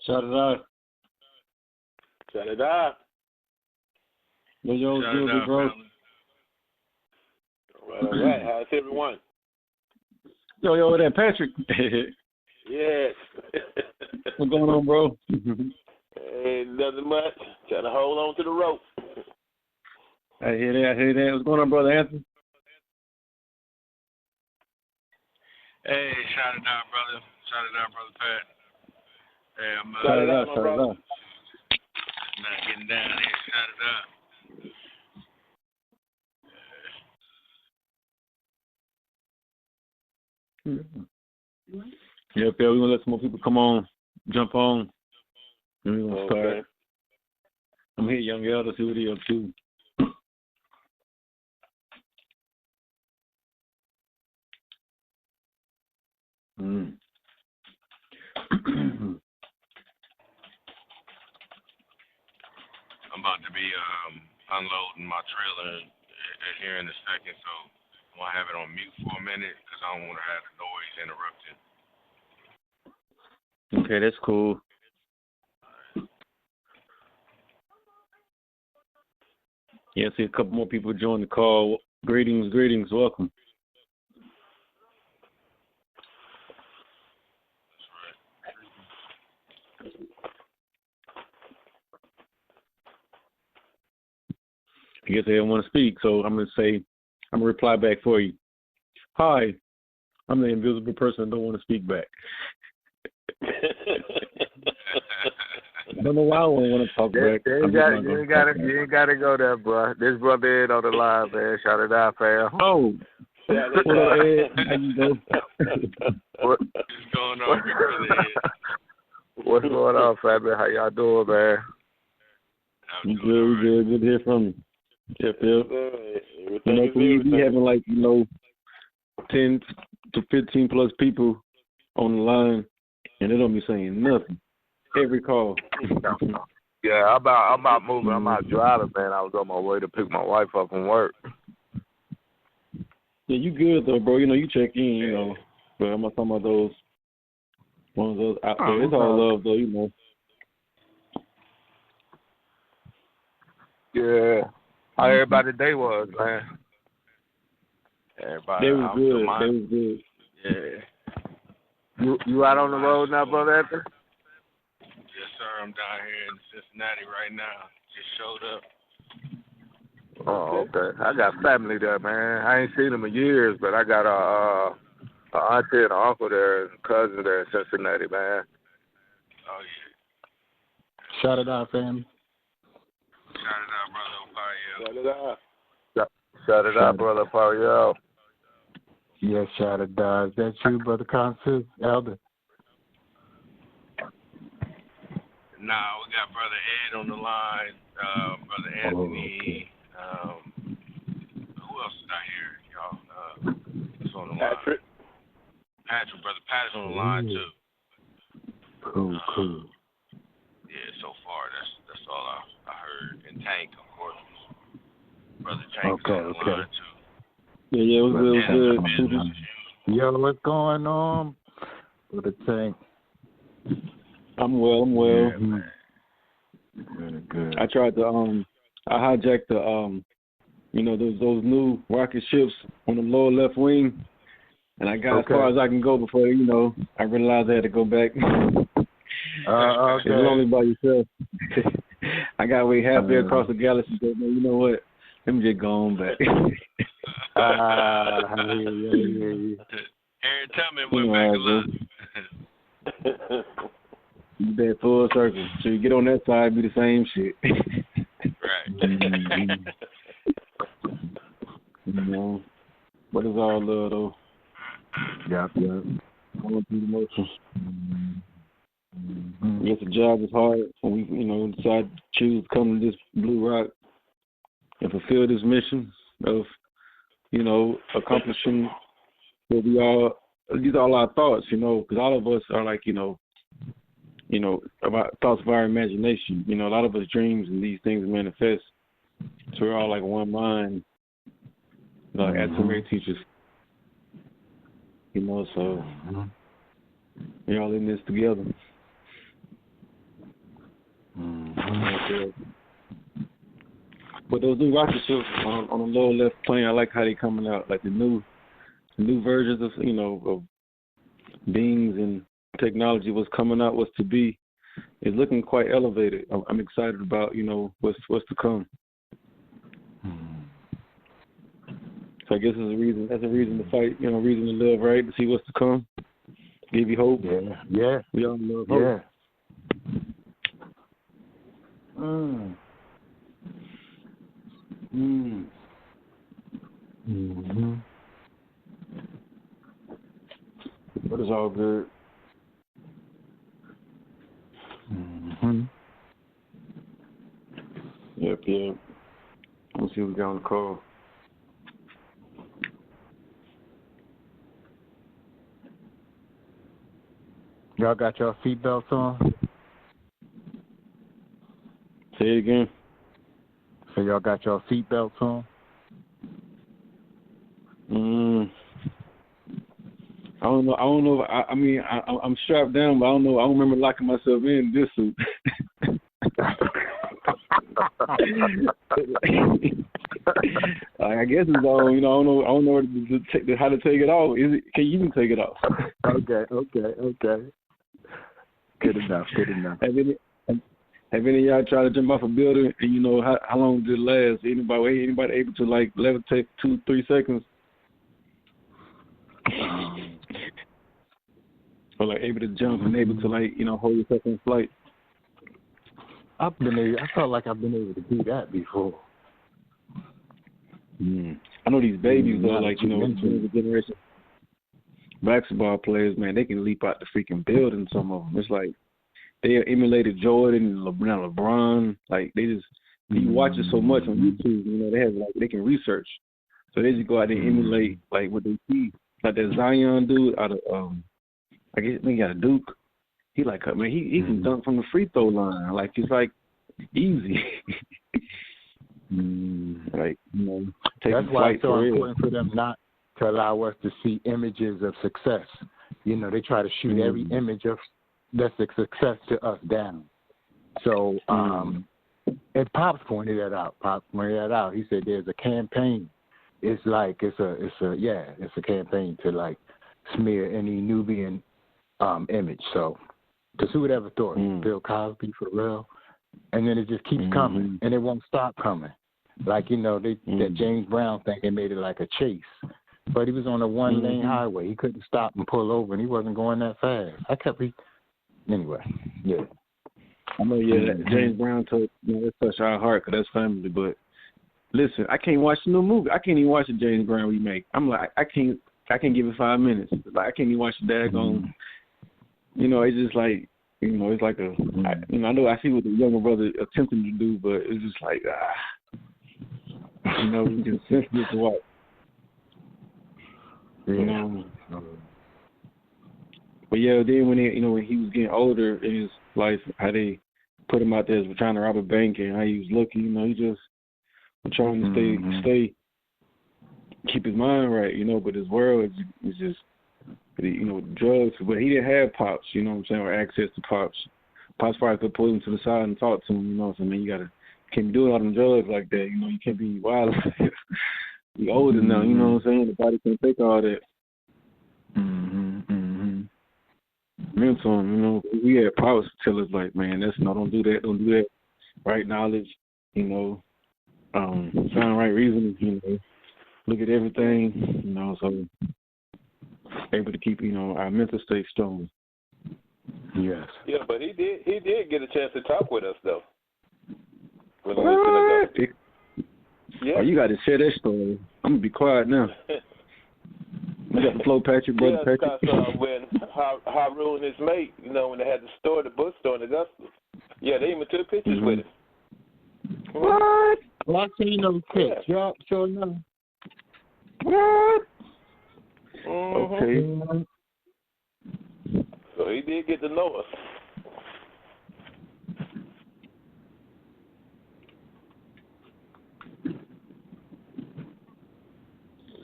Shaddah Da. Shaddah Da. Yo, good, bro. All right. How's everyone? Yo, that Patrick. Yes. What's going on, bro? Ain't nothing much. Trying to hold on to the rope. I hear that. What's going on, brother Anthony? Hey, Shaddah Da, brother. Shaddah Da, brother Pat. Hey, I'm Shaddah Da, my brother. Not getting down here, Shaddah Da. Yep, we're gonna let some more people come on, jump on, and we're gonna start. I'm here, young elder, see what he up to. I'm about to be unloading my trailer here in a second, so I'm going to have it on mute for a minute because I don't want to have the noise interrupting. Okay, that's cool. Yeah, I see a couple more people join the call. Greetings, welcome. I guess they don't want to speak, so I'm going to reply back for you. Hi, I'm the invisible person that don't want to speak back. I don't know why I don't want to talk back. You ain't got to go there, bro. This brother Ed on the line, man. Shaddah Da, fam. Oh. Well, Ed, how you doing? What's going on, brother Ed? What's going on, family? How y'all doing, man? We good. Good to hear from you. Yep. We having 10 to 15 plus people on the line, and they don't be saying nothing. Every call. Yeah, I'm out moving. I'm out driving, man. I was on my way to pick my wife up from work. Yeah, you good though, bro. You check in, but I'm not talking about those ones out there. It's all love though, Yeah. How everybody today was, man? Everybody They was good. Yeah. You out on the road now, brother Anthony? Yes, sir. I'm down here in Cincinnati right now. Just showed up. Oh, okay. I got family there, man. I ain't seen them in years, but I got a auntie and an uncle there and a cousin there in Cincinnati, man. Oh, yeah. Shaddah Da family. Shaddah Da, brother. Shaddah Da, brother Pario. Yes, Shaddah Da. Is that you, brother Consus, elder? Nah, we got brother Ed on the line, brother Anthony. Who else is out here, y'all? Who's on the line? Brother Patrick's on the line too. Cool. Yeah, so far that's all I heard. And Tank, of course. Brother Tank is on the line too. Yeah, it was good. Yo, what's going on? Brother Tank. I'm well. Yeah, man. Good. I tried to I hijacked the those new rocket ships on the lower left wing, and I got as far as I can go before I realized I had to go back. Okay. It's only by yourself. I got way halfway across the galaxy. But you know what? Let me just go on back. Yeah. Aaron Tubman went back a lot. You that full circle. So you get on that side, be the same shit. Right. But it's all love though. Yep. Going through the motions. Yes, the job is hard when we, decide to choose to come to this Blue Rock and fulfill this mission of, accomplishing what we all. These are all our thoughts, because all of us are like, about thoughts of our imagination. A lot of us dreams and these things manifest. So we're all like one mind, like ATUN-RE teachers. So we're all in this together. Okay. But those new rocket ships on the lower left plane, I like how they coming out, like the new versions of of beings and technology was coming out, was to be. It's looking quite elevated. I'm excited about what's to come. So I guess it's a reason. That's a reason to fight. Reason to live, right? To see what's to come. Give you hope. Yeah. We all love hope. Yeah. But it's all good. Yep. Let's see what we got on the call. Y'all got your seatbelts on? Say it again. So y'all got your seatbelts on? I don't know. I mean, I'm strapped down, but I don't know. I don't remember locking myself in this suit. I guess it's all. I don't know how to take it off. Can you even take it off? Okay. Good enough. Have any of y'all tried to jump off a building, and how long did it last? Anybody able to levitate 2-3 seconds? Or able to jump and able to hold yourself in flight? I felt like I've been able to do that before. I know these babies though, the generation basketball players, man, they can leap out the freaking building. Some of them, it's like they emulated Jordan and LeBron. Like they just you watch it so much on YouTube, they have they can research, so they just go out there and emulate what they see. Like that Zion dude out of I guess he got a Duke. He he can dunk from the free throw line. It's easy. That's why it's so important for them not to allow us to see images of success. They try to shoot every image of that's a success to us down. So, and Pops pointed that out. He said there's a campaign. It's a campaign to smear any Nubian image. So, because who would ever thought Bill Cosby for real? And then it just keeps coming, and it won't stop coming. That James Brown thing, they made it like a chase. But he was on a one-lane highway. He couldn't stop and pull over, and he wasn't going that fast. Anyway, yeah. I know, that James Brown it touched our heart because that's family. But listen, I can't watch the new movie. I can't even watch the James Brown remake. I'm like, I can't give it 5 minutes. I can't even watch the daggone. It's just it's like I know I see what the younger brother attempting to do, but it's just we just sensitive to watch. But then when when he was getting older in his life, how they put him out there as trying to rob a bank and how he was looking, he just was trying to stay, keep his mind right, but his world is just, drugs. But he didn't have Pops, or access to Pops. Pops probably could pull him to the side and talk to him, you can't be doing all them drugs like that, you can't be wild. You're older now, the body can't take all that. Mental, we had Pops tell us man, don't do that, right knowledge, sound right reasoning, look at everything, so able to keep, our mental state strong. Yes. Yeah, but he did get a chance to talk with us though. What? Yeah. Oh, you got to share that story. I'm gonna be quiet now. You got the flow, Patrick, brother Patrick. Because when Haru and his mate, when they had the bookstore in Augusta, they even took pictures with him. What? Well, I seen those pics. Yup, sure enough. What? Okay. So he did get to know us.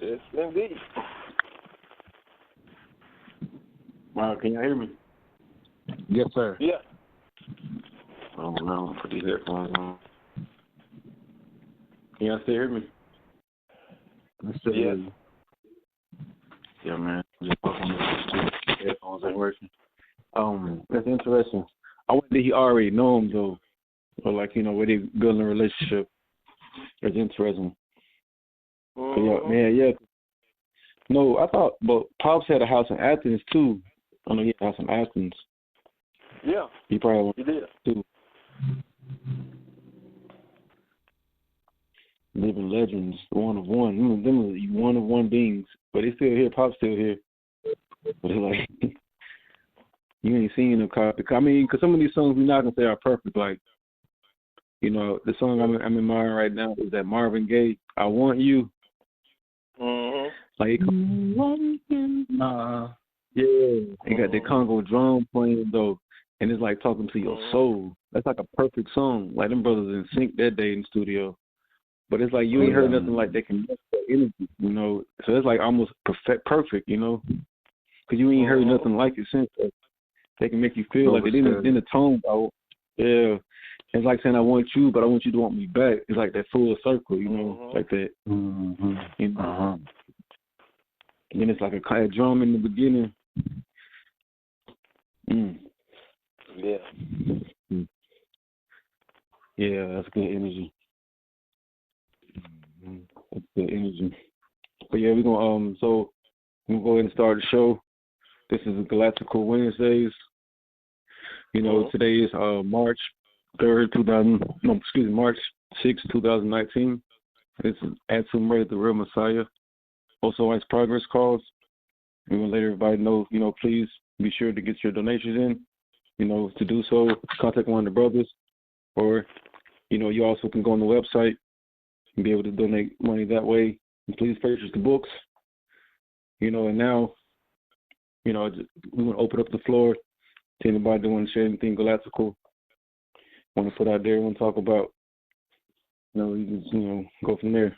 Yes, indeed. Wow, can y'all hear me? Yes, sir. Yeah. Oh no, put these headphones on. Can y'all still hear me? Yes. Yeah, man. Just fucking headphones ain't working. That's interesting. I wonder did he already know him though, or like where they building a relationship. That's interesting. Mm-hmm. Yeah. No, I thought, but Pops had a house in Athens too. I know he had a house in Athens. Yeah. He probably he did too. Living legends, one of one. Them are one of one beings, but they still here. Pop's still here, but it's like you ain't seen no copy. I mean, because some of these songs we're not gonna say are perfect. Like, the song I'm admiring right now is that Marvin Gaye, "I Want You." Mm-hmm. Like, yeah, they got the Congo drum playing though, and it's like talking to your soul. That's like a perfect song. Like them brothers in sync that day in the studio. But it's like you ain't heard nothing like they can match that energy, So it's like almost perfect, because you ain't heard nothing like it since. They can make you feel like it in the tone. Yeah, it's like saying I want you, but I want you to want me back. It's like that full circle, like that. Mm-hmm. And then it's like a drum in the beginning. Yeah. Yeah, that's good energy. That's good energy. But yeah, we're gonna so we'll go ahead and start the show. This is Galactical Wednesdays. Today is March 6th, 2019. This is ATUN-RE The Real Messiah. OSOICE progress calls. We want to let everybody know, please be sure to get your donations in. To do so, contact one of the brothers, or you also can go on the website and be able to donate money that way. And please purchase the books. And now, we want to open up the floor to anybody that want to share anything galactical, want to put out there, want to talk about. You can, go from there.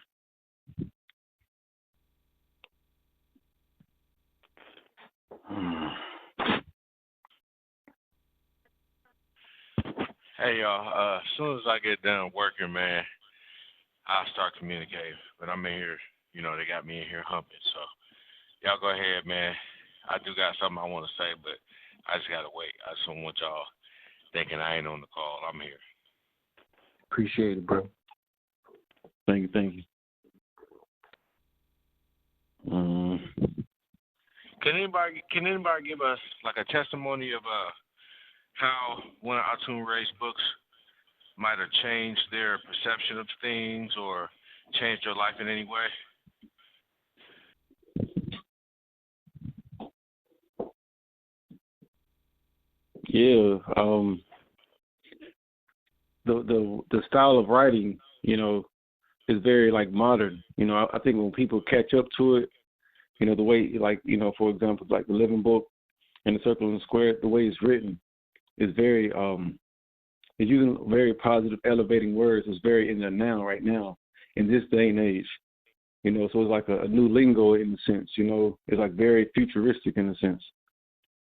Hey, y'all. As soon as I get done working, man, I'll start communicating. But I'm in here, they got me in here humping. So y'all go ahead, man. I do got something I want to say, but I just got to wait. I just don't want y'all thinking I ain't on the call. I'm here. Appreciate it, bro. Thank you. Can anybody give us like a testimony of how one of ATUN-Re's books might have changed their perception of things or changed their life in any way? Yeah, the style of writing, is very like modern. I think when people catch up to it, the way for example, like the Living Book and the Circle and the Square, the way it's written is very it's using very positive, elevating words. It's very in there now, right now, in this day and age. So it's like a new lingo in a sense. It's like very futuristic in a sense.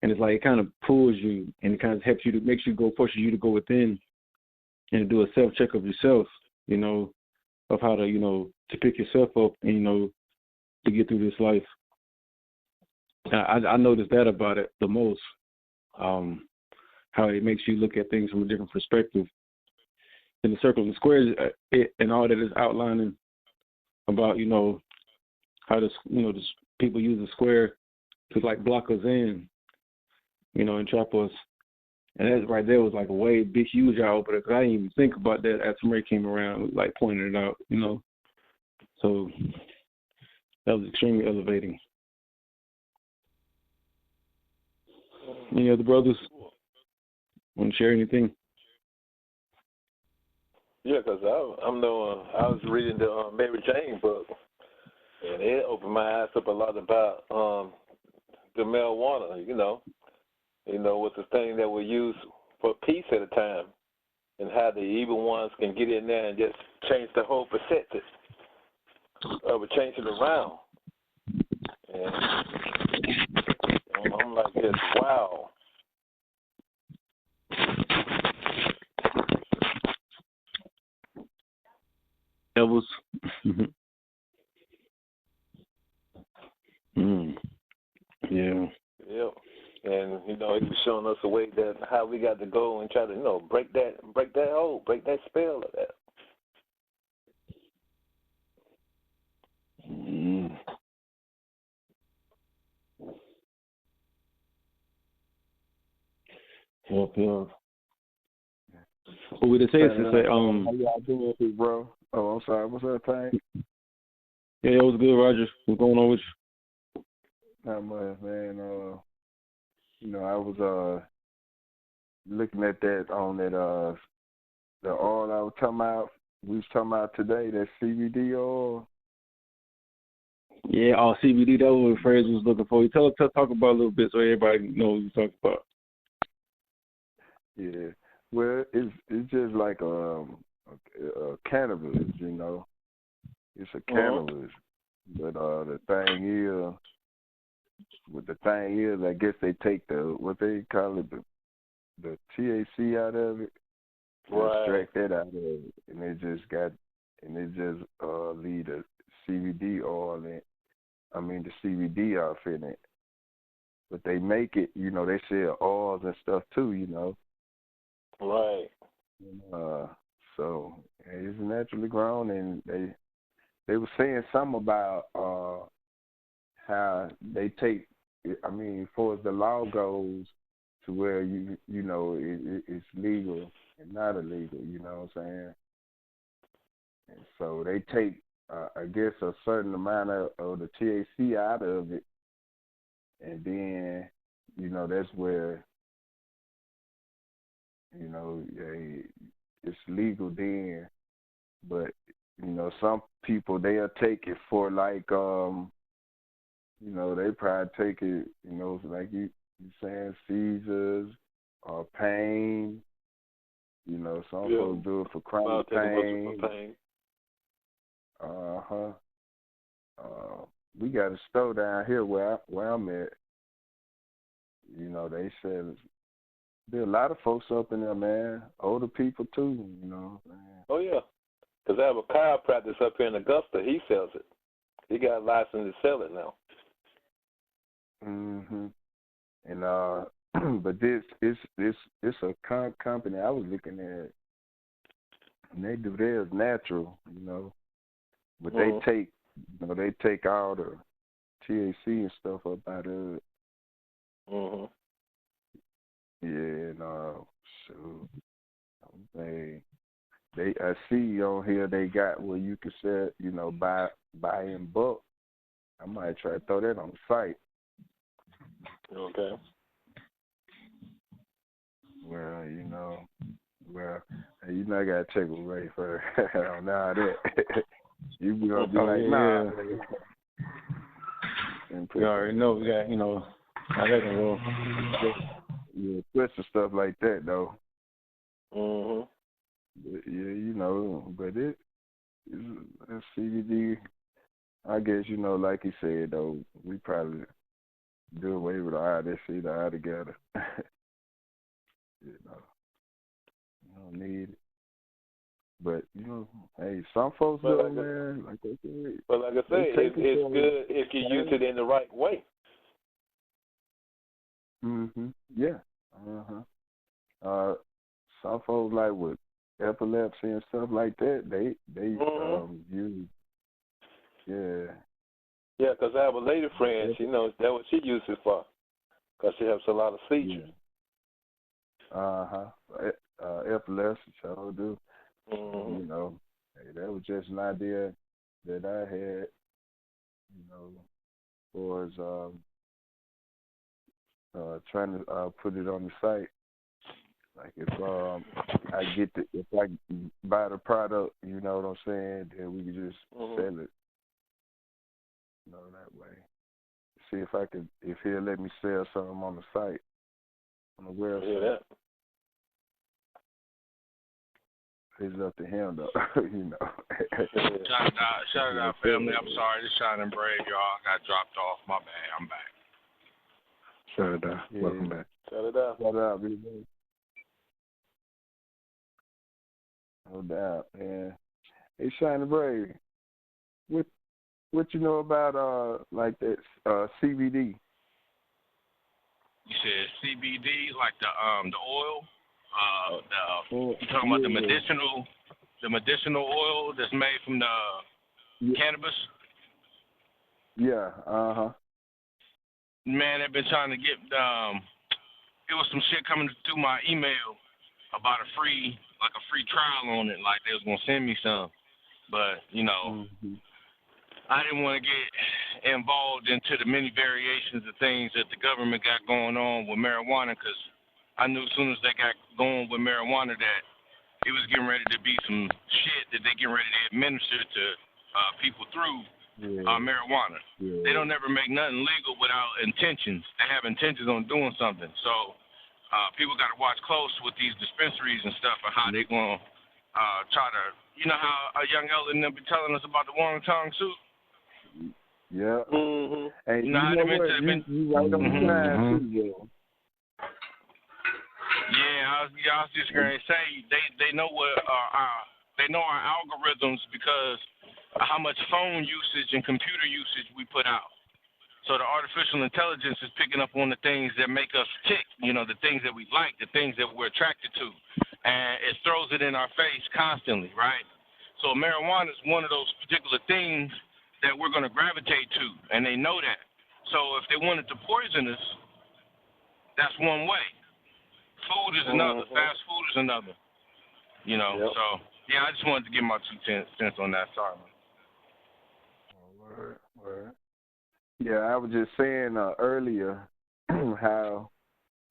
And it's like it kind of pulls you and it kind of helps you to forces you to go within and to do a self-check of yourself, of how to, to pick yourself up and, to get through this life. I noticed that about it the most, how it makes you look at things from a different perspective. In the Circle and the Squares, and all that is outlining about, how this people use the square to like block us in, and trap us. And that right there was like a way big, huge eye opener because I didn't even think about that after Ray came around, like pointing it out, So that was extremely elevating. Any other brothers want to share anything? Yeah, because I was reading the Mary Jane book, and it opened my eyes up a lot about the marijuana, what's the thing that we use for peace at a time, and how the evil ones can get in there and just change the whole perspective of it, change it around. And I'm like this, wow. Elvis. Yeah. Yep. And he was showing us a way that how we got to go and try to break that hold, break that spell of that. Yep. What would it say? How y'all doing, bro? Oh, I'm sorry. What's up, Tank? Yeah, it was good, Roger. What's going on with you? Not much, man. I was looking at that on that the oil I was talking about. We was talking about today, that CBD oil. Yeah, CBD. That was what Fred was looking for. Talk about a little bit so everybody knows what you're talking about. Yeah. Well, it's just like a cannabis, It's a cannabis, but the thing is, I guess they take what they call it, the THC out of it, extract that out of it, and it just lead the CBD oil in. I mean the CBD off in it, but they make it. They sell oils and stuff too. Right. So it's naturally grown, and they were saying something about how they take. I mean, as far as the law goes, to where it's legal and not illegal. You know what I'm saying? And so they take, I guess, a certain amount of the THC out of it, and then that's where it's legal then. But some people they'll take it for like they probably take it like you saying seizures or pain. Some folks do it for chronic pain. We got a store down here where I'm at. They said there are a lot of folks up in there, man. Older people too. Oh yeah, because I have a chiropractor up here in Augusta. He sells it. He got a license to sell it now. Mhm. And but this it's a company I was looking at, and they do theirs natural, but they take all the THC and stuff up out of it. Mhm. Yeah, and so they I see on here they got where you can sell, buy in bulk. I might try to throw that on the site. Okay. Well, I gotta check with Ray first. I don't know how that. You be gonna be like, nah. You already know we got, how that can go. Yeah, Twister stuff like that though. Mhm. Yeah, but it's CBD. I guess like you said though, we probably do away with the I together. You don't need it. But hey, some folks do it, man. Like they said. But like I say, it's good if you use it in the right way. Yeah. Some folks like with epilepsy and stuff like that, they use. Yeah. Yeah, because I have a lady friend. She knows that's what she uses it for, because she has a lot of seizures. Epilepsy, so do. Mm-hmm. Hey, that was just an idea that I had. Was trying to put it on the site. Like if if I buy the product, you know what I'm saying, then we can just sell it. That way. See if he'll let me sell something on the site, on the website. Yeah, that. It's up to him though, Shaddah Da Family. I'm sorry, this Shining Brave, y'all. I got dropped off. My bad. I'm back. Shaddah, welcome back. Shaddah, no doubt, man. Hey, Shiny Brave, what you know about like that CBD? You said CBD, like the oil, you talking about the medicinal oil that's made from the cannabis? Yeah, Man, they've been trying to get it was some shit coming through my email about a free trial on it, like they was gonna send me some, but I didn't want to get involved into the many variations of things that the government got going on with marijuana, because I knew as soon as they got going with marijuana that it was getting ready to be some shit that they getting ready to administer to people through marijuana. Yeah. They don't ever make nothing legal without intentions. They have intentions on doing something. So people got to watch close with these dispensaries and stuff and how they going to try to, you know how a young elder and them be telling us about the Wong Tong suit? Yeah. Mm-hmm. Hey, you know how they've been you right on the line too, yo. Yeah, I was just going to say they know what they know our algorithms because of how much phone usage and computer usage we put out. So the artificial intelligence is picking up on the things that make us tick, you know, the things that we like, the things that we're attracted to, and it throws it in our face constantly, right? So marijuana is one of those particular things that we're going to gravitate to, and they know that. So if they wanted to poison us, that's one way. Food is another. Fast food is another. You know, so, yeah, I just wanted to give my 2 cents on that. Sorry, man. Word. Yeah, I was just saying earlier how,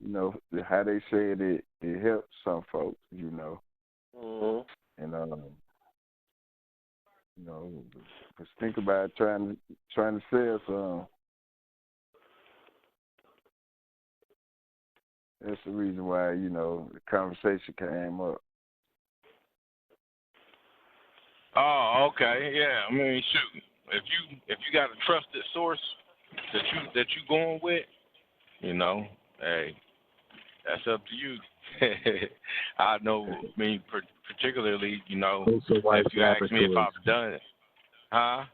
you know, how they said it helps some folks, you know. And, you know, just think about trying to sell some. That's the reason why, you know, the conversation came up. Oh, okay, yeah. I mean, shoot, if you got a trusted source that you going with, you know, hey, that's up to you. I know. I mean, particularly, you know, if you ask me if I've done it, huh?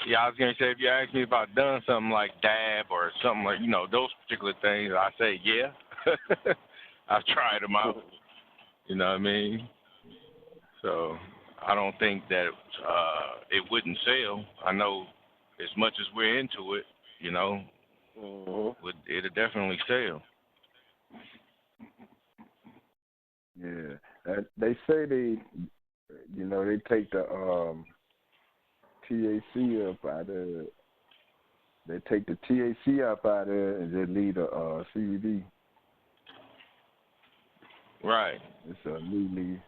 Yeah, I was gonna say if you ask me if I've done something like dab or something like, you know, those particular things, I say yeah. I've tried them out. You know what I mean? So I don't think that it wouldn't sell. I know as much as we're into it, you know, it'll definitely sell. Yeah, they say you know, they take the THC up out of it. They take the THC up out of it and they leave the CBD. Right. It's a new leaf.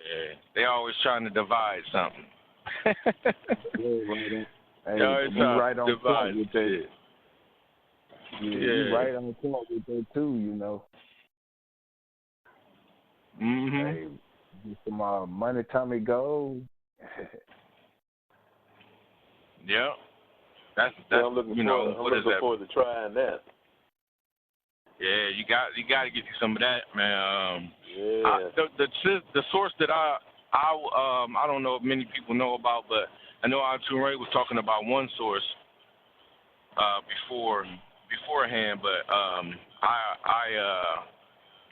Yeah, they always trying to divide something. Hey, you right on point with that. Yeah, you right on point with that too, you know. Hey, get some money Tommy gold. Yeah. That's I'm looking forward to trying that. Yeah, you got to get you some of that, man. Yeah. The source that I don't know if many people know about, but I know ATUN-RE was talking about one source beforehand, but I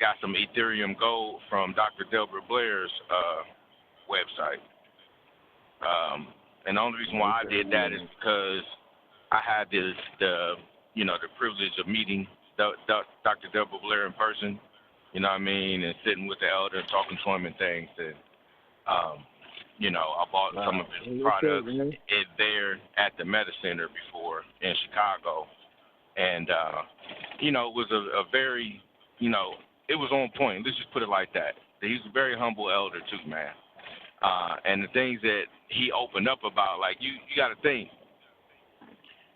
got some Ethereum gold from Dr. Delbert Blair's website. And the only reason why I did that is because I had the privilege of meeting Dr. Delbert Blair in person, you know what I mean, and sitting with the elder and talking to him and things. And, you know, I bought some of his products there at the Meta Center before in Chicago. And, you know, it was a very, you know, it was on point. Let's just put it like that. He's a very humble elder, too, man. And the things that he opened up about, like, you got to think,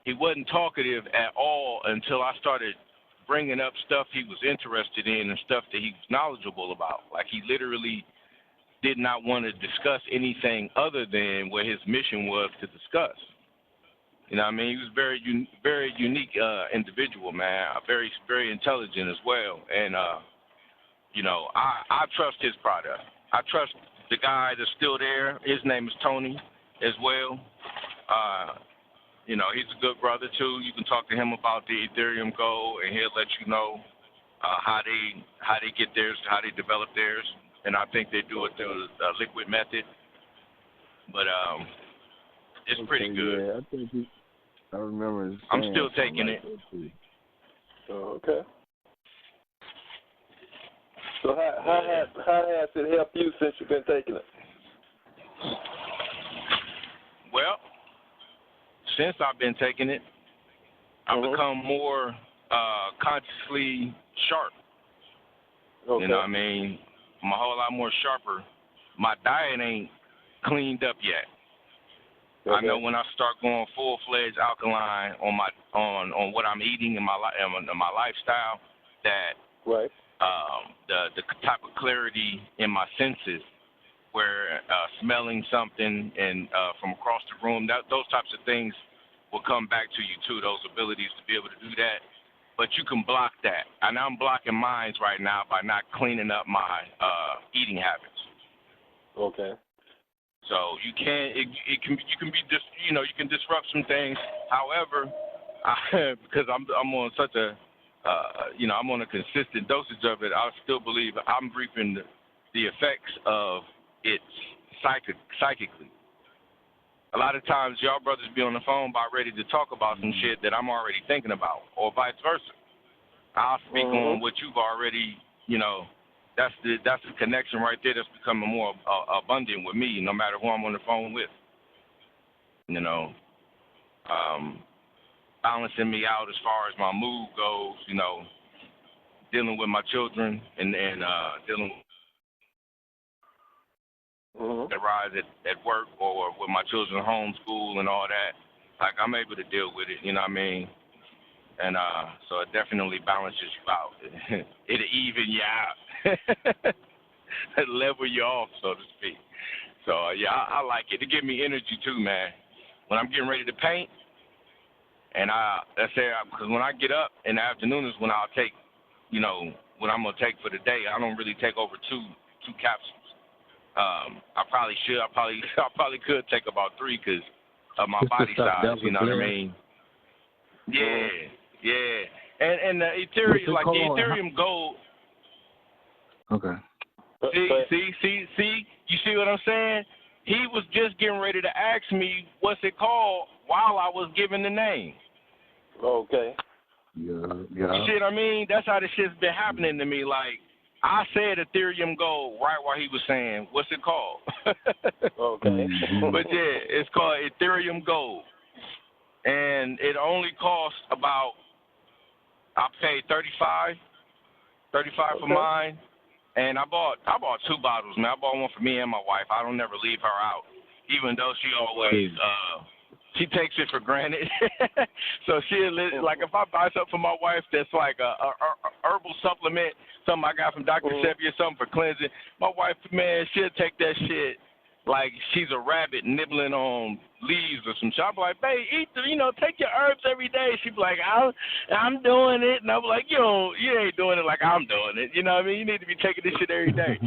he wasn't talkative at all until I started bringing up stuff he was interested in and stuff that he was knowledgeable about. Like, he literally did not want to discuss anything other than what his mission was to discuss. You know what I mean? He was very unique individual, man. Very, very intelligent as well. And I trust his product. I trust the guy that's still there. His name is Tony as well. He's a good brother too. You can talk to him about the Ethereum Gold, and he'll let you know how they get theirs, how they develop theirs. And I think they do it through the liquid method. But it's pretty good. Yeah, I think I remember. I'm still taking it. Oh, okay. So how has it helped you since you've been taking it? Well, since I've been taking it, I've become more consciously sharp. Okay. You know what I mean? I'm a whole lot more sharper. My diet ain't cleaned up yet. Okay. I know when I start going full-fledged alkaline on what I'm eating in my lifestyle, that right. The type of clarity in my senses, where smelling something and from across the room, those types of things will come back to you too. Those abilities to be able to do that, but you can block that. And I'm blocking mine right now by not cleaning up my eating habits. Okay. So you can disrupt some things. However, because I'm on such a I'm on a consistent dosage of it, I still believe I'm reaping the effects of it psychically. A lot of times, y'all brothers be on the phone about ready to talk about some shit that I'm already thinking about, or vice versa. I'll speak on what you've already, that's the connection right there that's becoming more abundant with me, no matter who I'm on the phone with. Balancing me out as far as my mood goes, dealing with my children and dealing with the rise at work or with my children homeschool and all that. Like, I'm able to deal with it, you know what I mean? And so it definitely balances you out. It'll even you out. Level you off, so to speak. So, I like it. It gives me energy, too, man. When I'm getting ready to paint, and because when I get up in the afternoon is when I'll take, what I'm going to take for the day. I don't really take over two capsules. I probably should. I probably could take about 3 because of my body size, you know what I mean? Yeah. And the Ethereum, like the Ethereum Gold. Okay. See, you see what I'm saying? He was just getting ready to ask me what's it called while I was giving the name. Okay. Yeah. You see what I mean? That's how this shit's been happening to me. Like, I said Ethereum Gold right while he was saying, what's it called? Okay. But yeah, it's called Ethereum Gold. And it only costs about, I paid $35 for mine. And I bought 2 bottles, man. I bought one for me and my wife. I don't never leave her out, even though she always she takes it for granted. So like if I buy something for my wife that's like a herbal supplement, something I got from Dr. Sebi or something for cleansing, my wife, man, she'll take that shit like she's a rabbit nibbling on leaves or some shit. I'm like, babe, take your herbs every day. She'd be like, I'm doing it. And I'm like, you ain't doing it like I'm doing it. You know what I mean? You need to be taking this shit every day.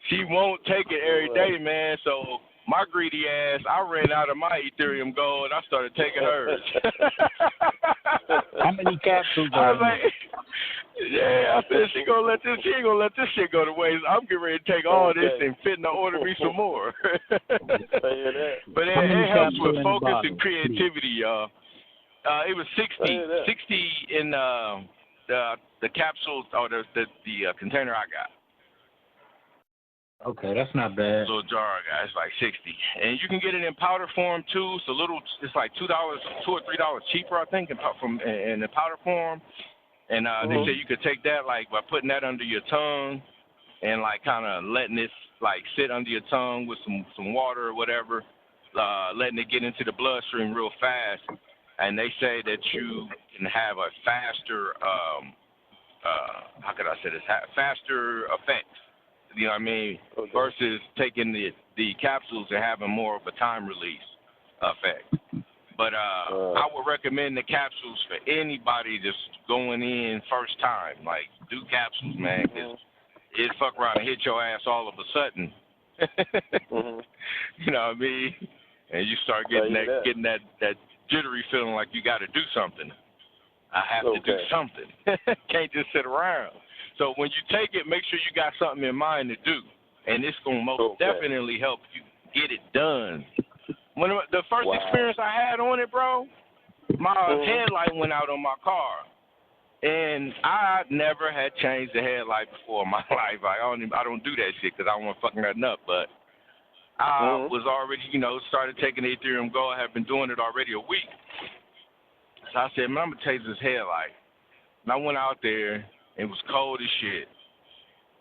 She won't take it every day, man. So my greedy ass, I ran out of my Ethereum Gold and I started taking hers. How many capsules I was like, I said she ain't gonna let this shit go to waste. I'm getting ready to take all this and fit in the order me some more. But it helps with focus and creativity, y'all. It was 60 in the capsules or the container I got. Okay, that's not bad. Little jar, guys, like 60, and you can get it in powder form too. So it's like $2 or $3 cheaper, I think, in the powder form. And they say you could take that like by putting that under your tongue, and like kind of letting it like sit under your tongue with some water or whatever, letting it get into the bloodstream real fast. And they say that you can have a faster, how could I say this? Faster effects. You know what I mean? Okay. Versus taking the capsules and having more of a time release effect. But I would recommend the capsules for anybody just going in first time. Like, do capsules, man, because it fuck around and hit your ass all of a sudden. You know what I mean? And you start getting that jittery feeling like you got to do something. I have to do something. Can't just sit around. So when you take it, make sure you got something in mind to do, and it's gonna most definitely help you get it done. When the first experience I had on it, bro, my headlight went out on my car, and I never had changed the headlight before in my life. I don't do that shit because I don't want to fuck nothing up. But I was already, started taking the Ethereum Gold. I have been doing it already a week. So I said, man, I'm gonna change this headlight. And I went out there. It was cold as shit.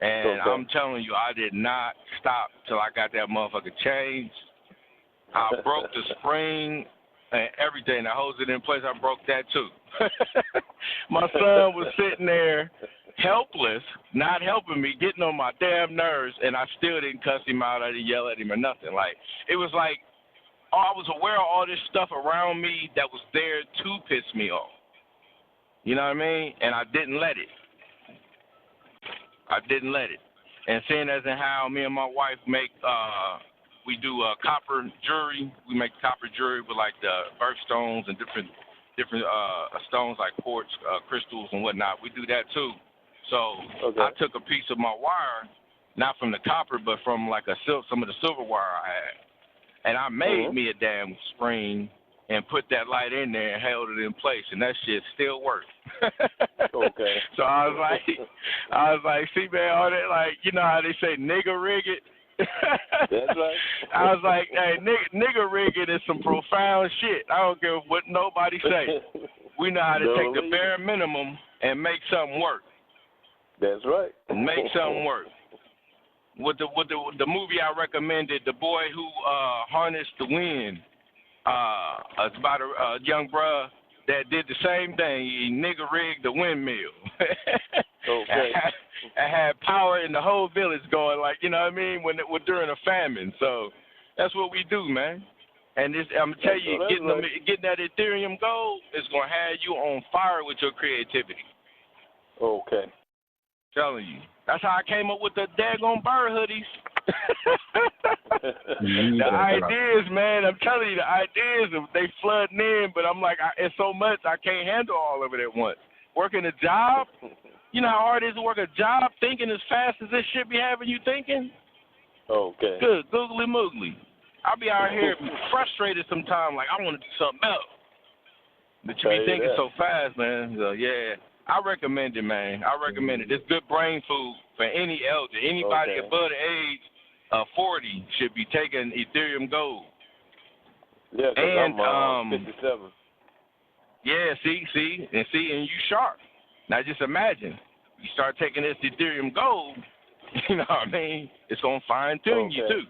And I'm telling you, I did not stop till I got that motherfucker changed. I broke the spring and everything that holds it in place. I broke that too. My son was sitting there helpless, not helping me, getting on my damn nerves, and I still didn't cuss him out. I didn't yell at him or nothing. Like, it was like, I was aware of all this stuff around me that was there to piss me off. You know what I mean? And I didn't let it. And seeing as in how me and my wife make, we do copper jewelry. We make copper jewelry with like the birthstones and different stones like quartz, crystals and whatnot. We do that too. So I took a piece of my wire, not from the copper, but from like some of the silver wire I had. And I made me a damn spring and put that light in there and held it in place, and that shit still works. So I was like, see, man, all that, like, you know how they say nigga rig it? That's right. I was like, hey, nigga rig it is some profound shit. I don't care what nobody say. We know how to take the bare minimum and make something work. That's right. Make something work. With the movie I recommended, The Boy Who Harnessed the Wind, it's about a young bruh that did the same thing. He nigga rigged the windmill. I had power in the whole village going, like, you know what I mean, when during a famine. So that's what we do, man. And I'm gonna tell you, getting that Ethereum Gold is gonna have you on fire with your creativity. Telling you. That's how I came up with the daggone bird hoodies. The ideas, man, I'm telling you, the ideas, they flooding in, but I'm like, it's so much, I can't handle all of it at once. Working a job, you know how hard it is to work a job, thinking as fast as this shit be having you thinking? Good, googly moogly. I'll be out here frustrated sometimes, like, I want to do something else. But you be thinking so fast, man. So, yeah. I recommend it, man. I recommend it. It's good brain food for any elder. Anybody above the age of 40 should be taking Ethereum Gold. Yeah, and I'm 57. Yeah, see, and you sharp. Now just imagine, you start taking this Ethereum Gold, you know what I mean? It's gonna fine tune you too.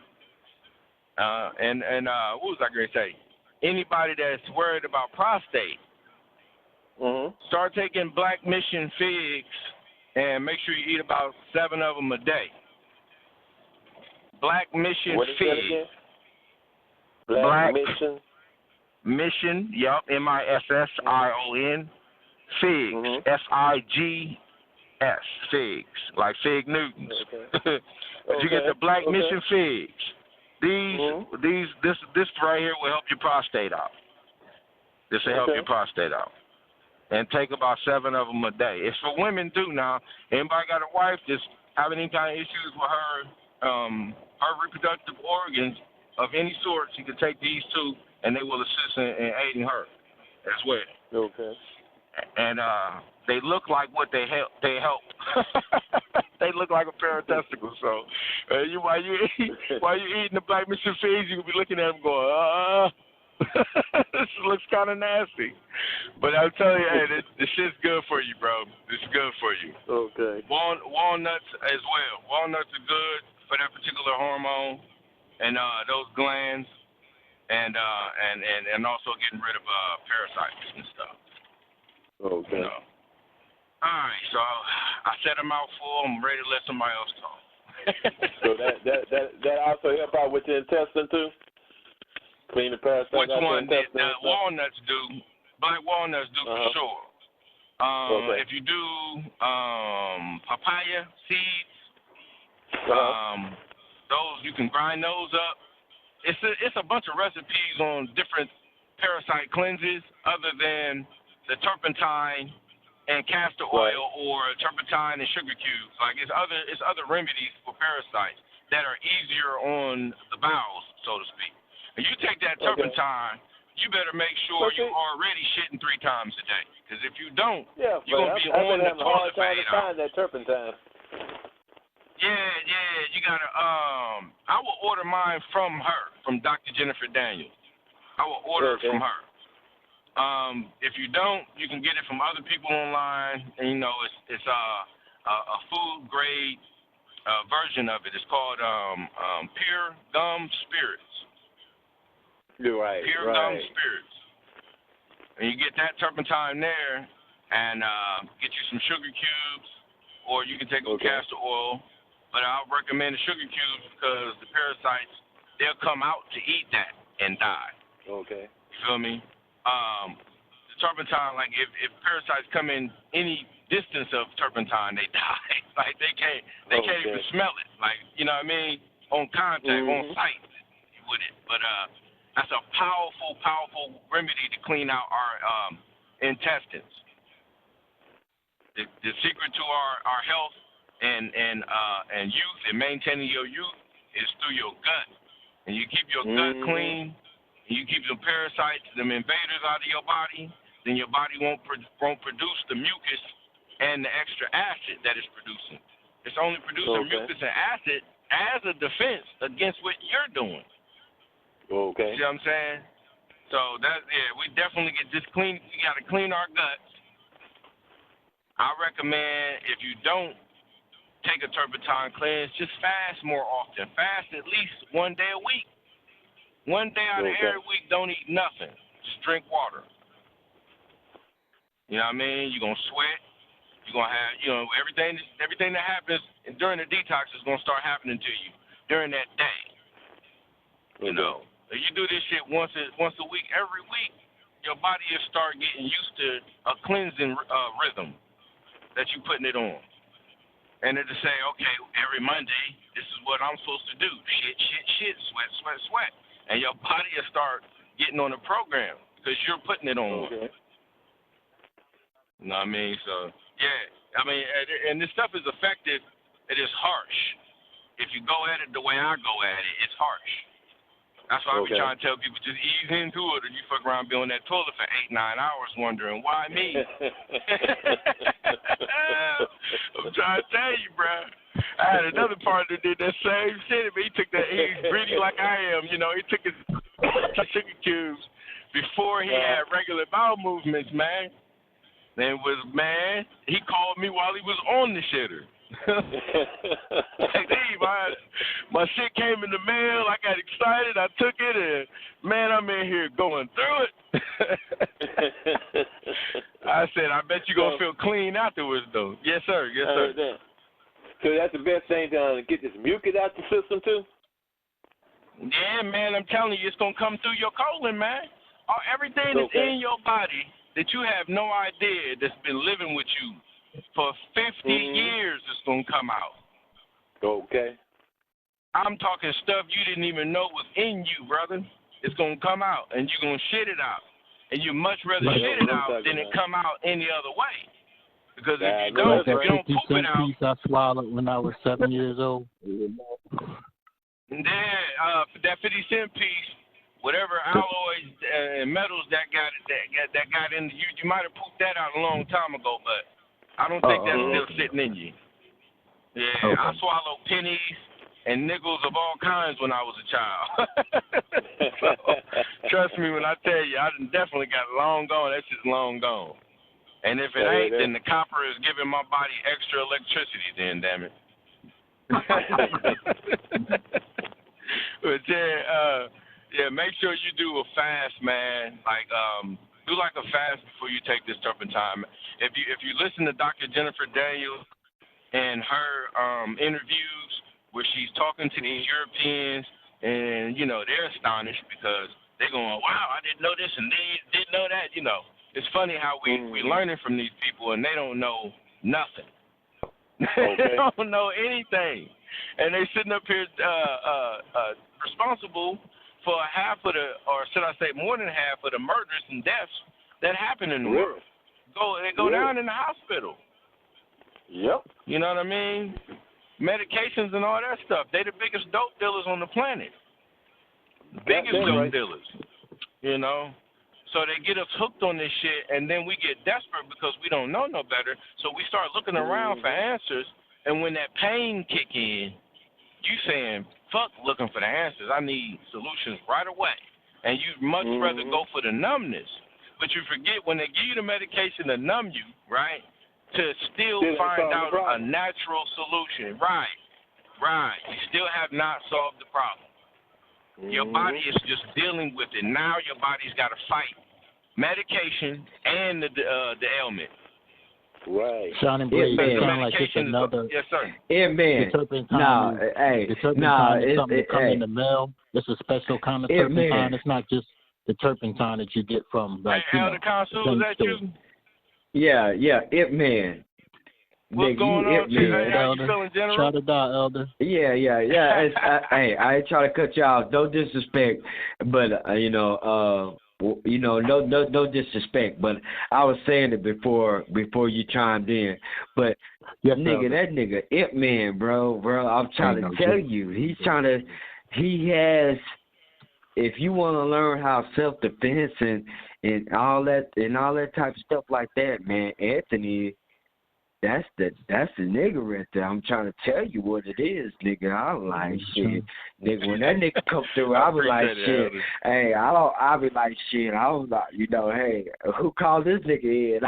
And what was I gonna say? Anybody that's worried about prostate. Start taking Black Mission figs and make sure you eat about 7 of them a day. Black Mission figs. Black Mission, yup, MISSION. Figs, FIGS, figs, like Fig Newtons. But you get the Black Mission figs. This right here will help your prostate out. This will help your prostate out. And take about 7 of them a day. It's for women too now. Anybody got a wife that's having any kind of issues with her reproductive organs of any sort, she could take these 2 and they will assist in aiding her as well. And they look like what they help. They look like a pair of testicles. So while you eating the Black Mission figs, you could be looking at them going, this looks kind of nasty. But I'll tell you, hey, this shit's good for you, bro. This is good for you. Walnuts as well. Walnuts are good for that particular hormone and those glands, and also getting rid of parasites and stuff. All right, so I set a mouthful. I'm ready to let somebody else talk. So that also help out with the intestine too. Clean the parasites. Which one? Walnuts do. Black walnuts do for sure. If you do papaya seeds, Those you can grind those up. It's a bunch of recipes on different parasite cleanses other than the turpentine and castor oil or turpentine and sugar cubes. Like it's other remedies for parasites that are easier on the bowels, so to speak. And you take that turpentine, you better make sure you're already shitting 3 times a day. Because if you don't, you're going to be on the toilet for 8 hours. Find that turpentine. Yeah, you got to, I will order mine from her, from Dr. Jennifer Daniels. I will order it from her. If you don't, you can get it from other people online. And, you know, it's a food grade version of it. It's called Pure Gum Spirits. You're right. Pure Gum Spirits. And you get that turpentine there and get you some sugar cubes, or you can take some castor oil. But I'll recommend the sugar cubes because the parasites, they'll come out to eat that and die. Okay. You feel me? The turpentine, like if parasites come in any distance of turpentine, they die. Like they can't even smell it. Like, you know what I mean? On contact, on sight, you wouldn't. But that's a powerful remedy to clean out our intestines. The secret to our health and youth and maintaining your youth is through your gut. And you keep your gut clean, and you keep the parasites, them invaders out of your body, then your body won't produce the mucus and the extra acid that it's producing. It's only producing mucus and acid as a defense against what you're doing. Okay. See what I'm saying? So we definitely get this clean. We got to clean our guts. I recommend if you don't take a turpentine cleanse, just fast more often. Fast at least 1 day a week. 1 day out of every week, don't eat nothing. Just drink water. You know what I mean? You're going to sweat. You're going to have, you know, everything that happens during the detox is going to start happening to you during that day. You know, if you do this shit once a week, every week, your body will start getting used to a cleansing rhythm that you're putting it on. And it'll say, okay, every Monday, this is what I'm supposed to do. Shit, sweat. And your body will start getting on the program because you're putting it on. Okay. You know what I mean? So, yeah. I mean, and this stuff is effective. It is harsh. If you go at it the way I go at it, it's harsh. That's why we try to tell people just ease into it, or you fuck around be on that toilet for 8-9 hours wondering why me. I'm trying to tell you, bro. I had another partner that did that same shit, but he took that. He's greedy like I am, you know. He took his sugar cubes before he had regular bowel movements, man. And he called me while he was on the shitter. Like, hey, my shit came in the mail. I got excited. I took it, and man, I'm in here going through it. I said, I bet you're gonna feel clean afterwards, though. Yes, sir. Yes, sir. So that's the best thing to get this mucus out the system too. Yeah, man. I'm telling you, it's gonna come through your colon, man. Everything that's in your body that you have no idea that's been living with you for 50 years is going to come out. Okay. I'm talking stuff you didn't even know was in you, brother. It's going to come out, and you're going to shit it out. And you'd much rather shit it out than it come out any other way. Because if you don't, if you don't poop it out. Piece I swallowed when I was 7 years old. Yeah, that 50-cent piece, whatever alloys and metals that got in you, you might have pooped that out a long time ago, but I don't think that's still sitting in you. Yeah, I swallowed pennies and nickels of all kinds when I was a child. So, trust me when I tell you, I definitely got long gone. That shit's long gone. And if it ain't, then the copper is giving my body extra electricity then, damn it. But yeah, make sure you do a fast, man. Like, do like a fast before you take this turpentine. If you listen to Dr. Jennifer Daniels and her interviews where she's talking to these Europeans, and you know they're astonished because they're going, "Wow, I didn't know this and they didn't know that." You know, it's funny how we learning from these people and they don't know nothing. They don't know anything, and they sitting up here responsible for half of the, or should I say, more than half of the murders and deaths that happen in the world. They go down in the hospital. Yep. You know what I mean? Medications and all that stuff. They the biggest dope dealers on the planet. Biggest dope dealers. You know? So they get us hooked on this shit, and then we get desperate because we don't know no better. So we start looking around for answers, and when that pain kick in, you saying, fuck looking for the answers. I need solutions right away. And you'd much rather go for the numbness. But you forget when they give you the medication to numb you, right, to still find out a natural solution. Right. You still have not solved the problem. Your body is just dealing with it. Now your body's got to fight medication and the ailment. Right. Shining Blade, it sounds like it's another. Yes, sir. Man. The turpentine is something that comes in the mail. It's a special kind of turpentine. It's not just the turpentine that you get from, like, Elder Consul, is that you? Yeah, man. What's going on, man? How you feeling, General? Shaddah Da, Elder. Yeah. Hey, I ain't trying to cut you off. No disrespect, but no disrespect. But I was saying it before you chimed in. But that nigga, Ip Man, bro. I'm trying to tell you, he has. If you want to learn how self-defense and all that type of stuff like that, man, Anthony, that's the nigga right there. I'm trying to tell you what it is, nigga. I'm like, shit, nigga. When that nigga come through, I be like, shit. Hey, I be like, shit. I was like, hey, who called this nigga in?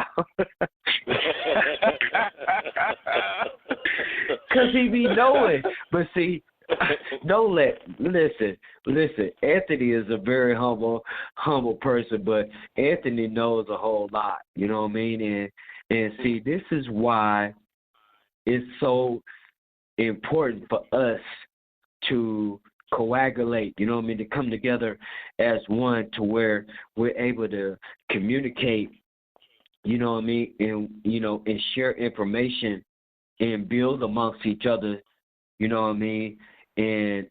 Cause he be knowing, but see. Listen. Anthony is a very humble person, but Anthony knows a whole lot. You know what I mean? And see, this is why it's so important for us to coagulate. You know what I mean? To come together as one, to where we're able to communicate. You know what I mean? And share information and build amongst each other. You know what I mean? And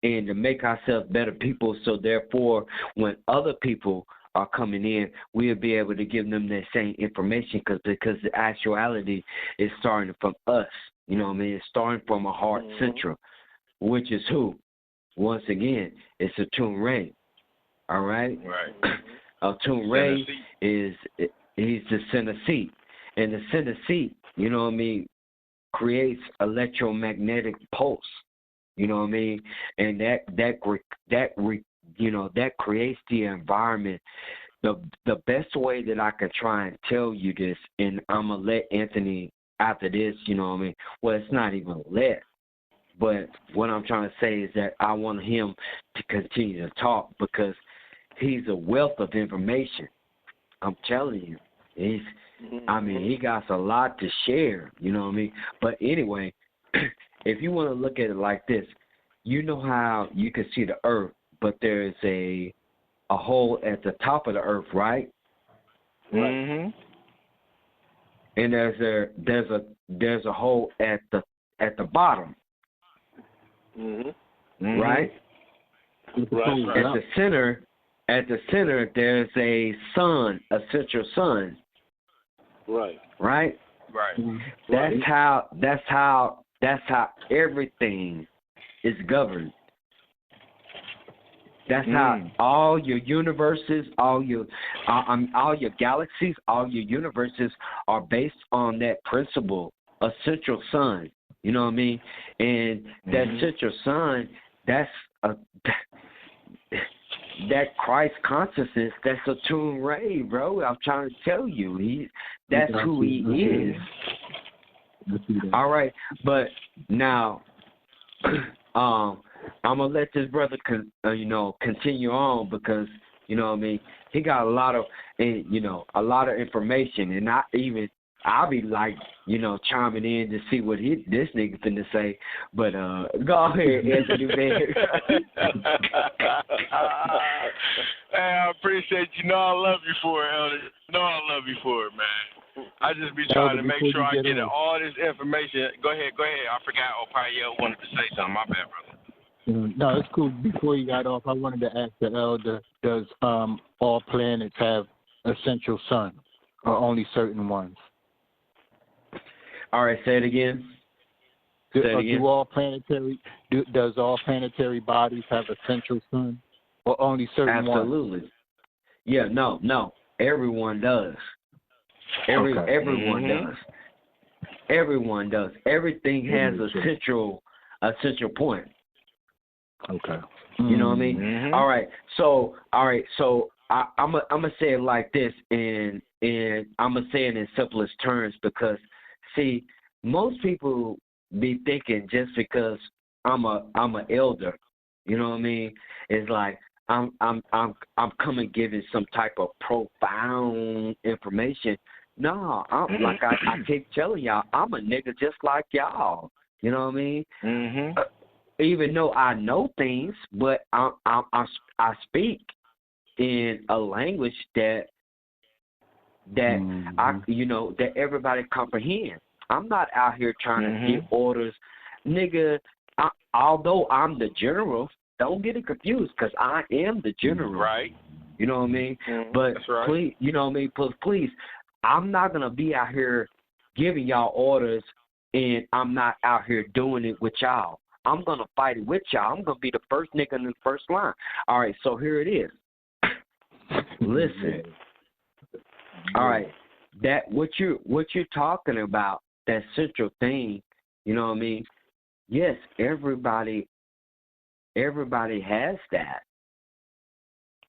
to make ourselves better people, so therefore when other people are coming in, we'll be able to give them that same information because the actuality is starting from us. You know what I mean? It's starting from a heart central, which is who? Once again, it's ATUN-RE. All right? Right. ATUN-RE he's the center seat. And the center seat, you know what I mean, creates electromagnetic pulse. You know what I mean? And that creates the environment. The best way that I could try and tell you this, and I'm gonna let Anthony after this, you know what I mean? Well, it's not even let, but what I'm trying to say is that I want him to continue to talk because he's a wealth of information. I'm telling you. He got a lot to share, you know what I mean? But anyway, if you want to look at it like this, you know how you can see the earth, but there's a hole at the top of the earth, right? Mm-hmm. And there's a hole at the bottom. Mm-hmm. Right? Right. At the center there's a sun, a central sun. Right. Right? Right. That's how everything is governed. That's how all your universes, all your galaxies, all your universes are based on that principle, a central sun. You know what I mean? And that central sun, that's that Christ consciousness, that's ATUN-RE, bro. I'm trying to tell you, that's who he is. All right, but now, I'm gonna let this brother continue on because you know what I mean. He got a lot of information, and I'll be like chiming in to see what this nigga finna say. But go ahead, Anthony, man. Hey, I appreciate you. I love you for it, Elder. I love you for it, man. I just be trying to make sure I get all this information. Go ahead. I forgot. Opariel wanted to say something. My bad, brother. No, it's cool. Before you got off, I wanted to ask the elder, does all planets have a central sun, or only certain ones? All right, say it again. Does all planetary bodies have a central sun, or only certain ones? Absolutely. Yeah, no. Everyone does. Everyone does. Everyone does. Everything has a central point. Okay. You know what I mean? All right. So I'm gonna say it like this, and I'm gonna say it in simplest terms, because see, most people be thinking just because I'm an elder, you know what I mean? It's like I'm coming giving some type of profound information. No, like I keep telling y'all, I'm a nigga just like y'all. You know what I mean? Even though I know things, but I speak in a language that that everybody comprehends. I'm not out here trying to get orders, nigga. Although I'm the general, don't get it confused, because I am the general. Right. You know what I mean? But that's right. Please, you know what I mean? Please, I'm not gonna be out here giving y'all orders, and I'm not out here doing it with y'all. I'm gonna fight it with y'all. I'm gonna be the first nigga in the first line. All right, so here it is. Listen. All right, that what you're talking about, that central thing, you know what I mean? Yes, everybody has that.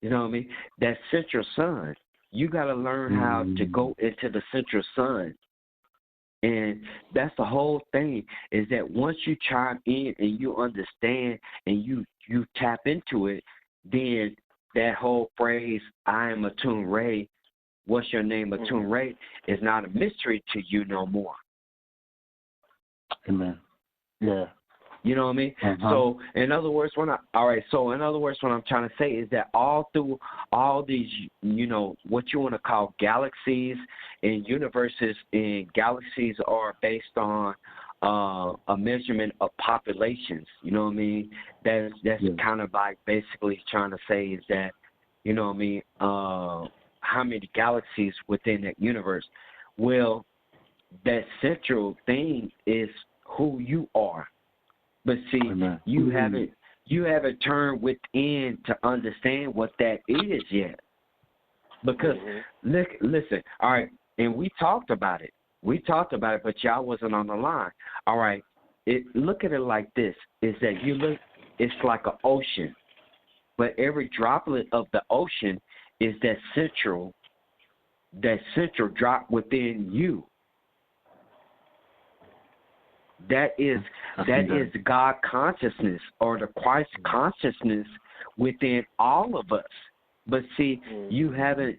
You know what I mean? That central sun. You got to learn how to go into the central sun. And that's the whole thing, is that once you chime in and you understand and you tap into it, then that whole phrase, I am ATUN-RE, what's your name, ATUN-RE, is not a mystery to you no more. Amen. Yeah. You know what I mean? So in other words, what I'm trying to say is that all through all these, what you want to call galaxies and universes, and galaxies are based on a measurement of populations. You know what I mean? That's kind of like basically trying to say is that, you know what I mean, how many galaxies within that universe. Well, that central thing is who you are. But see, you haven't turned within to understand what that is yet. Because listen, all right, and we talked about it. But y'all wasn't on the line. All right, look at it like this: is that it's like an ocean, but every droplet of the ocean is that central drop within you. That is God consciousness, or the Christ consciousness within all of us. But see, you haven't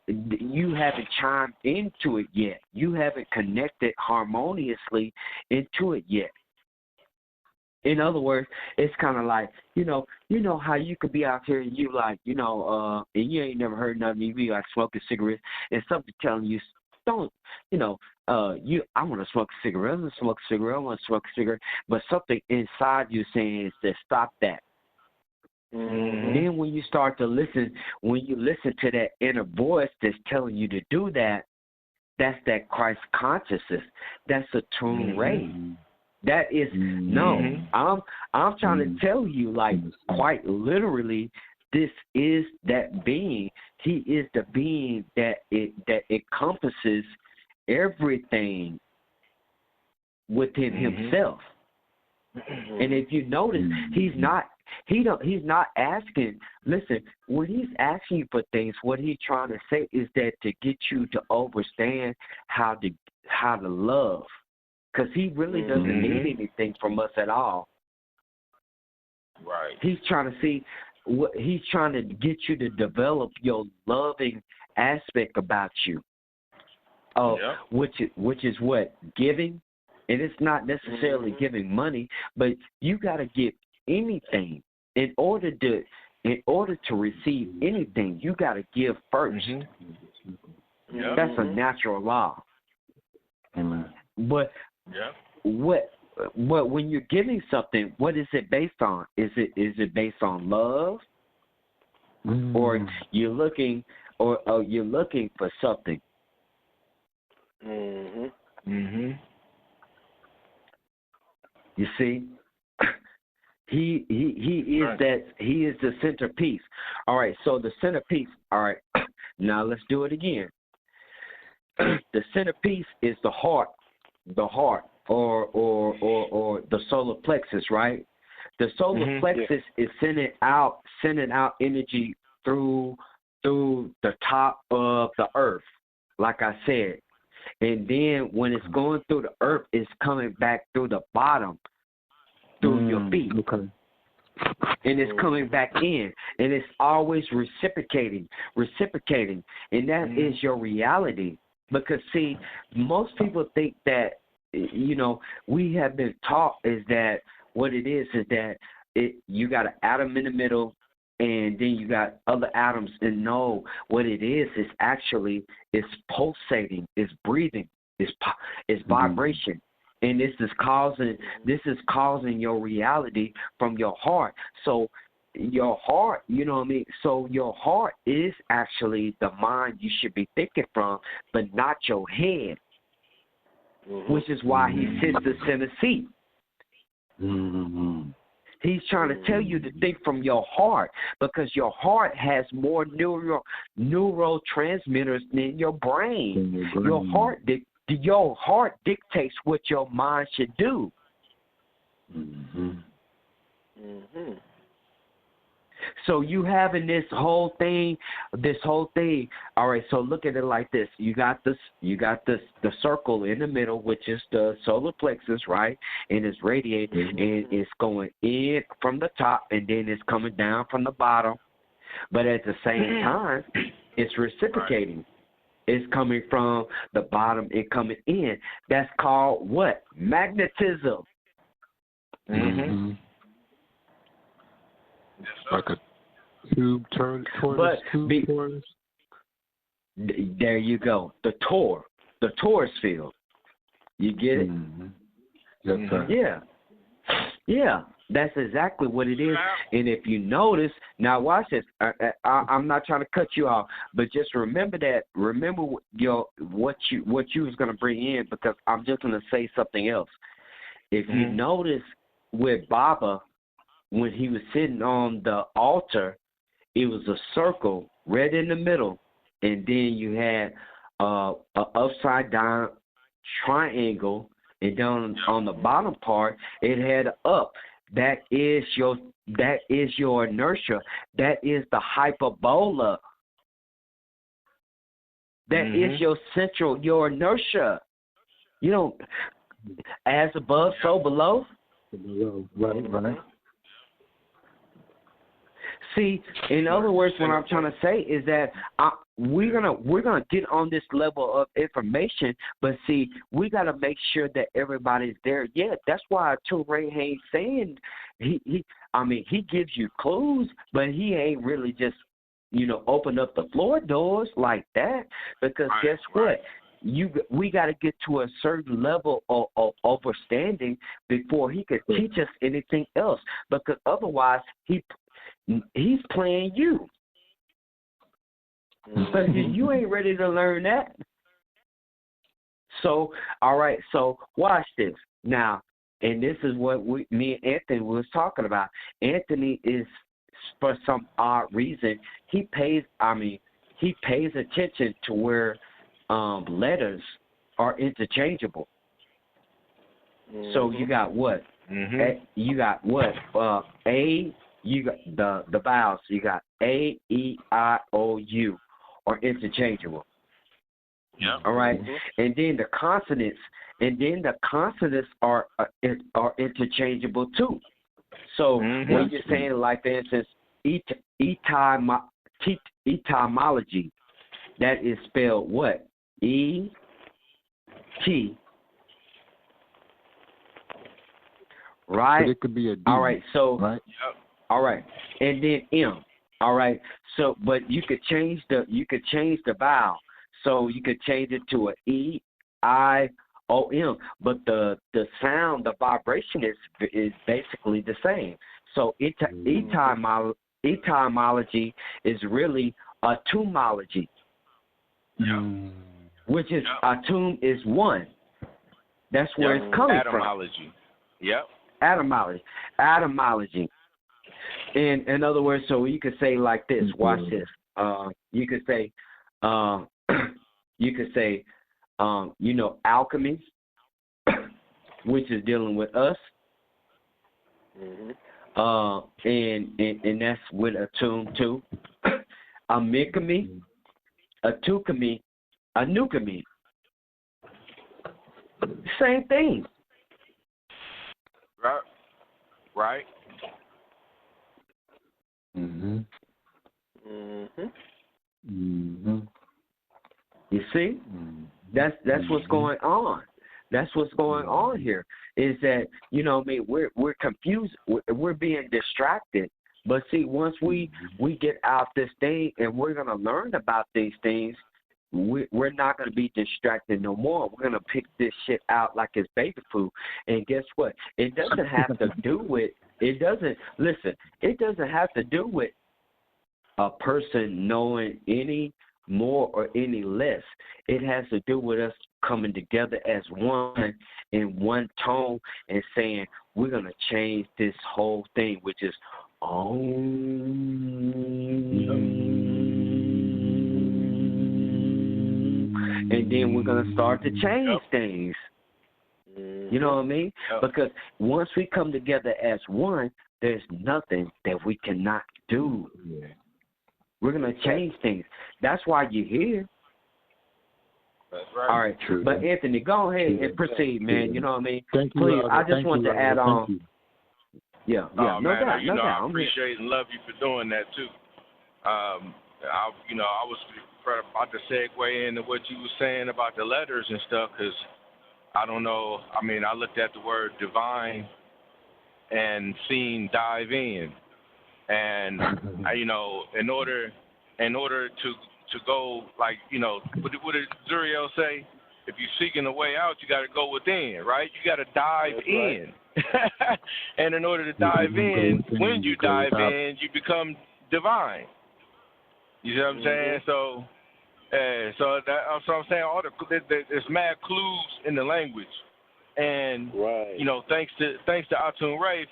chimed into it yet. You haven't connected harmoniously into it yet. In other words, it's kind of like, you know how you could be out here and you like, and you ain't never heard nothing. You be like smoking cigarettes, and something telling you, don't, I want to smoke a cigarette. I want to smoke a cigarette. But something inside you saying is to stop that. Then when you start to listen, when you listen to that inner voice that's telling you to do that, that's that Christ consciousness. That's ATUN-RE. That is I'm trying to tell you, like, quite literally, this is that being. He is the being that encompasses everything within himself. And if you notice, he's not asking. Listen, when he's asking you for things, what he's trying to say is that to get you to understand how to love, because he really doesn't need anything from us at all. Right. He's trying to see. He's trying to get you to develop your loving aspect about you, which is what? Giving. And it's not necessarily giving money, but you got to give anything. In order to receive anything, you got to give first. That's a natural law. But what when you're giving something, what is it based on? Is it based on love, or you're looking for something? You see, he is he is the centerpiece. All right, so the centerpiece. All right, now let's do it again. The centerpiece is the heart, or the solar plexus, right? The solar plexus is sending out energy through the top of the earth, like I said. And then when it's going through the earth, it's coming back through the bottom, through your feet. Okay. And it's coming back in. And it's always reciprocating. And that is your reality. Because, see, most people think that, we have been taught is that what it is that you got an atom in the middle, and then you got other atoms. And no, what it is actually it's pulsating, it's breathing, it's vibration, and this is causing your reality from your heart. So your heart, you know what I mean? So your heart is actually the mind you should be thinking from, but not your head, which is why he sits the center seat. He's trying to tell you to think from your heart, because your heart has more neurotransmitters than your brain. Your heart dictates what your mind should do. So you having this whole thing. All right. So look at it like this. You got the circle in the middle, which is the solar plexus, right? And it's radiating, and it's going in from the top, and then it's coming down from the bottom. But at the same time, it's reciprocating. It's coming from the bottom and coming in. That's called what? Magnetism. Like a tube torus. There you go. The torus field. You get it? Yes, sir. Yeah. That's exactly what it is. And if you notice, now watch this. I'm not trying to cut you off, but just remember that. Remember what you was going to bring in, because I'm just going to say something else. If you notice with Baba, when he was sitting on the altar, it was a circle right in the middle, and then you had a upside down triangle, and down on the bottom part it had up. That is your inertia. That is the hyperbola. That is your inertia. You know, as above, so below. Right. See, in other words, what I'm trying to say is that we're gonna get on this level of information, but see, we gotta make sure that everybody's there. Yeah, that's why ATUN-RE ain't saying he gives you clues, but he ain't really just open up the floor doors like that, because guess what? We got to get to a certain level of understanding before he could teach us anything else, because otherwise he's playing you. Because you ain't ready to learn that. So, all right, so watch this. Now, and this is what me and Anthony was talking about. Anthony is, for some odd reason, he pays attention to where letters are interchangeable. So you got what? You got what? A. You got the vowels. You got A, E, I, O, U are interchangeable. Yeah. All right. And then the consonants. Are interchangeable too. So when you're saying, like, for instance, etymology, that is spelled what? E, T. Right. But it could be a D. All right. So. Right. All right. And then M. All right. So, but you could change the vowel. So you could change it to a E, I, OM, but the sound, the vibration is basically the same. So etymology is really etymology, which is atun is one. That's where it's coming etymology. Yep. Etymology. In other words, so you could say like this. Watch this. You could say, alchemy, which is dealing with us, and that's with attune too. Amicamy, atukamy, anukamy. Same thing. Right. You see, that's what's going on. That's what's going on here. Is that we're confused. We're being distracted. But see, once we get out this thing and we're gonna learn about these things, we're not gonna be distracted no more. We're gonna pick this shit out like it's baby food. And guess what? It doesn't have to do with. It doesn't have to do with a person knowing any more or any less. It has to do with us coming together as one in one tone and saying we're going to change this whole thing, which is and then we're going to start to change things. You know what I mean? Because once we come together as one, there's nothing that we cannot do. We're going to change things. That's why you're here. That's right. All right. True. But Anthony, go ahead and proceed, man. You know what I mean? Thank you. Please, I just want to add on. Yeah, no man, doubt. I appreciate and love you for doing that too. I was about to segue into what you were saying about the letters and stuff, because I don't know. I mean, I looked at the word divine and seen dive in, and in order to go, like, what did Zuriel say? If you're seeking a way out, you got to go within, right? You got to dive in. And in order to dive in, when you dive in, you become divine. You see what I'm saying? So that's what I'm saying. There's mad clues in the language, and thanks to ATUN-RE,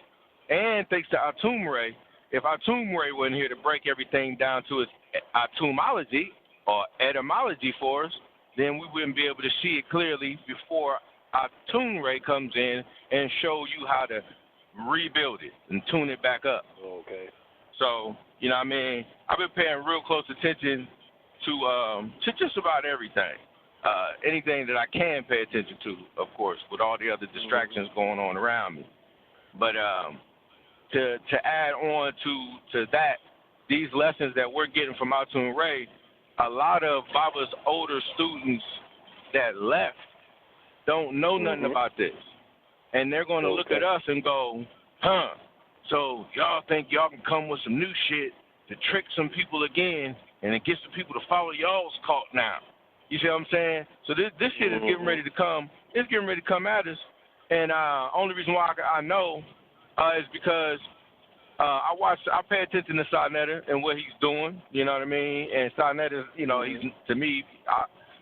and thanks to ATUN-RE. If ATUN-RE wasn't here to break everything down to its etymology or etymology for us, then we wouldn't be able to see it clearly before ATUN-RE comes in and show you how to rebuild it and tune it back up. Okay. So, I mean, I've been paying real close attention to just about everything. Anything that I can pay attention to, of course, with all the other distractions going on around me. But to add on to that, these lessons that we're getting from ATUN-RE, a lot of Baba's older students that left don't know nothing about this. And they're going to look at us and go, so y'all think y'all can come with some new shit to trick some people again, and it gets the people to follow y'all's cult now. You see what I'm saying? So this shit is getting ready to come. It's getting ready to come at us. And only reason why I know is because I pay attention to Sarnetta and what he's doing, you know what I mean? And Sarnetta, he's, to me,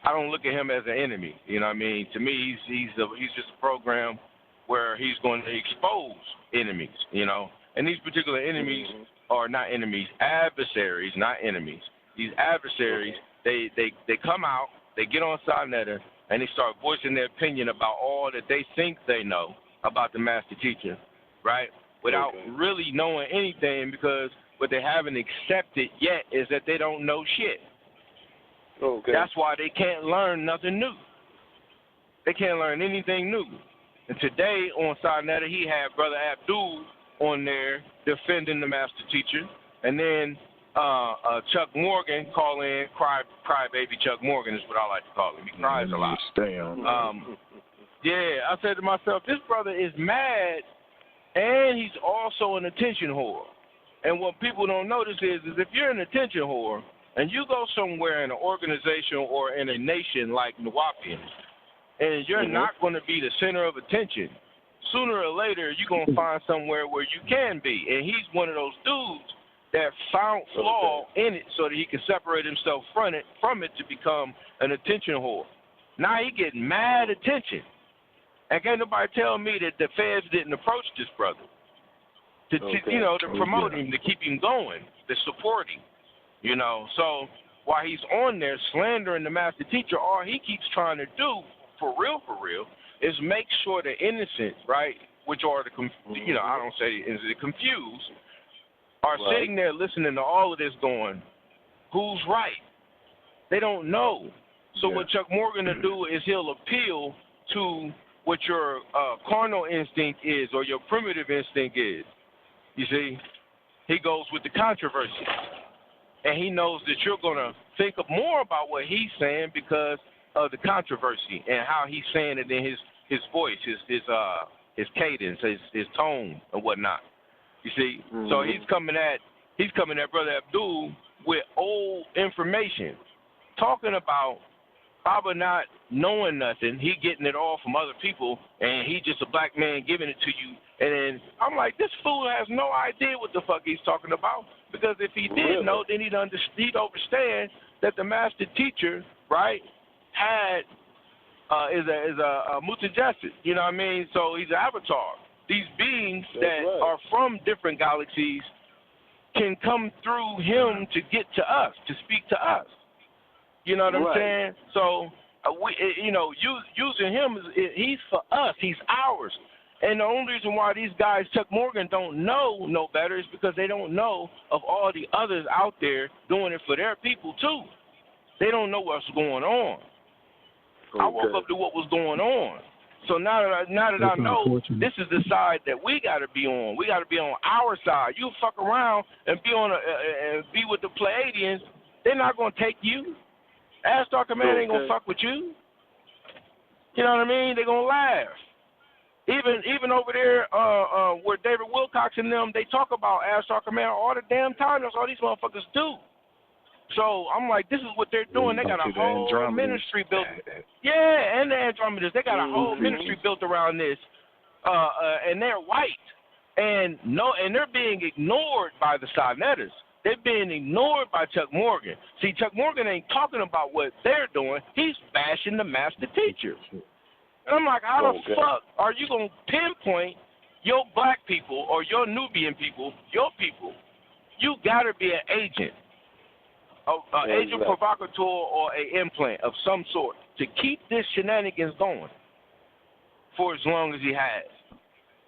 I don't look at him as an enemy, you know what I mean? To me, he's just a program where he's going to expose enemies, And these particular enemies are not enemies, adversaries, not enemies. These adversaries, they come out, they get on Sarnetta, and they start voicing their opinion about all that they think they know about the master teacher, right? Without really knowing anything, because what they haven't accepted yet is that they don't know shit. Okay. That's why they can't learn nothing new. They can't learn anything new. And today on Sarnetta, he had Brother Abdul on there defending the master teacher, and then Chuck Morgan call in, cry baby Chuck Morgan is what I like to call him. He cries a lot. Yeah, I said to myself, this brother is mad, and he's also an attention whore. And what people don't notice is if you're an attention whore and you go somewhere in an organization or in a nation like Nuwapians, and you're not going to be the center of attention. Sooner or later, you're going to find somewhere where you can be. And he's one of those dudes that found flaw in it so that he can separate himself from it to become an attention whore. Now he getting mad attention. And can't nobody tell me that the feds didn't approach this brother to promote him, to keep him going, to support him, So while he's on there slandering the master teacher, all he keeps trying to do, for real, is make sure the innocent, right, which are the, I don't say is the confused, are sitting there listening to all of this going, who's right? They don't know. So what Chuck Morgan will do is he'll appeal to what your carnal instinct is or your primitive instinct is. You see, he goes with the controversy. And he knows that you're going to think more about what he's saying because of the controversy and how he's saying it in his voice, his cadence, his tone and whatnot. You see, so he's coming at Brother Abdul with old information, talking about Baba not knowing nothing. He getting it all from other people, and he just a black man giving it to you. And then I'm like, this fool has no idea what the fuck he's talking about, because if he did know, then he'd understand that the master teacher, right, is a mutajassid, you know what I mean? So he's an avatar. These beings that are from different galaxies can come through him to get to us, to speak to us. You know what I'm saying? So, using him, he's for us. He's ours. And the only reason why these guys, Chuck Morgan, don't know no better is because they don't know of all the others out there doing it for their people, too. They don't know what's going on. I woke up to what was going on. So now that I know, this is the side that we got to be on. We got to be on our side. You fuck around and be with the Pleiadians, they're not going to take you. Astar Command ain't going to fuck with you. You know what I mean? They're going to laugh. Even over there where David Wilcox and them, they talk about Astar Command all the damn time. That's all these motherfuckers do. So I'm like, this is what they're doing. They got a whole ministry built. Yeah, and the Andromedas. They got a whole ministry built around this. And they're white. And they're being ignored by the Sarnetas. They're being ignored by Chuck Morgan. See, Chuck Morgan ain't talking about what they're doing. He's bashing the master teachers. And I'm like, how the fuck are you going to pinpoint your black people or your Nubian people, your people? You got to be an agent. An agent provocateur or an implant of some sort to keep this shenanigans going for as long as he has.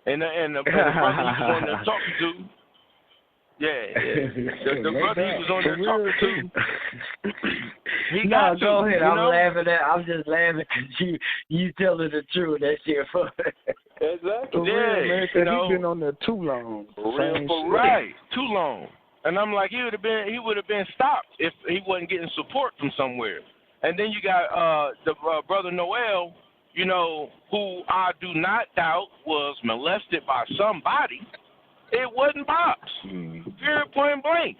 And the brother he was on there talking to, the brother he was on there talking to, he got to. Go ahead. I'm just laughing because you telling the truth. That shit fun. Exactly. Man, he's been on there too long. Right, too long. And I'm like, he would have been stopped if he wasn't getting support from somewhere. And then you got the brother Noel, who I do not doubt was molested by somebody. It wasn't Bob's. Period, point blank.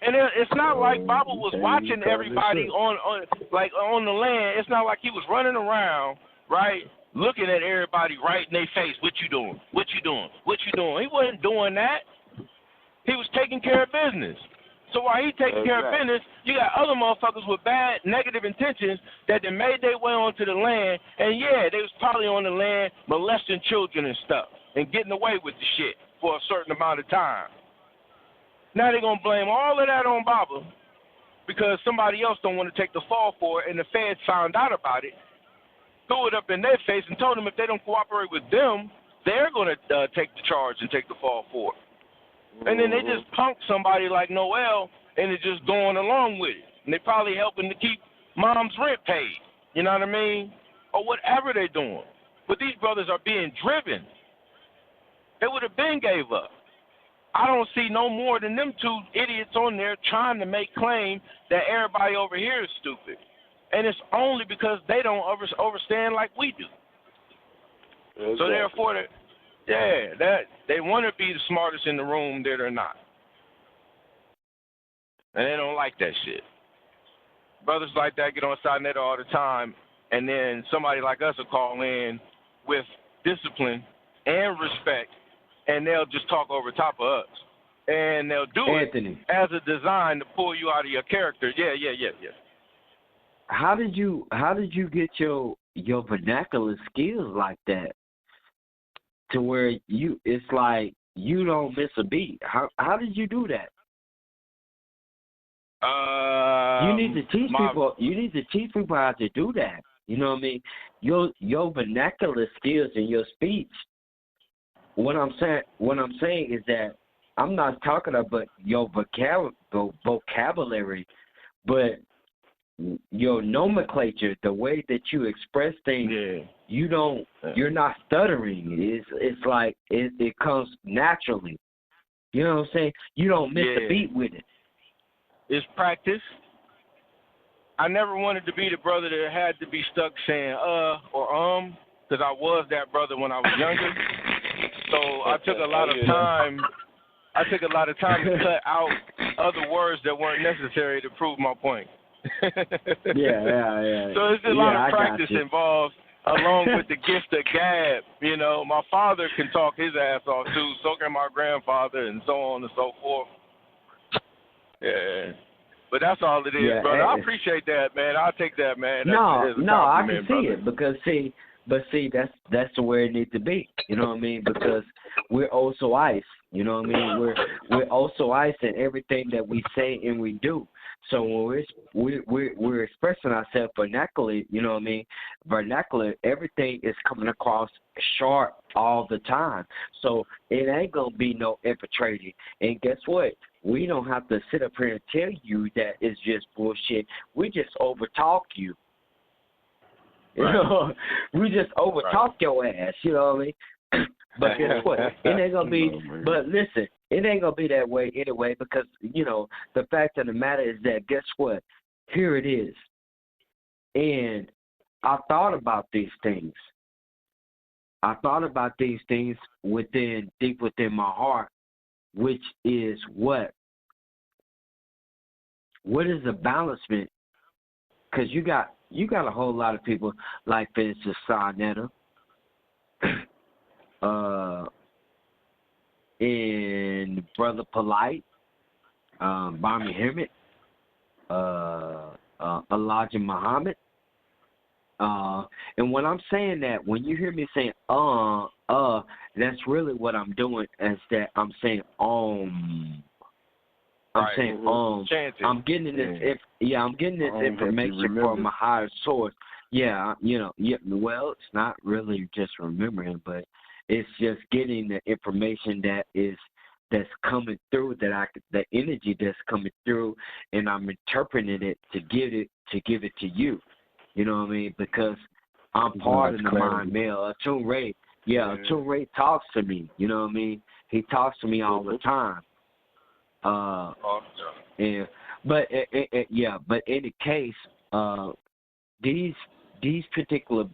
And it's not like Baba was watching everybody on the land. It's not like he was running around, right, looking at everybody right in their face. What you doing? What you doing? What you doing? He wasn't doing that. He was taking care of business. So while he taking care of business, you got other motherfuckers with bad, negative intentions that they made their way onto the land, and they was probably on the land molesting children and stuff and getting away with the shit for a certain amount of time. Now they're going to blame all of that on Baba because somebody else don't want to take the fall for it, and the feds found out about it, threw it up in their face, and told them if they don't cooperate with them, they're going to take the charge and take the fall for it. And then they just punk somebody like Noel, and they're just going along with it. And they're probably helping to keep mom's rent paid. You know what I mean? Or whatever they're doing. But these brothers are being driven. They would have been gave up. I don't see no more than them two idiots on there trying to make claim that everybody over here is stupid. And it's only because they don't overstand like we do. Exactly. So therefore, that they want to be the smartest in the room that they're not. And they don't like that shit. Brothers like that get on Sarnetta all the time and then somebody like us will call in with discipline and respect, and they'll just talk over top of us. And they'll do Anthony, it as a design to pull you out of your character. Yeah. How did you get your vernacular skills like that to where it's like you don't miss a beat? How did you do that? You need to teach people. You need to teach people how to do that. You know what I mean? Your vernacular skills and your speech. What I'm saying is that I'm not talking about your vocabulary, but your nomenclature, the way that you express things. Yeah. You're not stuttering. It's like it comes naturally. You know what I'm saying? You don't miss a beat with it. It's practice. I never wanted to be the brother that had to be stuck saying or because I was that brother when I was younger. So I took a lot of time. I took a lot of time to cut out other words that weren't necessary to prove my point. Yeah. So there's a lot of practice involved, along with the gift of gab. You know, my father can talk his ass off too. So can my grandfather, and so on and so forth. Yeah. But that's all it is, brother. I appreciate that, man. I'll take that, man. I can see it because that's the way it needs to be. You know what I mean? Because we're OSOICE. You know what I mean? We're OSOICE in everything that we say and we do. So when we're expressing ourselves vernacularly, you know what I mean? Vernacular, everything is coming across sharp all the time. So it ain't gonna be no infiltrating. And guess what? We don't have to sit up here and tell you that it's just bullshit. We just overtalk you. You know, we just overtalk your ass. You know what I mean? But guess what? It ain't gonna be. But listen, it ain't gonna be that way anyway. Because you know, the fact of the matter is that guess what? Here it is. And I thought about these things. I thought about these things deep within my heart, which is what? What is the balancement? Because you got a whole lot of people like, for instance, Sarnetta, and Brother Polite, Bami Hermit, Elijah Muhammad. And when I'm saying that, when you hear me saying that's really what I'm doing, is that I'm saying I'm saying chanting. I'm getting this I'm getting this information from a higher source. Yeah, well, it's not really just remembering, but it's just getting the information that's coming through, the energy that's coming through, and I'm interpreting it to give it to you. You know what I mean? Because I'm part of the mind male. ATUN-RE, ATUN-RE talks to me. You know what I mean? He talks to me all the time. But in the case, these particular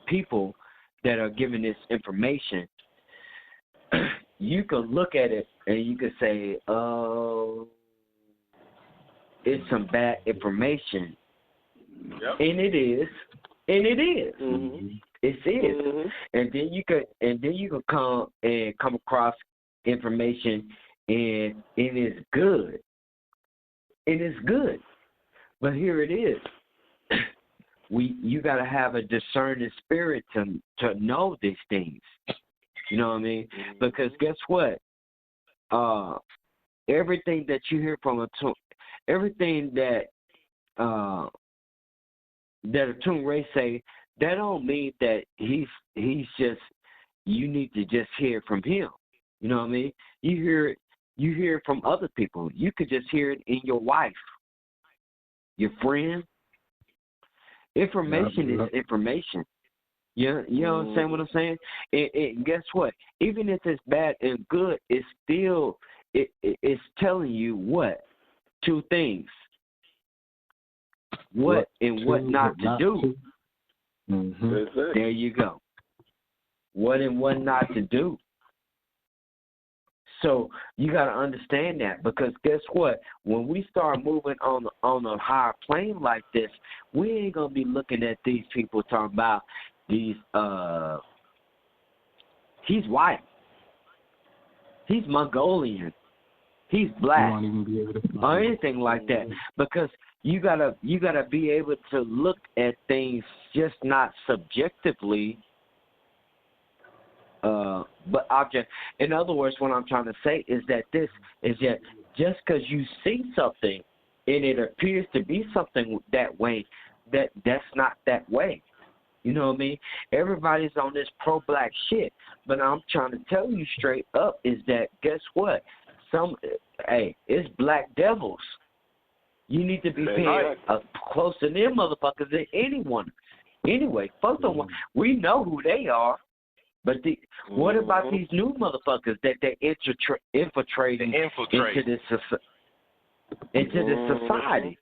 people that are giving this information, you can look at it and you can say, oh, it's some bad information. Yep. And it is. Mm-hmm. It is. Mm-hmm. And then you can come across information, and it is good. It is good. But here it is. You got to have a discerning spirit to know these things. You know what I mean? Mm-hmm. Because guess what? Everything that you hear from everything that ATUN-RE say, that don't mean that he's just, you need to just hear from him. You know what I mean? You hear it from other people. You could just hear it in your wife, your friend. Information is information. You know what I'm saying? And guess what? Even if it's bad and good, it's still it's telling you what? Two things. What and what not to do. Mm-hmm. There you go. What and what not to do. So you got to understand that, because guess what? When we start moving on a higher plane like this, we ain't gonna be looking at these people talking about these. He's white. He's Mongolian. He's black. You won't even be able to or anything like that, because you gotta be able to look at things just not subjectively. But object. In other words, what I'm trying to say is that just because you see something and it appears to be something that way, that's not that way. You know what I mean? Everybody's on this pro-black shit, but I'm trying to tell you straight up is that guess what? It's black devils. You need to be paying close to them motherfuckers than anyone. Anyway, fuck them. We know who they are. But what about these new motherfuckers that they infiltrating into this society,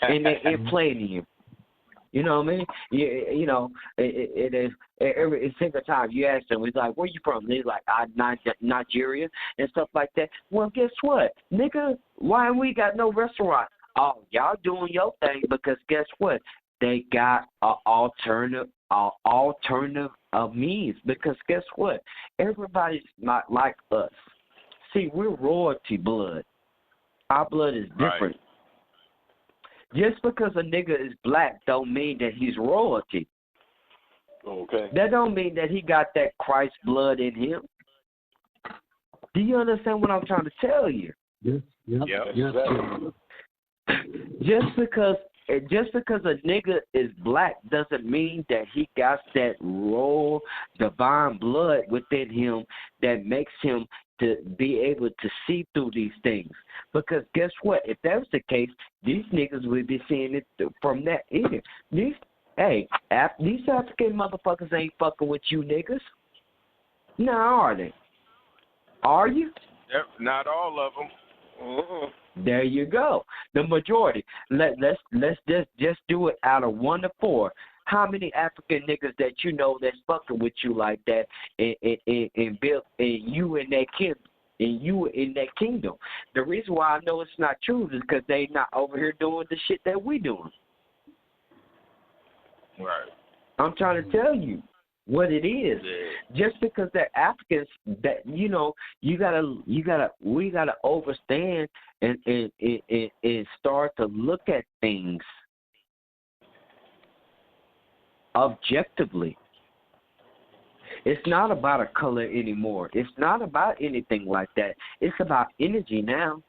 and they're inflating you? You know what I mean? You know, it is every single time you ask them, he's like, "Where you from?" And he's like, "Nigeria," and stuff like that. Well, guess what, nigga? Why we got no restaurant? Oh, y'all doing your thing because guess what? They got an alternative means, because guess what? Everybody's not like us. See, we're royalty blood. Our blood is different. Right. Just because a nigga is black don't mean that he's royalty. Okay. That don't mean that he got that Christ blood in him. Do you understand what I'm trying to tell you? Yes. Just because a nigga is black doesn't mean that he got that raw divine blood within him that makes him to be able to see through these things. Because guess what? If that was the case, these niggas would be seeing it from that end. These African motherfuckers ain't fucking with you niggas. No, are they? Are you? Not all of them. Mm-hmm. There you go. The majority. Let's just do it out of 1 to 4. How many African niggas that you know that's fucking with you like that and built and you in that kingdom? The reason why I know it's not true is because they not over here doing the shit that we doing. Right. I'm trying to tell you what it is. Just because they're Africans, that we gotta overstand and start to look at things objectively. It's not about a color anymore. It's not about anything like that. It's about energy now.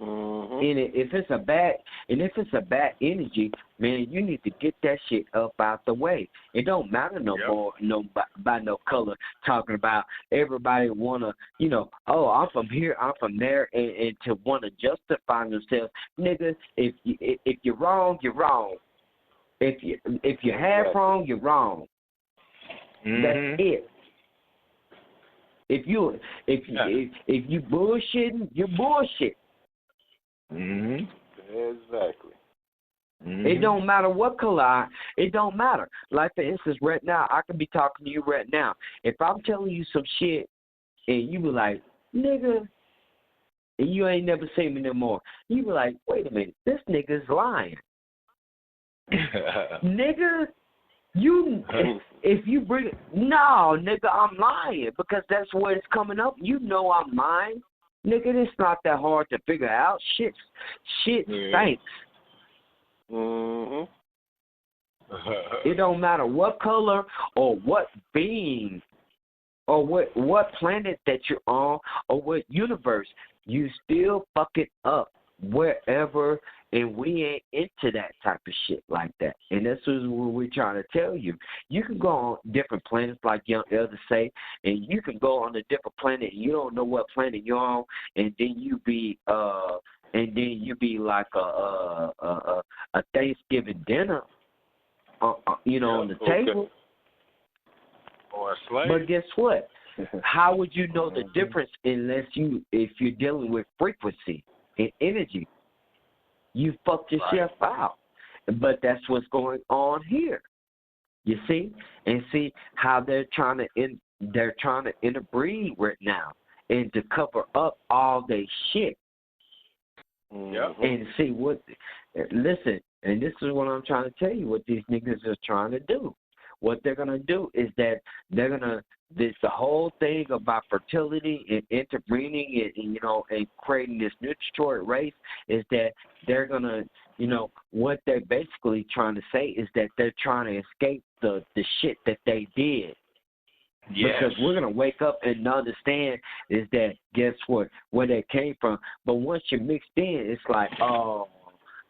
Mm-hmm. And if it's a bad energy, man, you need to get that shit up out the way. It don't matter no more, by no color. Talking about everybody wanna, I'm from here, I'm from there, and to want to justify themselves, nigga. If you're wrong, you're wrong. If you're half wrong, you're wrong. Mm-hmm. That's it. If you bullshitting, you're bullshit. Mm-hmm. Exactly. Mm-hmm. It don't matter what color. It don't matter. Like, for instance, right now, I could be talking to you right now. If I'm telling you some shit and you be like, nigga, and you ain't never seen me no more, you be like, wait a minute, this nigga's lying. Nigga, if you bring it, no, nigga, I'm lying because that's where it's coming up. You know I'm lying. Nigga, it's not that hard to figure out. Shit stinks. Mm-hmm. It don't matter what color or what being or what planet that you're on or what universe, you still fuck it up wherever, and we ain't into that type of shit like that. And this is what we're trying to tell you. You can go on different planets, like Young Elder say, and you can go on a different planet and you don't know what planet you're on, and then you be like a Thanksgiving dinner, on the table. Or a slave. But guess what? How would you know the difference if you're dealing with frequency and energy? You fucked yourself out. But that's what's going on here. You see? And see how they're trying to interbreed right now. and to cover up all their shit. And see what, listen, and this is what I'm trying to tell you, what these niggas are trying to do. What they're going to do is that they're going to, the whole thing about fertility and interbreeding and, you know, and creating this Detroit race is that they're going to, you know, what they're basically trying to say is that they're trying to escape the shit that they did. Yes. Because we're going to wake up and understand is that, guess what, where they came from. But once you're mixed in, it's like, oh,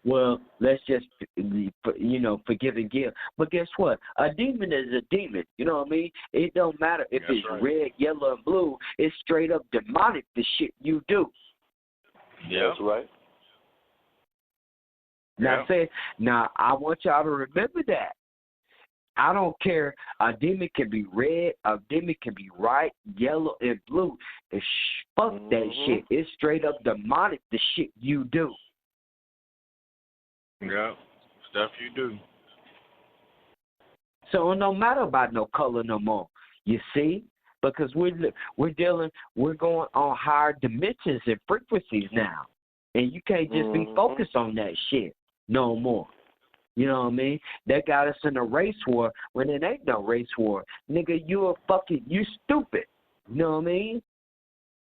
well, let's just, you know, forgive and give. But guess what? A demon is a demon. You know what I mean? It don't matter if it's red, yellow, and blue. It's straight up demonic, the shit you do. Yeah, that's right. Now, I want y'all to remember that. I don't care. A demon can be red. A demon can be white, yellow, and blue. And fuck that shit. It's straight up demonic, the shit you do. Yeah, stuff you do. So it don't matter about no color no more. You see? Because we're going on higher dimensions and frequencies now. And you can't just be focused on that shit no more. You know what I mean? They got us in a race war when it ain't no race war. Nigga, you stupid. You know what I mean?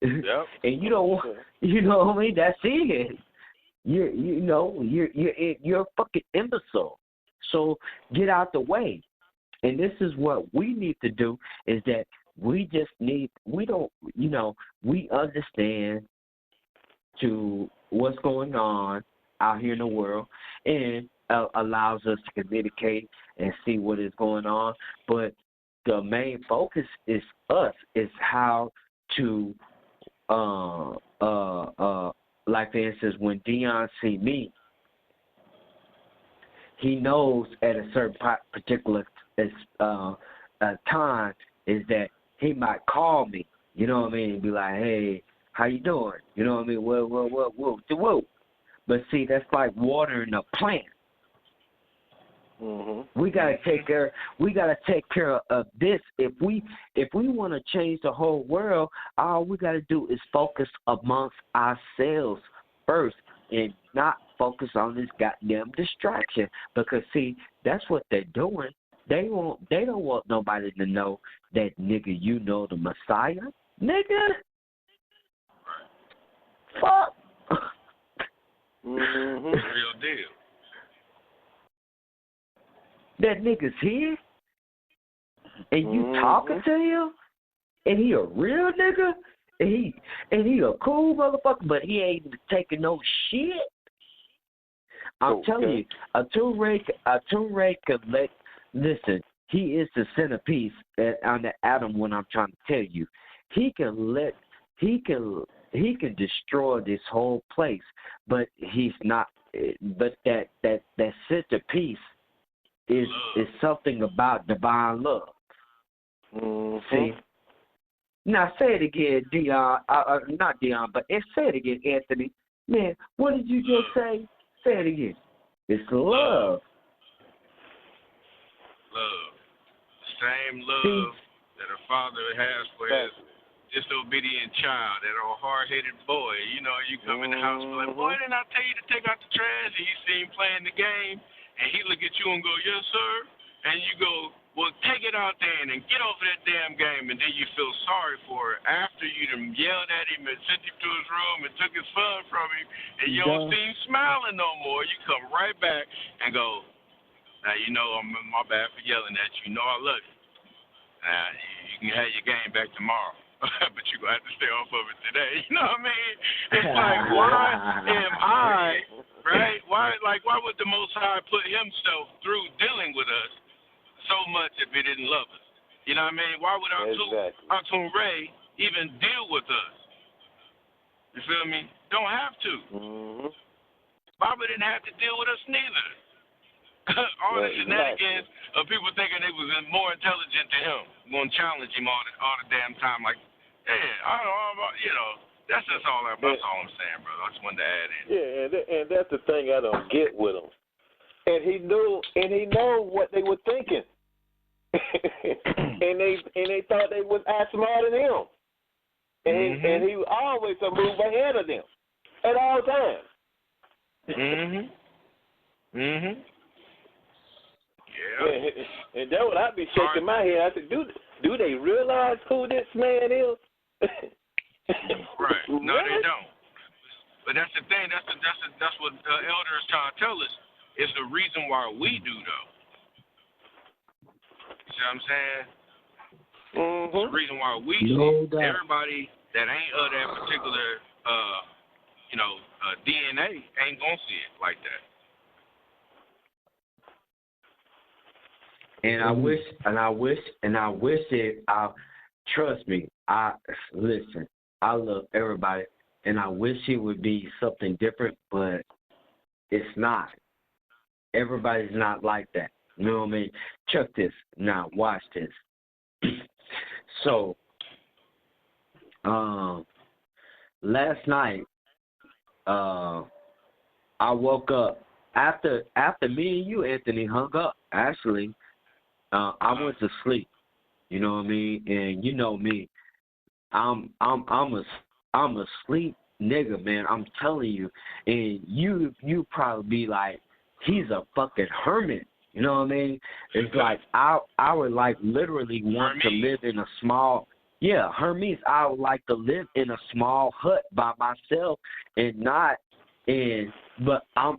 Yep. And you don't want, you know what I mean? That's it. You're a fucking imbecile. So get out the way. And this is what we need to do is that we understand to what's going on out here in the world and allows us to communicate and see what is going on. But the main focus is us, is how to like for instance, when Dion see me, he knows at a certain particular time is that he might call me, you know what I mean, and be like, hey, how you doing? You know what I mean? Whoa. But see, that's like watering a plant. We gotta take care. We gotta take care of this. If we want to change the whole world, all we gotta do is focus amongst ourselves first, and not focus on this goddamn distraction. Because see, that's what they're doing. They don't want nobody to know that, nigga, you know the Messiah, nigga. Fuck. Real deal. That nigga's here, and you talking to him, and he a real nigga, and he a cool motherfucker, but he ain't taking no shit. I'm telling you, ATUN-RE could listen. He is the centerpiece on the atom. When I'm trying to tell you, he can destroy this whole place, but he's not. But that centerpiece is something about divine love. See? Now say it again, Dion. Not Dion, but say it again, Anthony. Man, what did you just say? Say it again. It's love. Love. The same love that a father has for his disobedient child, that old hard-headed boy. You know, you come in the house and be like, boy, didn't I tell you to take out the trash? And you see him playing the game, and he look at you and go, yes, sir. And you go, well, take it out there and get over that damn game. And then you feel sorry for it after you done yelled at him and sent him to his room and took his fun from him, and you don't see him smiling no more. You come right back and go, now, you know, my bad for yelling at you. You know I love you. Now, you can have your game back tomorrow. But you're going to have to stay off of it today. You know what I mean? It's like, why am I, right? Why would the Most High put himself through dealing with us so much if he didn't love us? You know what I mean? Why would ATUN-RE even deal with us? You feel me? Don't have to. Baba didn't have to deal with us neither. All the shenanigans of people thinking they was more intelligent than him, going to challenge him all the damn time. Like, you know, that's just all. That's all I'm saying, brother. I just wanted to add in. Yeah, and that's the thing I don't get with him. And he knew what they were thinking, and they thought they was as smart as him. and he was always a move ahead of them at all times. Yeah. And that's what I be shaking my head. I said, do they realize who this man is? Right. No, they don't. But that's the thing. That's what the elder is trying to tell us. It's the reason why we do, though. You see what I'm saying? It's the reason why we do. Everybody that ain't of that particular, DNA ain't gonna see it like that. And I wish it. Trust me. Listen. I love everybody, and I wish it would be something different, but it's not. Everybody's not like that. You know what I mean? Check this. Now, watch this. So, last night, I woke up after me and you, Anthony, hung up. Actually, I went to sleep. You know what I mean? And you know me, I'm a sleep nigga, man. I'm telling you. And you probably be like, he's a fucking hermit. You know what I mean? It's like I would like literally want to live in a small. Yeah, Hermes. I would like to live in a small hut by myself and not. But I'm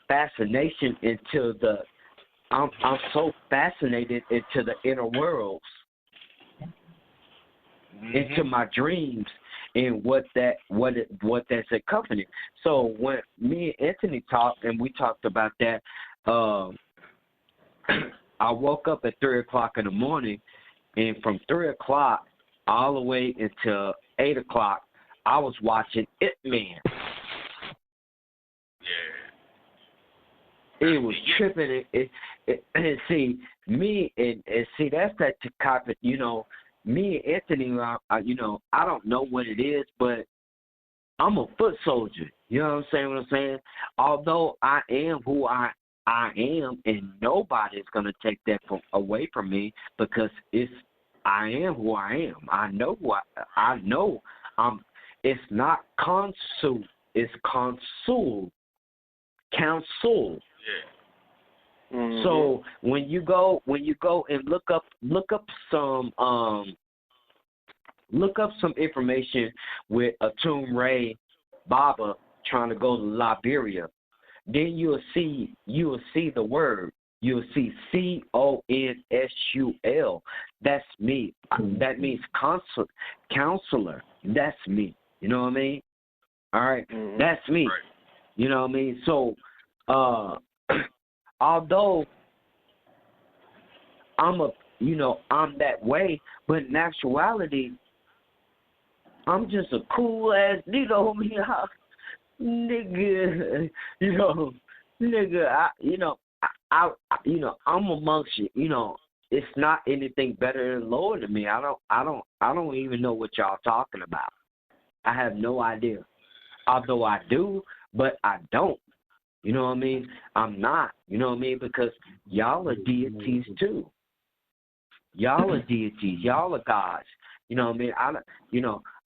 fascination into the. I'm so fascinated into the inner worlds, into my dreams, and what that's accompanied. So when me and Anthony talked, and we talked about that, I woke up at 3:00 in the morning, and from 3:00 all the way until 8:00, I was watching It Man. It was tripping. And see, me and see, that's that type of, me and Anthony, I don't know what it is, but I'm a foot soldier. You know what I'm saying? Although I am who I am, and nobody's going to take that away from me, because I am who I am. I know who I know. It's not consul. It's counsel. Counsel. Yeah. Mm-hmm. So when you go and look up some information with ATUN-RE Baba trying to go to Liberia, then you'll see the word. You'll see CONSUL. That's me. That means counselor. That's me. You know what I mean? All right. Mm-hmm. That's me. Right. You know what I mean? So, although I'm that way, but in actuality, I'm just a cool ass, nigga. I'm amongst you. It's not anything better than lower than me. I don't even know what y'all talking about. I have no idea. Although I do, but I don't. You know what I mean? I'm not. You know what I mean? Because y'all are deities too. Y'all are deities. Y'all are gods. You know what I mean? I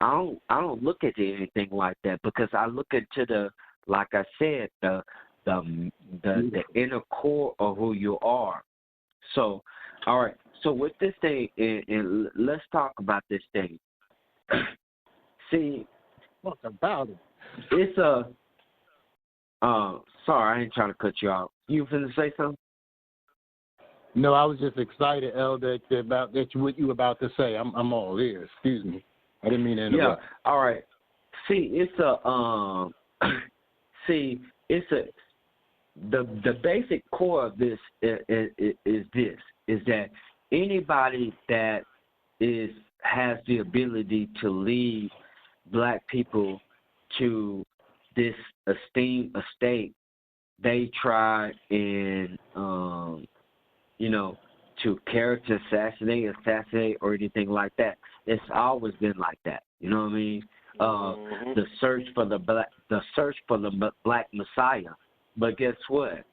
don't look at anything like that, because I look into the, like I said, the inner core of who you are. So, all right. So with this thing, and let's talk about this thing. See, talk about it. It's a. Sorry, I ain't trying to cut you off. You finna say something? No, I was just excited, Elder, about what you were about to say. I'm all ears. Excuse me. I didn't mean to interrupt. Yeah. All right. See, the basic core of this is that anybody that has the ability to lead black people to this esteemed estate, they try and to character assassinate or anything like that. It's always been like that. You know what I mean? The search for the black Messiah. But guess what?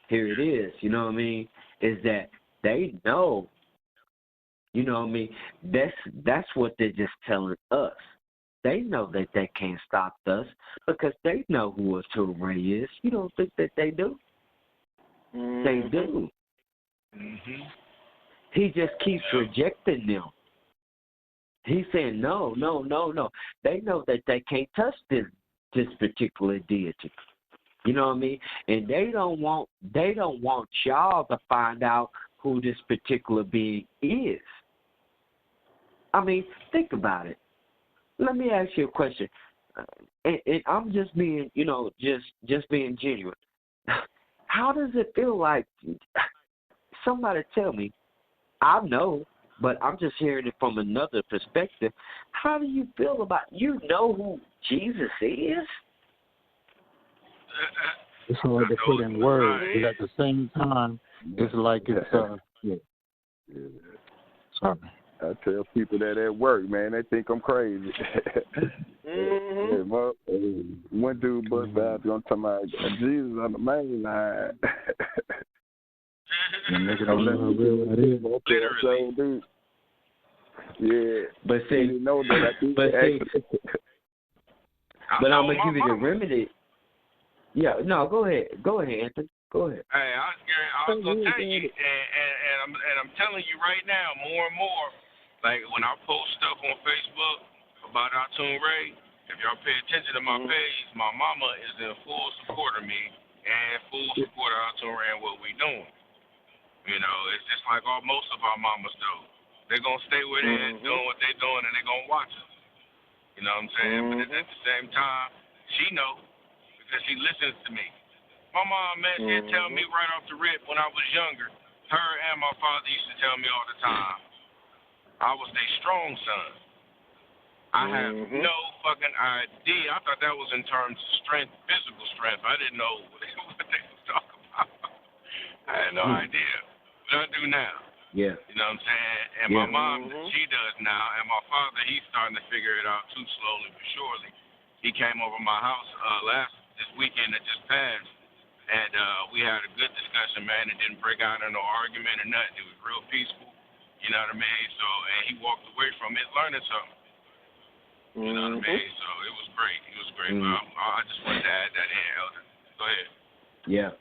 Here it is. You know what I mean? Is that they know. You know what I mean? That's what they're just telling us. They know that they can't stop us because they know who ATUN-RE is. You don't think that they do? Mm-hmm. They do. Mm-hmm. He just keeps rejecting them. He's saying, no. They know that they can't touch this particular deity. You know what I mean? And they don't want y'all to find out who this particular being is. I mean, think about it. Let me ask you a question. And I'm just being, just being genuine. How does it feel like, somebody tell me, I know, but I'm just hearing it from another perspective. How do you feel about, who Jesus is? It's hard to put in words, but at the same time, it's like it's, Sorry. I tell people that at work, man, they think I'm crazy. One dude bust out, I'm talking about Jesus on the main line. Nigga don't know how real that is. Literally. Yeah. But see, you know that I think but I'm gonna give you the remedy. Yeah, no, go ahead, Anthony. Go ahead. Hey, I was gonna tell you, and I'm telling you right now, more and more. Like when I post stuff on Facebook about ATUN-RE, if y'all pay attention to my page, my mama is in full support of me and full support of ATUN-RE and what we doing. It's just like most of our mamas do. They're gonna stay with it, doing what they're doing, and they're gonna watch us. You know what I'm saying? But at the same time, she know because she listens to me. My mom, man, she'd tell me right off the rip when I was younger. Her and my father used to tell me all the time, I was their strong son. I have no fucking idea. I thought that was in terms of strength, physical strength. I didn't know what they was talking about. I had no idea. But I do now. Yeah. You know what I'm saying? And my mom, she does now. And my father, he's starting to figure it out too, slowly but surely. He came over my house this weekend that just passed. And we had a good discussion, man. It didn't break out in no argument or nothing. It was real peaceful. You know what I mean? So, and he walked away from it learning something. You know what I mean? So it was great. It was great. I just wanted to add that in, Elder. Go ahead. Yeah.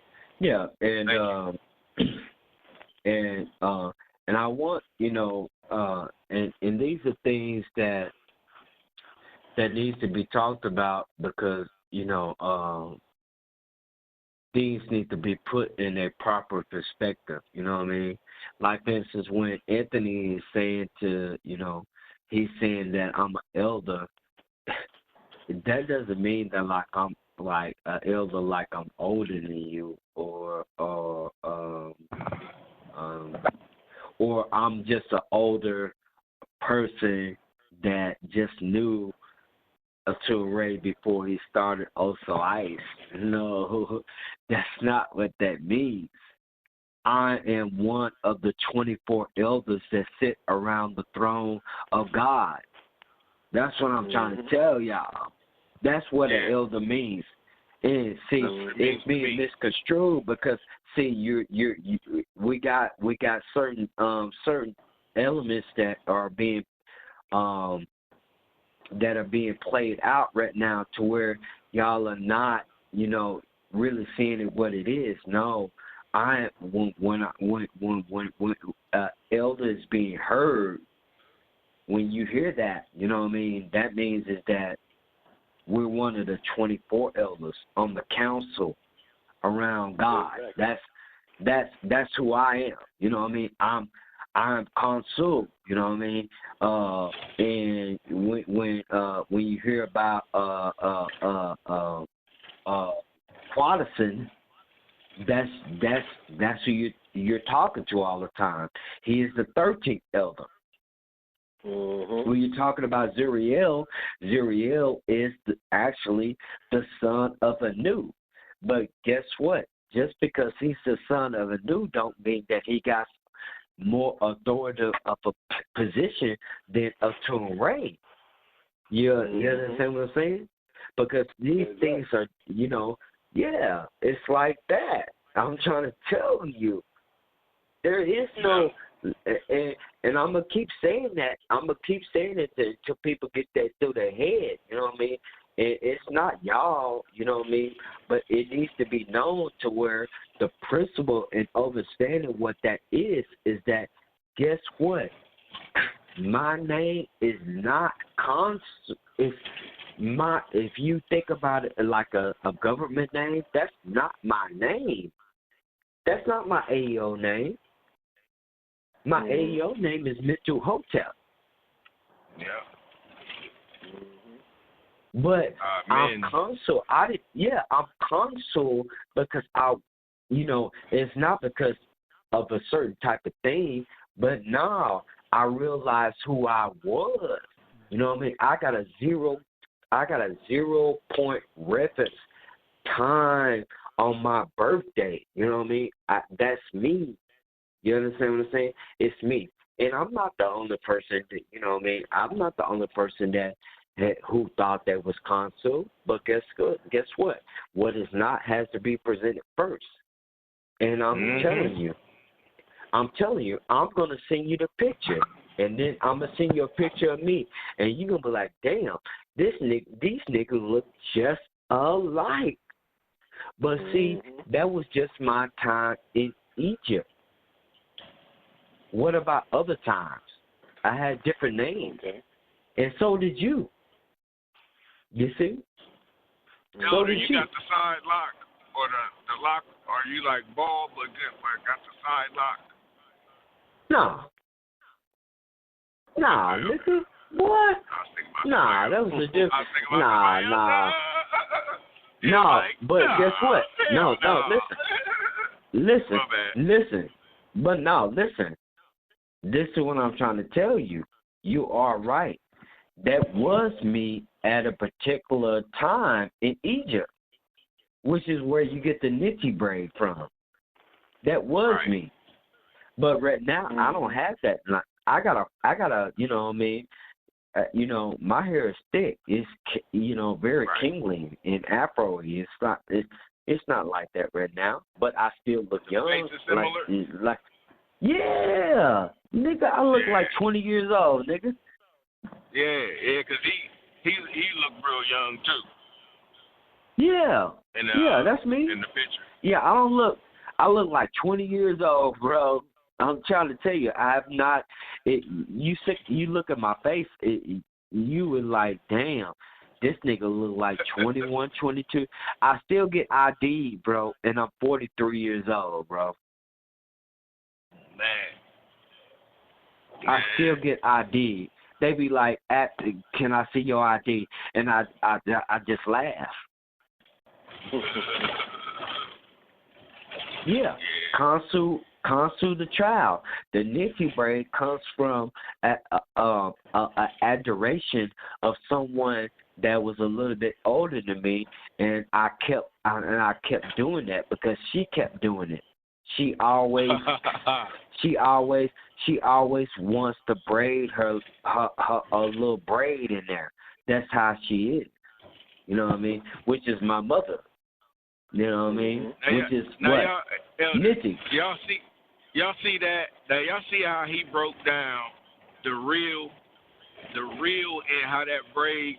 And I want, and these are things that needs to be talked about because, things need to be put in a proper perspective. You know what I mean? Like, for instance, when Anthony is saying he's saying that I'm an elder, that doesn't mean that like I'm like an elder, like I'm older than you, or I'm just an older person that just knew ATUN-RE before he started OSOICE. No, that's not what that means. I am one of the 24 elders that sit around the throne of God. That's what I'm trying to tell y'all. That's what an elder means. And see, it's being misconstrued because we got certain elements that are being played out right now to where y'all are not, really seeing it what it is. No, when elder is being heard, when you hear that, you know what I mean, that means is that we're one of the 24 elders on the council around God. That's who I am. You know what I mean? I'm consul. You know what I mean? And when you hear about Protestant, that's who you're talking to all the time. He is the 13th elder. When you're talking about Zuriel is actually the son of Anu. But guess what? Just because he's the son of Anu don't mean that he got more authoritative of a position than ATUN-RE. You understand what I'm saying? Because these things are, it's like that. I'm trying to tell you. There is and I'm gonna keep saying that. I'm gonna keep saying it till people get that through their head. You know what I mean? It's not y'all. You know what I mean? But it needs to be known to where the principle and understanding what that is that. Guess what? My name is not if you think about it like a government name, that's not my name. That's not my AEO name. My AEO name is Mitchell Hotel. Yeah. But I'm consul. I'm consul because it's not because of a certain type of thing, but now I realized who I was. You know what I mean? I got a 0-point reference time on my birthday. You know what I mean? That's me. You understand what I'm saying? It's me. And I'm not the only person that, you know what I mean? I'm not the only person who thought that was consul. But guess what? What is not has to be presented first. And I'm telling you, I'm going to send you the picture. And then I'm going to send you a picture of me. And you're going to be like, damn, these niggas look just alike. But see, that was just my time in Egypt. What about other times? I had different names. Okay. And so did you. You see? So did you. Got the side lock or the lock, or are you like bald but got the side lock? Nah, nigga. What? Nah, that was a different. No, but guess what? No, listen. But no, listen. This is what I'm trying to tell you. You are right. That was me at a particular time in Egypt, which is where you get the Nitty braid from. That was me. But right now, I don't have that. I gotta, you know what I mean? My hair is thick. It's, very kingly and afro. It's not like that right now. But I still look young. Like, yeah, nigga, I look like 20 years old, nigga. Yeah, because he looked real young too. Yeah, that's me. In the picture. Yeah, I look like 20 years old, bro. I'm trying to tell you, I have not. You look at my face, you were like, damn, this nigga look like 21, 22. I still get ID, bro, and I'm 43 years old, bro. Man. I still get ID. They be like, can I see your ID? And I just laugh. Yeah, consul the child. The Nitty braid comes from adoration of someone that was a little bit older than me, and I kept doing that because she kept doing it. She always wants to braid her little braid in there. That's how she is. You know what I mean? Which is my mother. You know what I mean? Which is what? Nitty. Y'all see that? Y'all see how he broke down the real and how that braid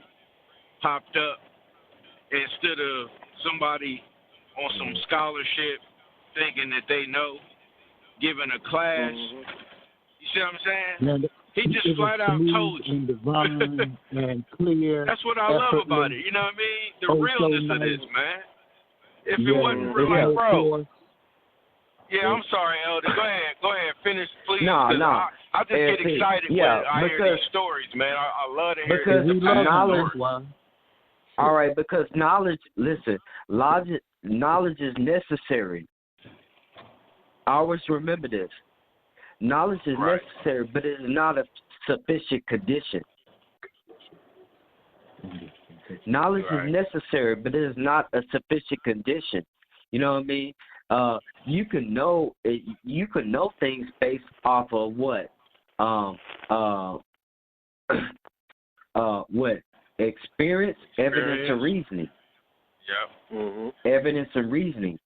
popped up instead of somebody on some scholarship thinking that they know, giving a class. You see what I'm saying? He just flat out told you. And divine and clear. That's what I love about it. You know what I mean? The realness of this, man. If it wasn't real, like, bro. Yeah, I'm sorry, Elder. Go ahead, finish, please. No. I just get excited when I hear these stories, man. I love to hear because knowledge. All right, because knowledge. Listen, knowledge is necessary. Always remember this. Knowledge is necessary, but it is not a sufficient condition. Knowledge is necessary, but it is not a sufficient condition. You know what I mean? You can know things based off of what? What? Experience, evidence, and reasoning. Yep. Evidence and reasoning.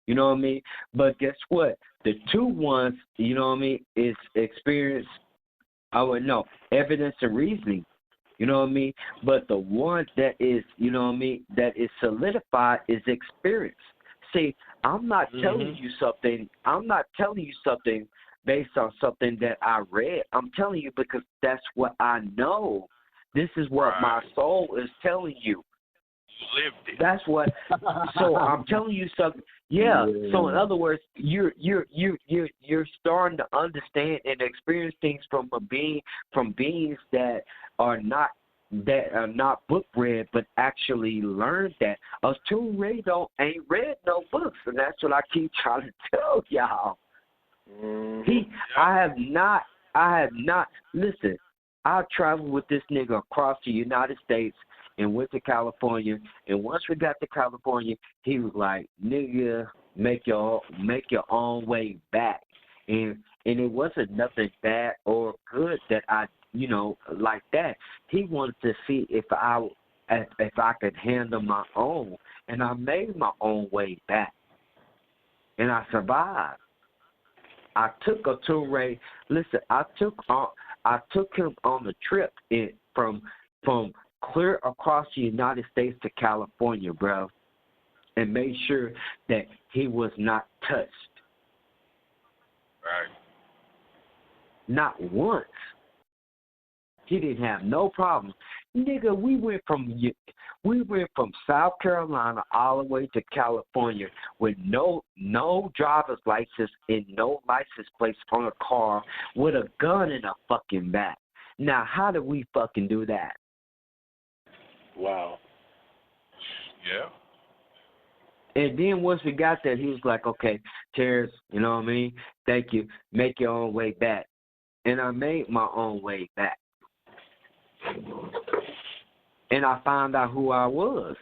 You know what I mean? But guess what? The two ones, you know what I mean, is experience, evidence and reasoning. You know what I mean? But the one that is, you know what I mean, that is solidified is experience. See, I'm not telling you something. I'm not telling you something based on something that I read. I'm telling you because that's what I know. This is what my soul is telling you. Lived it. That's what. So I'm telling you something. Yeah. So in other words, you're starting to understand and experience things from beings that are not book read, but actually learned that. ATUN-RE ain't read no books, and that's what I keep trying to tell y'all. I have not. Listen, I traveled with this nigga across the United States and went to California. And once we got to California, he was like, "Nigga, make your own way back." And it wasn't nothing bad or good that I, like that. He wanted to see if I could handle my own, and I made my own way back, and I survived. I took ATUN-RE. Listen, I took him on the trip from clear across the United States to California, bro, and made sure that he was not touched. Right. Not once. He didn't have no problem. Nigga, we went from South Carolina all the way to California with no driver's license and no license plates on a car with a gun in a fucking back. Now, how did we fucking do that? Wow. Yeah. And then once we got there, he was like, "Okay, Terrence, you know what I mean? Thank you. Make your own way back." And I made my own way back. And I found out who I was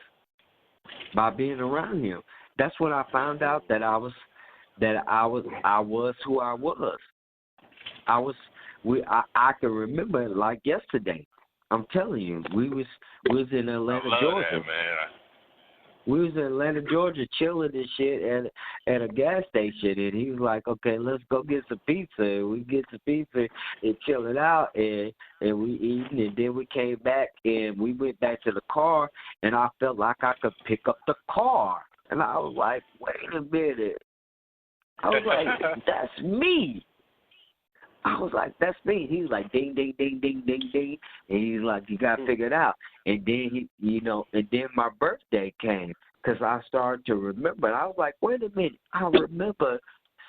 by being around him. That's when I found out that I was who I was. I can remember it like yesterday. I'm telling you, we was in Atlanta, Georgia. That, man. We was in Atlanta, Georgia, chilling and shit at a gas station, and he was like, "Okay, let's go get some pizza." And we get some pizza and chill it out, and we eating, and then we came back and we went back to the car, and I felt like I could pick up the car, and I was like, "Wait a minute!" I was like, "That's me." I was like, "That's me." He was like, "Ding, ding, ding, ding, ding, ding," and he's like, "You got to figure it out." And then and then my birthday came because I started to remember. And I was like, "Wait a minute, I remember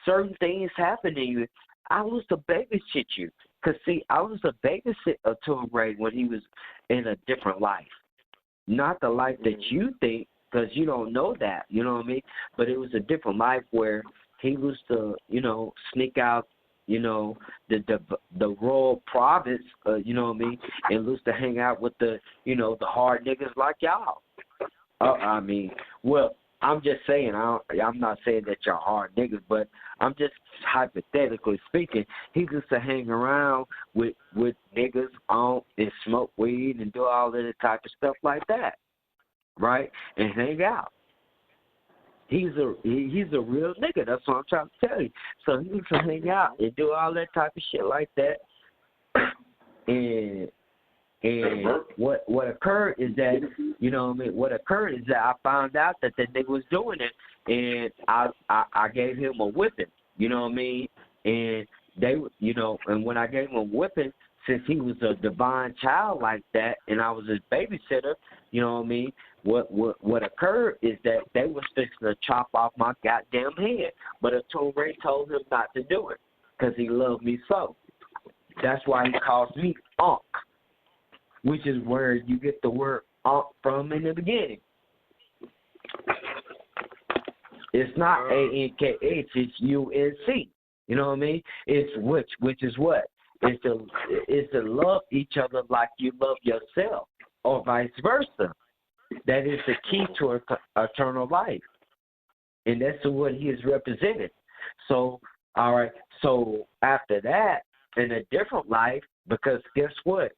certain things happening." I was to babysit you because see, I was to babysit ATUN-RE when he was in a different life, not the life that you think because you don't know that. You know what I mean? But it was a different life where he was to sneak out. The royal province, you know what I mean, and used to hang out with the hard niggas like y'all. I mean, well, I'm just saying, I'm not saying that y'all hard niggas, but I'm just hypothetically speaking, he used to hang around with niggas and smoke weed and do all of that type of stuff like that, right? And hang out. He's a real nigga. That's what I'm trying to tell you. So he used to hang out and do all that type of shit like that. And what occurred is that what occurred is that I found out that nigga was doing it, and I gave him a whipping. You know what I mean? And they and when I gave him a whipping, since he was a divine child like that, and I was his babysitter, you know what I mean? What occurred is that they was fixing to chop off my goddamn head, but ATUN-RE told him not to do it because he loved me so. That's why he calls me Unc, which is where you get the word Unc from in the beginning. It's not A-N-K-H, it's U-N-C. You know what I mean? It's which is what? It's to love each other like you love yourself, or vice versa. That is the key to eternal life. And that's what he is represented. So, all right, so after that, in a different life, because guess what?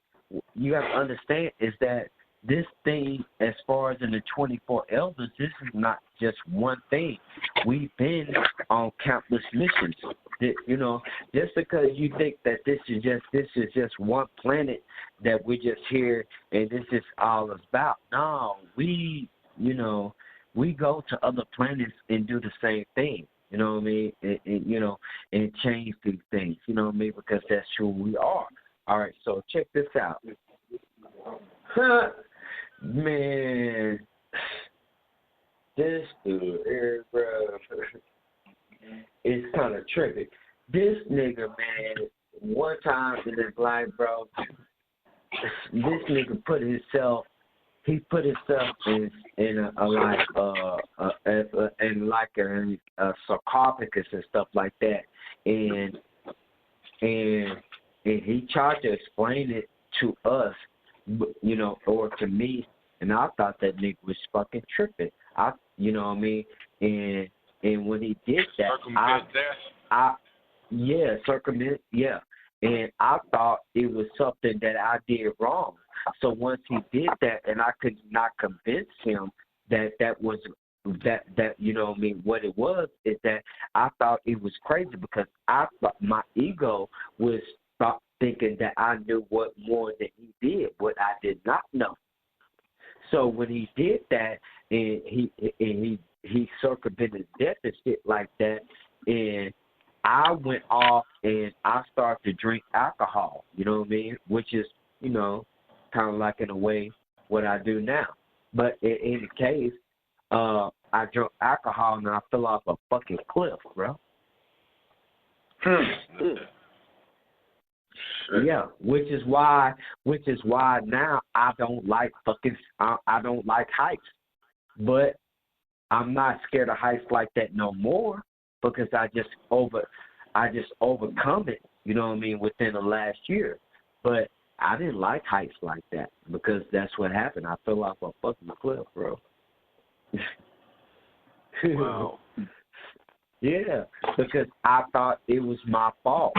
You have to understand is that this thing, as far as in the 24 elders, this is not just one thing. We've been on countless missions. You know, just because you think that this is just one planet that we're just here and this is all it's about. No, we go to other planets and do the same thing. You know what I mean? And change these things. You know what I mean? Because that's who we are. All right, so check this out. Man, this dude here, bro, it's kind of trippy. This nigga, man, one time in his life, bro, this nigga put himself in a sarcophagus and stuff like that, and he tried to explain it to us, you know, or to me, and I thought that nigga was fucking tripping. You know what I mean? And when he did that, circumvent, yeah. And I thought it was something that I did wrong. So once he did that, and I could not convince him that you know what I mean, what it was is that I thought it was crazy because I thought my ego was thinking that I knew what more than he did, what I did not know. So when he did that, and he circumvented death and shit like that, and I went off and I started to drink alcohol, you know what I mean, which is, you know, kind of like in a way what I do now. But in any case, I drank alcohol and I fell off a fucking cliff, bro. Yeah, which is why now I don't like heights. But I'm not scared of heights like that no more because I just overcome it, you know what I mean, within the last year. But I didn't like heights like that because that's what happened. I fell off a fucking cliff, bro. Wow. Yeah, because I thought it was my fault.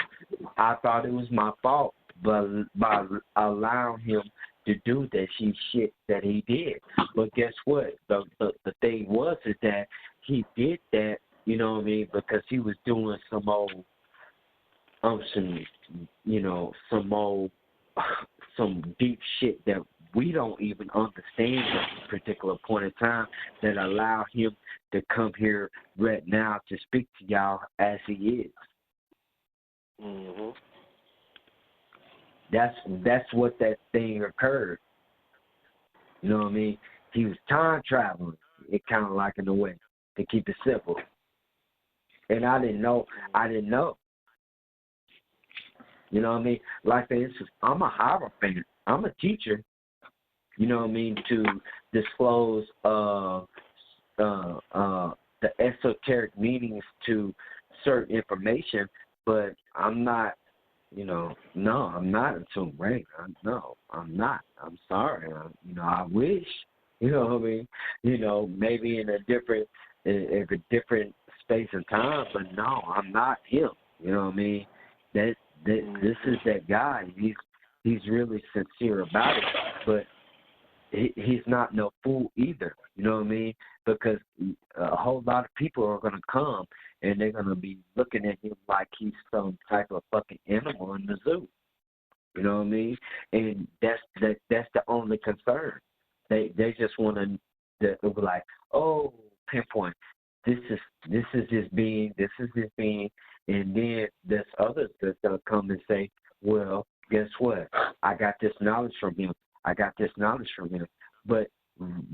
By allowing him to do that shit that he did. But guess what? The thing is that he did that, you know what I mean, because he was doing some deep shit that we don't even understand at this particular point in time that allow him to come here right now to speak to y'all as he is. Mm-hmm. That's what that thing occurred. You know what I mean? He was time traveling. It kind of like in a way to keep it simple. And I didn't know. You know what I mean? Like for instance, I'm a hierophant. I'm a teacher. You know what I mean? To disclose the esoteric meanings to certain information, but I'm not. I'm not attuned, right? No, I'm not. I'm sorry. I wish. You know what I mean? Maybe in a different space and time, but no, I'm not him. You know what I mean? This is that guy. He's really sincere about it, but he's not no fool either. You know what I mean? Because a whole lot of people are gonna come and they're gonna be looking at him like he's some type of fucking animal in the zoo. You know what I mean? And that's the only concern. They just want to be like, oh, pinpoint. This is his being. This is his being. And then there's others that's gonna come and say, well, guess what? I got this knowledge from him. But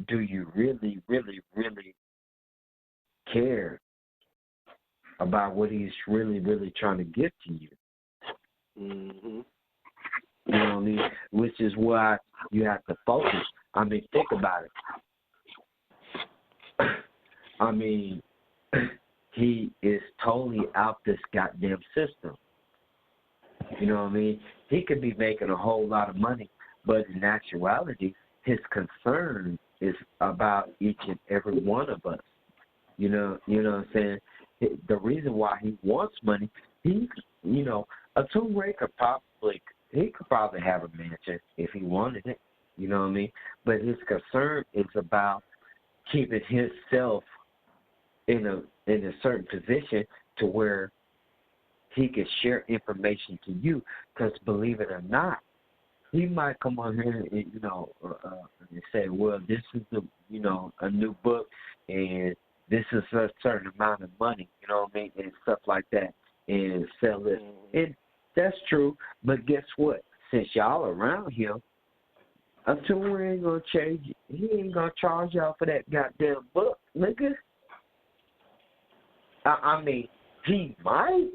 do you really, really, really care about what he's really, really trying to get to you? Mm-hmm. You know what I mean? Which is why you have to focus. I mean, think about it. I mean, he is totally out this goddamn system. You know what I mean? He could be making a whole lot of money, but in actuality, his concern is about each and every one of us. You know what I'm saying? The reason why he wants money, a two-ray could probably have a mansion if he wanted it. You know what I mean? But his concern is about keeping himself in a certain position to where he can share information to you. Because believe it or not, he might come on here and and say, well, this is a new book, and this is a certain amount of money, you know what I mean, and stuff like that, and sell it. And that's true, but guess what? Since y'all around him, Atun ain't gonna change. He ain't gonna charge y'all for that goddamn book, nigga. I mean, he might,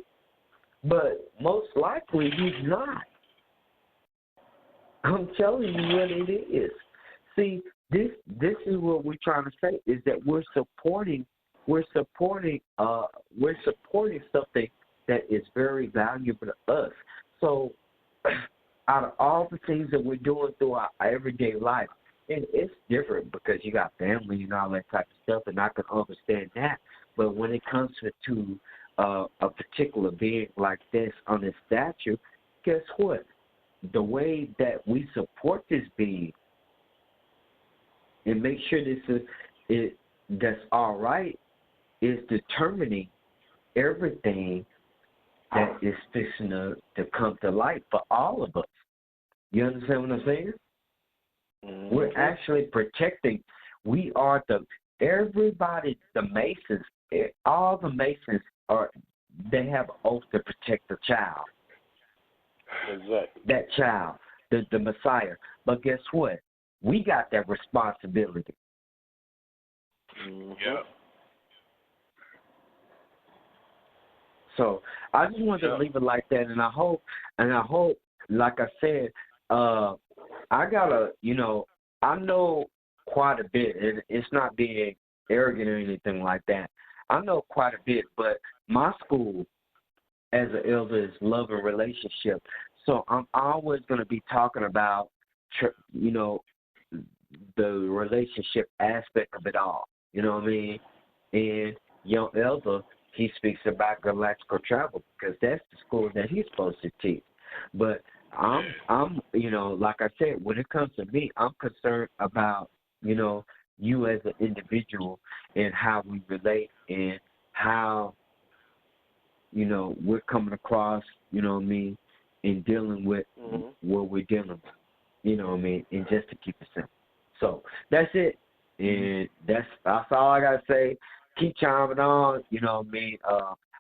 but most likely he's not. I'm telling you what it is. See, this is what we're trying to say is that we're supporting something that is very valuable to us. So, out of all the things that we're doing through our everyday life, and it's different because you got family and all that type of stuff, and I can understand that. But when it comes to a particular being like this on this statue, guess what? The way that we support this being and make sure that's all right is determining everything that is fixing to come to light for all of us. You understand what I'm saying? Mm-hmm. We're actually protecting. We are everybody, the Masons, all the Masons they have an oath to protect the child. Exactly. That child, the Messiah. But guess what? We got that responsibility. Mm-hmm. Yeah. So I just wanted to leave it like that, and I hope, like I said, I gotta, I know quite a bit, and it's not being arrogant or anything like that. I know quite a bit, but my school as an elder is love and relationship. So I'm always going to be talking about, the relationship aspect of it all. You know what I mean? And young elder, he speaks about galactic travel because that's the school that he's supposed to teach. But I'm like I said, when it comes to me, I'm concerned about, you as an individual and how we relate and how, we're coming across, you know what I mean, and dealing with what we're dealing with, you know what I mean, and just to keep it simple. So that's it. And that's all I got to say. Keep chiming on, you know what I mean.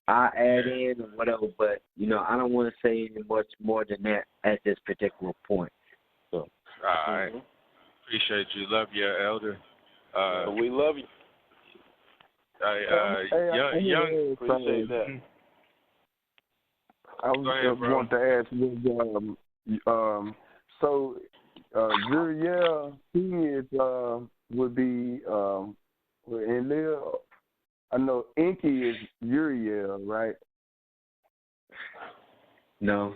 I add in or whatever, but, I don't want to say any much more than that at this particular point. So. All right. Appreciate you. Love you, Elder. We love you. Young, appreciate that. I want to ask you, so Zuriel, he is would be in there. I know Inky is Uriel, right? No.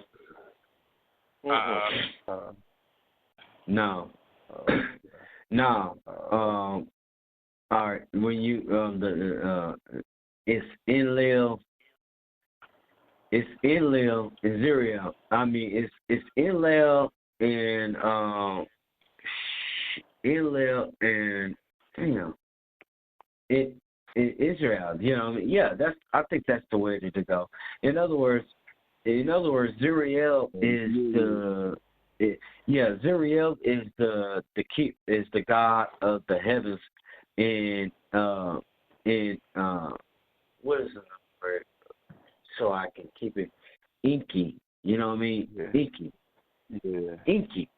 No. No. All right. When you it's Enlil. It's Enlil and Zuriel. I mean, it's Enlil and Enlil and Israel. You know what I mean? Yeah, I think that's the way to go. In other words, Zuriel is Zuriel is the God of the heavens, and what is the number so I can keep it Inky? You know what I mean? Yeah. Inky. Yeah. Inky.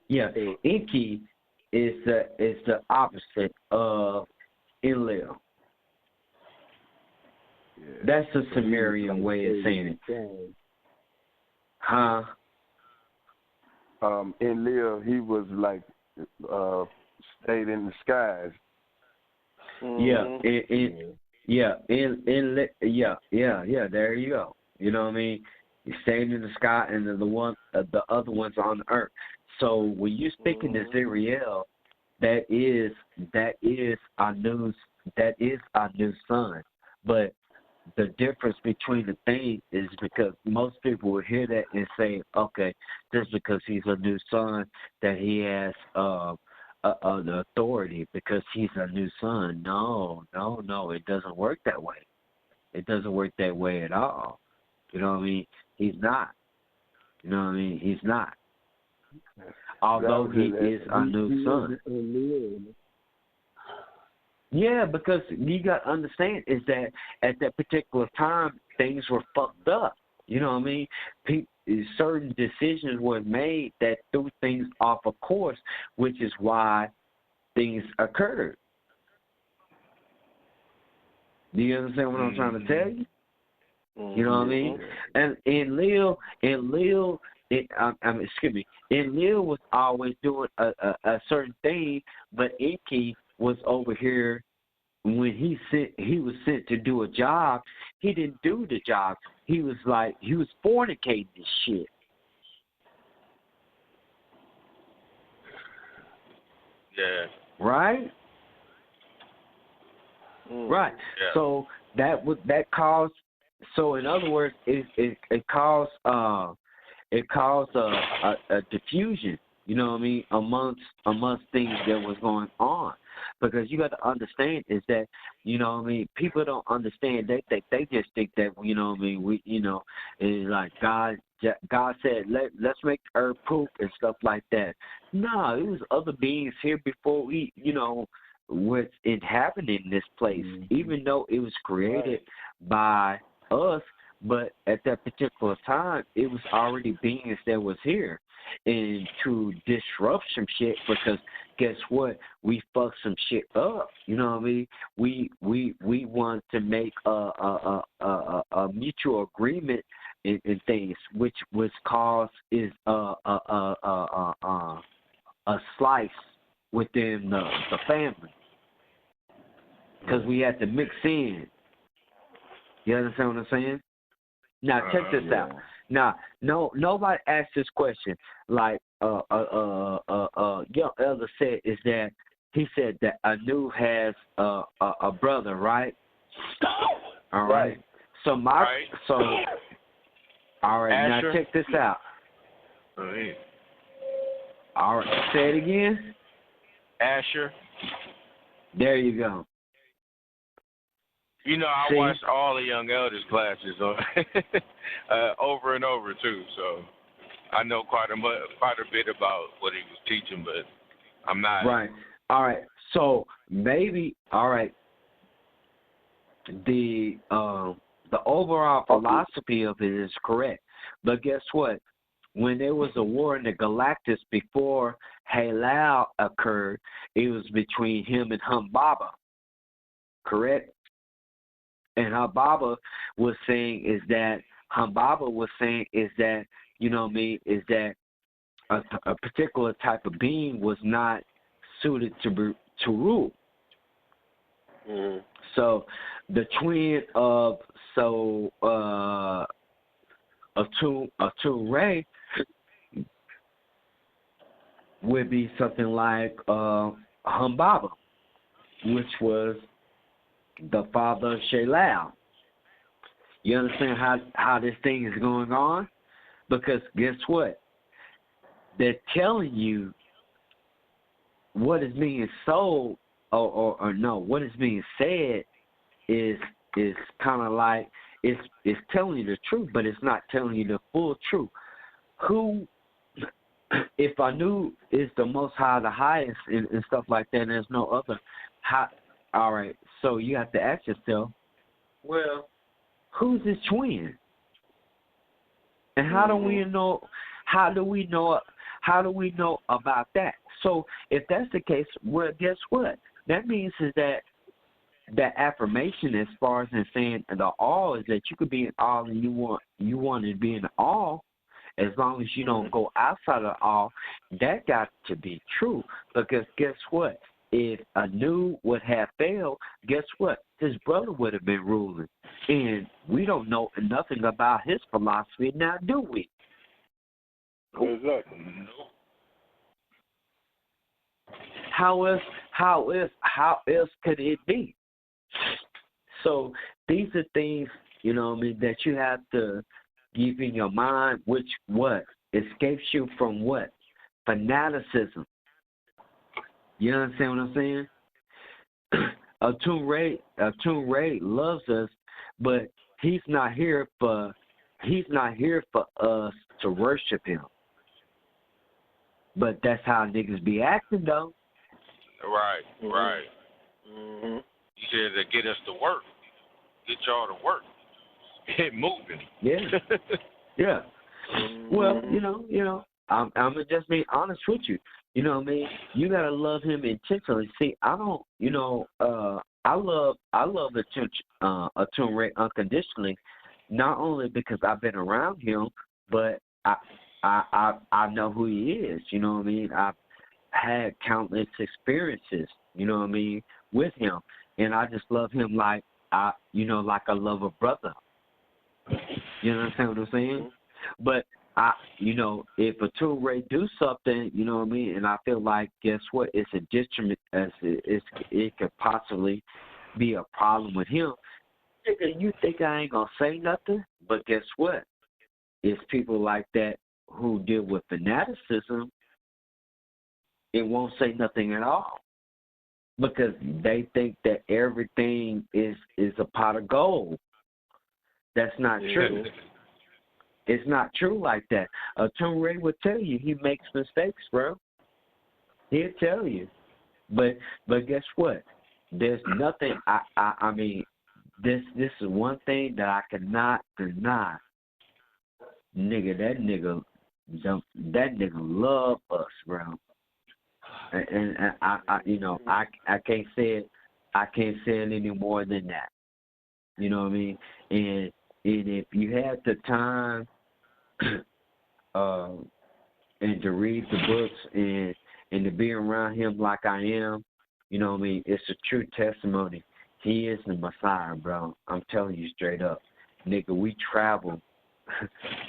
Yeah. Inky is the opposite of Enlil. Yeah. That's the Sumerian way of saying it. Huh? Enlil, he was like stayed in the skies. Yeah. There you go. You know what I mean? He's staying in the sky, and the other ones on the earth. So when you're speaking to Zuriel, that is our new son. But the difference between the things is because most people will hear that and say, okay, just because he's a new son that he has the authority because he's a new son. No, it doesn't work that way. It doesn't work that way at all. You know what I mean? He's not. You know what I mean? He's not. Although he is a new son. Yeah, because you got to understand is that at that particular time, things were fucked up. You know what I mean? Certain decisions were made that threw things off of course, which is why things occurred. Do you understand what I'm trying to tell you? You know what I mean? And Lil, Lil was always doing a certain thing, but Inky was over here when he was sent to do a job. He didn't do the job. He was fornicating this shit. Yeah. Right. Right. Yeah. So that caused. So in other words, it caused a diffusion. You know what I mean, amongst things that was going on, because you got to understand is that, you know what I mean, people don't understand. They just think that, you know what I mean, it's like God said let's make the earth poop and stuff like that. No, it was other beings here before we, what's inhabiting this place, even though it was created by us, but at that particular time it was already beings that was here. And to disrupt some shit, because guess what? We fucked some shit up. You know what I mean? We want to make a mutual agreement in things, which was cause is a slice within the family, because we had to mix in. You understand what I'm saying? Now check this out. Now, nobody asked this question. Like young elder said, is that he said that Anu has a brother, right? All right. So all right. Asher. Now check this out. All right. Say it again. Asher. There you go. I watched all the young elders classes over and over too, so I know quite a bit about what he was teaching, but I'm not right. All right, so maybe the overall philosophy of it is correct, but guess what? When there was a war in the Galactic before Halal occurred, it was between him and Humbaba, correct? And Humbaba was saying is that, you know what I mean, is that a particular type of being was not suited to rule. Mm-hmm. So the twin of ATUN-RE would be something like Humbaba, which was the father of Shalal. You understand how this thing is going on? Because guess what? They're telling you what is being sold, or no, what is being said is kind of like it's telling you the truth, but it's not telling you the full truth. Who, if Anu is the Most High, the highest, and stuff like that, and there's no other. All right, so you have to ask yourself, well, who's his twin? And how do we know? How do we know about that? So if that's the case, well, guess what? That means is that affirmation, as far as in saying the all, is that you could be in all and you want to be in all, as long as you don't go outside of all. That got to be true, because guess what? If Anu would have failed, guess what? His brother would have been ruling. And we don't know nothing about his philosophy now, do we? Exactly. How else could it be? So these are things, you know what I mean, that you have to keep in your mind, which what? Escapes you from what? Fanaticism. You understand what I'm saying? ATUN-RE loves us, but he's not here for us to worship him. But that's how niggas be acting, though. Right. Mm-hmm. He said to get us to work, get y'all to work, get moving. Yeah, yeah. Mm-hmm. Well, you know, I'm gonna just be honest with you. You know what I mean? You gotta love him intentionally. See, I don't, you know, I love ATUN-RE unconditionally, not only because I've been around him, but I know who he is. You know what I mean? I've had countless experiences. You know what I mean, with him, and I just love him like I love a brother. You understand what I'm saying? But if ATUN-RE do something, you know what I mean, and I feel like, guess what? It's a detriment, it could possibly be a problem with him. Nigga, you think I ain't gonna say nothing? But guess what? It's people like that who deal with fanaticism. It won't say nothing at all because they think that everything is a pot of gold. That's not true. It's not true like that. ATUN-RE will tell you he makes mistakes, bro. He'll tell you. But guess what? There's nothing. I mean, this is one thing that I cannot deny. Nigga, that nigga love us, bro. And I can't say it. I can't say it any more than that. You know what I mean? And if you had the time and to read the books and to be around him like I am, you know what I mean? It's a true testimony. He is the Messiah, bro. I'm telling you straight up. Nigga, we travel.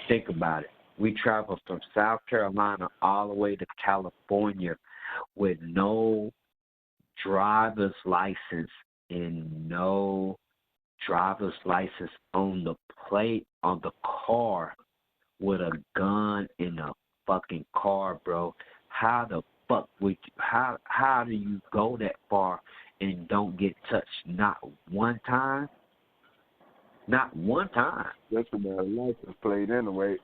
Think about it. We travel from South Carolina all the way to California with no driver's license and no driver's license on the plate on the car with a gun in the fucking car, bro. How the fuck how do you go that far and don't get touched? Not one time? Not one time. That's about license plate anyway.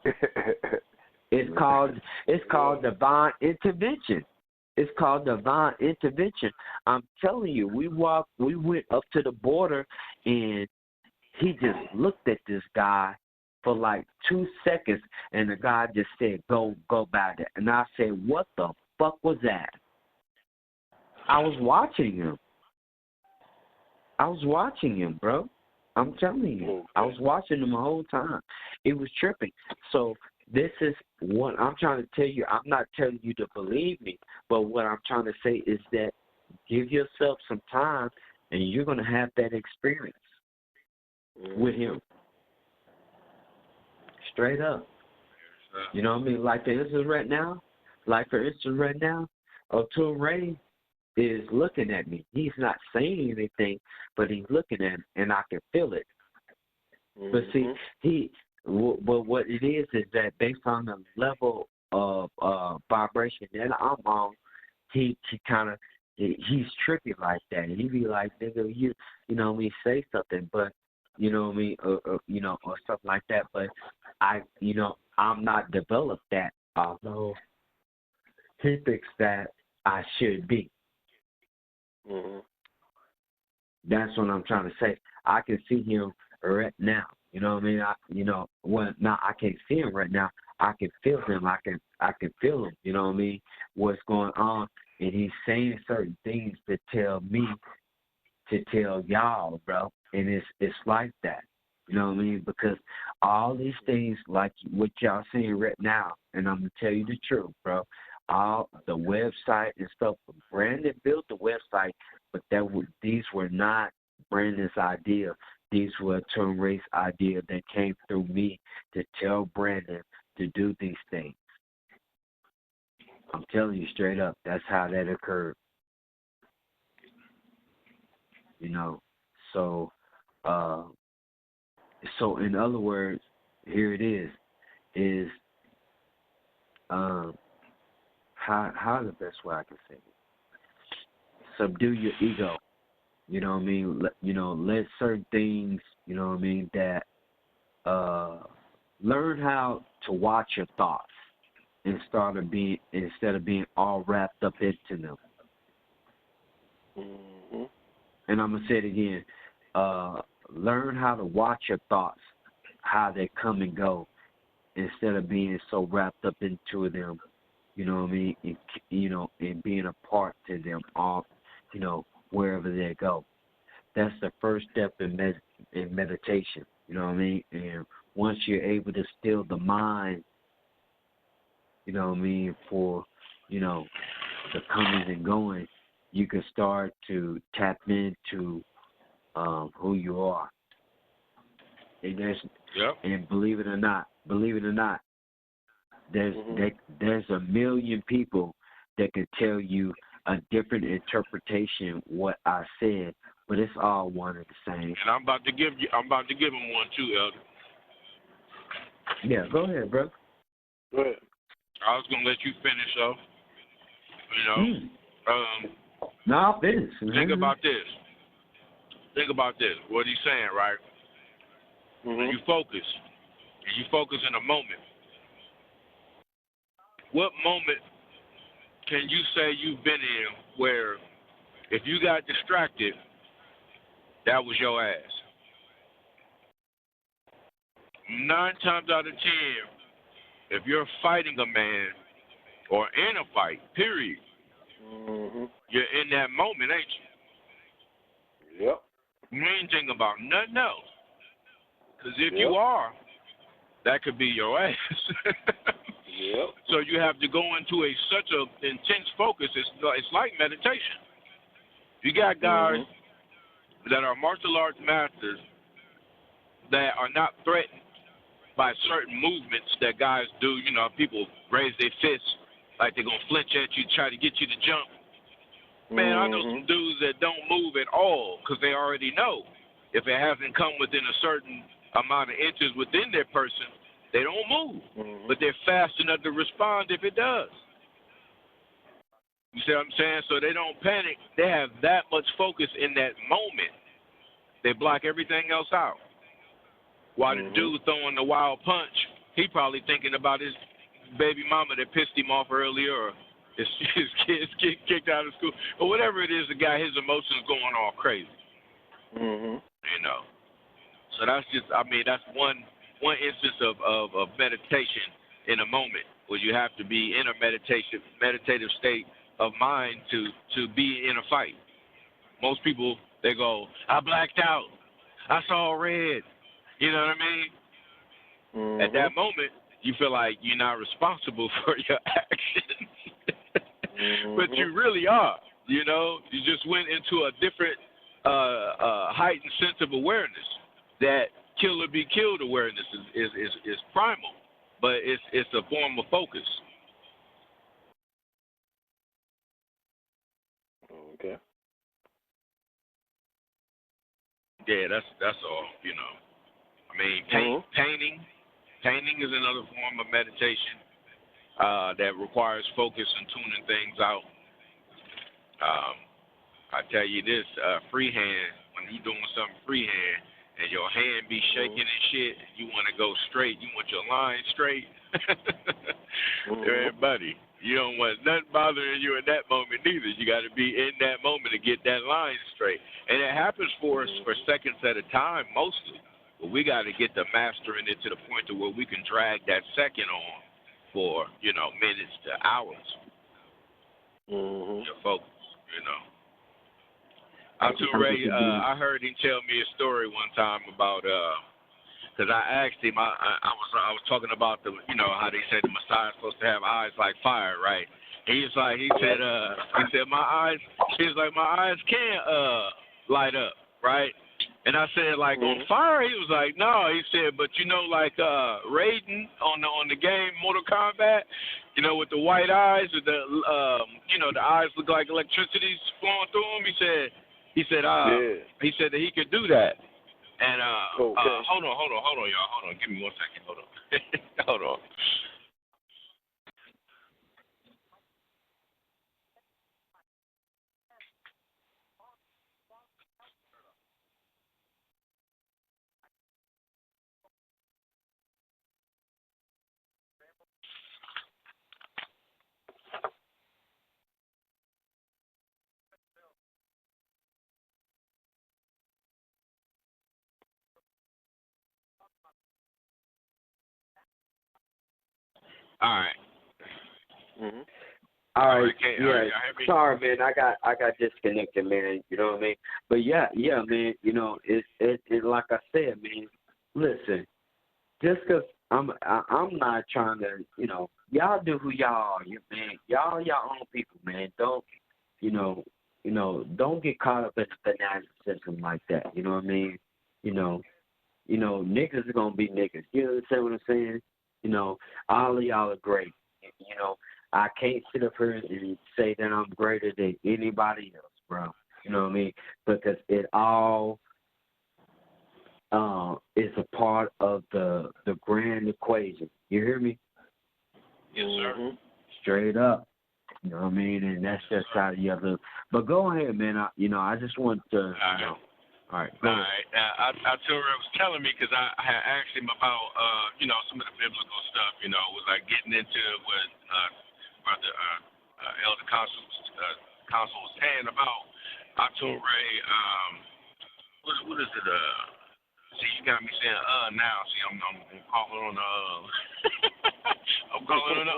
It's called divine intervention. It's called divine intervention. I'm telling you, we went up to the border and he just looked at this guy for like 2 seconds and the guy just said, go by there. And I said, what the fuck was that? I was watching him, bro. I'm telling you. Okay. I was watching him the whole time. It was tripping. So this is what I'm trying to tell you. I'm not telling you to believe me, but what I'm trying to say is that give yourself some time and you're going to have that experience with him. Straight up. You know what I mean? Like for instance right now, ATUN-RE is looking at me. He's not saying anything, but he's looking at me, and I can feel it. Mm-hmm. But see, but what it is that based on the level of vibration that I'm on, he's trippy like that. He be like, nigga, you know what I mean, say something, but you know what I mean, or stuff like that. But I'm not developed that, although he thinks that I should be. Mm-hmm. That's what I'm trying to say. I can see him right now. You know what I mean? Now I can't see him right now. I can feel him. I can feel him. You know what I mean? What's going on? And he's saying certain things to tell me, to tell y'all, bro. And it's like that. You know what I mean? Because all these things, like what y'all seeing right now, and I'm gonna tell you the truth, bro. All the website and stuff. Brandon built the website, but these were not Brandon's idea. These were ATUN-RE's idea that came through me to tell Brandon to do these things. I'm telling you straight up, that's how that occurred. So So in other words, here it is how the best way I can say it. Subdue your ego. You know what I mean? Let certain things, you know what I mean, that learn how to watch your thoughts instead of being all wrapped up into them. Mm-hmm. And I'm gonna say it again. Learn how to watch your thoughts, how they come and go, instead of being so wrapped up into them. You know what I mean? And being a part to them all, wherever they go. That's the first step in meditation. You know what I mean? And once you're able to still the mind, you know what I mean, for, the comings and going, you can start to tap into who you are. And and believe it or not, there's a million people that can tell you a different interpretation what I said, but it's all one and the same. And I'm about to give him one too, Elder. Yeah, go ahead, bro. Go ahead. I was gonna let you finish off. No, I'll finish. Think about this. What he's saying, right? Mm-hmm. You focus in a moment. What moment can you say you've been in where if you got distracted, that was your ass? 9 times out of 10, if you're fighting a man or in a fight, period, mm-hmm. you're in that moment, ain't you? Yep. You ain't thinking about nothing else. Because if Yep. you are, that could be your ass. Yep. So you have to go into such an intense focus. It's like meditation. You got guys that are martial arts masters that are not threatened by certain movements that guys do. People raise their fists like they're going to flinch at you, try to get you to jump. Man, I know some dudes that don't move at all because they already know if it hasn't come within a certain amount of inches within their person, they don't move. But they're fast enough to respond if it does. You see what I'm saying? So they don't panic. They have that much focus in that moment. They block everything else out. While the dude throwing the wild punch, he probably thinking about his baby mama that pissed him off earlier, or his kids kicked out of school, or whatever it is. The guy, his emotions going all crazy. So that's just, that's one instance of meditation in a moment where you have to be in a meditative state of mind to be in a fight. Most people, they go, I blacked out, I saw red. You know what I mean? At that moment, you feel like you're not responsible for your actions. But you really are. You just went into a different heightened sense of awareness. That kill or be killed awareness is primal, but it's a form of focus. Okay. Yeah, that's all. Painting is another form of meditation that requires focus and tuning things out. I tell you this, freehand, when you're doing something freehand and your hand be shaking and shit, you want to go straight, you want your line straight. Buddy, you don't want nothing bothering you in that moment neither. You got to be in that moment to get that line straight. And it happens for us for seconds at a time mostly. But we got to get the mastering it to the point to where we can drag that second on for, minutes to hours. Your focus, ATUN-RE, I heard him tell me a story one time about, because I asked him, I was talking about the, how they said the Messiah is supposed to have eyes like fire, right? He said my eyes can't light up, right? And I said, like, on fire? He was like, no. He said, but like Raiden on the game Mortal Kombat, with the white eyes, with the the eyes look like electricity's flowing through him. He said that he could do that. And okay. hold on, y'all. Hold on. Give me 1 second. Hold on. Hold on. All right. Mm-hmm. All right. Yeah. Sorry, man. I got disconnected, man. You know what I mean? But yeah, man. You know, it's like I said, man. Listen, just 'cause I'm not trying to, you know, y'all do who y'all are, man. Y'all your own people, man. Don't, don't get caught up in the fanaticism like that. You know what I mean? You know, niggas are gonna be niggas. You understand what I'm saying? You know, all of y'all are great. You know, I can't sit up here and say that I'm greater than anybody else, bro. You know what I mean? Because it all is a part of the grand equation. You hear me? Yes, sir. Mm-hmm. Straight up. You know what I mean? And that's just how you have to. But go ahead, man. I just want to. All right. All right. ATUN-RE was telling me because I had asked him about, some of the biblical stuff, was like getting into what Brother Elder Consul was saying about ATUN-RE. What is it? See, you got me saying now. See, I'm calling on the I'm calling on the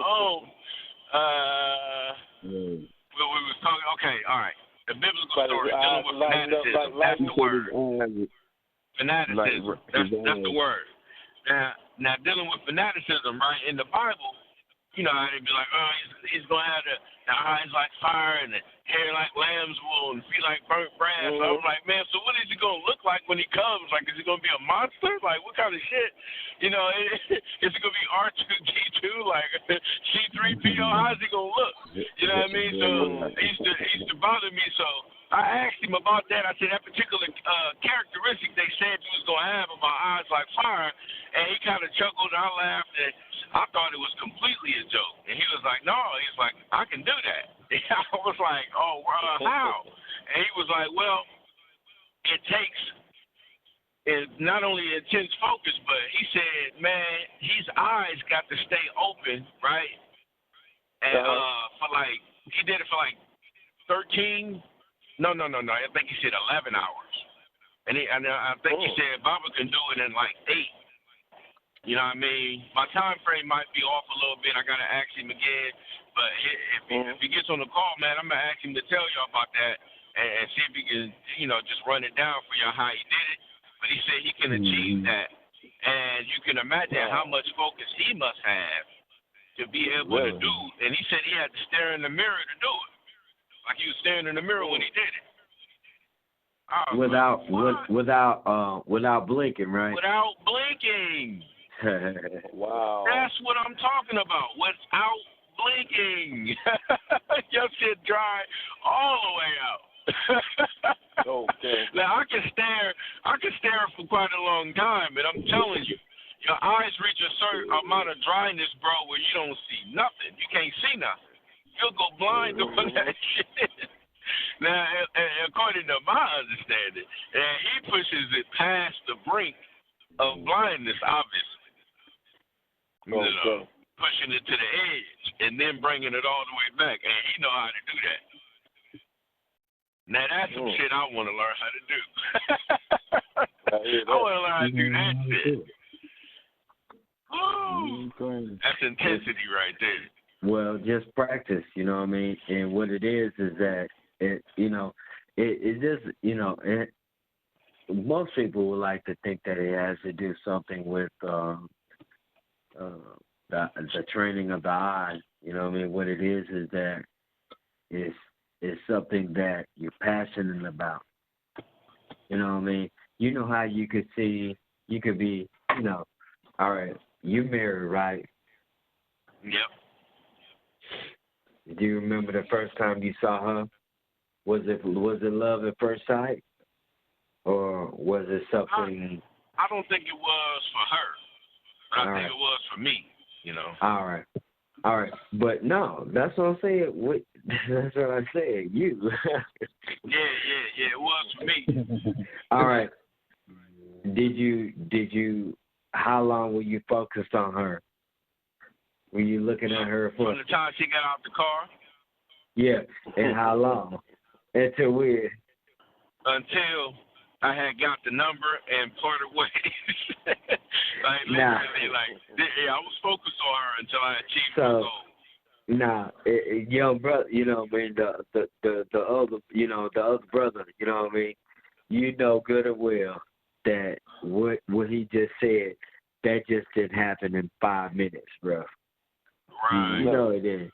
Well, we was talking. Okay, all right. The biblical story dealing with fanaticism. That's the word. Fanaticism. That's the word. Now dealing with fanaticism, right? In the Bible, you know how they be like, he's gonna have the eyes like fire and the hair like lamb's wool and feet like burnt brass. Mm-hmm. So I'm like, man, so what is he gonna look like when he comes? Like, is he gonna be a monster? Like, what kind of shit? Is it gonna be R2D2? Like C3PO? How's he gonna look? You know what I mean? So it used to bother me. So I asked him about that. I said that particular characteristic they said he was gonna have about eyes like fire, and he kind of chuckled and I laughed and I thought it was completely a joke. And he was like, no. He's like, I can do that. I was like, oh, how? And he was like, well, it takes not only intense focus, but he said, man, his eyes got to stay open, right? And he did it for like 13. No. I think he said 11 hours. And I think he said Baba can do it in like 8. You know what I mean? My time frame might be off a little bit. I got to ask him again. But if he gets on the call, man, I'm going to ask him to tell y'all about that and see if he can, just run it down for y'all how he did it. But he said he can achieve that. And you can imagine how much focus he must have to be able to do. And he said he had to stare in the mirror to do it. Like he was staring in the mirror when he did it. Without blinking, right? Without blinking. Wow. That's what I'm talking about. Without blinking. Your shit dry all the way out. Okay. Now I can stare for quite a long time, and I'm telling you, your eyes reach a certain amount of dryness, bro, where you don't see nothing. You can't see nothing. You'll go blind doing that shit. Now, according to my understanding, he pushes it past the brink of blindness, obviously. Okay. Pushing it to the edge and then bringing it all the way back. And he know how to do that. Now, that's some shit I want to learn how to do. I want to learn how to do that shit. That's intensity right there. Well, just practice, you know what I mean? And what it is that, it just, most people would like to think that it has to do something with the training of the eye. You know what I mean? What it is that it's something that you're passionate about. You know what I mean? You know how you could be, all right, you're married, right? Yep. Do you remember the first time you saw her? Was it love at first sight? or was it something? I don't think it was for her, but I think it was for me. All right. But no, that's what I'm saying. That's what I said. You. yeah. It was for me. All right. Did you? How long were you focused on her? Were you looking at her from the time she got out the car? Yeah, and how long? Until I had got the number and parted ways. I was focused on her until I achieved my goal. Now, young brother, the other brother, you know good and well that what he just said, that just didn't happen in 5 minutes, bro. Right. You know it didn't.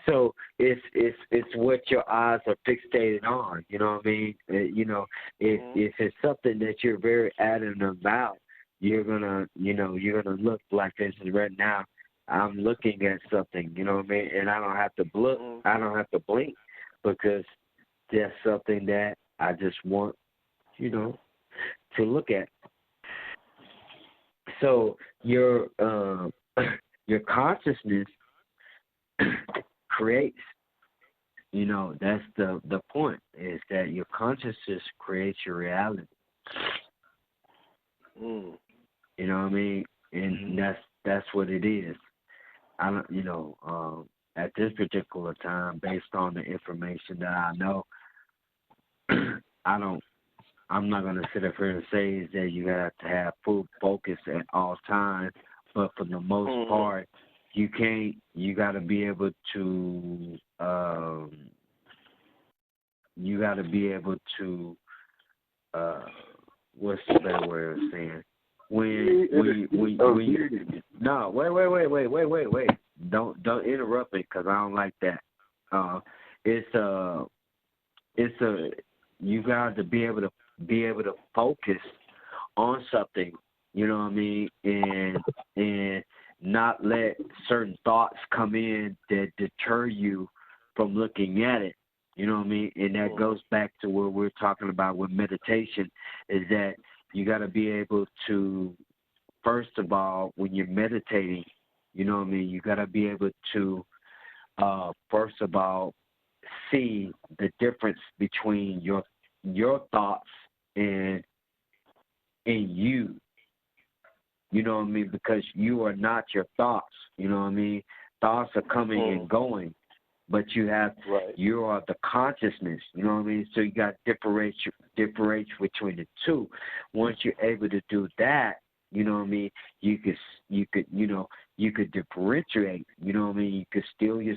So it's what your eyes are fixated on. You know what I mean? If it's something that you're very adamant about, you're gonna look like this right now. I'm looking at something, you know what I mean, and I don't have to look. I don't have to blink because that's something that I just want, to look at. So your consciousness creates, that's the point, is that your consciousness creates your reality. You know what I mean? And that's what it is. I don't, at this particular time, based on the information that I know, I'm not going to sit up here and say that you have to have full focus at all times, but for the most part, you got to be able to, what's the better way of saying? When you no, wait. Don't interrupt me because I don't like that. You got to be able to focus on something, you know what I mean, and not let certain thoughts come in that deter you from looking at it. You know what I mean? And that goes back to what we're talking about with meditation, is that you got to be able to, first of all, when you're meditating, you know what I mean, you got to be able to, first of all, see the difference between your thoughts and you. You know what I mean? Because you are not your thoughts. You know what I mean? Thoughts are coming and going, but you are the consciousness. You know what I mean? So you got to differentiate between the two. Once you're able to do that, you know what I mean, you could differentiate. You know what I mean? You could steal your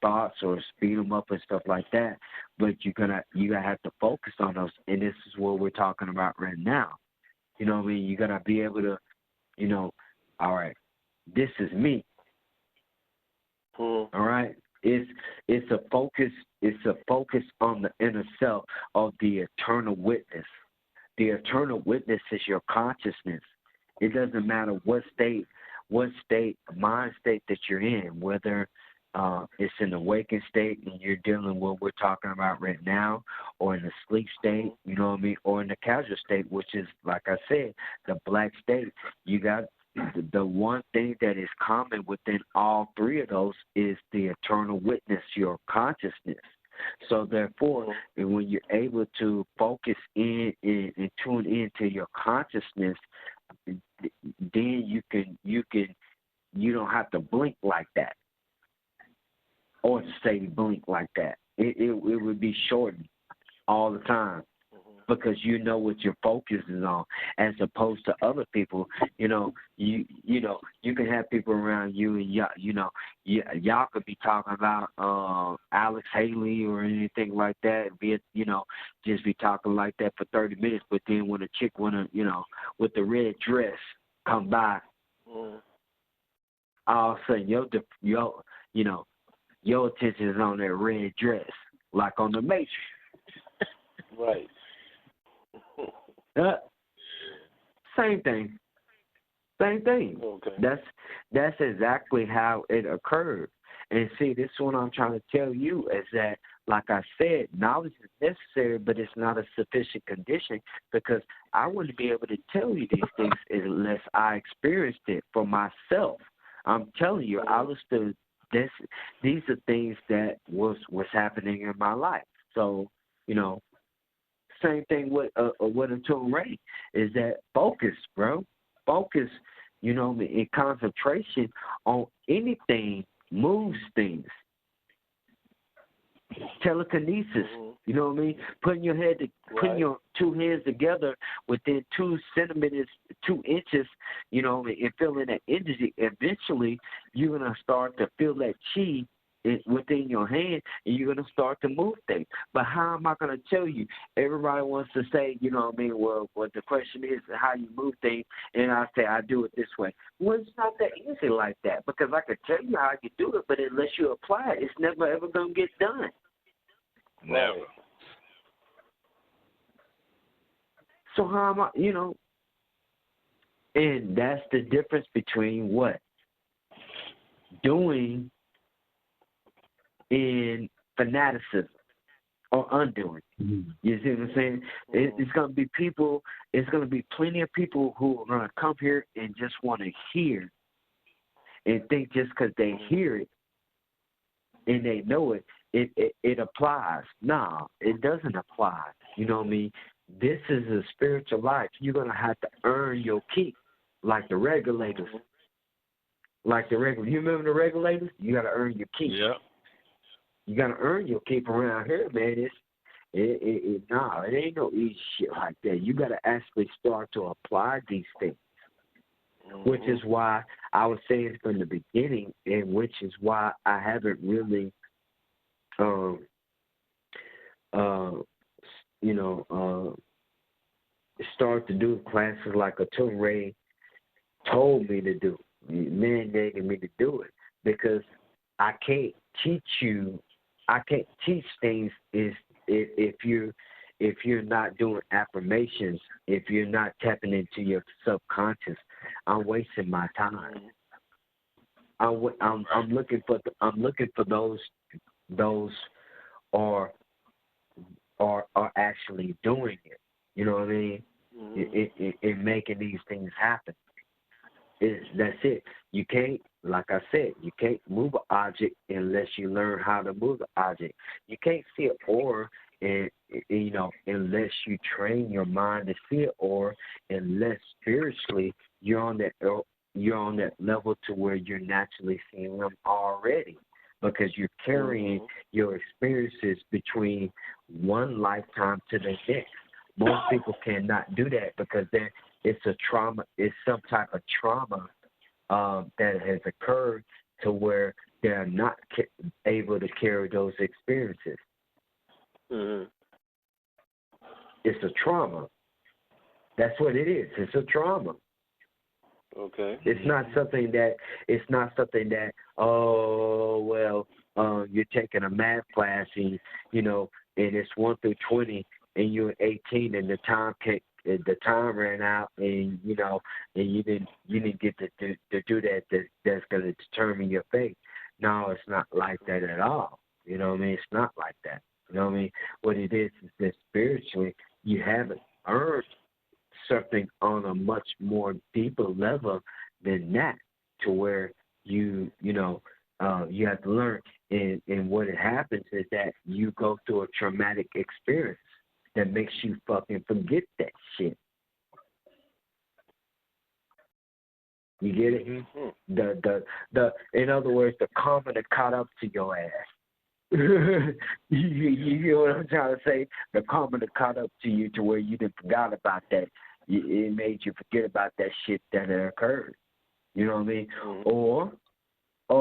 thoughts or speed them up and stuff like that. But you gotta have to focus on those, and this is what we're talking about right now. You know what I mean? You gotta be able to, all right, this is me. All right, it's a focus. It's a focus on the inner self of the eternal witness. The eternal witness is your consciousness. It doesn't matter what mind state that you're in, whether it's in the waking state and you're dealing with what we're talking about right now, or in the sleep state, you know what I mean, or in the casual state, which is, like I said, the black state. You got the one thing that is common within all three of those is the eternal witness, your consciousness. So therefore, when you're able to focus in and tune into your consciousness, then you don't have to blink like that, or to say blink like that. It would be shortened all the time, because you know what your focus is on, as opposed to other people. You can have people around you, and y'all could be talking about Alex Haley or anything like that, just be talking like that for 30 minutes. But then when a chick with the red dress come by, all of a sudden your attention is on that red dress, like on the Matrix. Right. Same thing. Okay. That's exactly how it occurred. And see, this is what I'm trying to tell you is that, like I said, knowledge is necessary, but it's not a sufficient condition, because I wouldn't be able to tell you these things unless I experienced it for myself. I'm telling you, I understood this. These are things that was happening in my life. So, you know, same thing with ATUN-RE is that focus, bro. Focus, you know, in concentration on anything moves things. Telekinesis, you know what I mean? Putting your your two hands together within 2 centimeters, 2 inches, you know, and feeling that energy. Eventually, you're gonna start to feel that chi within your hand, and you're gonna start to move things. But how am I gonna tell you? Everybody wants to say, you know what I mean? Well, the question is how you move things, and I say I do it this way. Well, it's not that easy like that, because I could tell you how you do it, but unless you apply it, it's never ever gonna get done. Never. So how am I, you know, and that's the difference between what? Doing in fanaticism or undoing. You see what I'm saying? It's going to be people, it's going to be plenty of people who are going to come here and just want to hear and think just because they hear it and they know it, it applies. No, it doesn't apply. You know what I mean? This is a spiritual life. You're going to have to earn your keep, like the regulators. You remember the regulators? You got to earn your keep. Yeah. You got to earn your keep around here, man. It ain't no easy shit like that. You got to actually start to apply these things, which is why I was saying from the beginning, and which is why I haven't really, start to do classes like ATUN-RE told me to do, mandated me to do it, because I can't teach you. I can't teach things if you're not doing affirmations, if you're not tapping into your subconscious. I'm wasting my time. I'm looking for those are actually doing it. You know what I mean? It making these things happen. That's it. You can't, like I said, you can't move an object unless you learn how to move the object. You can't see an aura, and unless you train your mind to see an aura, unless spiritually you're on that level to where you're naturally seeing them already, because you're carrying your experiences between one lifetime to the next. Most people cannot do that because it's a trauma. It's some type of trauma that has occurred to where they're not able to carry those experiences. It's a trauma. That's what it is. It's a trauma. Okay. It's not something that. You're taking a math class and and it's 1 through 20 and you're 18 and the time ran out and you didn't get to do that. That's going to determine your fate. No, it's not like that at all. You know what I mean? It's not like that. You know what I mean? What it is that spiritually you haven't earned something on a much more deeper level than that, to where you have to learn. And what it happens is that you go through a traumatic experience that makes you fucking forget that shit. You get it? The in other words, the karma that caught up to your ass. you hear what I'm trying to say? The karma that caught up to you to where you didn't forgot about that. It made you forget about that shit that had occurred. You know what I mean? Or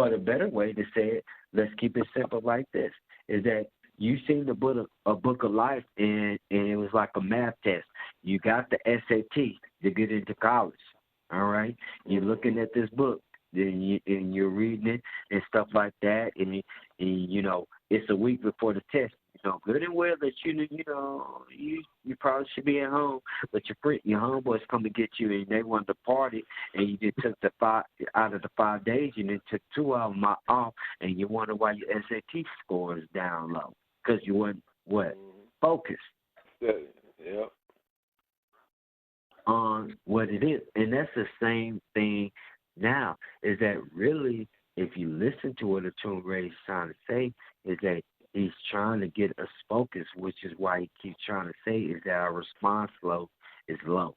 the better way to say it, let's keep it simple like this, is that you seen a book of life and it was like a math test. You got the SAT to get into college. All right? You're looking at this book and you're reading it and stuff like that, and it's a week before the test. know good and well that you probably should be at home, but your homeboys come to get you and they wanted to party, and you just took the 5 out of the 5 days, you then took 2 of them off, and you wonder why your SAT score is down low because you weren't focused. Yeah. On what it is, and that's the same thing now. Is that really, if you listen to what ATUN-RE is trying to say, is that he's trying to get us focused, which is why he keeps trying to say is that our response flow is low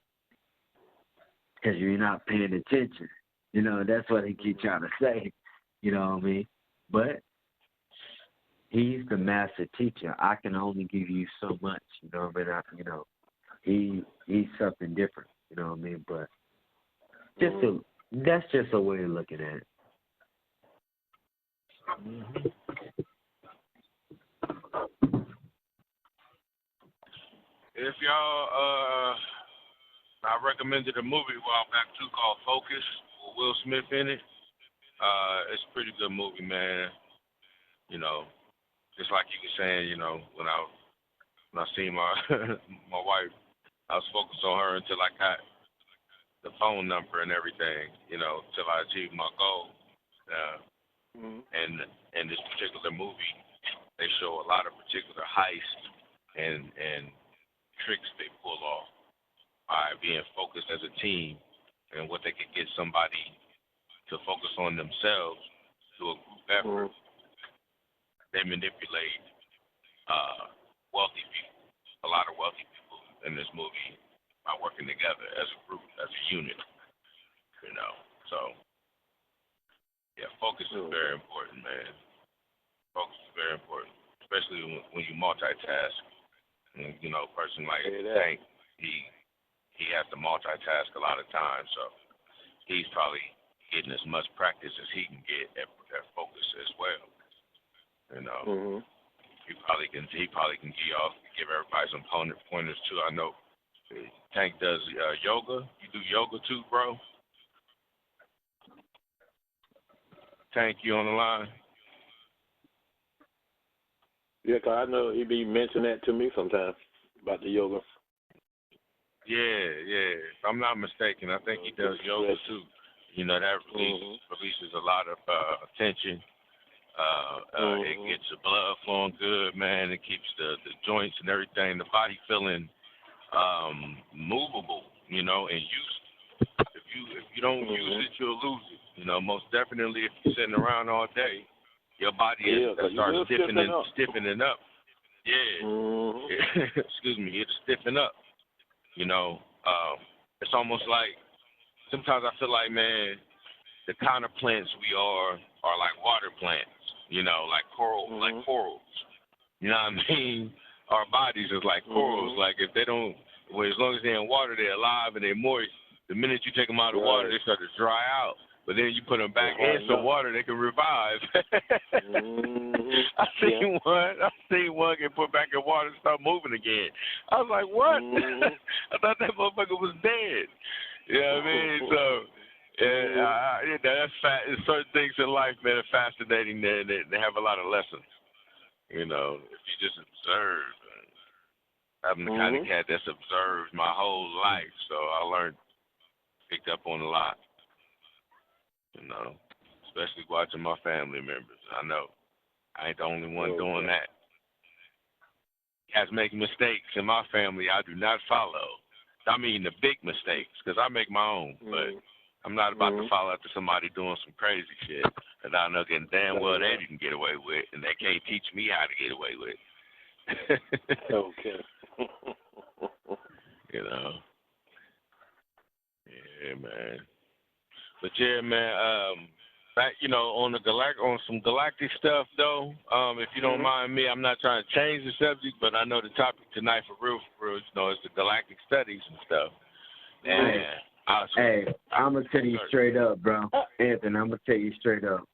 because you're not paying attention. That's what he keeps trying to say. You know what I mean? But he's the master teacher. I can only give you so much. He's something different. You know what I mean? But that's just a way of looking at it. Mm-hmm. If y'all, I recommended a movie a while back too called Focus with Will Smith in it. It's a pretty good movie, man. Just like you were saying, when I seen my my wife, I was focused on her until I got the phone number and everything, till I achieved my goal. And in this particular movie, they show a lot of particular heists and tricks they pull off by being focused as a team and what they could get somebody to focus on themselves to a group effort. They manipulate wealthy people, a lot of wealthy people in this movie by working together as a group, as a unit, So, yeah, focus is very important, man. Focus is very important, especially when you multitask. And, a person like Tank, he has to multitask a lot of times, so he's probably getting as much practice as he can get at focus as well. He probably can give everybody some pointers too. I know Tank does yoga. You do yoga too, bro? Tank, you on the line? Yeah, 'cause I know he be mentioning that to me sometimes about the yoga. Yeah. If I'm not mistaken, I think he does yoga too. That releases a lot of attention. It gets the blood flowing good, man. It keeps the joints and everything, the body feeling movable, and used. If you don't use it, you'll lose it. Most definitely if you're sitting around all day, your body starts stiffening up. Yeah. Excuse me, it'll stiffen up. It's almost like sometimes I feel like, man, the kind of plants we are like water plants, like corals. You know what I mean? Our bodies is like corals. Like if they don't, as long as they're in water, they're alive and they're moist. The minute you take them out of the water, they start to dry out. But then you put them back in some water, they can revive. I seen one get put back in water and start moving again. I was like, what? I thought that motherfucker was dead. You know what I mean? So, that's certain things in life, man, are fascinating. They have a lot of lessons. If you just observe. I'm the kind of cat that's observed my whole life, so I picked up on a lot. Especially watching my family members. I know I ain't the only one doing that. Guys make mistakes in my family I do not follow. I mean the big mistakes, because I make my own, but I'm not about to follow after somebody doing some crazy shit that I know damn well they didn't get away with, and they can't teach me how to get away with. Okay. Yeah, man. But yeah, man. Back, on some galactic stuff though. If you don't mind me, I'm not trying to change the subject, but I know the topic tonight for real, it's the galactic studies and stuff. And I'm gonna tell you straight up, bro, Anthony. I'm gonna tell you straight up,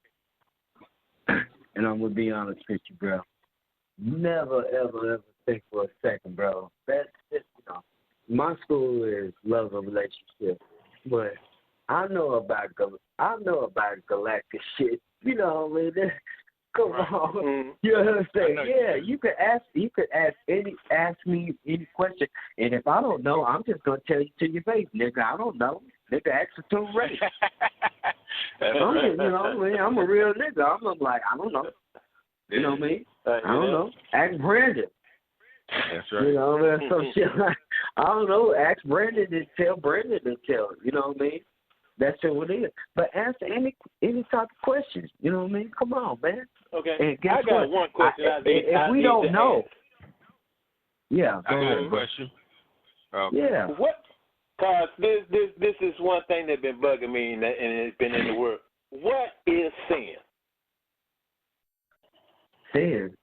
and I'm gonna be honest with you, bro. Never, ever think for a second, bro. That's just, my school is love and relationship, but I know about galactic shit. You know what I mean? Come on. Mm-hmm. You understand? Yeah, you could ask me any question, and if I don't know, I'm just gonna tell you to your face, nigga. I don't know. Nigga, ask the two race. I'm a real nigga. I'm like, I don't know. You know what I mean? I don't know. Ask Brandon. That's right. You know what I mean? Some shit like, I don't know. Ask Brandon and tell Brandon and tell. You know what I mean? That's what it is. But answer any type of questions. You know what I mean? Come on, man. Okay. And guess I got what? one question. If we don't know. Yeah, I got a question. Yeah. What? Cause this is one thing that's been bugging me, and it's been in the work. What is sin? Sin.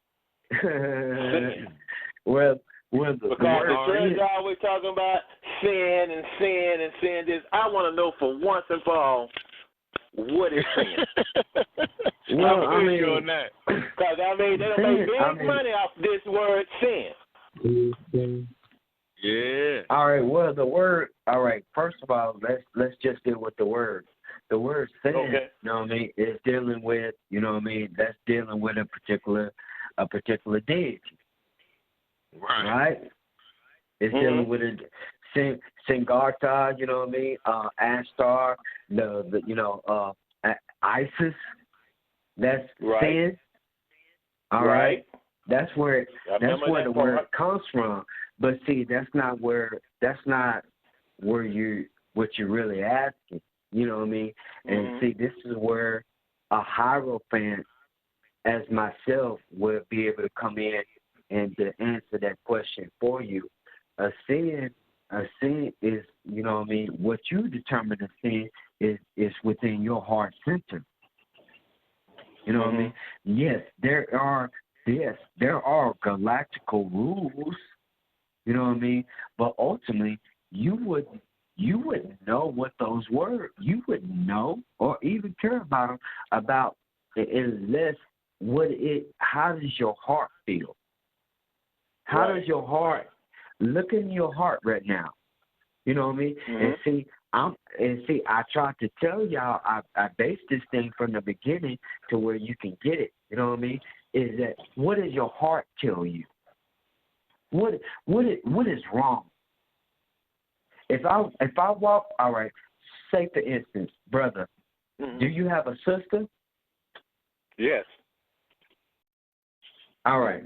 Well, because the church are always talking about sin and sin and sin. This I want to know for once and for all, what is sin? Well, I mean, because they don't make big money off this word sin. Yeah. All right. Well, the word. All right. First of all, let's just deal with the word. The word sin. Okay. You know what I mean? Is dealing with. You know what I mean? That's dealing with a particular deity. Right. It's dealing with a Singarta. You know what I mean? Ashtar. The Isis. That's sin. All right. That's where the word comes from. But see, that's not what you're really asking. You know what I mean? And see, this is where a hierophant as myself would be able to come in and to answer that question for you. A sin is, you know what I mean, what you determine a sin is within your heart center. You know what I mean? Yes, there are galactical rules. You know what I mean? But ultimately, you wouldn't know what those were. You wouldn't know or even care about them unless how does your heart feel? How does your heart look in your heart right now? You know what I mean? And see, I tried to tell y'all I based this thing from the beginning to where you can get it. You know what I mean? Is that what does your heart tell you? What is wrong? If I walk, all right, say for instance, brother, do you have a sister? Yes. All right.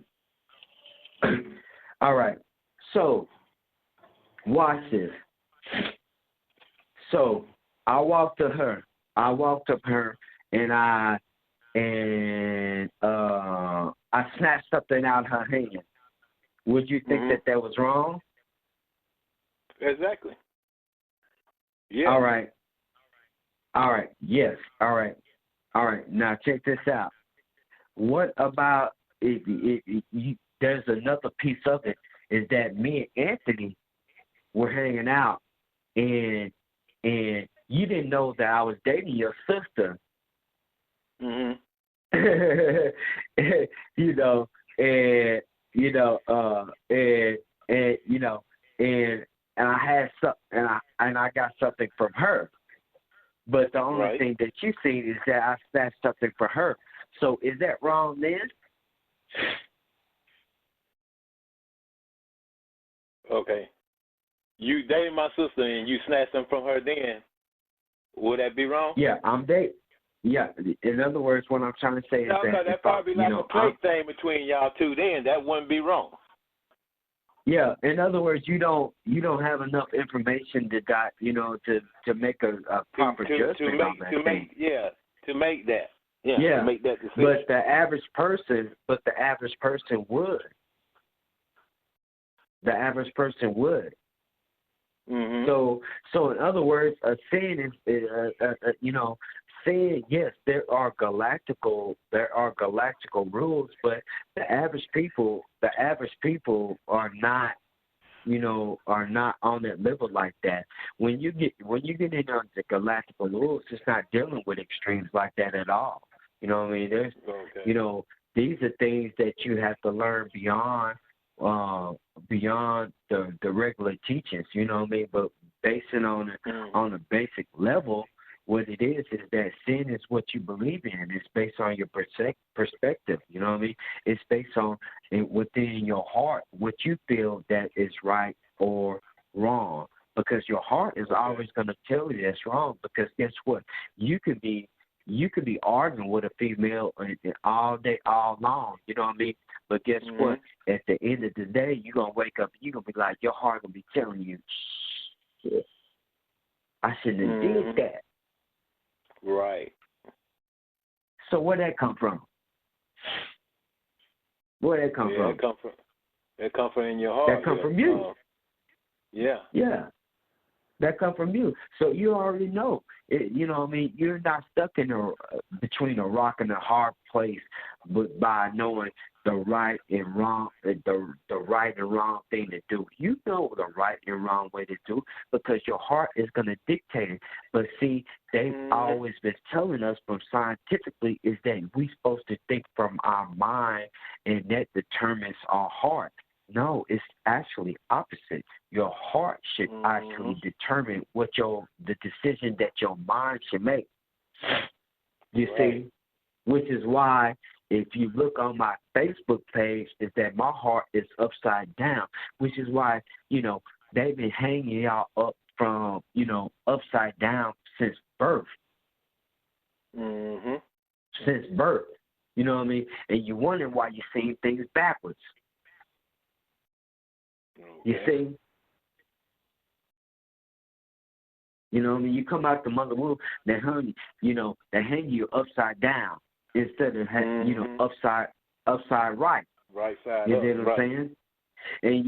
All right. So watch this. So I walked up her and I snatched something out of her hand. Would you think that was wrong? Exactly. Yeah. All right. Yes. All right. Now check this out. What about there's another piece of it is that me and Anthony were hanging out and you didn't know that I was dating your sister. And I had and I got something from her. But the only thing that you see is that I snatched something for her. So is that wrong then? Okay. You dated my sister and you snatched them from her then. Would that be wrong? Yeah, I'm dating. Yeah, in other words, what I'm trying to say is that probably like a play thing between y'all two then. That wouldn't be wrong. Yeah, in other words, you don't have enough information to make a proper judgment on that thing. To make that. Yeah, to make that decision. But the average person would. The average person would. So in other words, a sin is sin. Yes, there are galactical rules, but the average people are not on that level like that. When you get into the galactical rules, it's not dealing with extremes like that at all. You know what I mean? There's these are things that you have to learn beyond the regular teachings. You know what I mean? But basing on a basic level, what it is that sin is what you believe in. It's based on your perspective. You know what I mean? It's based on within your heart what you feel that is right or wrong. Because your heart is always going to tell you that's wrong. Because guess what? You could be arguing with a female all day, all long. You know what I mean? But guess what? At the end of the day, you're going to wake up, you're going to be like, your heart going to be telling you, shit, I shouldn't have did that. Right. So where'd that come from? Where'd that come from? It come from in your heart. That come from you. Yeah. Yeah. That come from you. So you already know. You know what I mean? You're not stuck in between a rock and a hard place, but by knowing the right and wrong, the right and wrong thing to do. You know the right and wrong way to do because your heart is going to dictate it. But see, they've always been telling us from scientifically is that we're supposed to think from our mind, and that determines our heart. No, it's actually opposite. Your heart should actually determine the decision that your mind should make. You see? Which is why if you look on my Facebook page, is that my heart is upside down, which is why, they've been hanging y'all up from, upside down since birth. Since birth. You know what I mean? And you wonder why you're seeing things backwards. You see? You know what I mean? You come out the mother womb, they hang you upside down instead of upside right. Right side you up. You know what I'm saying? And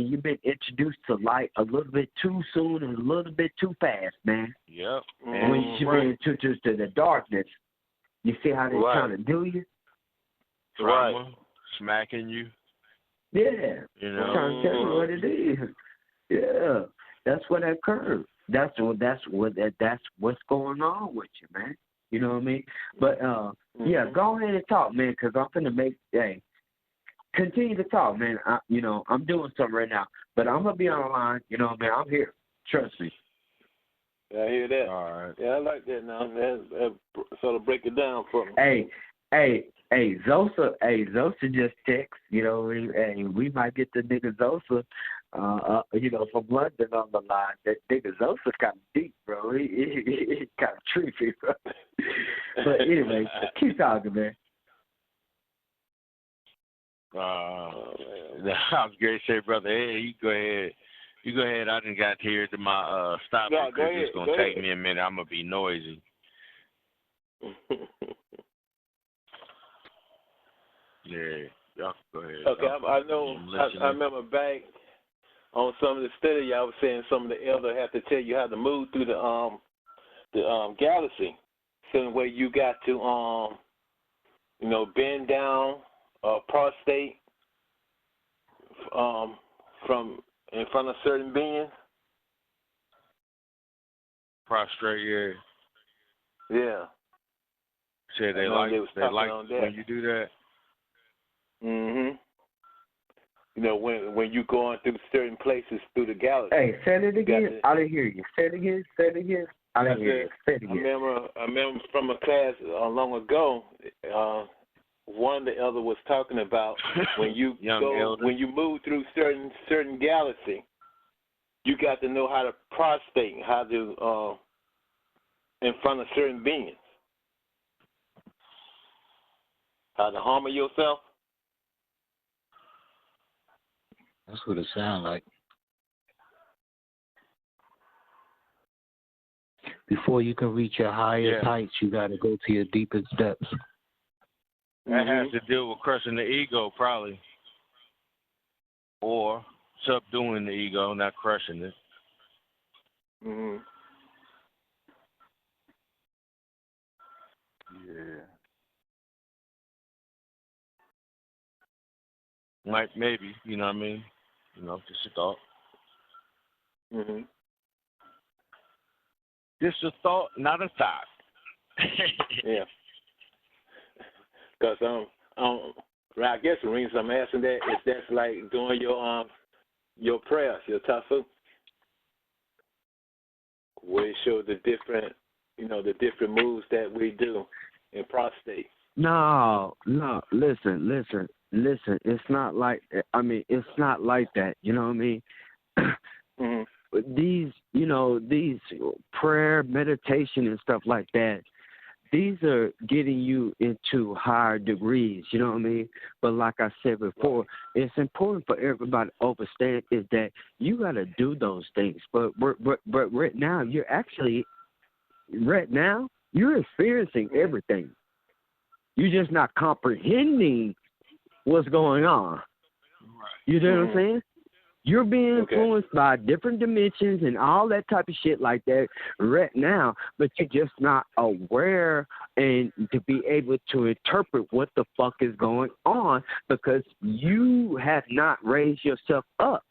you've been introduced to light a little bit too soon and a little bit too fast, man. Yep. When you should be introduced to the darkness, you see how they're trying to do you? Trauma, smacking you. Yeah, I'm trying to tell you what it is. Yeah, that's what occurred. That's what's going on with you, man. You know what I mean? But yeah, go ahead and talk, man, because I'm gonna continue to talk, man. I'm doing something right now, but I'm gonna be on the line. You know, man, I'm here. Trust me. Yeah, I hear that. All right. Yeah, I like that now. That sort of break it down for me. Hey, Zosa just text, we might get the nigga Zosa, from London on the line. That nigga Zosa kind of deep, bro. He kind of trippy, bro. But anyway, keep talking, man. I was going to say, brother, hey, you go ahead. I done got here to my stop because it's going to take me a minute. I'm going to be noisy. Yeah, y'all go ahead. Okay, I know. I remember back on some of the study, y'all was saying some of the elders have to tell you how to move through the galaxy, so where you got to bend down prostate from in front of certain beings. Prostrate, yeah. Yeah. Said they like when you do that. When you going through certain places through the galaxy. Hey, say it again. I didn't hear you. Say it again. I didn't hear you. Say it again. I remember from a class long ago. One of the elder was talking about when you when you move through certain galaxy, you got to know how to prostrate, how to in front of certain beings, how to harm yourself. That's what it sounds like. Before you can reach your highest heights, you got to go to your deepest depths. That has to deal with crushing the ego, probably. Or subduing the ego, not crushing it. Yeah. Maybe, you know what I mean? Just a thought. Just a thought, not a thought. Yeah. Because I guess the reason I'm asking that is that's like doing your prayers, your tafu, where it shows the different the different moves that we do in prostate. No, listen. It's not like, it's not like that. You know what I mean? These prayer, meditation, and stuff like that, these are getting you into higher degrees, you know what I mean? But like I said before, it's important for everybody to understand is that you got to do those things. But right now, you're experiencing everything. You're just not comprehending what's going on. You know what I'm saying? You're being influenced by different dimensions and all that type of shit like that right now, but you're just not aware and to be able to interpret what the fuck is going on because you have not raised yourself up.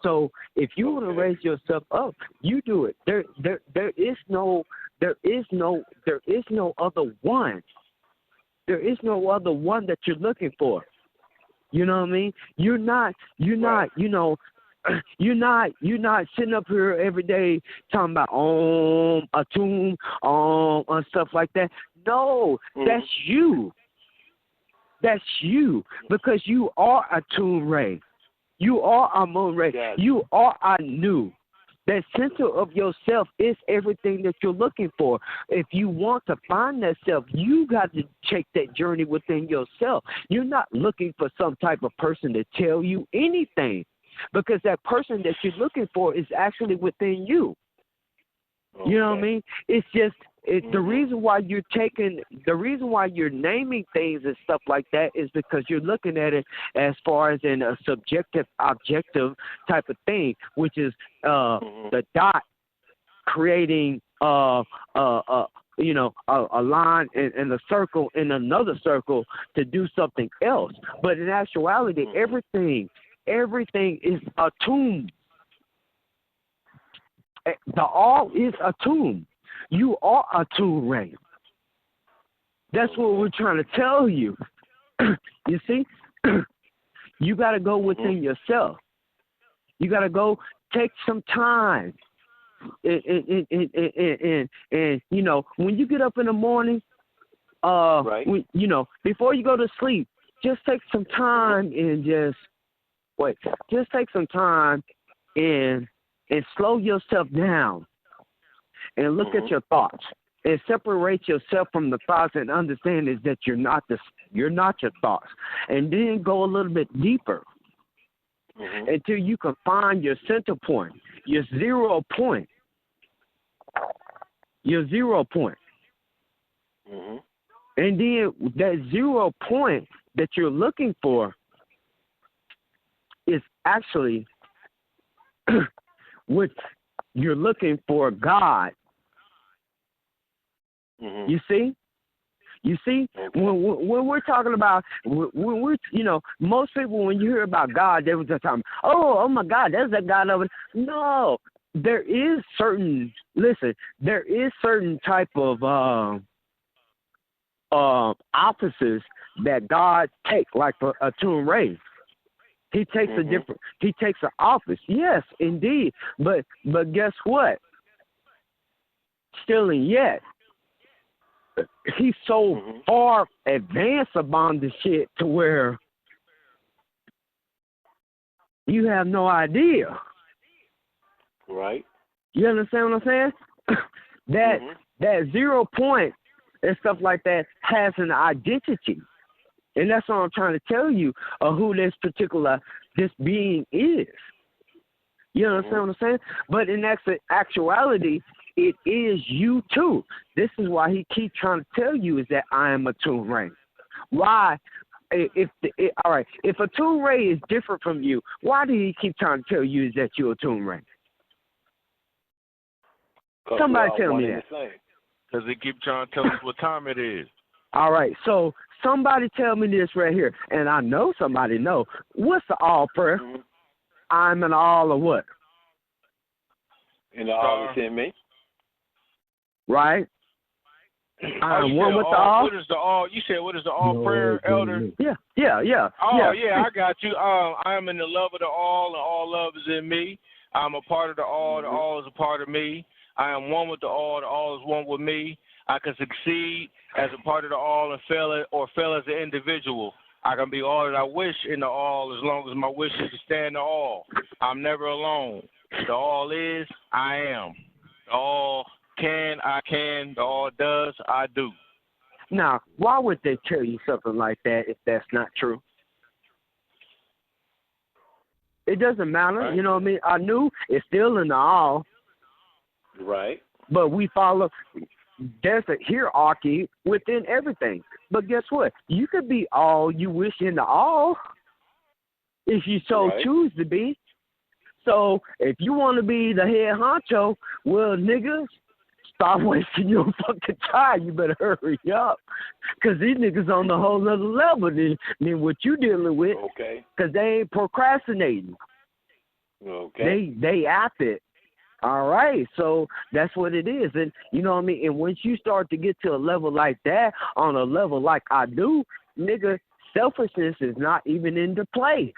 So if you want to raise yourself up, you do it. There is no other one. There is no other one that you're looking for. You know what I mean? You're not sitting up here every day talking about ATUN, and stuff like that. No, that's you. That's you because you are ATUN-RE. You are Amun-Re. You are Anu. That center of yourself is everything that you're looking for. If you want to find that self, you got to take that journey within yourself. You're not looking for some type of person to tell you anything because that person that you're looking for is actually within you. You know what I mean? It's just the reason why you're naming things and stuff like that is because you're looking at it as far as in a subjective, objective type of thing, which is the dot creating a line and a circle in another circle to do something else. But in actuality, everything is ATUN. The all is ATUN. You are ATUN-RE. That's what we're trying to tell you. You see? You got to go within yourself. You got to go take some time. And when you get up in the morning, before you go to sleep, just take some time and just take some time and slow yourself down and look at your thoughts and separate yourself from the thoughts and understand is that you're not your thoughts. And then go a little bit deeper until you can find your center point, your 0 point. Your 0 point. And then that 0 point that you're looking for is actually what you're looking for, God. You see? When we're talking about, most people, when you hear about God, they were just talking, oh my God, there's that God over there. No, there is certain type of offices that God takes, like for ATUN-RE. He takes he takes an office. Yes, indeed. But guess what? Still and yet, he's so far advanced upon the shit to where you have no idea. Right. You understand what I'm saying? That 0 point and stuff like that has an identity. And that's what I'm trying to tell you of who this being is. You understand what I'm saying? But in actuality, it is you too. This is why he keeps trying to tell you is that I am ATUN-RE. Why? If ATUN-RE is different from you, why do he keep trying to tell you is that you're ATUN-RE? Somebody tell me that. Because they keep trying to tell us what time it is. All right, so somebody tell me this right here, and I know somebody know. What's the all prayer? I'm an all of what? And the all is in me. Right? I'm one with the all. What is the all? You said what is the all prayer, Elder? Yeah. Oh, yeah, I got you. I am in the love of the all, and all love is in me. I'm a part of the all is a part of me. I am one with the all is one with me. I can succeed as a part of the all and fail as an individual. I can be all that I wish in the all as long as my wish is to stand the all. I'm never alone. The all is, I am. The all can, I can. The all does, I do. Now, why would they tell you something like that if that's not true? It doesn't matter. Right. You know what I mean? I knew it's still in the all. Right. But we follow, there's a hierarchy within everything. But guess what? You could be all you wish in the all if you so choose to be. So if you want to be the head honcho, well, niggas, stop wasting your fucking time. You better hurry up. Because these niggas on the whole other level than what you dealing with. Okay. Because they ain't procrastinating. Okay. They at it. All right. So that's what it is. And you know what I mean? And once you start to get to a level like that, on a level like I do, nigga, selfishness is not even into play.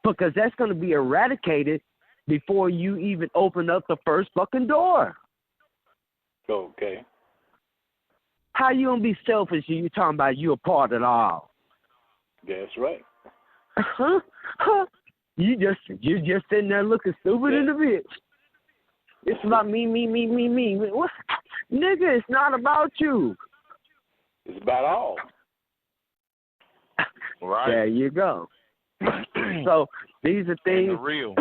Because that's going to be eradicated before you even open up the first fucking door. Okay. How you going to be selfish and you talking about you a part of it all? That's right. You just sitting there looking stupid in the bitch. It's about me. What? Nigga, it's not about you. It's about all. Right. There you go. So these are things. And the real.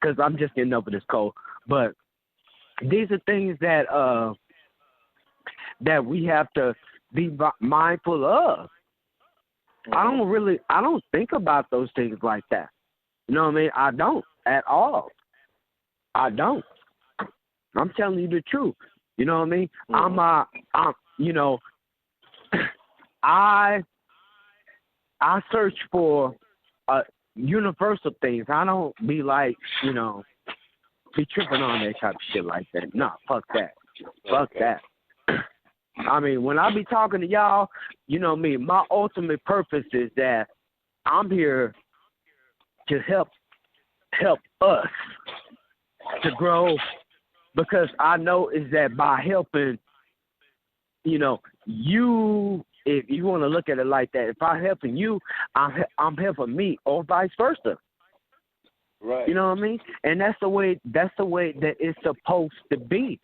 Because I'm just getting over this cold. But these are things that that we have to be mindful of. I don't think about those things like that. You know what I mean? I don't at all. I don't. I'm telling you the truth. You know what I mean? I'm you know, I search for universal things. I don't be like, you know, be tripping on that type of shit like that. No, fuck that. Fuck that. I mean, when I be talking to y'all, you know me, my ultimate purpose is that I'm here to help us to grow, because I know is that by helping, you know, you, if you want to look at it like that, if I'm helping you, I'm helping me, or vice versa. Right. You know what I mean? And that's the way that it's supposed to be.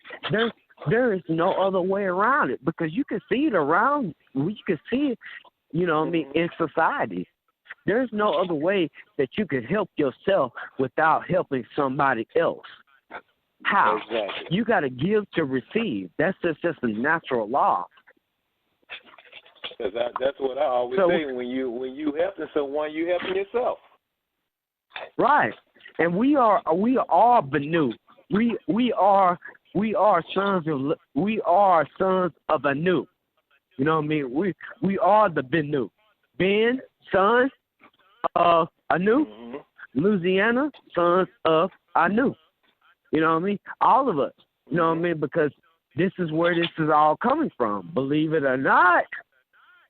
There is no other way around it, because you can see it around. You can see it, you know what I mean, in society. There's no other way that you can help yourself without helping somebody else. How? Exactly. You got to give to receive. That's just a natural law. Because that's what I always say. When you helping someone, you helping yourself. Right. And we are Benu. We are sons of Anu. You know what I mean? We are the Benu. Ben, sons of Anu. Mm-hmm. Louisiana, sons of Anu. You know what I mean? All of us. You know what I mean? Because this is where this is all coming from. Believe it or not.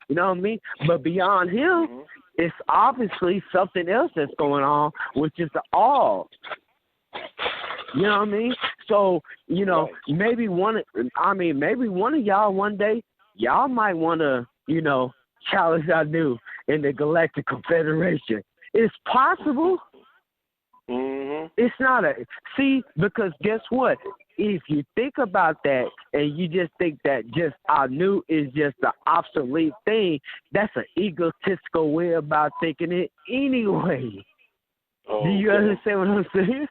You know what I mean? But beyond him, it's obviously something else that's going on, which is the all. You know what I mean? So, you know, maybe one of y'all one day, y'all might want to, you know, challenge Anu in the Galactic Confederation. It's possible. Mm-hmm. It's not because guess what? If you think about that and you just think that just Anu is just the obsolete thing, that's an egotistical way about thinking it anyway. Do you understand what I'm saying?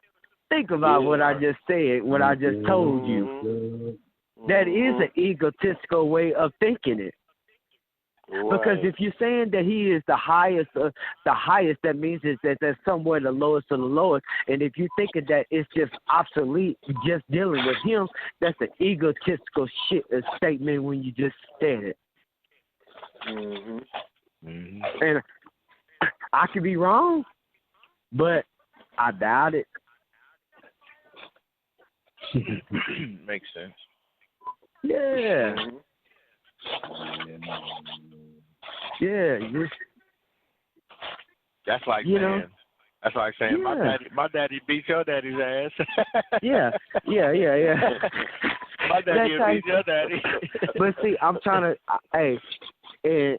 Think about what I just said, what I just told you. That is an egotistical way of thinking it. Right. Because if you're saying that he is the highest, that means is that there's somewhere the lowest of the lowest. And if you're thinking that it's just obsolete, just dealing with him, that's an egotistical statement when you just said it. Mm-hmm. Mm-hmm. And I could be wrong, but I doubt it. Makes sense. Yeah. Yeah. That's like, you man, know? That's like saying my daddy beat your daddy's ass. yeah. My daddy beat your daddy. But see, I'm trying to, and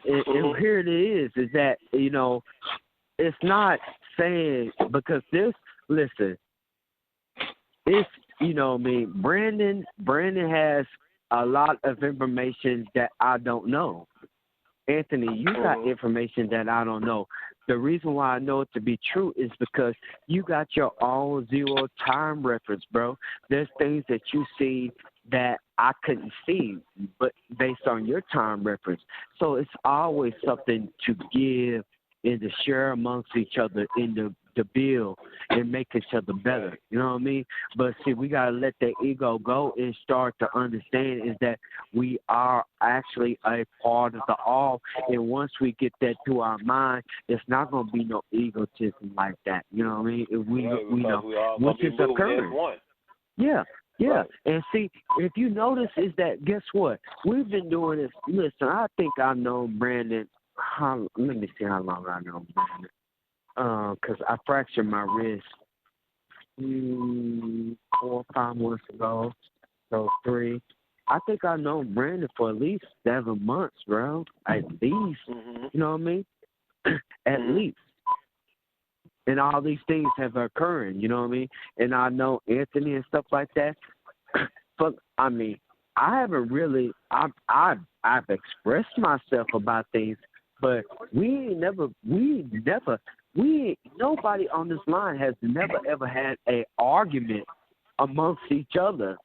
here it is that, you know, it's not saying, because this, listen, it's, you know, I mean, Brandon has a lot of information that I don't know. Anthony, you got information that I don't know. The reason why I know it to be true is because you got your own zero time reference, bro. There's things that you see that I couldn't see, but based on your time reference. So it's always something to give and to share amongst each other in the build and make each other better. You know what I mean? But see, we got to let that ego go and start to understand is that we are actually a part of the all. And once we get that to our mind, it's not going to be no egotism like that. You know what I mean? If we know, which is occurring. Yeah. Right. And see, if you notice is that, guess what? We've been doing this. Listen, I think I've known Brandon, let me see how long I've known Brandon. Because I fractured my wrist 4 or 5 months ago, so 3. I think I've known Brandon for at least 7 months, bro. At least, you know what I mean? At least. And all these things have occurred, you know what I mean? And I know Anthony and stuff like that. But I mean, I haven't really. I've expressed myself about things, but nobody on this line has never ever had a argument amongst each other.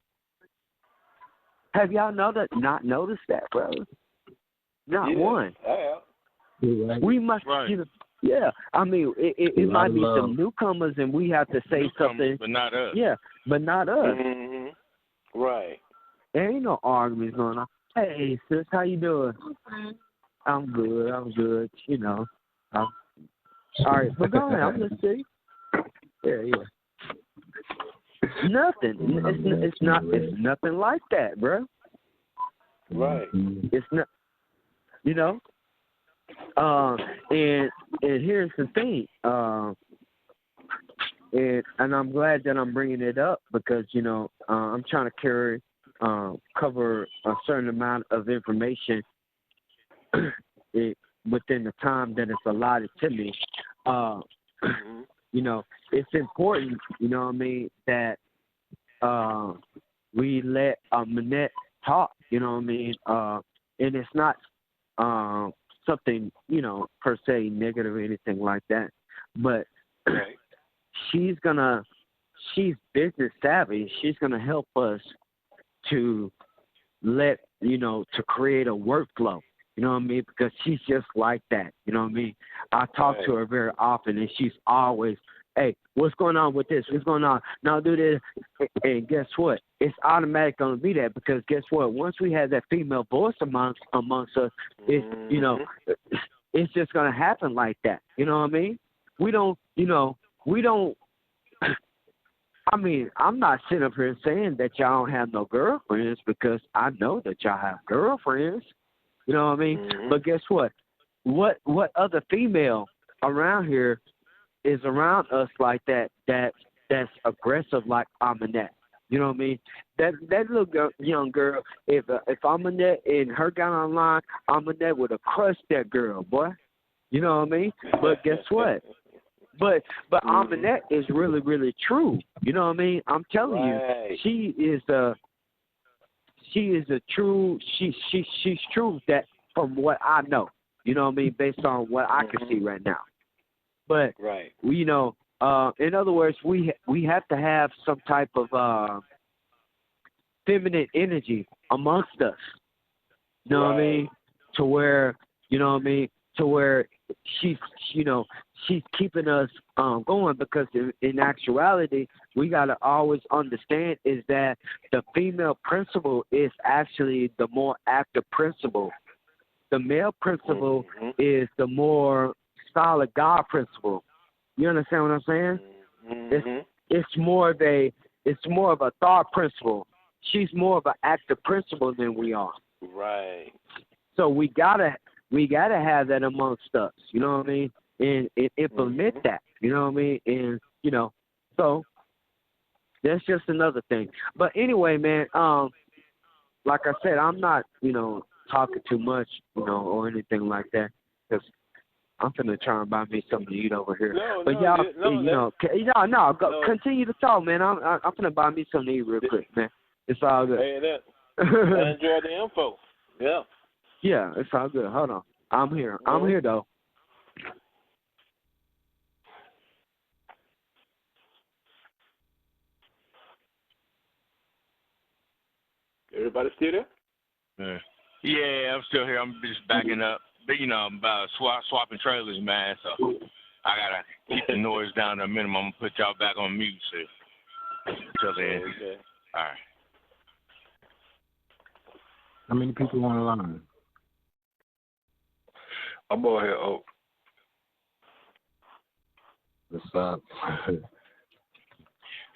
Have y'all not noticed that, bro? Not one. Yeah. We must, you know, yeah. I mean, it might be some newcomers, and we have to say something, but not us. Yeah, but not us. Mm-hmm. Right. There ain't no arguments going on. Hey, sis, how you doing? I'm good. You know. All right, but go ahead. I'm listening. Yeah. Nothing. It's nothing like that, bro. Right. It's not. You know. And here's the thing. And I'm glad that I'm bringing it up because you know I'm trying to cover a certain amount of information within the time that it's allotted to me. You know, it's important, you know what I mean, that we let Manette talk, you know what I mean, and it's not something, you know, per se negative or anything like that, but she's business savvy. She's going to help us to to create a workflow. You know what I mean? Because she's just like that. You know what I mean? I talk to her very often, and she's always, hey, what's going on with this? What's going on? Now do this. And guess what? It's automatic going to be that because guess what? Once we have that female voice amongst us, it's, you know, it's just going to happen like that. You know what I mean? We don't. I mean, I'm not sitting up here saying that y'all don't have no girlfriends because I know that y'all have girlfriends. You know what I mean? But guess what? What other female around here is around us like that's aggressive like Amanette? You know what I mean? That little young girl, if Amanette and her got online, Amanette would have crushed that girl, boy. You know what I mean? But guess what? But Amanette is really, really true. You know what I mean? I'm telling you, she's true that from what I know. You know what I mean? Based on what I can see right now. But you know, in other words, we have to have some type of feminine energy amongst us. You know what I mean? To where, you know what I mean? To where she's keeping us going because in actuality, we got to always understand is that the female principle is actually the more active principle. The male principle is the more solid God principle. You understand what I'm saying? It's more of a thought principle. She's more of an active principle than we are. Right. So we gotta have that amongst us. You know what I mean? And implement that. You know what I mean? And, you know, so that's just another thing. But anyway, man, like I said, I'm not, you know, talking too much, you know, or anything like that, because I'm finna try and buy me something to eat over here. Continue to talk, man. I'm finna buy me something to eat real quick, man. It's all good. Hey, I enjoy the info. Yeah. Yeah, it's all good. Hold on. I'm here. I'm here, though. Everybody still there? Yeah, I'm still here. I'm just backing up. But, you know, I'm about swapping trailers, man. So I got to keep the noise down to a minimum. I'm going to put y'all back on mute until then. Okay. All right. How many people on the line? I'm over here, Oak. What's up?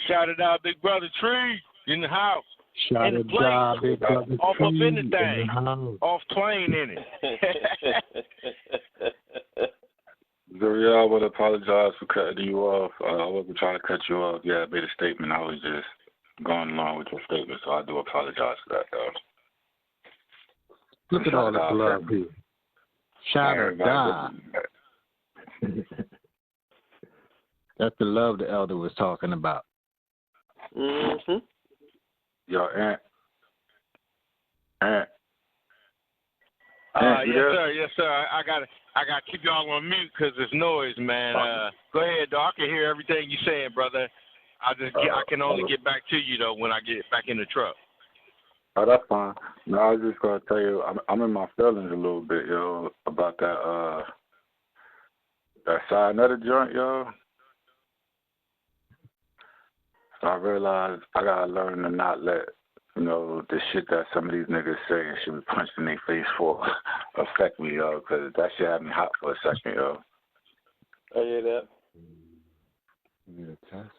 Shout it out, Big Brother Tree in the house. Shout it out, Big Brother off Tree up anything. Off plane in it. Zuriel, I would apologize for cutting you off. I wasn't trying to cut you off. Yeah, I made a statement. I was just going along with your statement, so I do apologize for that, though. Look at all the love here. Shaddah Da. That's the love the elder was talking about. Mm-hmm. Yo, Aunt. Yes, sir. I gotta keep y'all on mute because there's noise, man. Go ahead, though. I can hear everything you're saying, brother. I can only get back to you though when I get back in the truck. Oh, that's fine. No, I was just gonna tell you, I'm in my feelings a little bit, yo, about that side nutted joint, yo. So I realized I gotta learn to not let, you know, the shit that some of these niggas say and should be punched in their face for affect me, yo, because that shit had me hot for a second, yo. I hear that. You need a test?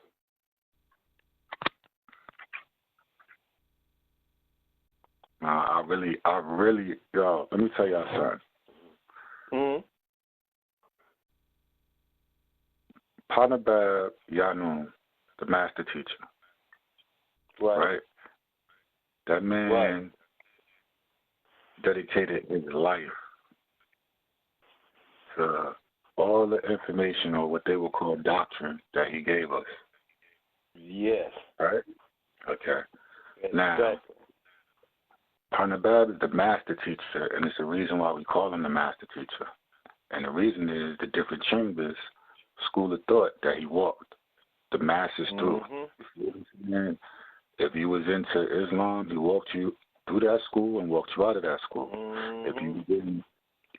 I really, yo, let me tell y'all something. Mm-hmm. Panabab Yanun, the master teacher, right? That man dedicated his life to all the information or what they would call doctrine that he gave us. Yes. Right? Okay. Exactly. Now, Panabab is the master teacher, and it's the reason why we call him the master teacher. And the reason is the different chambers, school of thought that he walked, the masses through. And if you was into Islam, he walked you through that school and walked you out of that school.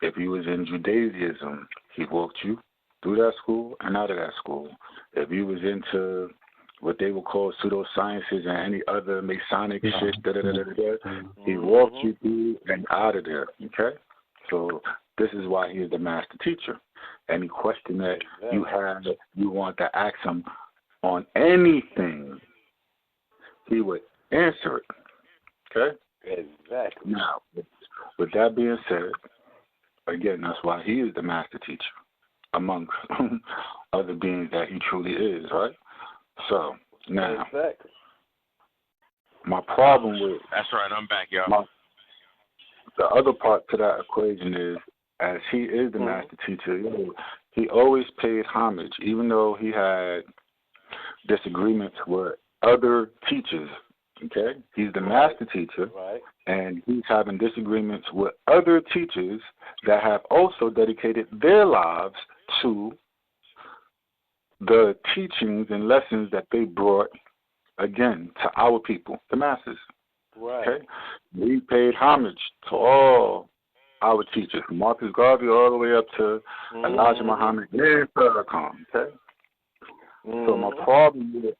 If you was in Judaism, he walked you through that school and out of that school. If you was into what they would call pseudosciences and any other Masonic shit, he walked you through and out of there, okay? So this is why he is the master teacher. Any question that you have, you want to ask him on anything, he would answer it, okay? Exactly. Now, with that being said, again, that's why he is the master teacher amongst other beings that he truly is, right? So, now, my problem with... That's right, I'm back, y'all. The other part to that equation is, as he is the master teacher, he always paid homage, even though he had disagreements with other teachers, okay? He's the master teacher, and he's having disagreements with other teachers that have also dedicated their lives to the teachings and lessons that they brought, again, to our people, the masses. Okay? We paid homage to all our teachers, from Marcus Garvey all the way up to Elijah Muhammad and Farrakhan. Okay? So my problem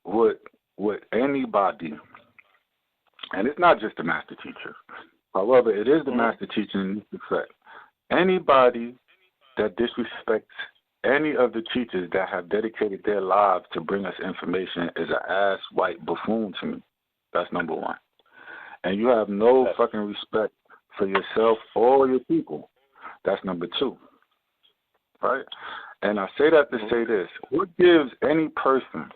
with anybody, and it's not just the master teacher, however, it is the master teacher in this effect. Anybody that disrespects any of the teachers that have dedicated their lives to bring us information is an ass white buffoon to me. That's number one. And you have no fucking respect for yourself or your people. That's number two. Right? And I say that to say this. What gives any person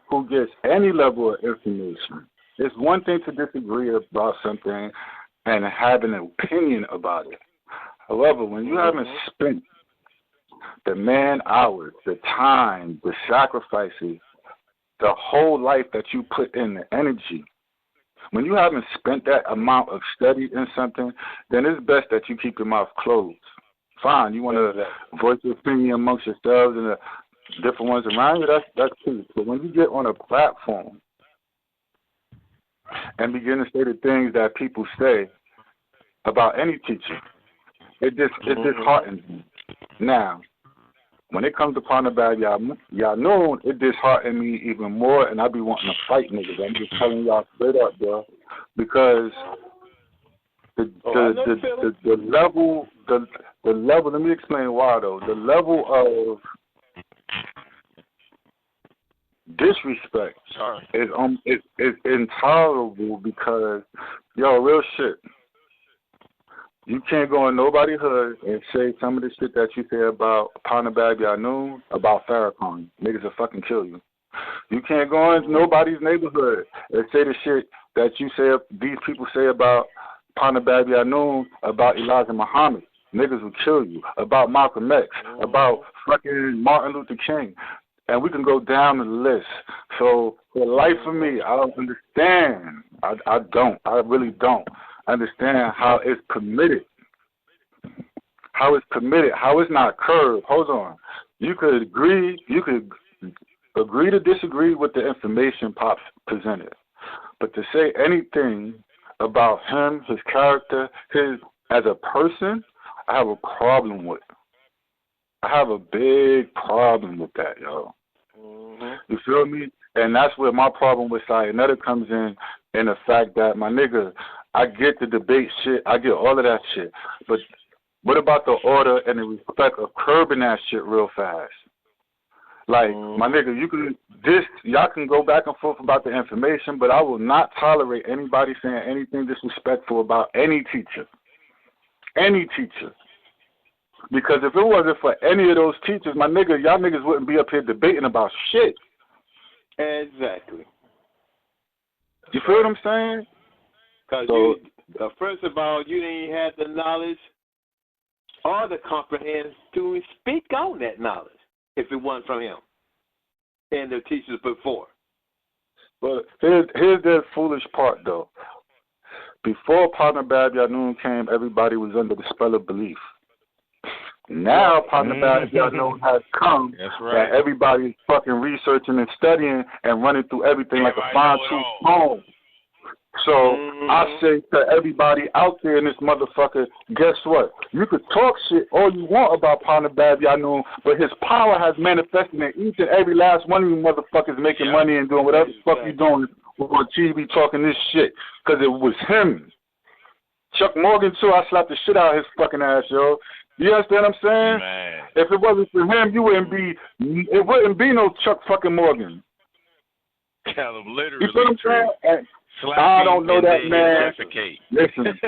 who gets any level of information, it's one thing to disagree about something and have an opinion about it. However, when you haven't spent the man hours, the time, the sacrifices, the whole life that you put in, the energy, when you haven't spent that amount of study in something, then it's best that you keep your mouth closed. Fine, you want to voice your opinion amongst yourselves and the different ones around you, that's cool. But when you get on a platform and begin to say the things that people say about any teacher, it disheartens me. Now, when it comes to Panabab Yanun, it disheartened me even more, and I be wanting to fight niggas. I'm just telling y'all straight up, bro, because the level. Let me explain why though. The level of disrespect is intolerable because, real shit. You can't go in nobody's hood and say some of the shit that you say about Panabab Yanun, about Farrakhan. Niggas will fucking kill you. You can't go into nobody's neighborhood and say the shit that these people say about Panabab Yanun, about Elijah Muhammad. Niggas will kill you. About Malcolm X, about fucking Martin Luther King. And we can go down the list. So, for the life of me, I don't understand. I really don't understand how it's permitted. How it's not curved. Hold on. You could agree to disagree with the information Pops presented. But to say anything about him, his character, as a person, I have a problem with. I have a big problem with that, yo. You feel me? And that's where my problem with Sayonetta comes in the fact that, my nigga, I get the debate shit, I get all of that shit, but what about the order and the respect of curbing that shit real fast? Like, my nigga, y'all can go back and forth about the information, but I will not tolerate anybody saying anything disrespectful about any teacher. Any teacher. Because if it wasn't for any of those teachers, my nigga, y'all niggas wouldn't be up here debating about shit. Exactly. You feel what I'm saying? Because first of all, you didn't have the knowledge or the comprehension to speak on that knowledge if it wasn't from him and the teachers before. But here's the foolish part, though. Before Panabab Yanun came, everybody was under the spell of belief. Now Panabab Yanun has come, and everybody's fucking researching and studying and running through everything like a fine-tooth comb. So I say to everybody out there in this motherfucker, guess what? You could talk shit all you want about Panabab Yanun, but his power has manifested in each and every last one of you motherfuckers making money and doing whatever the fuck you doing on TV talking this shit, because it was him. Chuck Morgan, too, I slapped the shit out of his fucking ass, yo. You understand what I'm saying? Man. If it wasn't for him, it wouldn't be no Chuck fucking Morgan. Literally. You feel what I'm saying? I don't know that man. Listen,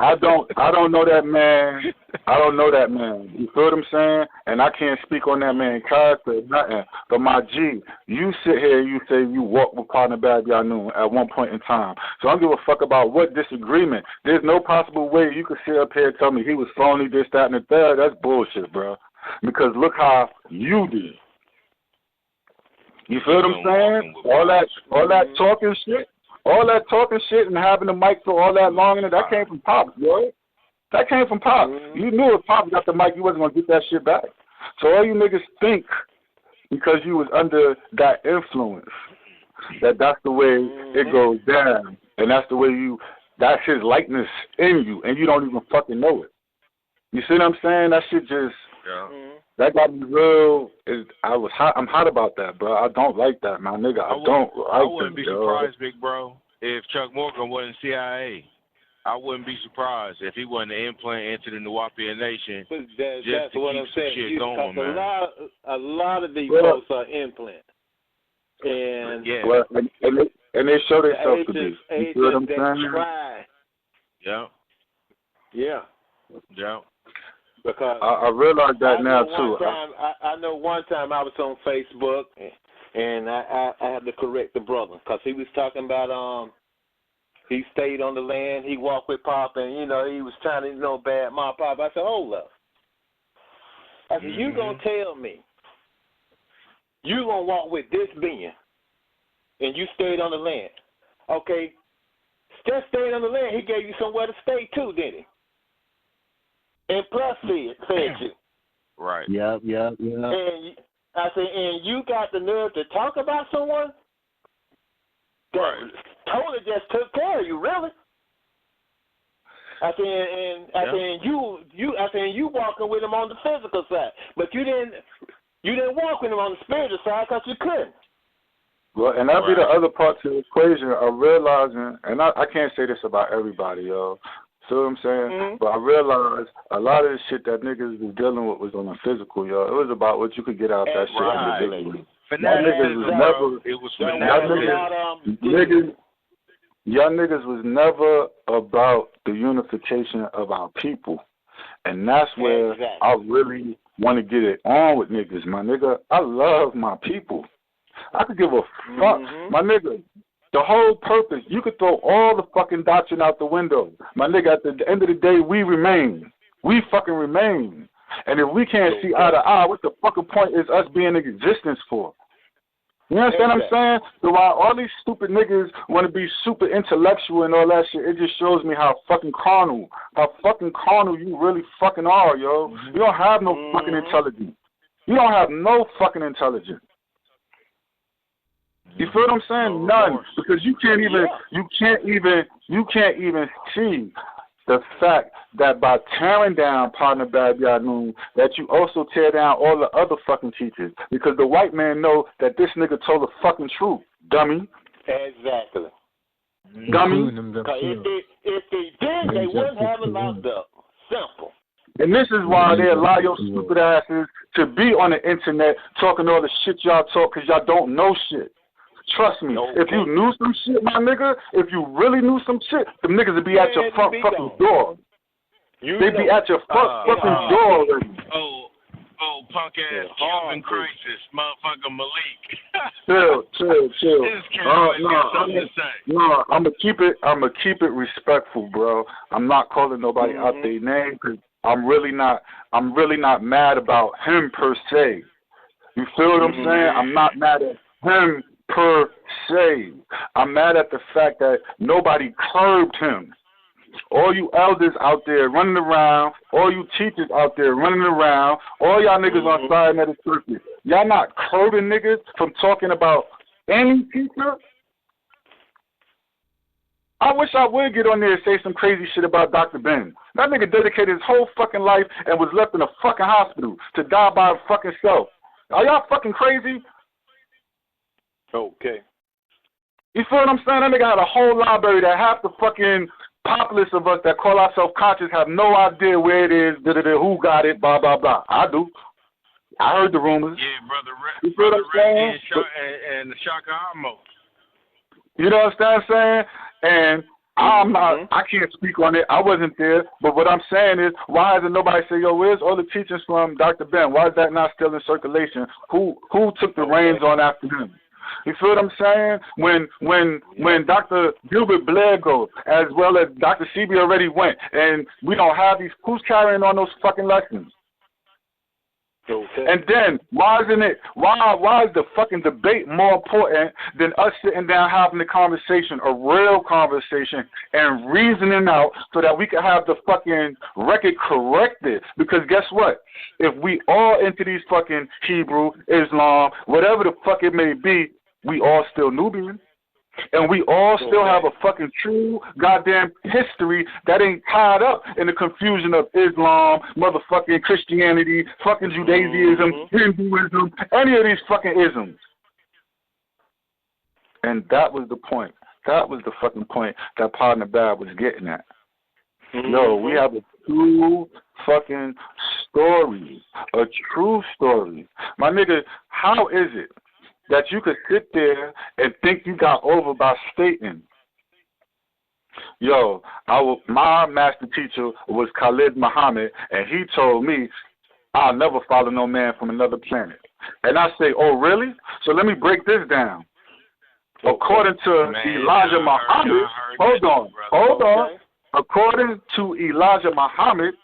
I don't know that man. I don't know that man. You feel what I'm saying? And I can't speak on that man's character, nothing. But my G, you sit here and you say you walked with Panabab Yanun at one point in time. So I don't give a fuck about what disagreement. There's no possible way you could sit up here and tell me he was phony, this, that, and the third. That's bullshit, bro. Because look how you did. You feel what I'm saying? All that talking shit. All that talking shit and having the mic for all that long, and that came from Pop, yo. That came from Pop. You knew if Pop got the mic, you wasn't going to get that shit back. So all you niggas think, because you was under that influence, that's the way it goes down. And that's the way that's his likeness in you, and you don't even fucking know it. You see what I'm saying? That shit just, that got me real. I'm hot about that, bro. I don't like that, my nigga. I wouldn't be surprised, big bro, if Chuck Morgan wasn't CIA. I wouldn't be surprised if he wasn't an implant into the Nuwapian Nation. That's what I'm saying. Shit going, man. A lot of these folks are implants. And and they show themselves to be. You see what I'm saying? Try. Yeah. Yeah. Yeah. Because I realize that now too. I know one time I was on Facebook and I had to correct the brother because he was talking about he stayed on the land, he walked with Pop, and he was trying to bad my Pop. I said, hold up. I said, you gonna tell me you gonna walk with this being and you stayed on the land? Okay, just stayed on the land. He gave you somewhere to stay too, didn't he? And plus fed you. Right. Yep. And I said, and you got the nerve to talk about someone that totally just took care of you, really? I said, and you walking with him on the physical side, but you didn't walk with him on the spiritual side because you couldn't. Well, and that'd be the other part to the equation of realizing, and I can't say this about everybody, yo. See what I'm saying? Mm-hmm. But I realized a lot of the shit that niggas was dealing with was on the physical, yo. It was about what you could get out that shit individually. Y'all niggas was never about the unification of our people. And that's where I really want to get it on with niggas, my nigga. I love my people. I could give a fuck, my nigga. The whole purpose, you could throw all the fucking doctrine out the window. My nigga, at the end of the day, we remain. We fucking remain. And if we can't see eye to eye, what the fucking point is us being in existence for? You understand what I'm saying? So while all these stupid niggas want to be super intellectual and all that shit, it just shows me how fucking carnal you really fucking are, yo. You don't have no fucking intelligence. You don't have no fucking intelligence. You feel what I'm saying? None, because you can't even see the fact that by tearing down Partner Bab Yanun, that you also tear down all the other fucking teachers, because the white man know that this nigga told the fucking truth, dummy. Exactly. Dummy. If they did, they wouldn't have it locked up. Simple. And this is why they allow your stupid asses to be on the internet talking all the shit y'all talk, because y'all don't know shit. Trust me, if you knew some shit, my nigga, if you really knew some shit, them niggas would be at your front fucking door. They'd be at your fucking door already. Oh, punk ass Cuban crisis, motherfucker Malik. Chill. No, I'm gonna keep it respectful, bro. I'm not calling nobody out their name because I'm really not mad about him per se. You feel what I'm saying? I'm not mad at him per se. I'm mad at the fact that nobody curbed him. All you elders out there running around, all you teachers out there running around, all y'all niggas on side of the circuit, y'all not curbing niggas from talking about any teacher? I wish I would get on there and say some crazy shit about Dr. Ben. That nigga dedicated his whole fucking life and was left in a fucking hospital to die by his fucking self. Are y'all fucking crazy? Okay. You feel what I'm saying? That nigga had a whole library that half the fucking populace of us that call ourselves conscious have no idea where it is, who got it, blah, blah, blah. I do. I heard the rumors. Yeah, Brother you feel what I'm saying? And the Shaka Amo. You know what I'm saying? And I can't speak on it. I wasn't there. But what I'm saying is, why hasn't nobody said, yo, where's all the teachings from Dr. Ben? Why is that not still in circulation? Who took the reins on after him? You feel what I'm saying? When Dr. Gilbert Blair goes, as well as Dr. Sebi already went, and we don't have these, who's carrying on those fucking lessons? Okay. And then, why is the fucking debate more important than us sitting down having a conversation, a real conversation, and reasoning out so that we can have the fucking record corrected? Because guess what? If we all into these fucking Hebrew, Islam, whatever the fuck it may be, we all still Nubian. And we all still have a fucking true goddamn history that ain't tied up in the confusion of Islam, motherfucking Christianity, fucking Judaism, Hinduism, any of these fucking isms. And that was the point. That was the fucking point that Partner Bab was getting at. No, we have a true fucking story. A true story. My nigga, how is it that you could sit there and think you got over by stating Yo, my master teacher was Khalid Muhammad, and he told me I'll never follow no man from another planet. And I say, oh, really? So let me break this down. According to Elijah Muhammad, hold on. According to Elijah Muhammad,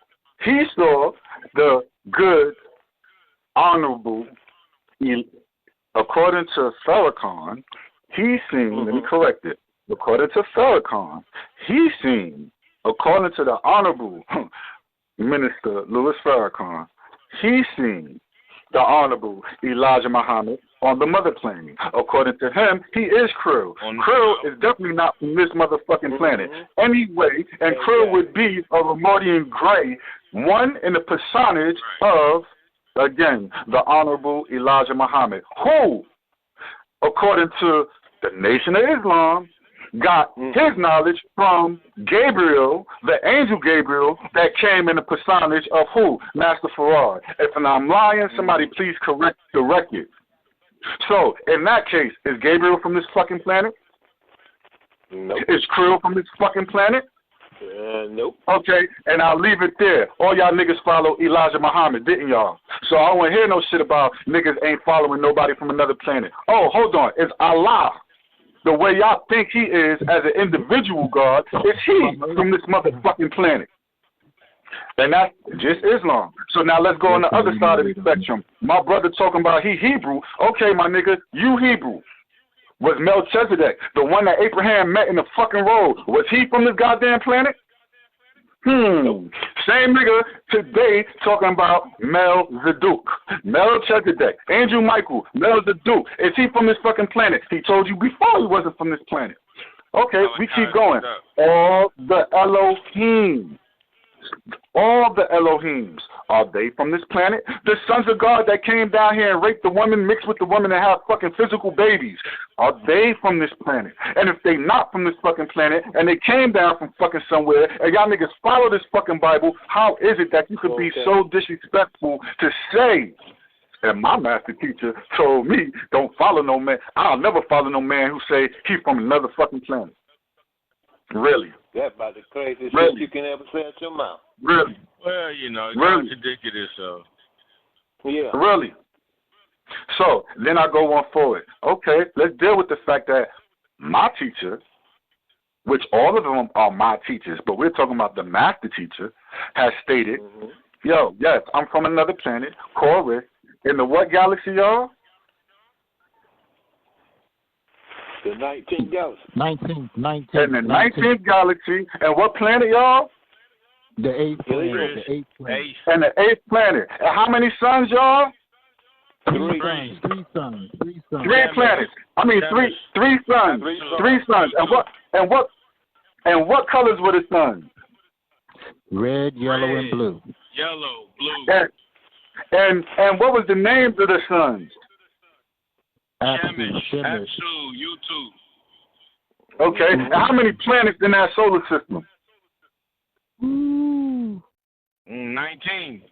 he saw the good, honorable, according to Farrakhan, he seen, let me correct it, according to Farrakhan, he seen, according to the honorable Minister Louis Farrakhan, he seen the honorable Elijah Muhammad on the mother plane. According to him, he is Krill. Krill is definitely not from this motherfucking planet. Anyway, and Krill would be a Remedian Gray, one in the personage of, again, the honorable Elijah Muhammad, who, according to the Nation of Islam, got his knowledge from Gabriel, the angel Gabriel, that came in the personage of who? Master Farad. If I'm lying, somebody please correct the record. So, in that case, is Gabriel from this fucking planet? Nope. Is Krill from this fucking planet? Nope. Okay, and I'll leave it there. All y'all niggas follow Elijah Muhammad, didn't y'all? So I don't want to hear no shit about niggas ain't following nobody from another planet. Oh, hold on. It's Allah. The way y'all think he is as an individual God, is he from this motherfucking planet. And that's just Islam. So now let's go on the other side of the spectrum. My brother talking about he Hebrew. Okay, my nigga, you Hebrew. Was Melchizedek, the one that Abraham met in the fucking road, was he from this goddamn planet? Same nigga today talking about Melchizedek, Angel Michael, Melzaduk. Is he from this fucking planet? He told you before he wasn't from this planet. Okay, we keep going. All the Elohims, are they from this planet? The sons of God that came down here and raped the woman, mixed with the woman, and have fucking physical babies, are they from this planet? And if they not from this fucking planet, and they came down from fucking somewhere, and y'all niggas follow this fucking Bible, how is it that you could be so disrespectful to say, and my master teacher told me, don't follow no man, I'll never follow no man who say he from another fucking planet. Really? That's about the craziest shit you can ever say out your mouth. Really? Well, you know, it contradicted itself. Yeah. Really? So, then I go on forward. Okay, let's deal with the fact that my teacher, which all of them are my teachers, but we're talking about the master teacher, has stated, yo, yes, I'm from another planet, Corey, in the what galaxy, y'all? The 19th galaxy. 19th. In the 19th galaxy. And what planet, y'all? The 8th planet. And the 8th planet. And how many suns, y'all? Three suns. Three planets. I mean, three suns. Three suns. And what colors were the suns? Red, yellow, and blue. Yellow, blue. And what was the names of the suns? Shemish, U2. Okay, and how many planets in that solar system? 19. I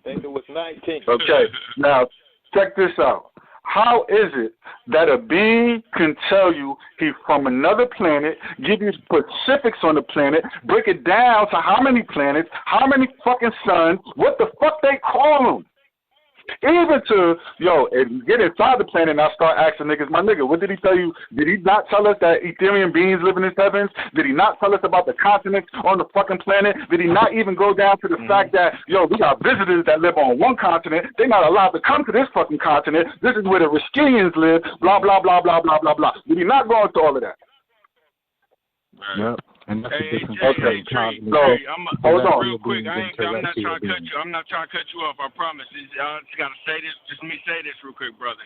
think it was 19. Okay, now check this out. How is it that a being can tell you he's from another planet, give you specifics on the planet, break it down to how many planets, how many fucking suns, what the fuck they call them? Even to, and get inside the planet and I start asking niggas, my nigga, what did he tell you? Did he not tell us that Ethereum beings live in his heavens? Did he not tell us about the continents on the fucking planet? Did he not even go down to the fact that, we got visitors that live on one continent. They're not allowed to come to this fucking continent. This is where the Riskinians live, blah, blah, blah, blah, blah, blah, blah. Did he not go into all of that? Yep. And that's hey, the difference. Hold on. Real quick. I'm not trying to cut you. I'm not trying to cut you off. I promise. I just got to say this. Just let me say this real quick, brother.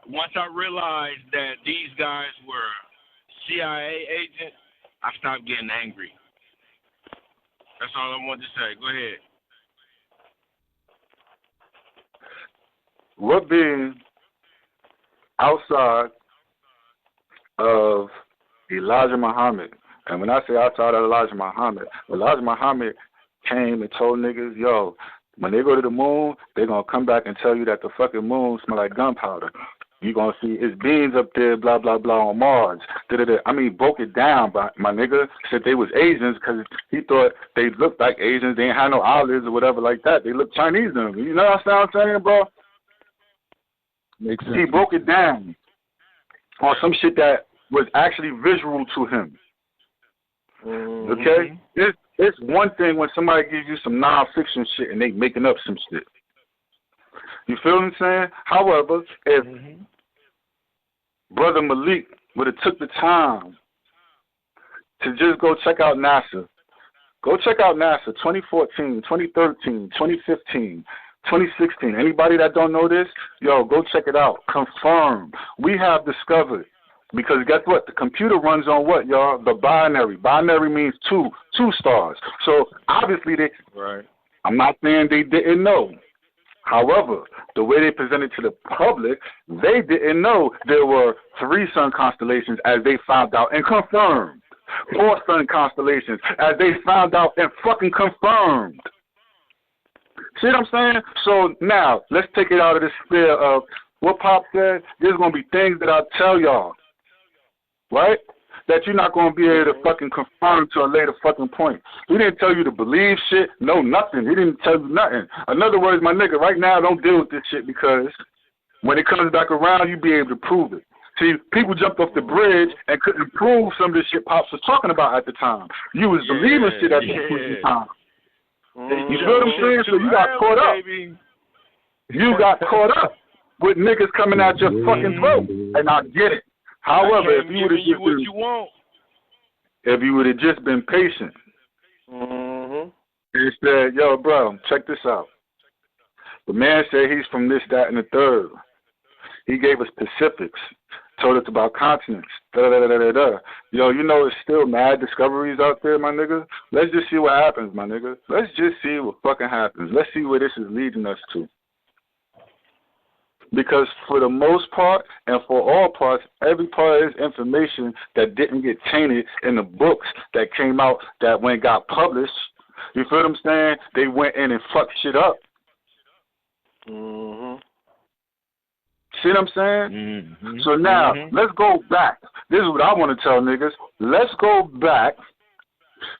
Once I realized that these guys were CIA agents, I stopped getting angry. That's all I wanted to say. Go ahead. What being outside of Elijah Muhammad, and when I say outside of Elijah Muhammad came and told niggas, when they go to the moon, they're going to come back and tell you that the fucking moon smell like gunpowder. You're going to see his beings up there, blah, blah, blah, on Mars. Da-da-da. I mean, broke it down, but my nigga said they was Asians because he thought they looked like Asians. They ain't had no eyelids or whatever like that. They looked Chinese to him. You know what I'm saying, bro? Makes sense. He broke it down on some shit that was actually visual to him. Okay? It's one thing when somebody gives you some non-fiction shit and they making up some shit. You feel what I'm saying? However, if Brother Malik would have took the time to just go check out NASA. Go check out NASA 2014, 2013, 2015, 2016. Anybody that don't know this, yo, go check it out. Confirm. We have discovered. Because guess what? The computer runs on what, y'all? The binary. Binary means two stars. So obviously they. Right. I'm not saying they didn't know. However, the way they presented to the public, they didn't know there were 3 sun constellations as they found out and confirmed. 4 sun constellations as they found out and fucking confirmed. See what I'm saying? So now let's take it out of the sphere of what Pop said. There's gonna be things that I'll tell y'all. Right? That you're not going to be able to fucking confirm to a later fucking point. He didn't tell you to believe shit. No, nothing. He didn't tell you nothing. In other words, my nigga, right now, don't deal with this shit because when it comes back around, you be able to prove it. See, people jumped off the bridge and couldn't prove some of the shit Pops was talking about at the time. You was believing shit at the time. You feel what I'm saying? So you got caught up. You got caught up with niggas coming at your fucking throat. And I get it. However, if you would have just what you want. If you would have just been patient, and said, "Yo, bro, check this out." The man said he's from this, that, and the third. He gave us specifics, told us about continents. Yo, you know, it's still mad discoveries out there, my nigga. Let's just see what happens, my nigga. Let's just see what fucking happens. Let's see where this is leading us to. Because for the most part and for all parts, every part of this information that didn't get tainted in the books that came out that when it got published, you feel what I'm saying? They went in and fucked shit up. See what I'm saying? So now, let's go back. This is what I want to tell niggas. Let's go back,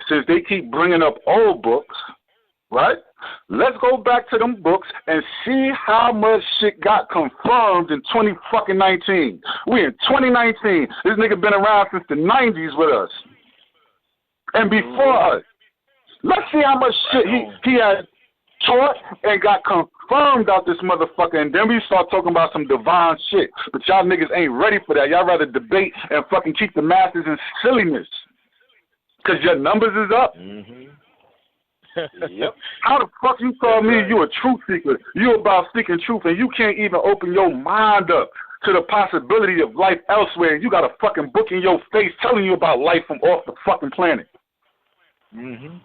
since they keep bringing up old books, right? Let's go back to them books and see how much shit got confirmed in 2019. We in 2019. This nigga been around since the 90s with us. And before us. Let's see how much shit he had taught and got confirmed out this motherfucker. And then we start talking about some divine shit. But y'all niggas ain't ready for that. Y'all rather debate and fucking keep the masses in silliness. Because your numbers is up. Yep. How the fuck you call me you a truth seeker? You about seeking truth and you can't even open your mind up to the possibility of life elsewhere. You got a fucking book in your face telling you about life from off the fucking planet. Nigga,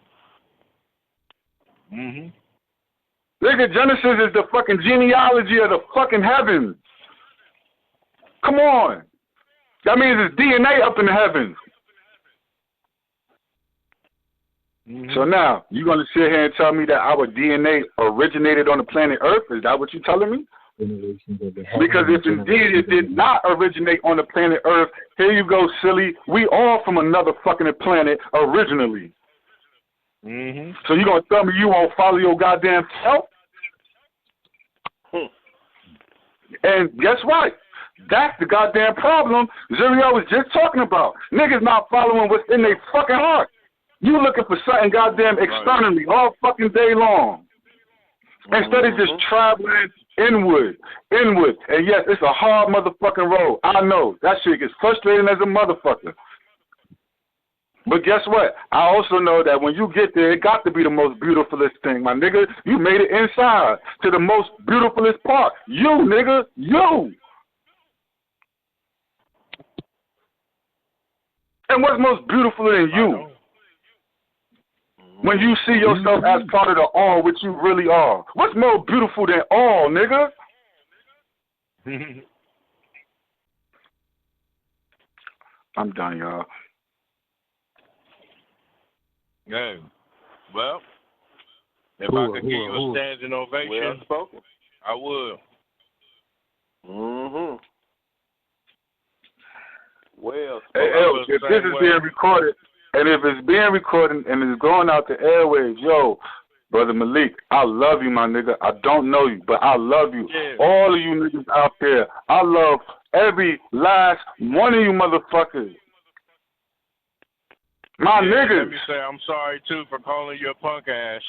Genesis is the fucking genealogy of the fucking heavens. Come on. That means it's DNA up in the heavens. So now, you going to sit here and tell me that our DNA originated on the planet Earth? Is that what you're telling me? Because if indeed it did not originate on the planet Earth, here you go, silly. We all from another fucking planet originally. So you going to tell me you won't follow your goddamn self? And guess what? That's the goddamn problem Zuriel was just talking about. Niggas not following what's in their fucking heart. You looking for something goddamn externally all fucking day long. Instead of just traveling inward. And yes, it's a hard motherfucking road. I know. That shit gets frustrating as a motherfucker. But guess what? I also know that when you get there, it got to be the most beautifulest thing, my nigga. You made it inside to the most beautifulest part. You, nigga. You. And what's most beautiful than you? When you see yourself as part of the all, which you really are. What's more beautiful than all, nigga? I'm done, y'all. Yeah. Well, if I could give you a standing ovation, well spoken. I would. Well, hey, if this is being recorded, and if it's being recorded and it's going out the airwaves, yo, Brother Malik, I love you, my nigga. I don't know you, but I love you. Yeah. All of you niggas out there, I love every last one of you motherfuckers. My niggas. Let me say, I'm sorry, too, for calling you a punk ass.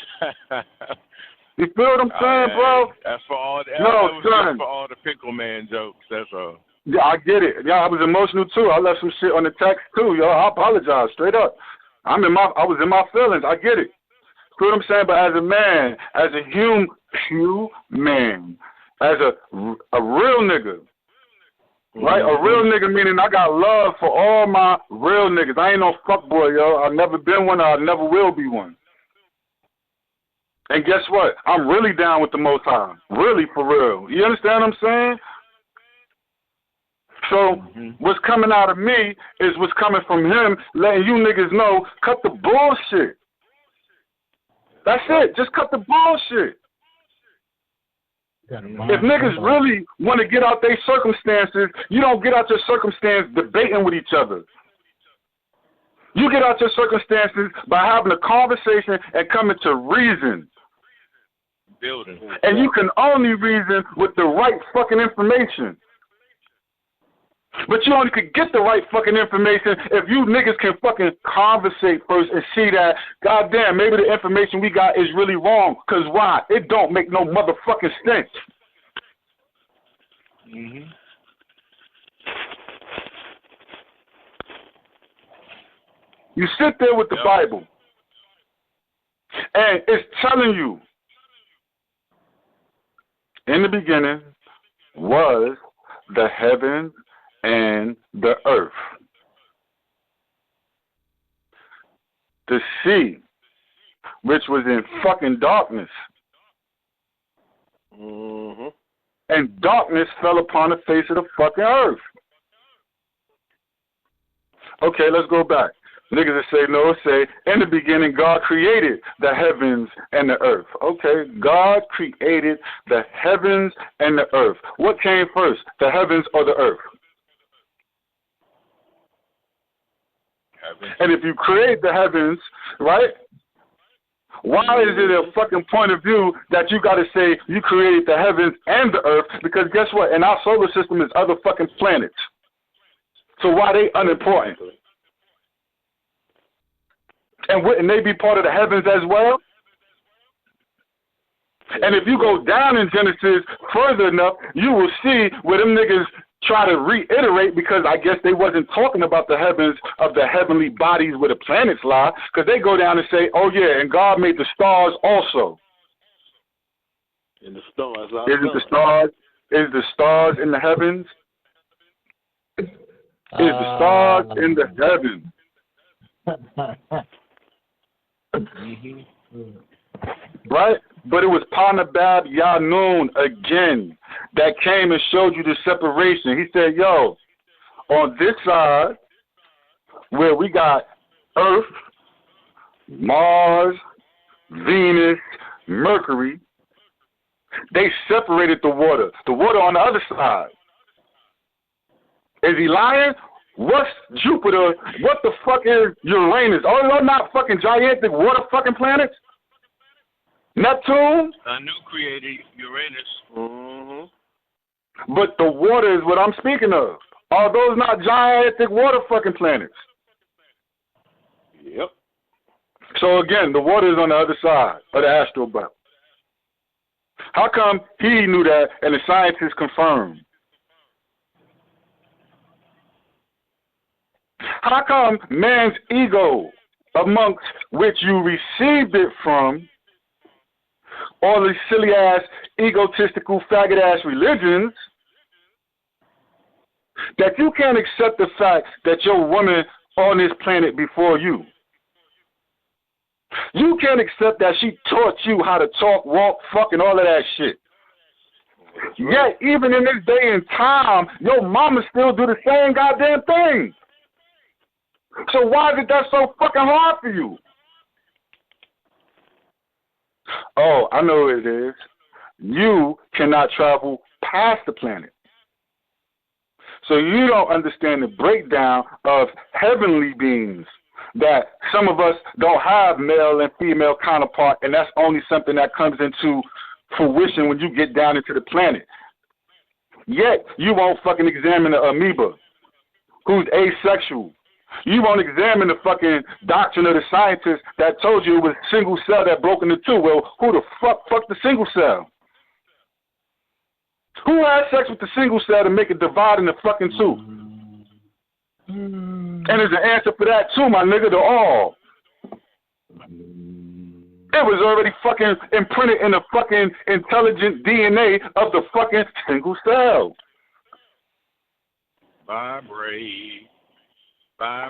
You feel what I'm saying, bro? That's for all the, son. for all the pickle man jokes, that's all. Yeah, I get it. Yeah, I was emotional, too. I left some shit on the text, too, yo. I apologize, straight up. I was in my feelings. I get it. You know what I'm saying? But as a man, as a human, as a real nigga, right? A real nigga meaning I got love for all my real niggas. I ain't no fuckboy, yo. I've never been one. I never will be one. And guess what? I'm really down with the Most High. Really, for real. You understand what I'm saying? So what's coming out of me is what's coming from him, letting you niggas know, cut the bullshit. That's it. Just cut the bullshit. If niggas really want to get out their circumstances, you don't get out your circumstance debating with each other. You get out your circumstances by having a conversation and coming to reason. Building. And you can only reason with the right fucking information. But you only could get the right fucking information if you niggas can fucking conversate first and see that, goddamn, maybe the information we got is really wrong. Because why? It don't make no motherfucking sense. You sit there with the Bible, and it's telling you, in the beginning was the heavens and the earth. The sea, which was in fucking darkness. And darkness fell upon the face of the fucking earth. Okay, let's go back. Niggas that say no, say, in the beginning, God created the heavens and the earth. Okay, God created the heavens and the earth. What came first, the heavens or the earth? And if you create the heavens, right, why is it a fucking point of view that you got to say you created the heavens and the earth? Because guess what? In our solar system is other fucking planets. So why are they unimportant? And wouldn't they be part of the heavens as well? And if you go down in Genesis further enough, you will see where them niggas try to reiterate, because I guess they wasn't talking about the heavens of the heavenly bodies where the planets lie, because they go down and say, oh yeah, and God made the stars also. And the stars is the stars in the heavens? Is the stars in the heavens? Right? But it was Panabab Yanun again that came and showed you the separation. He said, yo, on this side where we got Earth, Mars, Venus, Mercury, they separated the water. The water on the other side. Is he lying? What's Jupiter? What the fuck is Uranus? Oh, they're not fucking gigantic water fucking planets? Neptune? Anu created Uranus. But the water is what I'm speaking of. Are those not gigantic water fucking planets? Yep. So again, the water is on the other side of the astral belt. How come he knew that and the scientists confirmed? How come man's ego, amongst which you received it from, all these silly-ass, egotistical, faggot-ass religions, that you can't accept the fact that your woman on this planet before you? You can't accept that she taught you how to talk, walk, fuck, and all of that shit. Yet, even in this day and time, your mama still do the same goddamn thing. So why is it that so fucking hard for you? Oh, I know what it is. You cannot travel past the planet. So you don't understand the breakdown of heavenly beings, that some of us don't have male and female counterpart, and that's only something that comes into fruition when you get down into the planet. Yet you won't fucking examine the amoeba who's asexual. You won't examine the fucking doctrine of the scientists that told you it was single cell that broke into two. Well, who the fuck the single cell? Who had sex with the single cell to make it divide into fucking two? And there's an answer for that too, my nigga, to all. It was already fucking imprinted in the fucking intelligent DNA of the fucking single cell. Vibrate.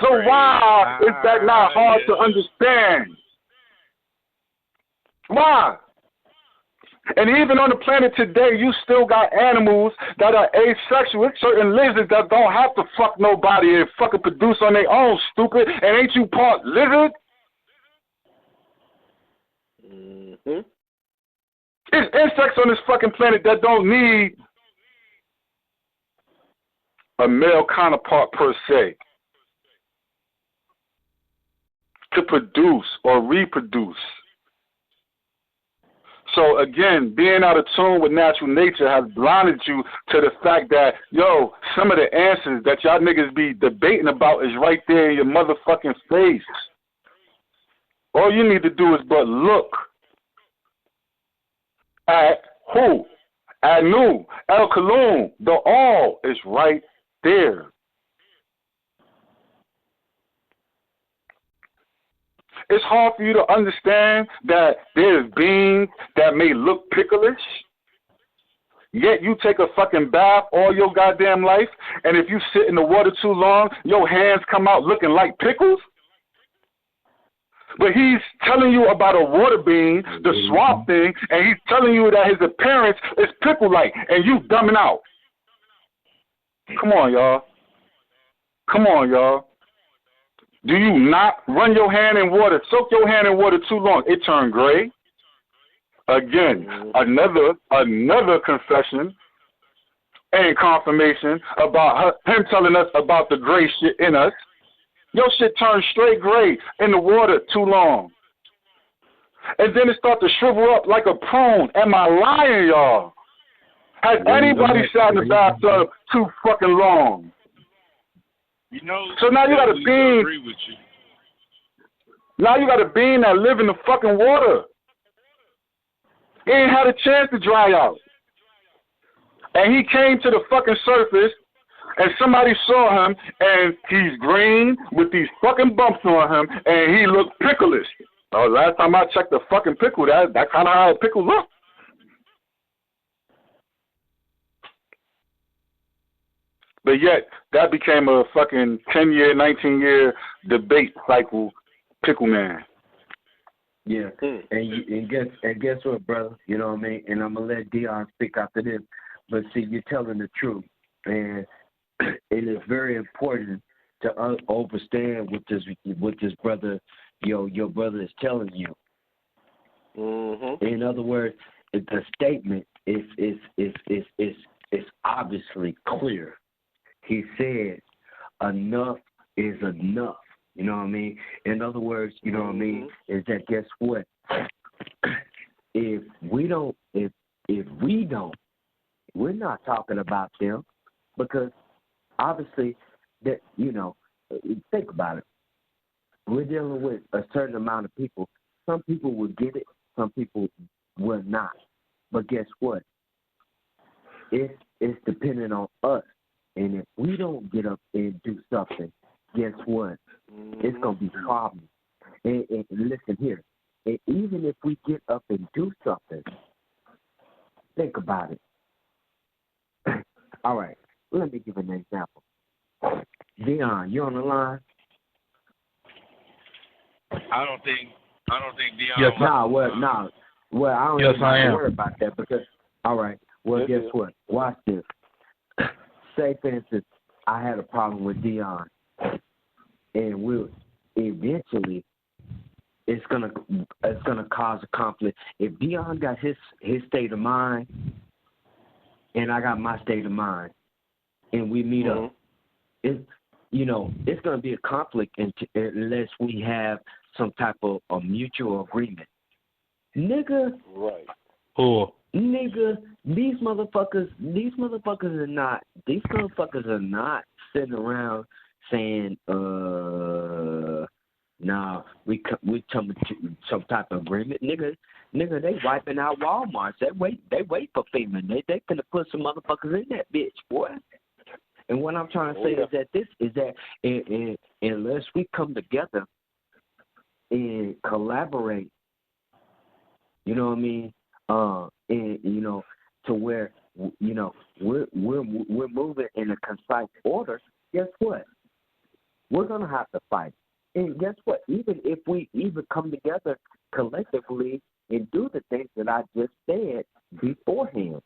So why is that not hard to understand? Why? And even on the planet today, you still got animals that are asexual. Certain lizards that don't have to fuck nobody and fucking produce on their own, stupid. And ain't you part lizard? Mm-hmm. It's insects on this fucking planet that don't need a male counterpart per se to produce or reproduce. So again, being out of tune with natural nature has blinded you to the fact that, yo, some of the answers that y'all niggas be debating about is right there in your motherfucking face. All you need to do is but look at who? Anu, El Kalum, the all is right there. It's hard for you to understand that there's beings that may look picklish, yet you take a fucking bath all your goddamn life, and if you sit in the water too long, your hands come out looking like pickles? But he's telling you about a water being, the swamp thing, and he's telling you that his appearance is pickle-like, and you dumbing out. Come on, y'all. Come on, y'all. Do you not run your hand in water, soak your hand in water too long? It turned gray. Again, another confession and confirmation about him telling us about the gray shit in us. Your shit turned straight gray in the water too long. And then it started to shrivel up like a prune. Am I lying, y'all? Has anybody sat in the bathtub too fucking long? You know, so now you got a being. Agree with you. Now you got a being that live in the fucking water. He ain't had a chance to dry out. And he came to the fucking surface, and somebody saw him, and he's green with these fucking bumps on him, and he looked picklish. Last time I checked the fucking pickle, that kind of how a pickle looked. But yet, that became a fucking 10-year, 19-year debate cycle, Pickle Man. Yeah, and guess what, brother? You know what I mean? And I'm going to let Dion speak after this. But see, you're telling the truth. And it is very important to understand what this brother, your brother is telling you. Mm-hmm. In other words, the statement is obviously clear. He said, enough is enough. You know what I mean? In other words, you know what I mean, is that guess what? If we don't, we're not talking about them, because obviously that, you know, think about it. We're dealing with a certain amount of people. Some people will get it, some people will not. But guess what? It's dependent on us. And if we don't get up and do something, guess what? It's going to be a problem. And listen here. And even if we get up and do something, think about it. All right. Let me give an example. Dion, you on the line? I don't think Dion. Yes, Well, I don't even worry about that because. All right. Well, guess what? Watch this. Say, for instance, I had a problem with Dion, and we'll eventually it's gonna cause a conflict. If Dion got his state of mind, and I got my state of mind, and we meet up. It's going to be a conflict unless we have some type of a mutual agreement. Nigga. Right. Or nigga, these motherfuckers are not sitting around saying, nah, we coming to some type of agreement. Nigga, they wiping out Walmart. They wait for FEMA. They finna put some motherfuckers in that bitch, boy. And what I'm trying to say is that unless we come together and collaborate, you know what I mean? And to where we're moving in a concise order. Guess what? We're gonna have to fight. And guess what? Even if we come together collectively and do the things that I just said beforehand,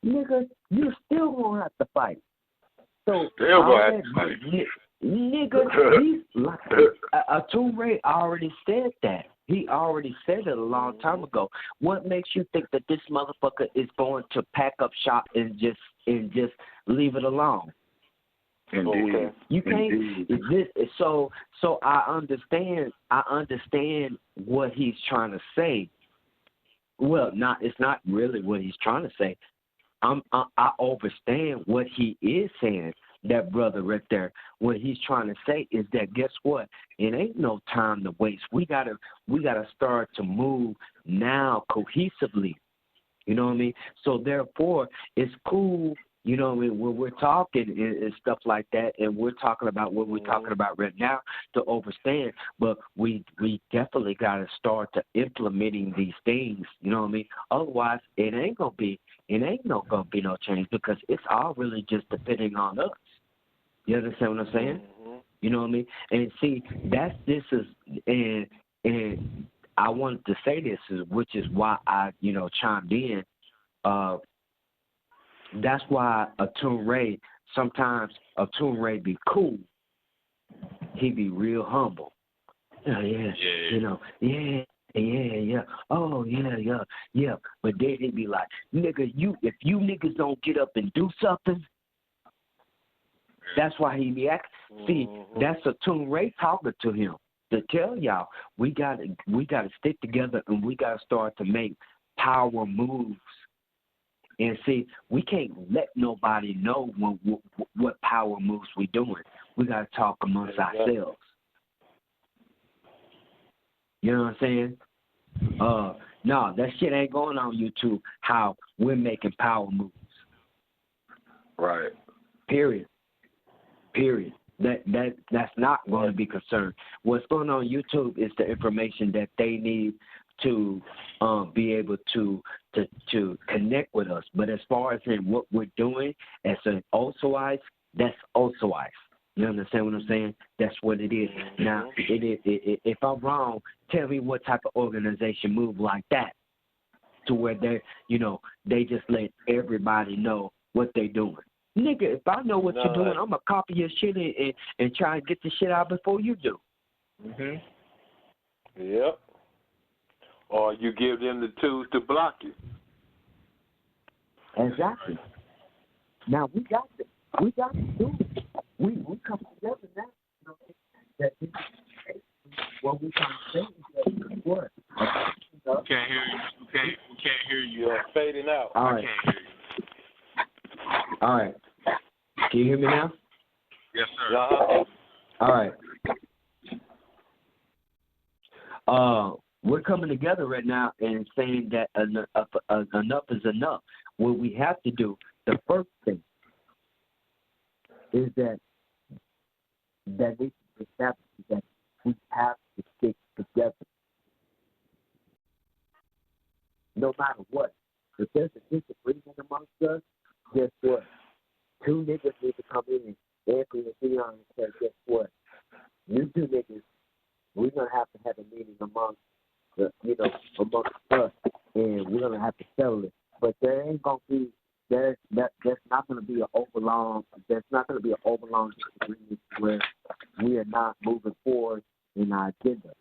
nigga, you still gonna have to fight. So nigga, ATUN-RE already said that. He already said it a long time ago. What makes you think that this motherfucker is going to pack up shop and just leave it alone? Indeed. You can't. So I understand what he's trying to say. Well, it's not really what he's trying to say. I understand what he is saying. That brother right there, what he's trying to say is that guess what? It ain't no time to waste. We gotta start to move now cohesively. You know what I mean? So therefore, it's cool. You know what I mean? When we're talking and stuff like that, and we're talking about what we're talking about right now to understand, but we definitely got to start to implementing these things. You know what I mean? Otherwise, it ain't gonna be no change because it's all really just depending on us. You understand what I'm saying? Mm-hmm. You know what I mean? And see, and I wanted to say this, which is why I chimed in. That's why ATUN-RE, sometimes ATUN-RE be cool. He be real humble. Oh, yeah. Oh, yeah. But then he be like, nigga, if you niggas don't get up and do something, that's why he be acting. See, that's ATUN-RE talking to him to tell y'all we gotta stick together and we gotta start to make power moves. And see, we can't let nobody know what power moves we doing. We got to talk amongst ourselves. You know what I'm saying? No, that shit ain't going on YouTube, how we're making power moves. Right. Period. That's not going to be concerned. What's going on YouTube is the information that they need to be able to connect with us. But as far as in what we're doing as an OSOICE, that's OSOICE. You understand what I'm saying? That's what it is. Now, if I'm wrong, tell me what type of organization move like that to where they just let everybody know what they're doing. Nigga, if I know what you're doing, I'm going to copy your shit and try and get the shit out before you do. Mm-hmm. Yep. Or you give them the tools to block you. Exactly. Now we got to do it. We come together now. That what we can say is that what? We can't hear you. We can't hear you. You're fading out. All right. I can't hear you. All right. Can you hear me now? Yes, sir. All right. We're coming together right now and saying that enough is enough. What we have to do, the first thing, is that we establish that we have to stick together. No matter what. If there's a disagreement amongst us, guess what? Two niggas need to come in, Anthony and Theon, and say, guess what? You two niggas, we're going to have a meeting amongst us, and we're going to have to settle it. But there ain't going to be, there's not going to be an overlong disagreement where we are not moving forward in our agenda.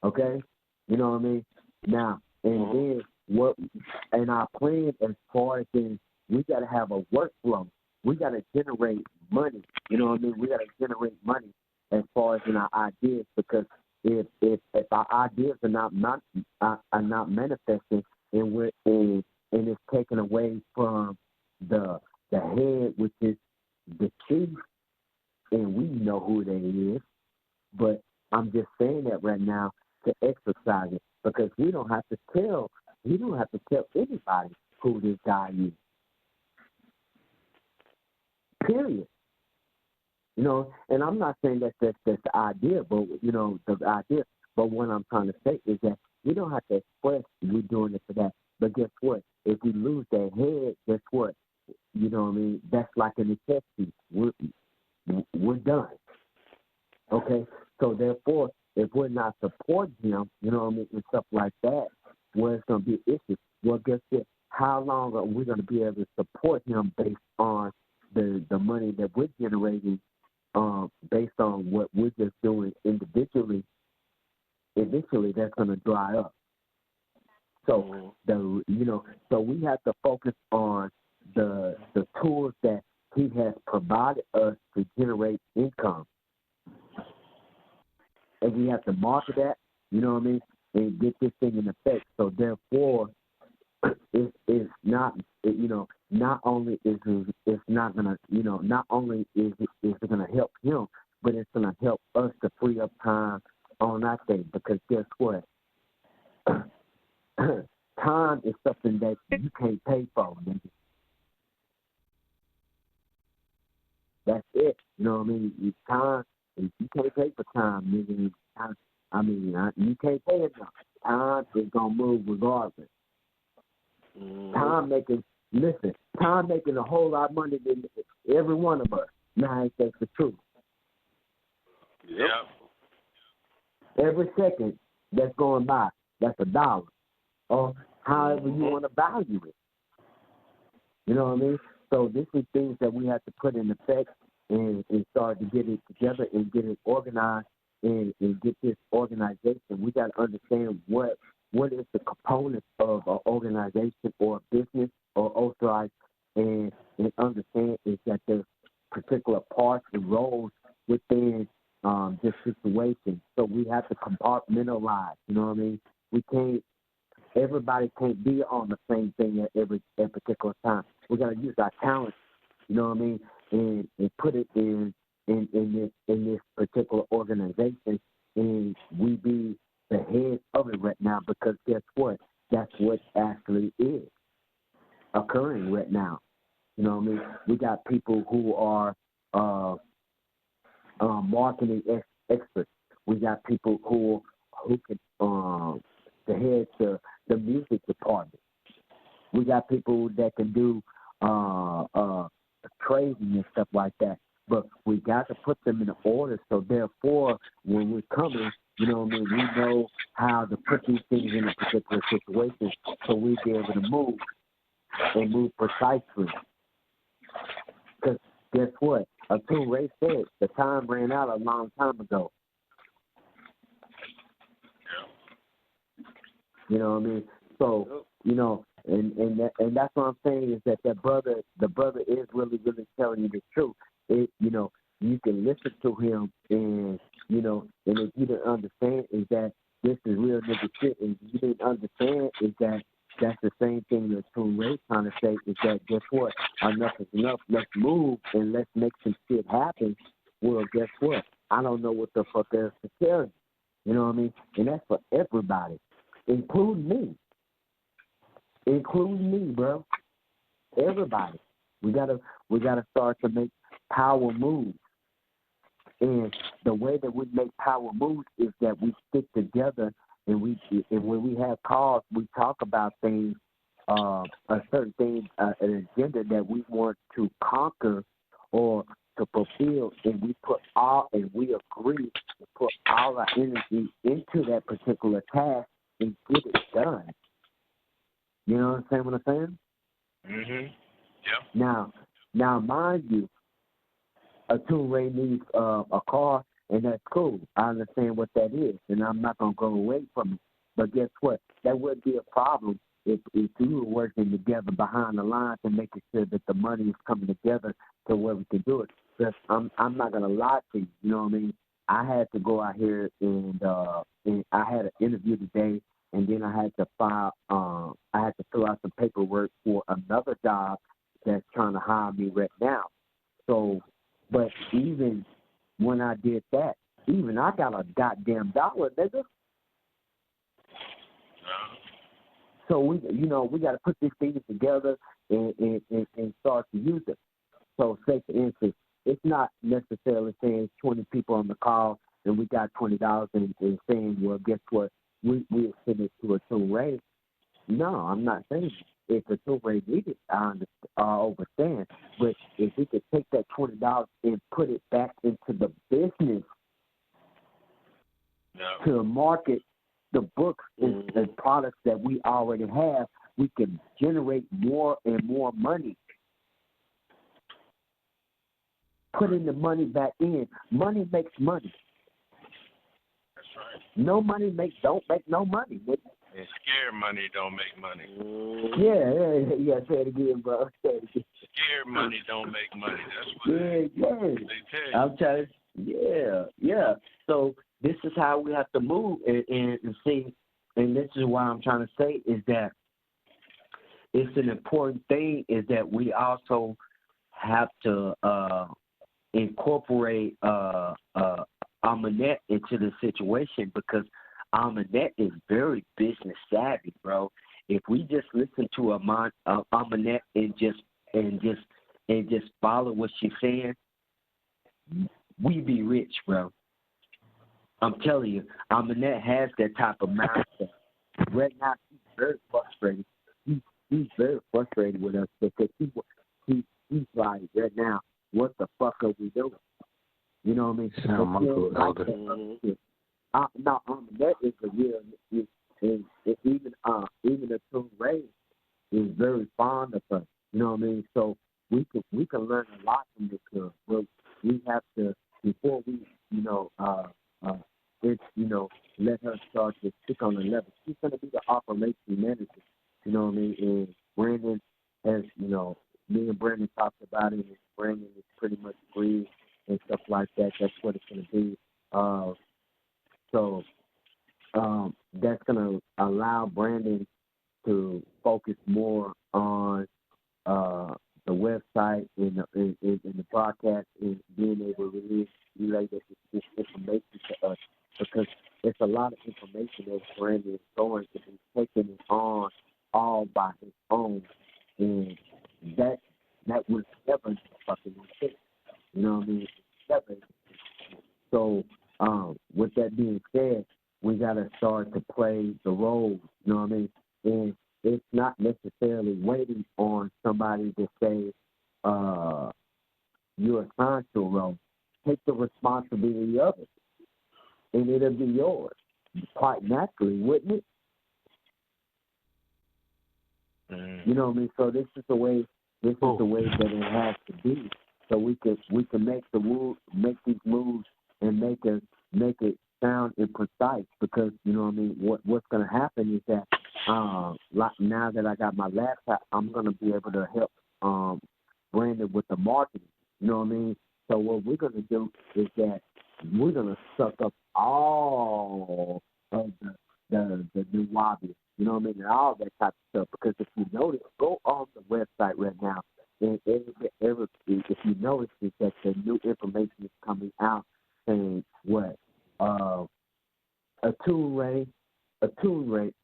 Okay? You know what I mean? Now, and then and our plan as far as in, we got to have a workflow. We got to generate money. You know what I mean? We got to generate money as far as in our ideas, because if our ideas are not manifesting, and it's taken away from the head, which is the chief, and we know who they is. But I'm just saying that right now to exercise it, because we don't have to tell anybody who this guy is. Period. You know, and I'm not saying that's the idea, but the idea. But what I'm trying to say is that we don't have to express we're doing it for that. But guess what? If we lose that head, guess what? You know what I mean? That's like an necessity. We're done. Okay? So therefore, if we're not supporting him, you know what I mean, and stuff like that, well, it's going to be an issue. Well, guess what? How long are we going to be able to support him based on the money that we're generating, based on what we're just doing individually? Eventually, that's going to dry up. So so we have to focus on the tools that he has provided us to generate income, and we have to market that. You know what I mean, and get this thing in effect. So therefore, it's not not only is it's not gonna not only is it gonna help him, but it's gonna help us to free up time on our thing. Because guess what? Time is something that you can't pay for, nigga. That's it. You know what I mean? Time, you can't pay for time, nigga. You can't pay it now. Time is gonna move regardless. Time making a whole lot of money than every one of us. Now, that's the truth. Yep. Every second that's going by, that's $1. Or however you want to value it. You know what I mean? So this is things that we have to put in effect and start to get it together and get it organized and get this organization. We got to understand what is the components of an organization or a business or OSOICE, and understand is that there's particular parts and roles within this situation. So we have to compartmentalize. You know what I mean? Everybody can't be on the same thing at every particular time. We got to use our talents, you know what I mean, and put it in this particular organization, and we be the head of it right now. Because guess what? That's what actually is occurring right now. You know what I mean? We got people who are marketing experts. We got people who can the head to the music department. We got people that can do trading and stuff like that. But we got to put them in order. So therefore, when we're coming, you know what I mean, we know how to put these things in a particular situation so we be able to move and move precisely. Because guess what? ATUN-RE said the time ran out a long time ago. You know what I mean? So, and that's what I'm saying is that the brother is really, really telling you the truth. You can listen to him, and and if you didn't understand is that this is real nigga shit, and you didn't understand is that that's the same thing that ATUN-RE trying to say is that guess what? Enough is enough. Let's move and let's make some shit happen. Well, guess what? I don't know what the fuck else to tell you. You know what I mean? And that's for everybody. Including me, bro. Everybody. We gotta start to make power moves. And the way that we make power moves is that we stick together, and when we have calls, we talk about things, a certain thing, an agenda that we want to conquer or to fulfill, and we agree to put all our energy into that particular task and get it done. You know what I'm saying? Mhm. Yeah. Now, mind you, ATUN-RE needs a car, and that's cool. I understand what that is, and I'm not gonna go away from it. But guess what? That would be a problem if we were working together behind the lines and making sure that the money is coming together to where we can do it. Because I'm not gonna lie to you. You know what I mean? I had to go out here and I had an interview today, and then I had to fill out some paperwork for another job that's trying to hire me right now. So, but even when I did that, even I got a goddamn dollar, nigga. So we got to put these things together and start to use it. So, say for instance, it's not necessarily saying 20 people on the call and we got $20 and saying, well, guess what? We'll send it to ATUN-RE. No, I'm not saying if ATUN-RE needed, I understand. But if we could take that $20 and put it back into the business to market the books and products that we already have, we can generate more and more money. Putting the money back in. Money makes money. That's right. No money don't make no money. And scared money don't make money. Yeah. Say it again, bro. Say it again. Scared money don't make money. That's what they tell you. I'm telling you. Yeah. So this is how we have to move and see. And this is why I'm trying to say is that it's an important thing is that we also have to incorporate Amunet into the situation, because Amunet is very business savvy, bro. If we just listen to Amunet and just follow what she's saying, we be rich, bro. I'm telling you, Amunet has that type of mindset. Right now, he's very frustrated. He's very frustrated with us because he's like, right now, what the fuck are we doing? You know what I mean? Sound Uncle Elder. No, Amunet is the real, and even ATUN-RE is very fond of us. You know what I mean? So we can learn a lot from this girl. But we have to, before we let her start to stick on the level. She's going to be the operation manager. You know what I mean? And Brandon has, me and Brandon talked about it, and Brandon is pretty much agreed and stuff like that. That's what it's going to be. So that's going to allow Brandon to focus more on the website and the broadcast and being able to relay this information to us, because it's a lot of information that Brandon is going to be taking it on all by his own, and that was never fucking fit. You know what I mean? Never. So with that being said, we got to start to play the role. You know what I mean? And it's not necessarily waiting on somebody to say you're assigned to a role. Take the responsibility of it, and it'll be yours. Quite naturally, wouldn't it? You know what I mean? So this is the way. This is the way that it has to be. So we can make these moves and make it sound and precise, because you know what I mean. What's going to happen is that now that I got my laptop, I'm going to be able to help Brandon with the marketing. You know what I mean? So what we're going to do is that we're going to suck up all of the new lobbies, you know what I mean, and all that type of stuff. Because if you notice, go on the website right now, and if you notice is that the new information is coming out saying what ATUN-RE, ATUN-RE.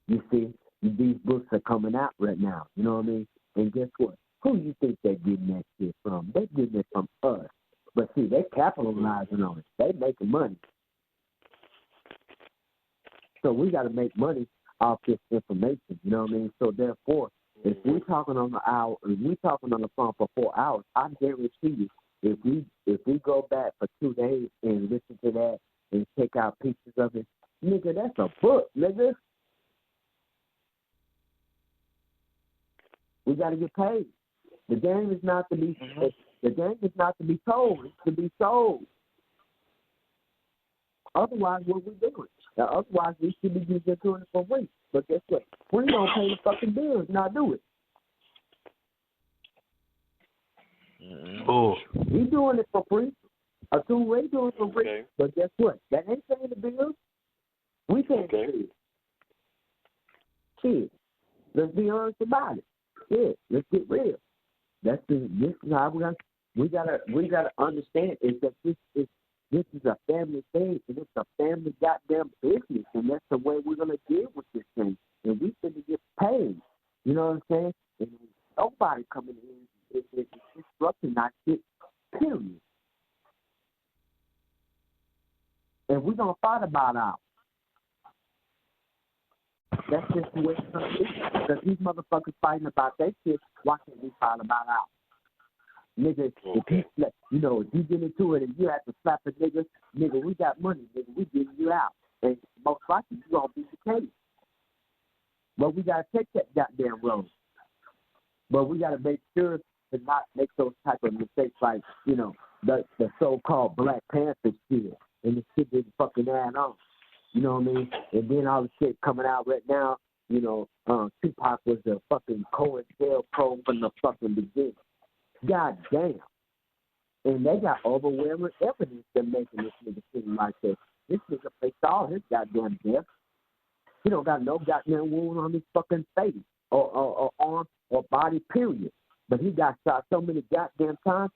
You see, these books are coming out right now. You know what I mean? And guess what? Who you think they're getting that shit from? They're getting it from us. But see, they're capitalizing on it. They're making money. So we got to make money off this information. You know what I mean? So therefore, if we're talking on the phone for 4 hours, I guarantee you, if we go back for 2 days and listen to that and check out pieces of it, nigga, that's a book, nigga. We got to get paid. The game is not to be. The game is not to be told. It's to be sold. Otherwise, what we doing? Now, otherwise, we should be just doing it for free. But guess what? We don't pay the fucking bills, not do it. Oh, We doing it for free. ATUN-RE doing it for free. Okay. But guess what? That ain't paying the bills. We paying the bills. Shit. Let's be honest about it. Shit. Let's get real. This is how we gotta understand is that this is a family thing, and it's a family goddamn business, and that's the way we're gonna deal with this thing. And we finna get paid. You know what I'm saying? And nobody coming in is disrupting that shit. Period. And we're gonna fight about ours. That's just the way it's gonna be. Because these motherfuckers fighting about their shit, why can't we fight about ours? Nigga, if you get into it and you have to slap a nigga, we got money, nigga, we getting you out. And most likely you gonna be the case. But we gotta take that goddamn road. But we gotta make sure to not make those type of mistakes like, the so-called Black Panther shit. And the shit didn't fucking add on. You know what I mean? And then all the shit coming out right now, Tupac was a fucking COINTELPRO from the fucking beginning. God damn. And they got overwhelming evidence that making this nigga seem like this. This nigga faked all his goddamn death. He don't got no goddamn wound on his fucking face or arm or body, period. But he got shot so many goddamn times.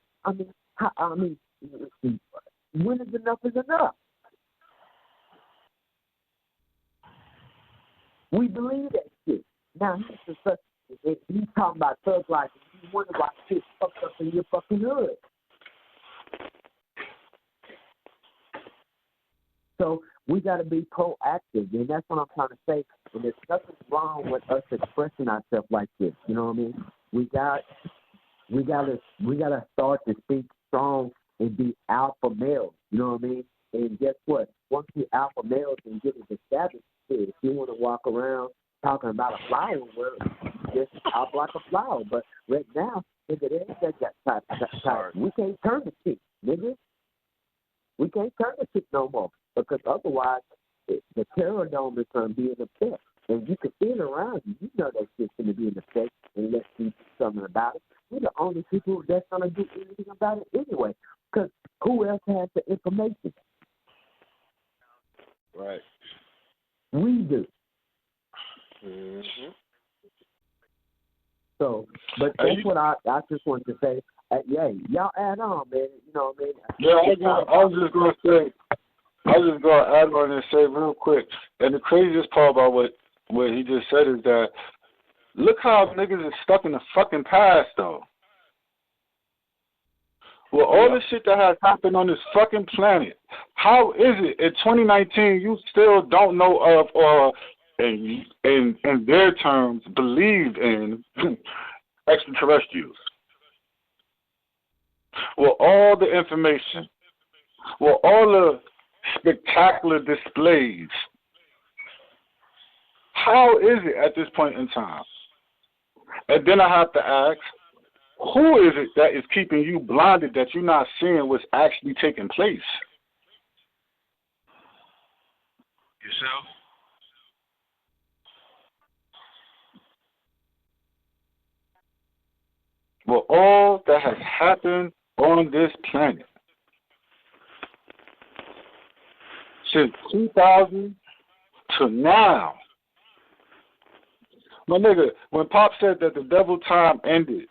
When is enough is enough? We believe that shit. Now he's talking about thug life, and you wonder why shit fucked up in your fucking hood. So we got to be proactive, and that's what I'm trying to say. And there's nothing wrong with us expressing ourselves like this. You know what I mean? We gotta start to speak strong and be alpha males. You know what I mean? And guess what? Once you're alpha males and get it established, if you want to walk around talking about a flower, well, just hop like a flower. But right now, nigga, there ain't that type. We can't turn the shit, nigga. We can't turn the shit no more because otherwise, the terror dome is going to be in effect. And you can feel around you. You know that shit's going to be in effect unless you do something about it. We're the only people that's going to do anything about it anyway. Because who else has the information? Right. We do. Mm-hmm. So, but that's what I just wanted to say. Y'all add on, man. You know what I mean? Yeah, I was just going to add on and say real quick. And the craziest part about what he just said is that look how niggas is stuck in the fucking past, though. Well, all the shit that has happened on this fucking planet, how is it in 2019 you still don't know of or, in their terms, believe in extraterrestrials? Well, all the information, well, all the spectacular displays, how is it at this point in time? And then I have to ask, who is it that is keeping you blinded that you're not seeing what's actually taking place? Yourself? Well, all that has happened on this planet since 2000 to now. My nigga, when Pop said that the devil time ended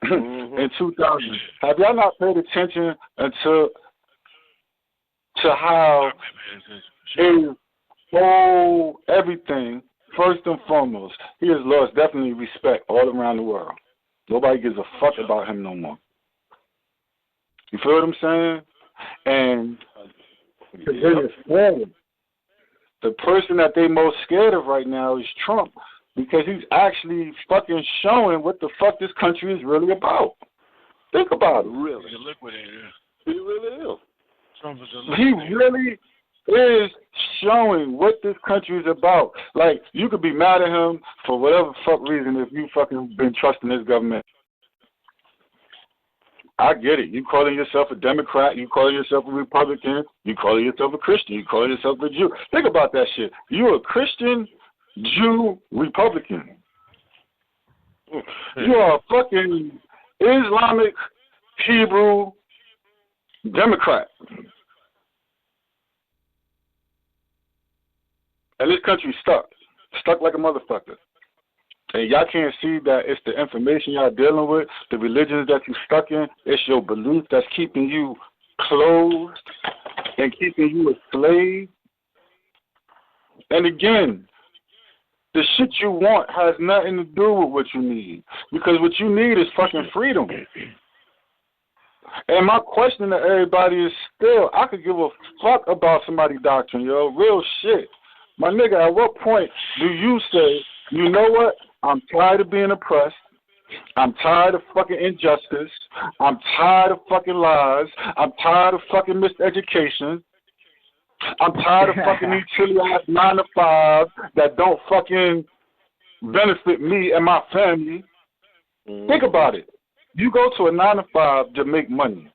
in 2000, have y'all not paid attention to how his whole everything, first and foremost, he has lost definitely respect all around the world. Nobody gives a fuck about him no more. You feel what I'm saying? And to bring it forward, the person that they most scared of right now is Trump because he's actually fucking showing what the fuck this country is really about. Think about it. Really? He's a liquidator. He really is. Trump is a liquidator. He really is showing what this country is about. Like, you could be mad at him for whatever fuck reason if you fucking been trusting this government. I get it. You calling yourself a Democrat, you calling yourself a Republican, you calling yourself a Christian, you calling yourself a Jew. Think about that shit. You're a Christian, Jew, Republican. You are a fucking Islamic, Hebrew, Democrat. And this country's stuck like a motherfucker. And y'all can't see that it's the information y'all dealing with, the religions that you stuck in, it's your belief that's keeping you closed and keeping you a slave. And again, the shit you want has nothing to do with what you need. Because what you need is fucking freedom. And my question to everybody is still, I could give a fuck about somebody's doctrine, yo. Real shit. My nigga, at what point do you say, you know what? I'm tired of being oppressed. I'm tired of fucking injustice. I'm tired of fucking lies. I'm tired of fucking miseducation. I'm tired of fucking these silly-ass 9-to-5 that don't fucking benefit me and my family. Think about it. You go to a 9-to-5 to make money.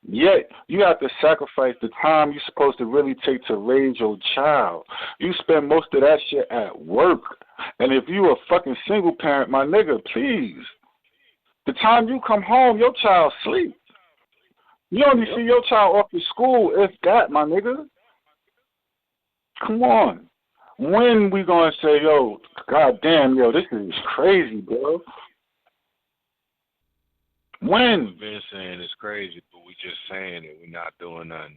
Yet, you have to sacrifice the time you're supposed to really take to raise your child. You spend most of that shit at work. And if you a fucking single parent, my nigga, please. The time you come home, your child sleep. You only see your child off to school, if that, my nigga. Come on. When we gonna say, yo, goddamn, yo, this is crazy, bro? When? We've been saying it's crazy, but we just saying it. We're not doing nothing.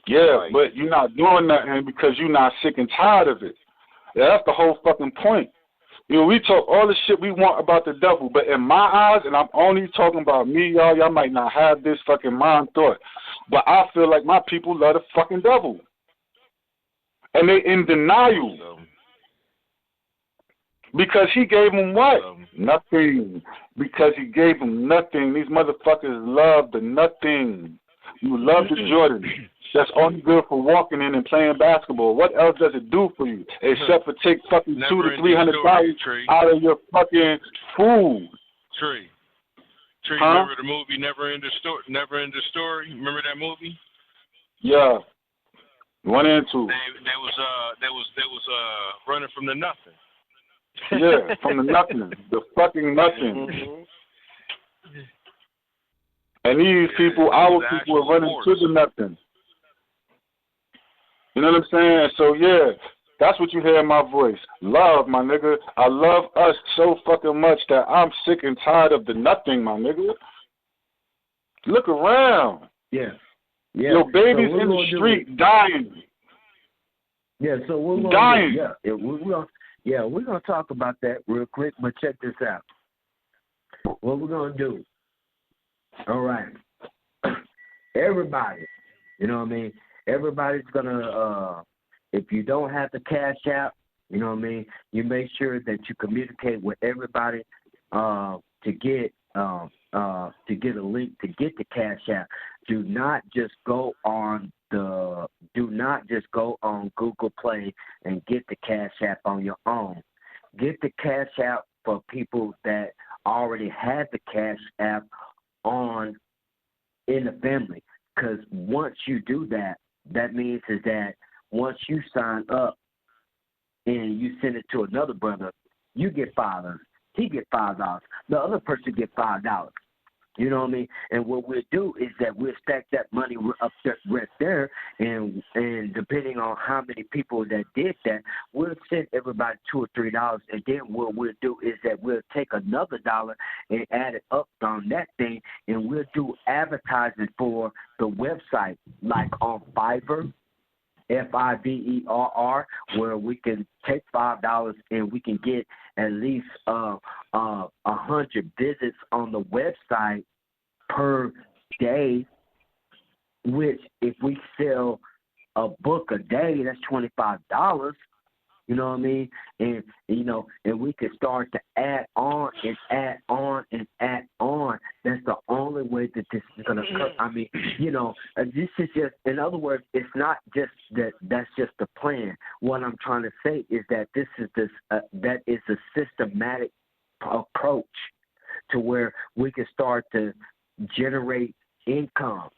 Yeah, but you're not doing nothing because you're not sick and tired of it. Yeah, that's the whole fucking point. You know, we talk all the shit we want about the devil, but in my eyes, and I'm only talking about me, y'all might not have this fucking mind thought, but I feel like my people love the fucking devil. And they in denial. Because he gave them what? Nothing. Because he gave them nothing. These motherfuckers love the nothing. You love the Jordan. That's only good for walking in and playing basketball. What else does it do for you except for take fucking $200 to $300 out of your fucking food? Tree, remember the movie Never Ending Story? Remember that movie? Yeah. 1 and 2. They was running from the nothing. Yeah, from the nothing. The fucking nothing. Mm-hmm. And these people, our people are running to the nothing. You know what I'm saying? So, yeah, that's what you hear in my voice. Love, my nigga. I love us so fucking much that I'm sick and tired of the nothing, my nigga. Look around. Yeah. Your babies in the street dying. Yeah, so we're going dying. We're going to talk about that real quick, but check this out. What we're going to do. All right. Everybody, you know what I mean? Everybody's going to, if you don't have the CashApp, you know what I mean, you make sure that you communicate with everybody to get a link to get the CashApp. Do not just go on Google Play and get the CashApp on your own. Get the CashApp for people that already have the CashApp on in the family. Because once you do that, that means is that once you sign up and you send it to another brother, you get $5. He get $5. The other person get $5. You know what I mean? And what we'll do is that we'll stack that money up there, right there, and depending on how many people that did that, we'll send everybody $2 or $3, and then what we'll do is that we'll take another $1 and add it up on that thing, and we'll do advertising for the website, like on Fiverr, Fiverr, where we can take $5 and we can get at least 100 visits on the website per day, which if we sell a book a day, that's $25. You know what I mean? And and we can start to add on and add on and add on. That's the only way that this is gonna come. I mean, this is just, in other words, it's not just that. That's just the plan. What I'm trying to say is that that is a systematic approach to where we can start to generate income,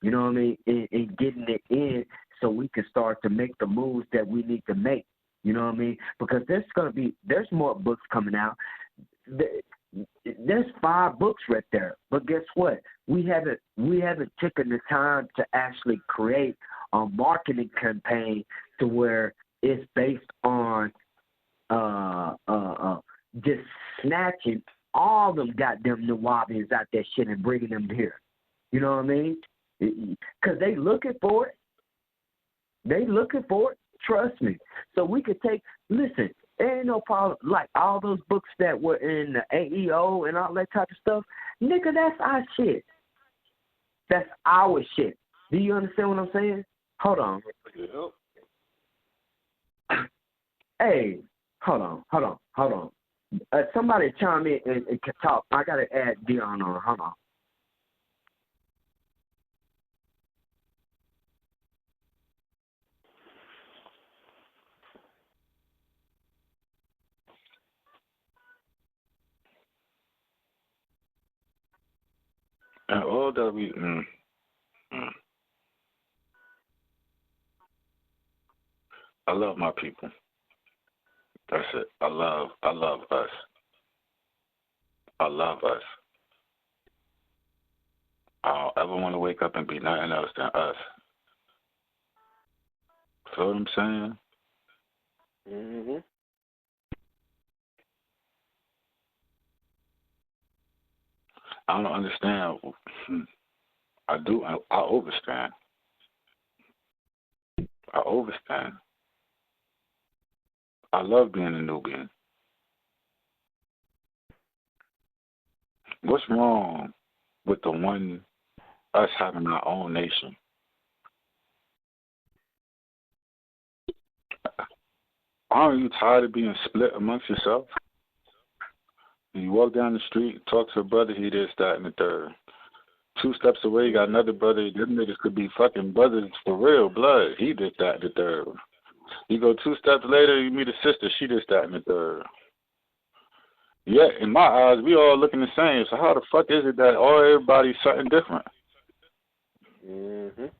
you know what I mean, and getting it in so we can start to make the moves that we need to make, you know what I mean? Because there's more books coming out. There's 5 books right there. But guess what? We haven't taken the time to actually create a marketing campaign to where it's based on just snatching all them goddamn Nawabians out that shit and bringing them here. You know what I mean? Because they looking for it. They looking for it. Trust me. So we could listen, there ain't no problem. Like all those books that were in the AEO and all that type of stuff, nigga, that's our shit. That's our shit. Do you understand what I'm saying? Hold on. Hey, hold on. Somebody chime in and can talk. I got to add Dion on. Hold on. And all that we, I love my people. That's it. I love us. I love us. I don't ever want to wake up and be nothing else than us. Feel what I'm saying? Mhm. I don't understand. I do. I overstand. I overstand. I love being a Nubian. What's wrong with us having our own nation? Aren't you tired of being split amongst yourself? You walk down the street, talk to a brother, he this, that, and the third. 2 steps away, you got another brother. Them niggas could be fucking brothers for real, blood. He this, that, and the third. You go 2 steps later, you meet a sister, she this, that, and the third. Yeah, in my eyes, we all looking the same. So how the fuck is it that everybody's something different? Mhm.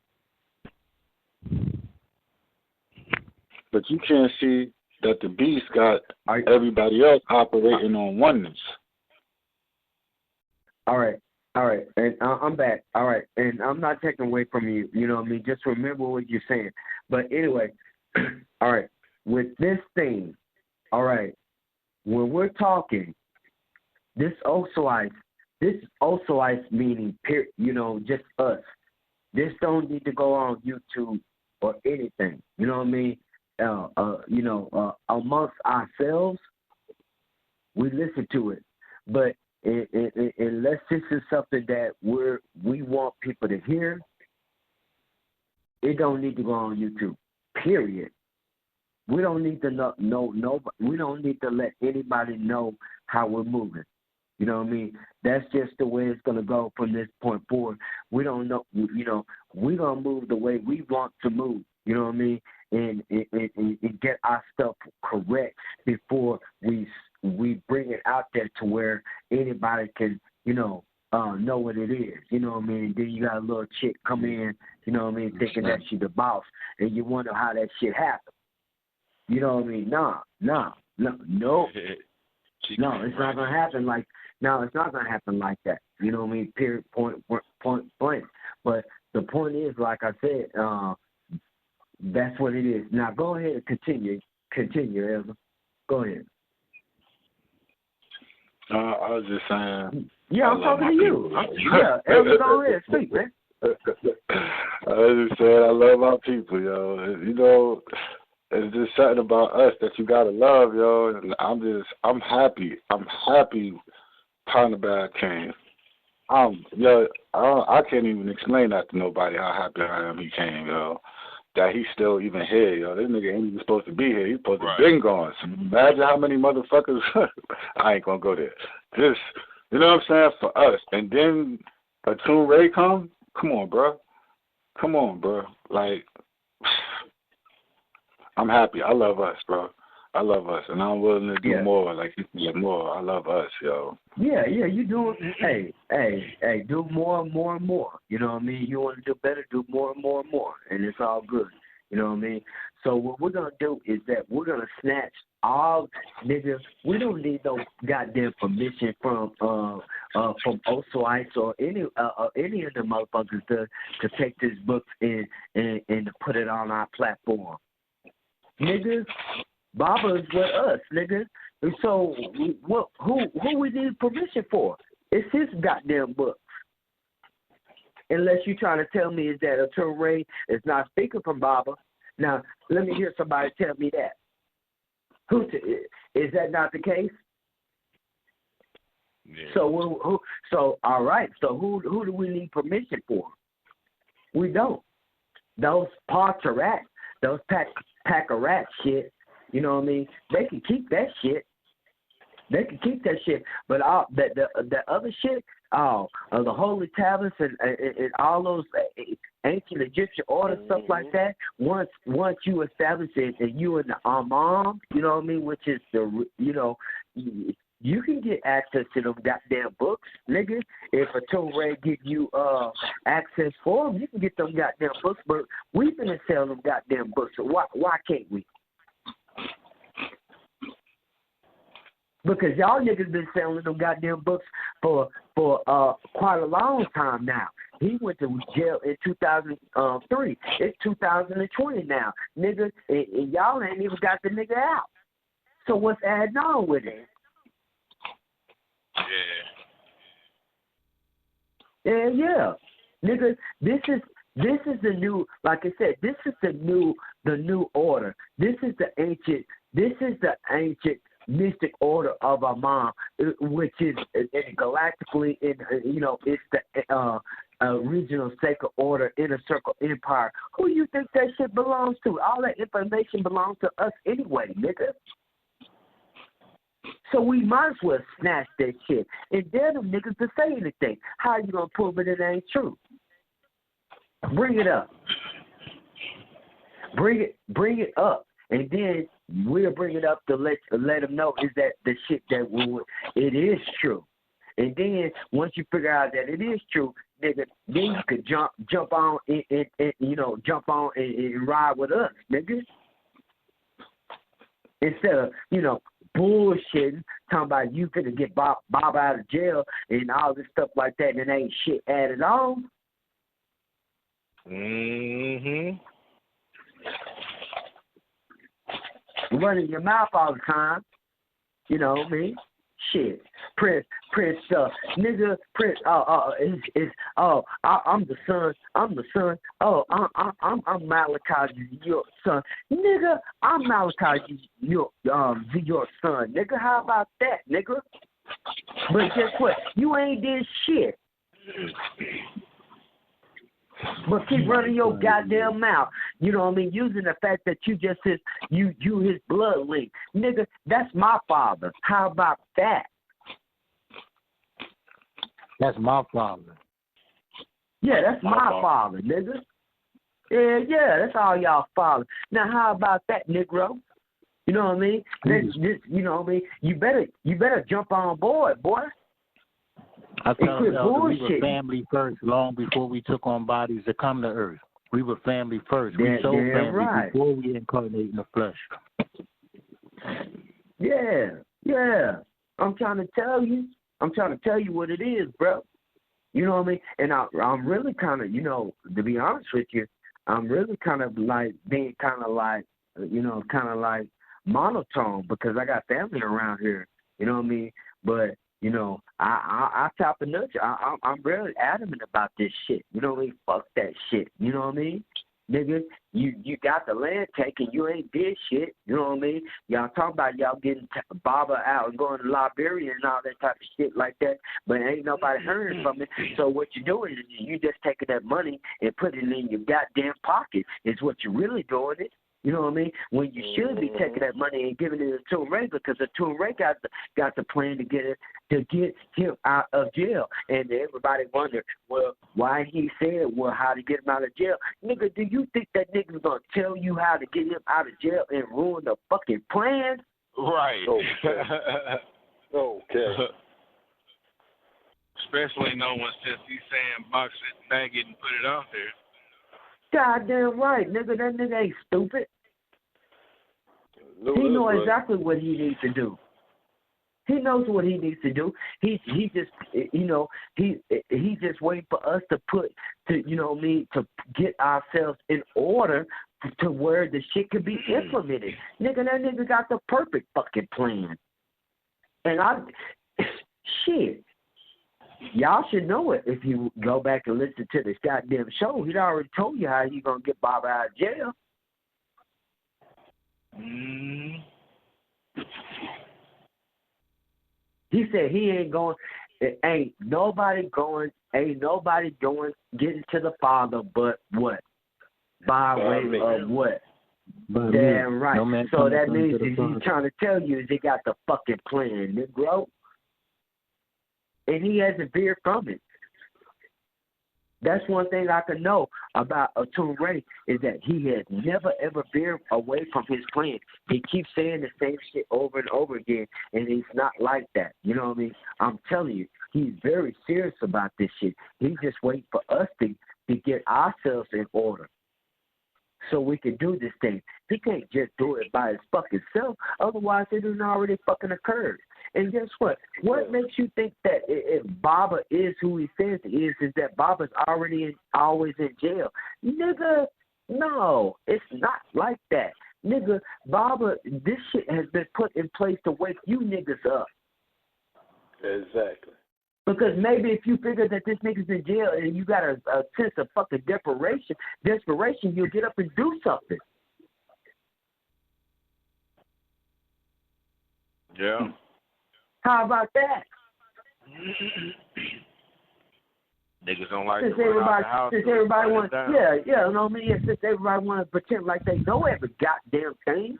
But you can't see that the beast got everybody else operating on oneness. All right, and I'm back. All right, and I'm not taking away from you. You know what I mean? Just remember what you're saying. But anyway, all right, with this thing, all right, when we're talking, this OSOICE meaning, just us. This don't need to go on YouTube or anything. You know what I mean? Amongst ourselves, we listen to it. But unless this is something that we want people to hear, it don't need to go on YouTube. Period. We don't need to know. We don't need to let anybody know how we're moving. You know what I mean? That's just the way it's gonna go from this point forward. We don't know. We're gonna move the way we want to move. You know what I mean? And get our stuff correct before we bring it out there to where anybody can, know what it is. You know what I mean? Then you got a little chick come in, you know what I mean, thinking that she's the boss, and you wonder how that shit happened. You know what I mean? No. It's not gonna happen like. No, it's not gonna happen like that. You know what I mean? Period. Point blank. But the point is, like I said, that's what it is. Now go ahead and continue, Elza. Go ahead. I was just saying. Yeah, I'm talking to you. Elza, go ahead, speak, man. I was just saying, I love my people, yo. It's just something about us that you gotta love, yo. And I'm happy. I'm happy Panabad came. I can't even explain that to nobody how happy I am he came, yo. That he's still even here, yo. This nigga ain't even supposed to be here. He's supposed to have been gone. So imagine how many motherfuckers. I ain't gonna go there. Just, you know what I'm saying, for us. And then ATUN-RE come. Come on, bro. Like, I'm happy. I love us, bro. I love us, and I'm willing to do more. Like you said, more. I love us, yo. Yeah, you doing. Hey, do more and more and more. You know what I mean? You want to do better, do more and more and more, and it's all good. You know what I mean? So what we're gonna do is that we're gonna snatch all niggas. We don't need no goddamn permission from OSOICE or any of the motherfuckers to take this book and to put it on our platform. Niggas, Baba is with us, nigga. So who we need permission for? It's his goddamn book. Unless you're trying to tell me is that ATUN-RE is not speaking from Baba. Now, let me hear somebody tell me that. Is that not the case? Yeah. So all right. So who do we need permission for? We don't. Those parts of rat, those pack of rat shit. You know what I mean? They can keep that shit. But all the other shit, the holy tablets and all those ancient Egyptian orders, stuff like that. Once you establish it, and you and the Imam, you know what I mean, which is you can get access to them goddamn books, nigga. If ATUN-RE give you access for them, you can get them goddamn books. But we've been selling them goddamn books. So why can't we? Because y'all niggas been selling them goddamn books for quite a long time now. He went to jail in 2003. It's 2020 now, nigga, and y'all ain't even got the nigga out. So what's adding on with it? Yeah, nigga. This is the new. Like I said, this is the new order. This is the ancient mystic order of Amon, which is galactically, it's the regional sacred order, inner circle empire. Who you think that shit belongs to? All that information belongs to us anyway, nigga. So we might as well snatch that shit and dare them niggas to say anything. How you gonna prove it ain't true? Bring it up. Bring it up, and then we'll bring it up to let them know is that the shit that it is true. And then once you figure out that it is true, nigga, then you could jump on and ride with us, nigga. Instead of bullshitting, talking about you finna get Bob out of jail and all this stuff like that, and ain't shit added on. Running your mouth all the time, you know what I mean? Shit, Prince, nigga, Prince. I'm the son. I'm Malachi, your son, nigga. I'm Malachi, your son, nigga. How about that, nigga? But guess what? You ain't did shit. But keep running your goddamn mouth. You know what I mean? Using the fact that you just his blood link. Nigga, that's my father. How about that? That's my father. Yeah, that's my father, nigga. Yeah, that's all y'all father. Now how about that, Negro? You know what I mean? You know what I mean? You better jump on board, boy. I tell them we were family first, long before we took on bodies to come to Earth. We were family first. We sold family before we incarnate in the flesh. Yeah. I'm trying to tell you what it is, bro. You know what I mean? And I'm really kind of, to be honest with you, I'm really kind of like being kind of like monotone because I got family around here. You know what I mean? But I top a notch. I'm really adamant about this shit. You know what I mean? Fuck that shit. You know what I mean? Nigga, you got the land taken. You ain't did shit. You know what I mean? Y'all talking about y'all getting Baba out and going to Liberia and all that type of shit like that, but ain't nobody hearing from it. So what you're doing is you just taking that money and putting it in your goddamn pocket is what you're really doing it. You know what I mean? When you should be taking that money and giving it to ATUN-RE, because ATUN-RE got the plan to get him out of jail. And everybody wondered, well, why he said, well, how to get him out of jail. Nigga, do you think that nigga's going to tell you how to get him out of jail and ruin the fucking plan? Right. Okay. Especially no one since he's saying box it, bag it, and put it out there. Goddamn right, nigga. That nigga ain't stupid. He knows exactly what he needs to do. He knows what he needs to do. He just, you know, he just waiting for us to to get ourselves in order to where the shit can be implemented. Nigga, that nigga got the perfect fucking plan. And shit. Y'all should know it if you go back and listen to this goddamn show. He'd already told you how he gonna get Bob out of jail. He said he ain't nobody going getting to the Father but what? By way of what? Damn right. No, so that means he's trying to tell you is he got the fucking plan, Negro. And he hasn't veered from it. That's one thing I can know about ATUN-RE is that he has never, ever veered away from his plan. He keeps saying the same shit over and over again, and he's not like that. You know what I mean? I'm telling you, he's very serious about this shit. He's just waiting for us to get ourselves in order so we can do this thing. He can't just do it by his fucking self. Otherwise, it has already fucking occurred. And guess what? What makes you think that if Baba is who he says he is that Baba's always in jail? Nigga, no, it's not like that. Nigga, Baba, this shit has been put in place to wake you niggas up. Exactly. Because maybe if you figure that this nigga's in jail and you got a sense of fucking desperation, you'll get up and do something. Yeah. How about that? Niggas don't like to run out the house. Since everybody wants, you know what I mean? Since everybody want to pretend like they know every goddamn thing.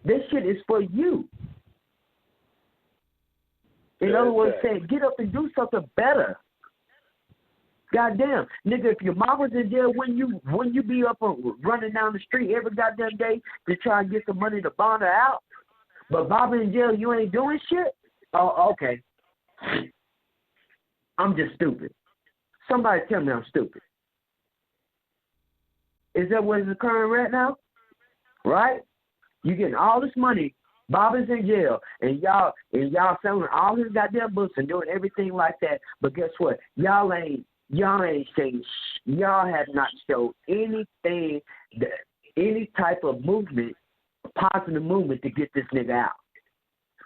This shit is for you. In other words, saying get up and do something better. Goddamn, nigga, if your mama's in jail, when you be up running down the street every goddamn day to try and get some money to bond her out, but Baba in jail, you ain't doing shit? Oh, okay. I'm just stupid. Somebody tell me I'm stupid. Is that what is occurring right now? Right? You getting all this money. Baba's in jail, and y'all selling all his goddamn books and doing everything like that. But guess what? Y'all ain't saying. Y'all have not showed anything, any type of movement, positive movement to get this nigga out,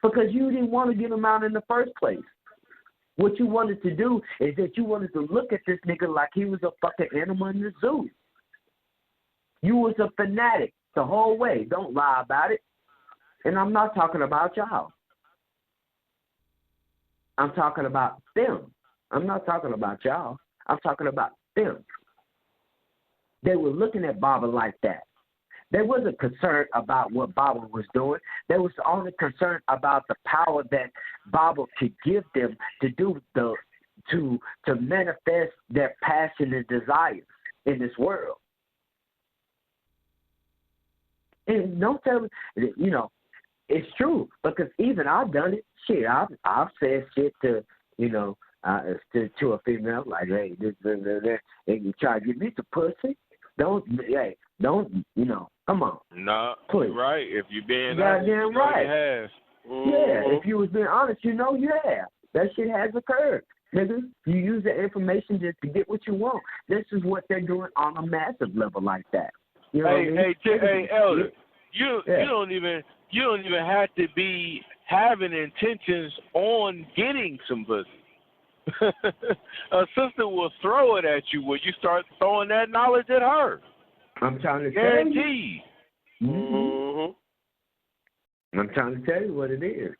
because you didn't want to get him out in the first place. What you wanted to do is that you wanted to look at this nigga like he was a fucking animal in the zoo. You was a fanatic the whole way. Don't lie about it. And I'm not talking about y'all. I'm talking about them. I'm not talking about y'all. I'm talking about them. They were looking at Baba like that. They wasn't concerned about what Baba was doing. They was only concerned about the power that Baba could give them to do to manifest their passion and desires in this world. And don't tell me, you know, it's true, because even I've done it. Shit, I've said shit to, you know, to a female like, hey, this, and you try to get me some pussy. Don't, you know, come on. No, please. Right. If you're being honest, you know right. you have. Yeah, if you was being honest, you know you have. That shit has occurred. Nigga, you use the information just to get what you want. This is what they're doing on a massive level like that. You know hey, Elder, you don't even have to be having intentions on getting some pussy. A sister will throw it at you when you start throwing that knowledge at her. I'm trying to guarantee. I'm trying to tell you what it is.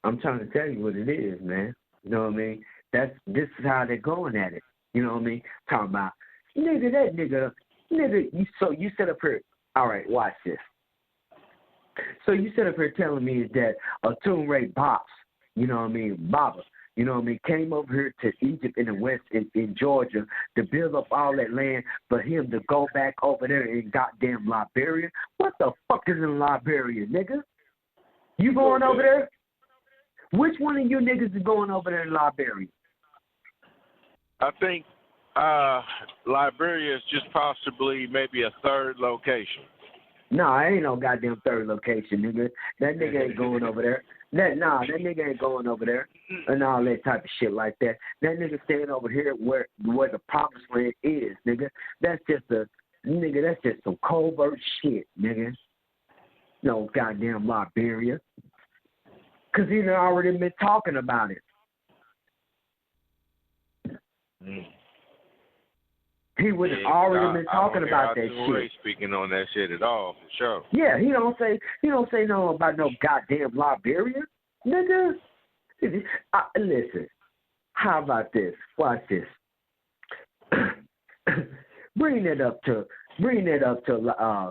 I'm trying to tell you what it is, man. You know what I mean? This is how they're going at it. You know what I mean? Talking about, nigga, that nigga, Nigga, you sit up here. All right, watch this. So you sit up here telling me that ATUN-RE Bops, you know what I mean, Baba, you know what I mean, came over here to Egypt in the West, in Georgia, to build up all that land for him to go back over there in goddamn Liberia? What the fuck is in Liberia, nigga? You going over there? Which one of you niggas is going over there in Liberia? I think Liberia is just possibly maybe a third location. No, ain't no goddamn third location, nigga. That nigga ain't going over there. That nigga ain't going over there and all that type of shit like that. That nigga staying over here where the promised land is, nigga. That's just some covert shit, nigga. No goddamn Liberia. Because he done already been talking about it. He would have already been talking about that shit. Speaking on that shit at all, for sure. Yeah, he don't say no about no goddamn Liberia, nigga. Listen, how about this? Watch this. Bring that up to ATUN-RE,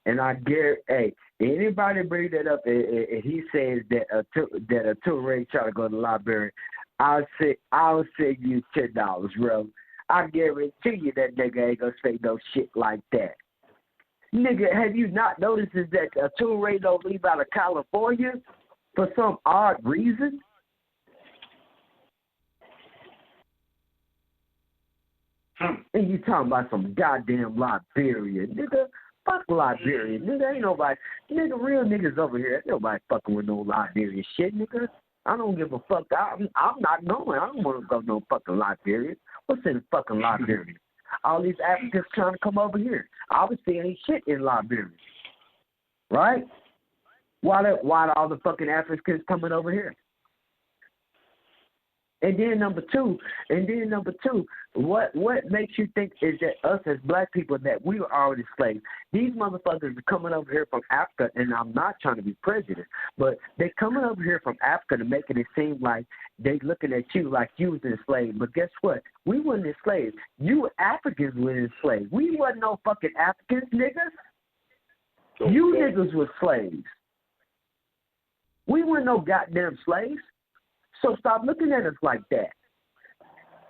and I guarantee, hey, anybody bring that up, and he says that ATUN-RE try to go to Liberia, I'll send you $10, bro. I guarantee you that nigga ain't gonna say no shit like that. Nigga, have you not noticed is that ATUN-RE don't leave out of California for some odd reason? And you talking about some goddamn Liberia, nigga. Fuck Liberia, nigga. Ain't nobody, nigga, real niggas over here. Ain't nobody fucking with no Liberia shit, nigga. I don't give a fuck. I'm not going. I don't want to go no fucking Liberia. What's in fucking Liberia? All these Africans trying to come over here. Obviously ain't shit in Liberia. Right? Why all the fucking Africans coming over here? And then number two, what makes you think is that us as black people that we were already slaves? These motherfuckers are coming over here from Africa, and I'm not trying to be prejudiced, but they coming over here from Africa to making it seem like they looking at you like you was enslaved. But guess what? We wasn't enslaved. You Africans were enslaved. We wasn't no fucking Africans, niggas. Okay. You niggas was slaves. We weren't no goddamn slaves. So stop looking at us like that.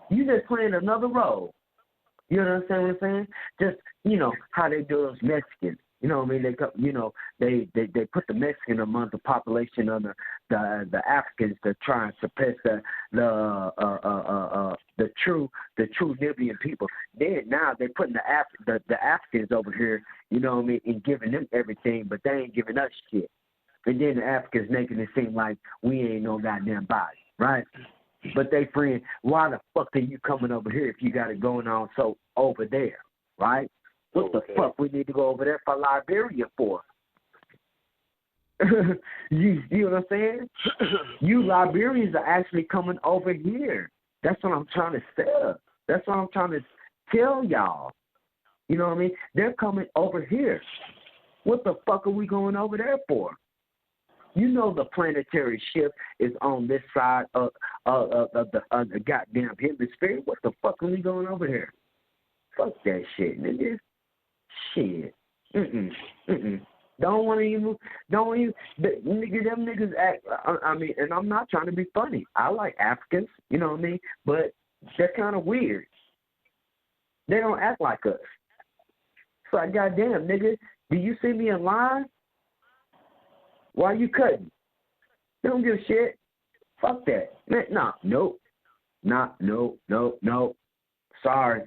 You just playing another role. You understand what I'm saying? Just, how they do those Mexicans. You know what I mean? They put the Mexican among the population of the Africans to try and suppress the true Nubian people. Now they're putting the Africans over here, you know what I mean, and giving them everything, but they ain't giving us shit. And then the Africans making it seem like we ain't no goddamn body, right? But they friend, why the fuck are you coming over here if you got it going on so over there, right? What the fuck we need to go over there for Liberia for? You know what I'm saying? You Liberians are actually coming over here. That's what I'm trying to say. That's what I'm trying to tell y'all. You know what I mean? They're coming over here. What the fuck are we going over there for? You know the planetary shift is on this side of the goddamn hemisphere. What the fuck are we going over here? Fuck that shit, nigga. Shit. Don't want to nigga, them niggas act, and I'm not trying to be funny. I like Africans, you know what I mean? But they're kind of weird. They don't act like us. So, goddamn, nigga, do you see me in line? Why you cutting? They don't give a shit. Fuck that. Man, nope. Sorry.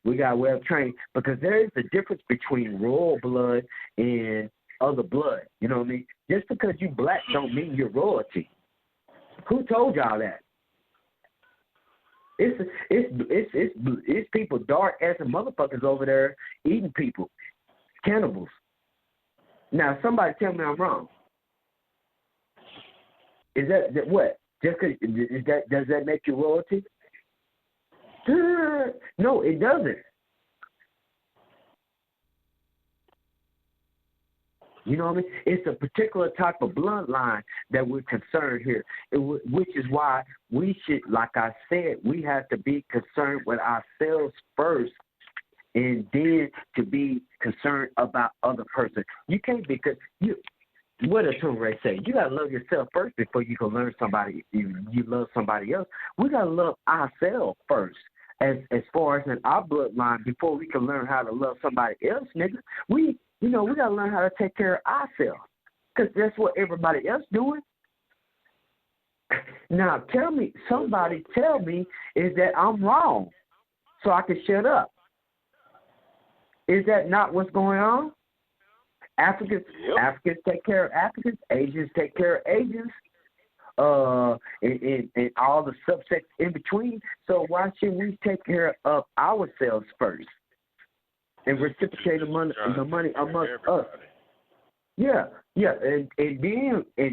We got well trained because there is a difference between royal blood and other blood. You know what I mean? Just because you black don't mean you're royalty. Who told y'all that? It's people dark ass motherfuckers over there eating people, cannibals. Now somebody tell me I'm wrong. Is that what? Just cause, does that make you royalty? No, it doesn't. You know what I mean? It's a particular type of bloodline that we're concerned here, which is why we should, like I said, we have to be concerned with ourselves first and then to be concerned about other person. You can't be what does ATUN-RE say? You gotta love yourself first before you can learn somebody. You love somebody else. We gotta love ourselves first. As far as in our bloodline, before we can learn how to love somebody else, nigga, we gotta learn how to take care of ourselves, because that's what everybody else doing. Now, somebody tell me, is that I'm wrong, so I can shut up. Is that not what's going on? Africans take care of Africans, Asians take care of Asians, and all the subsects in between. So why should we take care of ourselves first and reciprocate the money amongst us? Yeah, and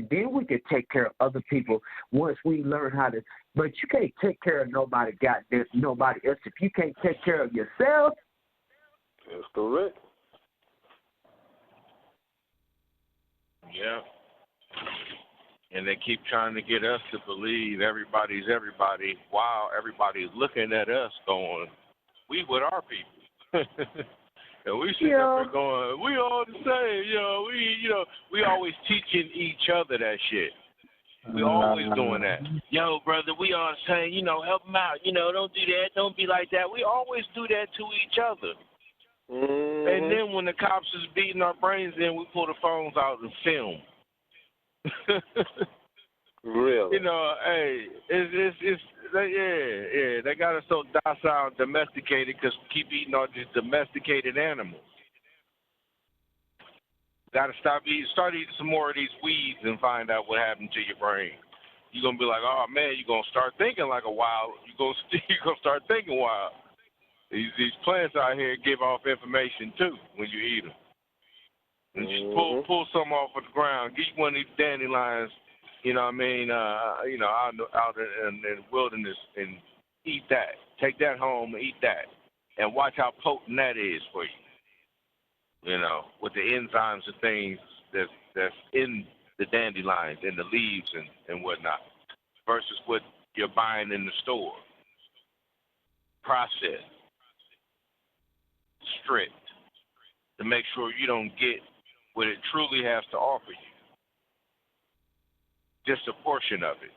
then we can take care of other people once we learn how to. But you can't take care of nobody else if you can't take care of yourself. That's correct. Yeah. And they keep trying to get us to believe everybody's everybody while everybody's looking at us going, we with our people. And we sit up there going, we all the same, we always teaching each other that shit. We always doing that. Yo, brother, we all saying, help them out, don't do that, don't be like that. We always do that to each other. Mm-hmm. And then when the cops is beating our brains in, we pull the phones out and film. Really? Hey, they got us so docile and domesticated because we keep eating all these domesticated animals. Got to start eating some more of these weeds and find out what happened to your brain. You're going to be like, oh, man, you're going to start thinking like a wild. You're going to start thinking wild. These plants out here give off information, too, when you eat them. And just pull some off of the ground. Get one of these dandelions, out in the wilderness and eat that. Take that home and eat that. And watch how potent that is for you. With the enzymes and things that's in the dandelions and the leaves and whatnot, versus what you're buying in the store. Processed. Strict. To make sure you don't get what it truly has to offer you. Just a portion of it.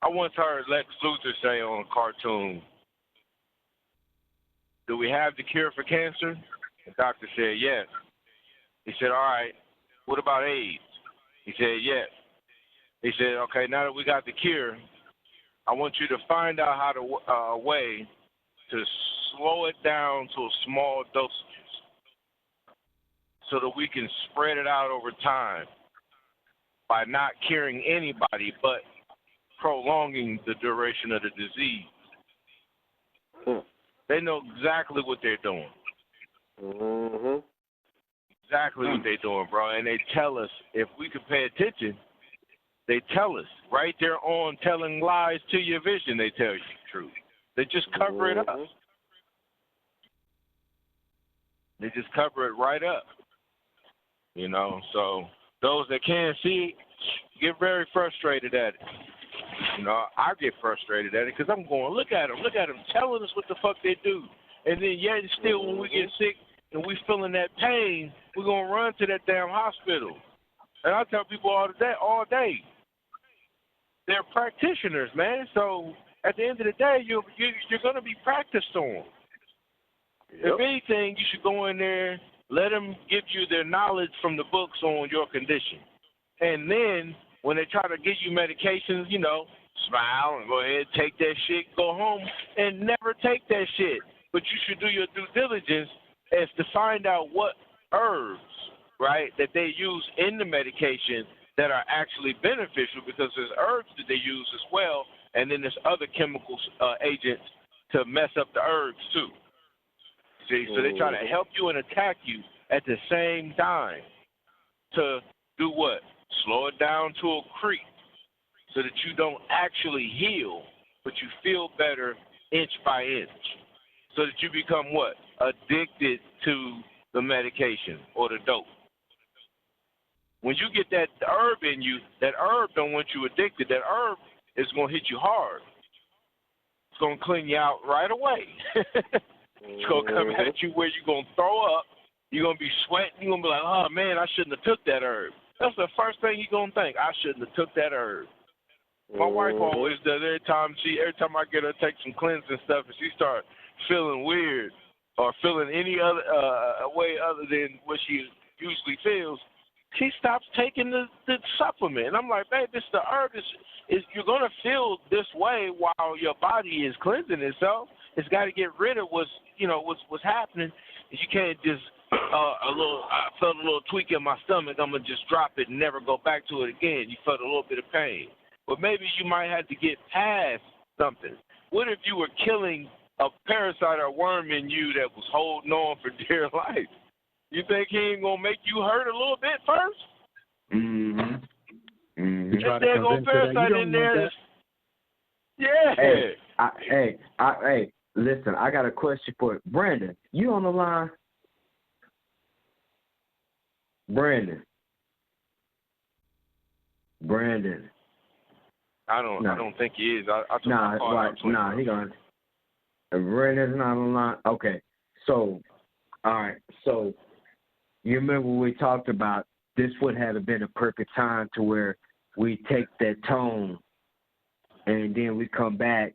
I once heard Lex Luthor say on a cartoon, do we have the cure for cancer? The doctor said, yes. He said, all right, what about AIDS? He said, yes. He said, okay, now that we got the cure, I want you to find out how to a way to slow it down to small dosages so that we can spread it out over time by not curing anybody but prolonging the duration of the disease. They know exactly what they're doing. Mm-hmm. Exactly what they're doing, bro. And they tell us, if we could pay attention, they tell us right there on telling lies to your vision, they tell you the truth. They just cover it up. They just cover it right up. So those that can't see get very frustrated at it. I get frustrated at it because I'm going, look at them telling us what the fuck they do. And then yet still when we get sick and we feeling that pain, we're going to run to that damn hospital. And I tell people all day, they're practitioners, man. So at the end of the day, you're going to be practiced on. Yep. If anything, you should go in there, let them give you their knowledge from the books on your condition. And then when they try to give you medications, smile and go ahead, take that shit, go home, and never take that shit. But you should do your due diligence as to find out what herbs, right, that they use in the medication that are actually beneficial, because there's herbs that they use as well, and then there's other chemical agents to mess up the herbs too. See, so they try to help you and attack you at the same time to do what? Slow it down to a creep so that you don't actually heal, but you feel better inch by inch. So that you become what? Addicted to the medication or the dope. When you get that herb in you, that herb don't want you addicted. That herb is going to hit you hard. It's going to clean you out right away. It's going to come at you where you're going to throw up. You're going to be sweating. You're going to be like, oh, man, I shouldn't have took that herb. That's the first thing you're going to think. I shouldn't have took that herb. My wife always does. Every time I get her to take some cleansing stuff and she starts feeling weird or feeling any other way other than what she usually feels, she stops taking the supplement. And I'm like, babe, the herb is you're going to feel this way while your body is cleansing itself. It's got to get rid of what's happening. You can't just I felt a little tweak in my stomach. I'm gonna just drop it and never go back to it again. You felt a little bit of pain, but maybe you might have to get past something. What if you were killing a parasite or worm in you that was holding on for dear life? You think he ain't gonna make you hurt a little bit first? If there's no parasite in there, yeah. Hey, listen, I got a question for you. Brandon. You on the line? Brandon. I don't think he is. I took my call out. He gone. Brandon's not on the line. Okay. So, all right. So, you remember when we talked about this would have been a perfect time to where we take that tone and then we come back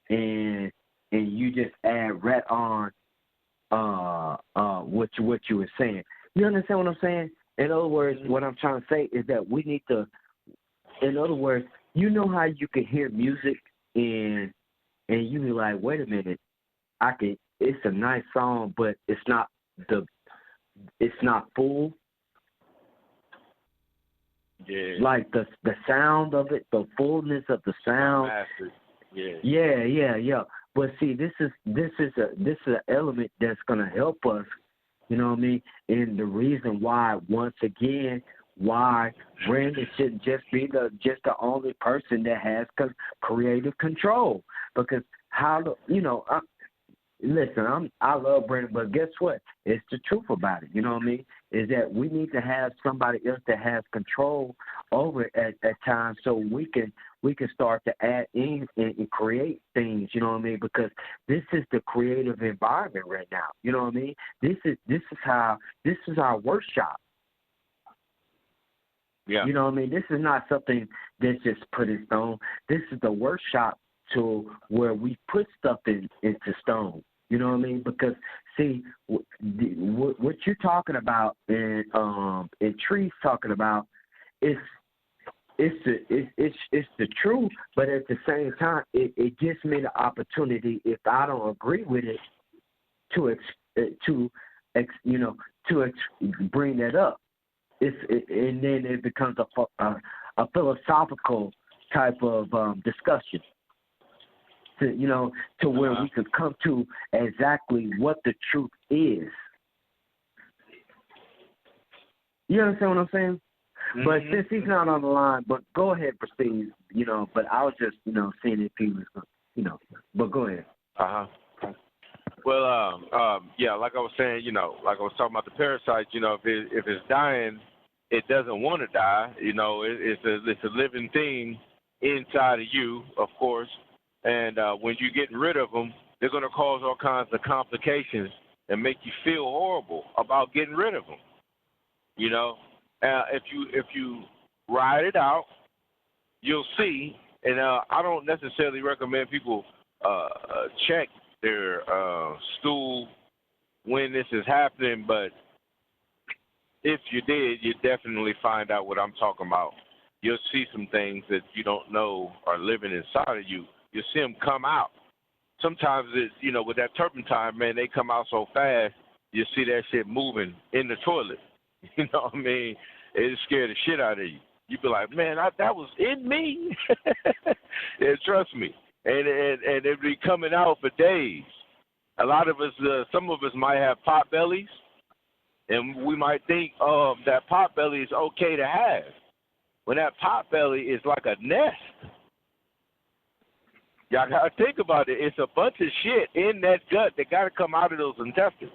and you just add right on what you were saying. You understand what I'm saying? In other words, what I'm trying to say is that we need to, in other words, you know how you can hear music and you be like, wait a minute, it's a nice song, but it's not full. Yeah. Like the sound of it, the fullness of the sound. Yeah. But see, this is an element that's gonna help us. You know what I mean? And the reason why, once again, why Brandon shouldn't just be the only person that has creative control. Because listen, I love Brandon, but guess what? It's the truth about it. You know what I mean? Is that we need to have somebody else that has control over it at times, so we can start to add in and create things. You know what I mean? Because this is the creative environment right now. You know what I mean? This is our workshop. Yeah. You know what I mean? This is not something that's just put in stone. This is the workshop to where we put stuff into stone. You know what I mean? Because see, what you're talking about and Tree's talking about is it's the truth, but at the same time, it gives me the opportunity, if I don't agree with it, to bring that up. And then it becomes a philosophical type of discussion. To where we could come to exactly what the truth is. You understand what I'm saying? Mm-hmm. But since he's not on the line, but go ahead, proceed. But I was just, seeing if he was, But go ahead. Well, yeah, like I was saying, like I was talking about the parasite. If it's dying, it doesn't want to die. It's a living thing inside of you, of course. And when you're getting rid of them, they're going to cause all kinds of complications and make you feel horrible about getting rid of them. If you ride it out, you'll see. And I don't necessarily recommend people check their stool when this is happening, but if you did, you definitely find out what I'm talking about. You'll see some things that you don't know are living inside of you. You see them come out. Sometimes it's, with that turpentine, man, they come out so fast, you see that shit moving in the toilet. You know what I mean? It scared the shit out of you. You be like, man, that was in me. Yeah, trust me. And it be coming out for days. A lot of us, some of us might have pot bellies, and we might think that pot belly is okay to have. When that pot belly is like a nest. Y'all got to think about it. It's a bunch of shit in that gut that got to come out of those intestines.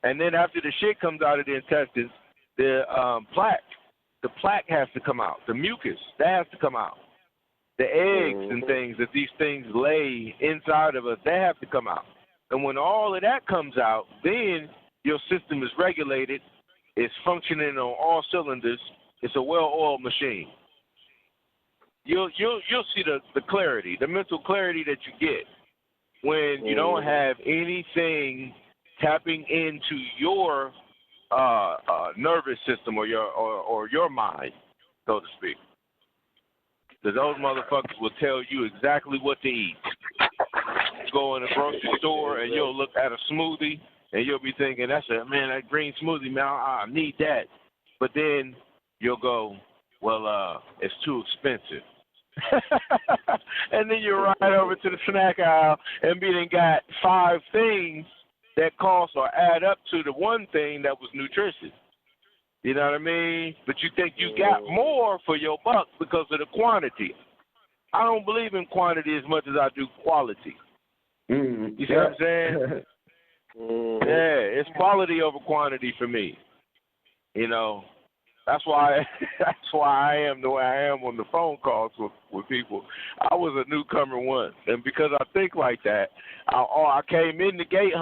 And then after the shit comes out of the intestines, the plaque has to come out. The mucus, that has to come out. The eggs and things that these things lay inside of us, they have to come out. And when all of that comes out, then your system is regulated, it's functioning on all cylinders, it's a well-oiled machine. You'll see the clarity, the mental clarity that you get when you don't have anything tapping into your nervous system or your mind, so to speak. Because those motherfuckers will tell you exactly what to eat. Go in a grocery store and you'll look at a smoothie and you'll be thinking, that green smoothie, man, I need that. But then you'll go, well, it's too expensive. And then you ride over to the snack aisle and then got 5 things that cost or add up to the one thing that was nutritious. You know what I mean? But you think you got more for your buck because of the quantity. I don't believe in quantity as much as I do quality. You see what I'm saying? Yeah, it's quality over quantity for me. You know, that's why I am the way I am on the phone calls with people. I was a newcomer once, and because I think like that, I came in the gate.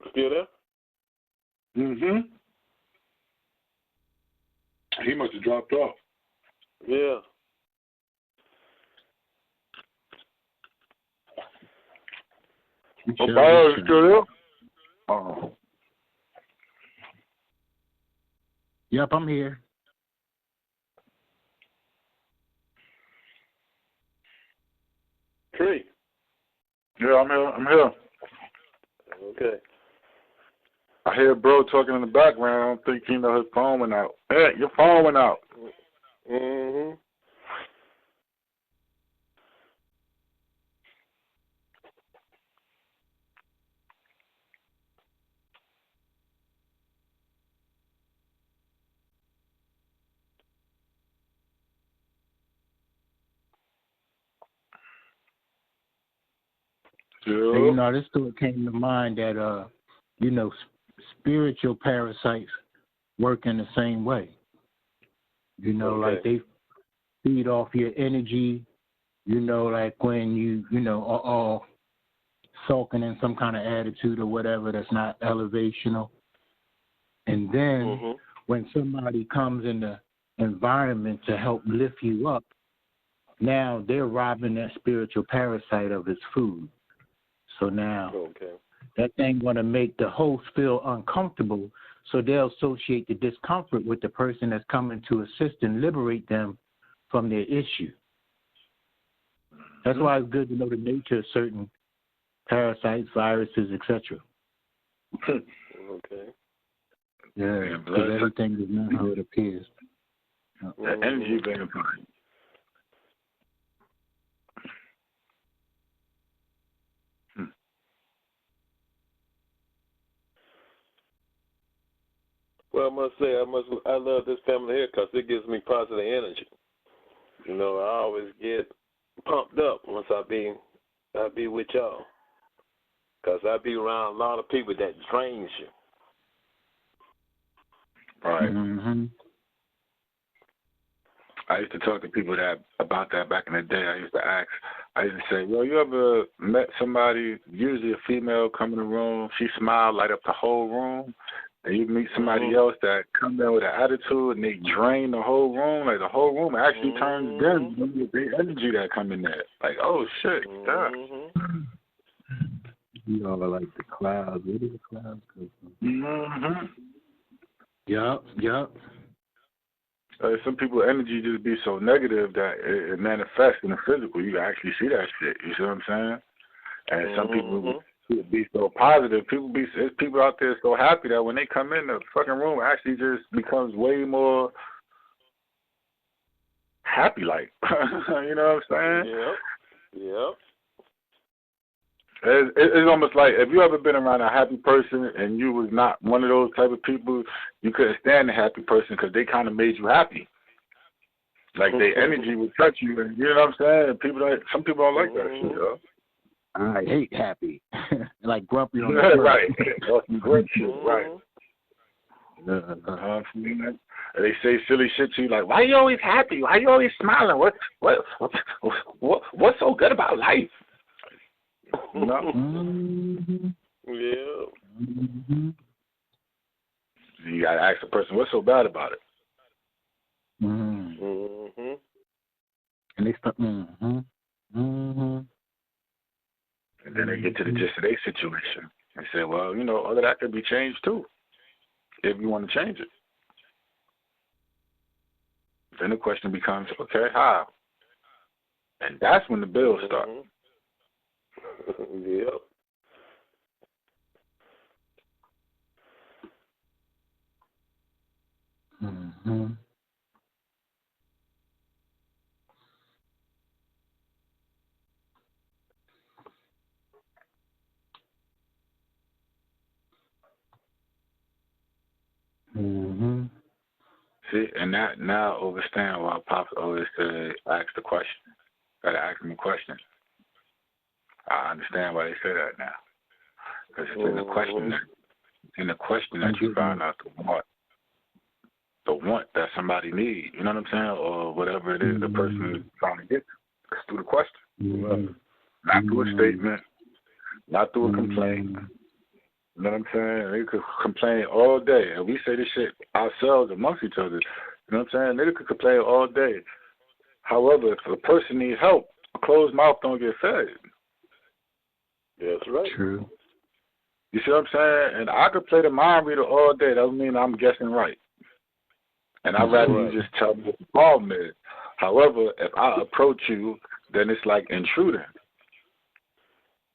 Still there? He must have dropped off. Yeah. Barrow is still there? Oh. Yep, I'm here. Tree. Yeah, I'm here. Okay. I hear bro talking in the background. I don't think he know his phone went out. Hey, your phone went out. Yeah. This thought came to mind that, spiritual parasites work in the same way. Like they feed off your energy, like when you, are all sulking in some kind of attitude or whatever that's not elevational. And then when somebody comes in the environment to help lift you up, now they're robbing that spiritual parasite of its food. So now that thing going to make the host feel uncomfortable, so they'll associate the discomfort with the person that's coming to assist and liberate them from their issue. That's why it's good to know the nature of certain parasites, viruses, etc. Yeah, because everything is not how it appears. The energy vampire. Well, I must say, I love this family here because it gives me positive energy. I always get pumped up once I be with y'all, because I be around a lot of people that drains you. Right. I used to talk to people about that back in the day. I used to say, well, you ever met somebody, usually a female, come in the room, she smiled, light up the whole room, and you meet somebody else that come in with an attitude and they drain the whole room, like the whole room actually turns dim with the energy that come in there. Like, oh, shit, yeah. You all are like the clouds. Where do the clouds come from? Yup. Some people's energy just be so negative that it manifests in the physical. You actually see that shit. You see what I'm saying? And some people be so positive. There's people out there so happy that when they come in, the fucking room actually just becomes way more happy like. You know what I'm saying? Yep. It's almost like, if you ever been around a happy person and you was not one of those type of people, you couldn't stand the happy person because they kind of made you happy. Like their energy would touch you, and you know what I'm saying? Some people don't like that shit, though. I hate happy. Like grumpy on the right. Grumpy, right. They say silly shit to you like, "Why you always happy? Why you always smiling? What's so good about life?" You know? Yeah. You gotta ask the person, "What's so bad about it?" And they start. And then they get to the gist of their situation. They say, "Well, all of that could be changed too, if you want to change it." Then the question becomes, okay, how? And that's when the bills start. Yep. See, and that now understand why Pops always said, ask the question. Gotta ask them a question. I understand why they say that now. Because it's in the question that you find out the want that somebody needs. You know what I'm saying? Or whatever it is the person is trying to get. It's through the question. Not through a statement, not through a complaint. You know what I'm saying? They could complain all day. And we say this shit ourselves amongst each other. You know what I'm saying? They could complain all day. However, if a person needs help, a closed mouth don't get fed. That's right. True. You see what I'm saying? And I could play the mind reader all day. That doesn't mean I'm guessing right. And I'd rather you just tell me what the problem is. However, if I approach you, then it's like intruding.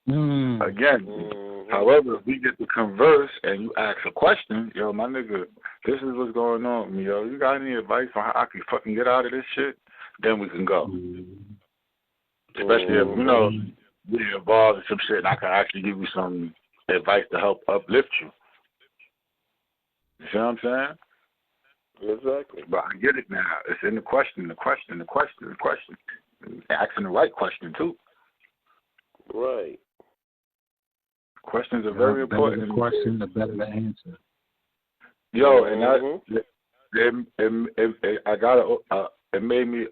Again, however, if we get to converse and you ask a question, yo, my nigga, this is what's going on with me, yo. You got any advice on how I can fucking get out of this shit? Then we can go. Especially if, we're involved in some shit and I can actually give you some advice to help uplift you. You see what I'm saying? Exactly. But I get it now. It's in the question. Asking the right question, too. Right. Questions are very important. The question, the better the answer. Yo, and it made me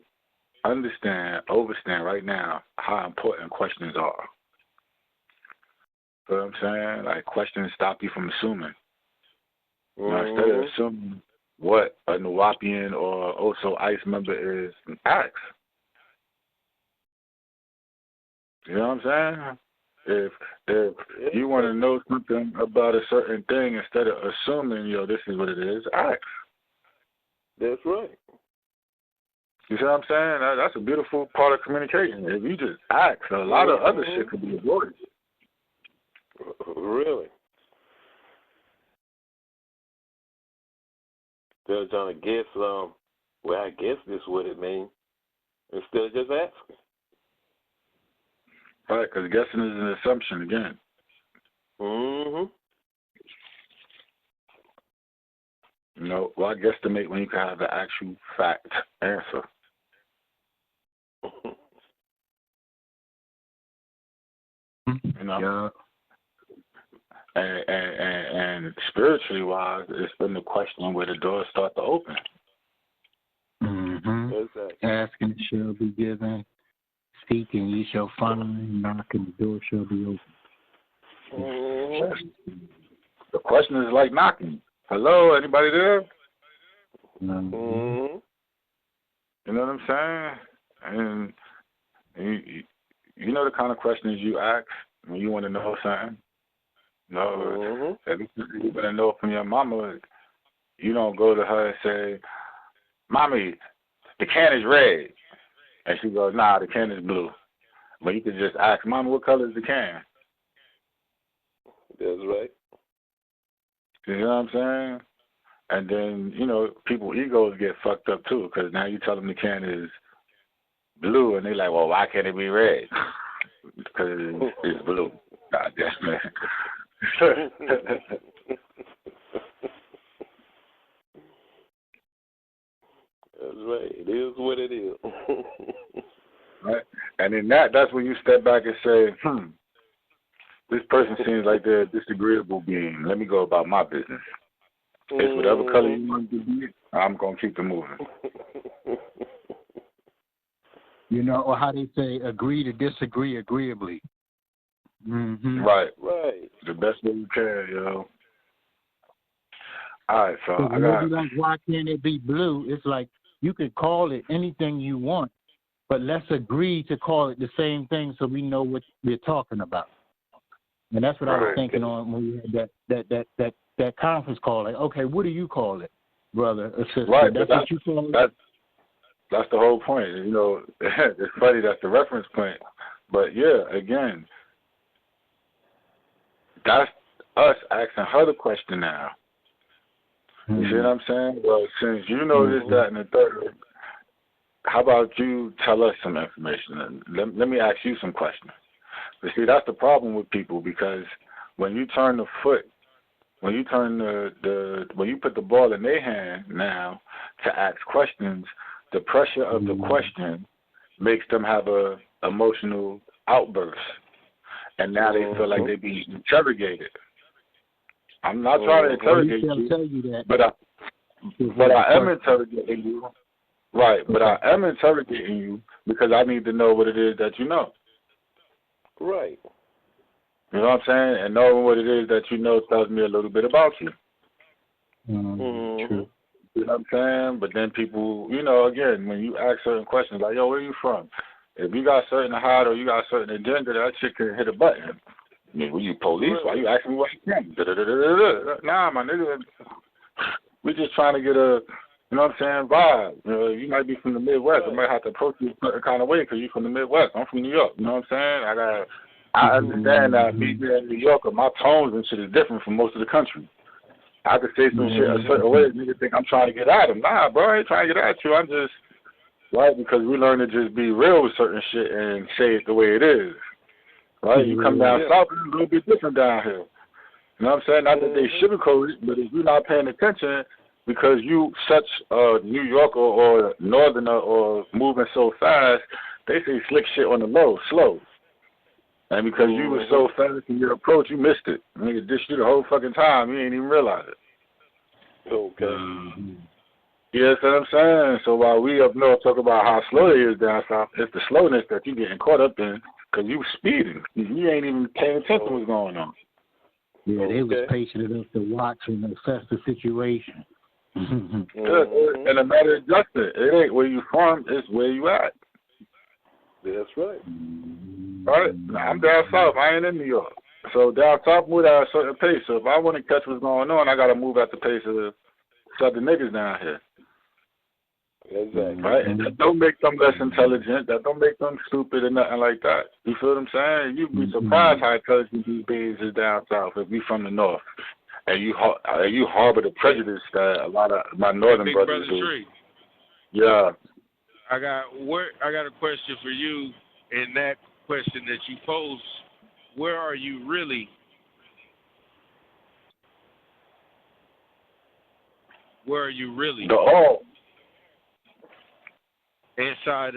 overstand right now how important questions are. You know what I'm saying? Like, questions stop you from assuming. Instead of assuming what a Nuwapian or OSOICE member is, ask. You know what I'm saying? If you want to know something about a certain thing, instead of assuming, this is what it is, ask. That's right. You see what I'm saying? That's a beautiful part of communication. If you just ask, a lot of other shit could be avoided. Really? They're trying to guess, I guess this is what it means, instead of just asking. Right, because guessing is an assumption again. Why guesstimate when you can have the actual fact answer? Yeah. And spiritually wise, it's been the question where the doors start to open. Exactly. Asking shall be given. Seeking ye shall find. Knocking the door shall be open. The question is like knocking. Hello, anybody there? You know what I'm saying? And you know the kind of questions you ask when you want to know something. If you want to know from your mama, you don't go to her and say, "Mommy, the can is red," and she goes, "Nah, the can is blue." But you could just ask, "Mama, what color is the can?" That's right. You know what I'm saying? And then, people's egos get fucked up too, because now you tell them the can is blue, and they're like, "Well, why can't it be red?" Because it's blue. God damn it. That's right. It is what it is. Right? And in that's when you step back and say, this person seems like they're a disagreeable being. Let me go about my business. It's whatever color you want to be. I'm gonna keep it moving. You know, or how they say, agree to disagree agreeably. Mm-hmm. Right. The best way you can, yo. All right, so I got. Like, why can't it be blue? It's like you could call it anything you want, but let's agree to call it the same thing so we know what we're talking about. And that's what I was thinking on when we had that conference call. Like, okay, what do you call it, brother or sister? Right, that's what you call it. That's the whole point. You know, it's funny, that's the reference point. But yeah, again, that's us asking her the question now. You see what I'm saying? Well, since you know this, that, and the third, how about you tell us some information? And let me ask you some questions. But see, that's the problem with people, because when you turn the foot, when you turn when you put the ball in their hand now to ask questions, the pressure of the question makes them have a emotional outburst, and now they feel like they're being interrogated. I'm not trying to interrogate you, but I am interrogating you. Right, but I am interrogating you because I need to know what it is that you know. Right. You know what I'm saying? And knowing what it is that you know tells me a little bit about you. Mm-hmm. You know what I'm saying? But then people, you know, again, when you ask certain questions, like, yo, where you from? If you got certain hide or you got certain agenda, that shit can hit a button. I mean, were you police? Why you asking me what you can? Nah, my nigga, we just trying to get a, you know what I'm saying, vibe. You know, you might be from the Midwest. I might have to approach you a certain kind of way because you're from the Midwest. I'm from New York. You know what I'm saying? I understand that me being a New Yorker, my tones and shit is different from most of the country. I could say some shit a certain way, niggas think I'm trying to get at them. Nah, bro, I ain't trying to get at you. I'm just, right, because we learn to just be real with certain shit and say it the way it is. Right? You come down south, it's a little bit different down here. You know what I'm saying? Not that they sugarcoat it, but if you're not paying attention because you such a New Yorker or northerner or moving so fast, they say slick shit on the low, slow. And because you were so fast in your approach, you missed it. I mean, you dished you the whole fucking time. You ain't even realize it. Okay. You know what I'm saying? So while we up north talk about how slow it is down south, it's the slowness that you getting caught up in because you speeding. You ain't even paying attention to what's going on. Yeah, they was patient enough to watch and assess the situation. And a matter of justice, it ain't where you from, it's where you at. That's right. Right? I'm down south. I ain't in New York. So down south, move at a certain pace. So if I want to catch what's going on, I got to move at the pace of the southern niggas down here. Exactly. Right? And that don't make them less intelligent. That don't make them stupid or nothing like that. You feel what I'm saying? You'd be surprised how intelligent these beings is down south if we from the north. And you harbor the prejudice that a lot of my northern brothers do. Tree. Yeah. I got a question for you. In that question that you posed, where are you really? Where are you really? The all. Inside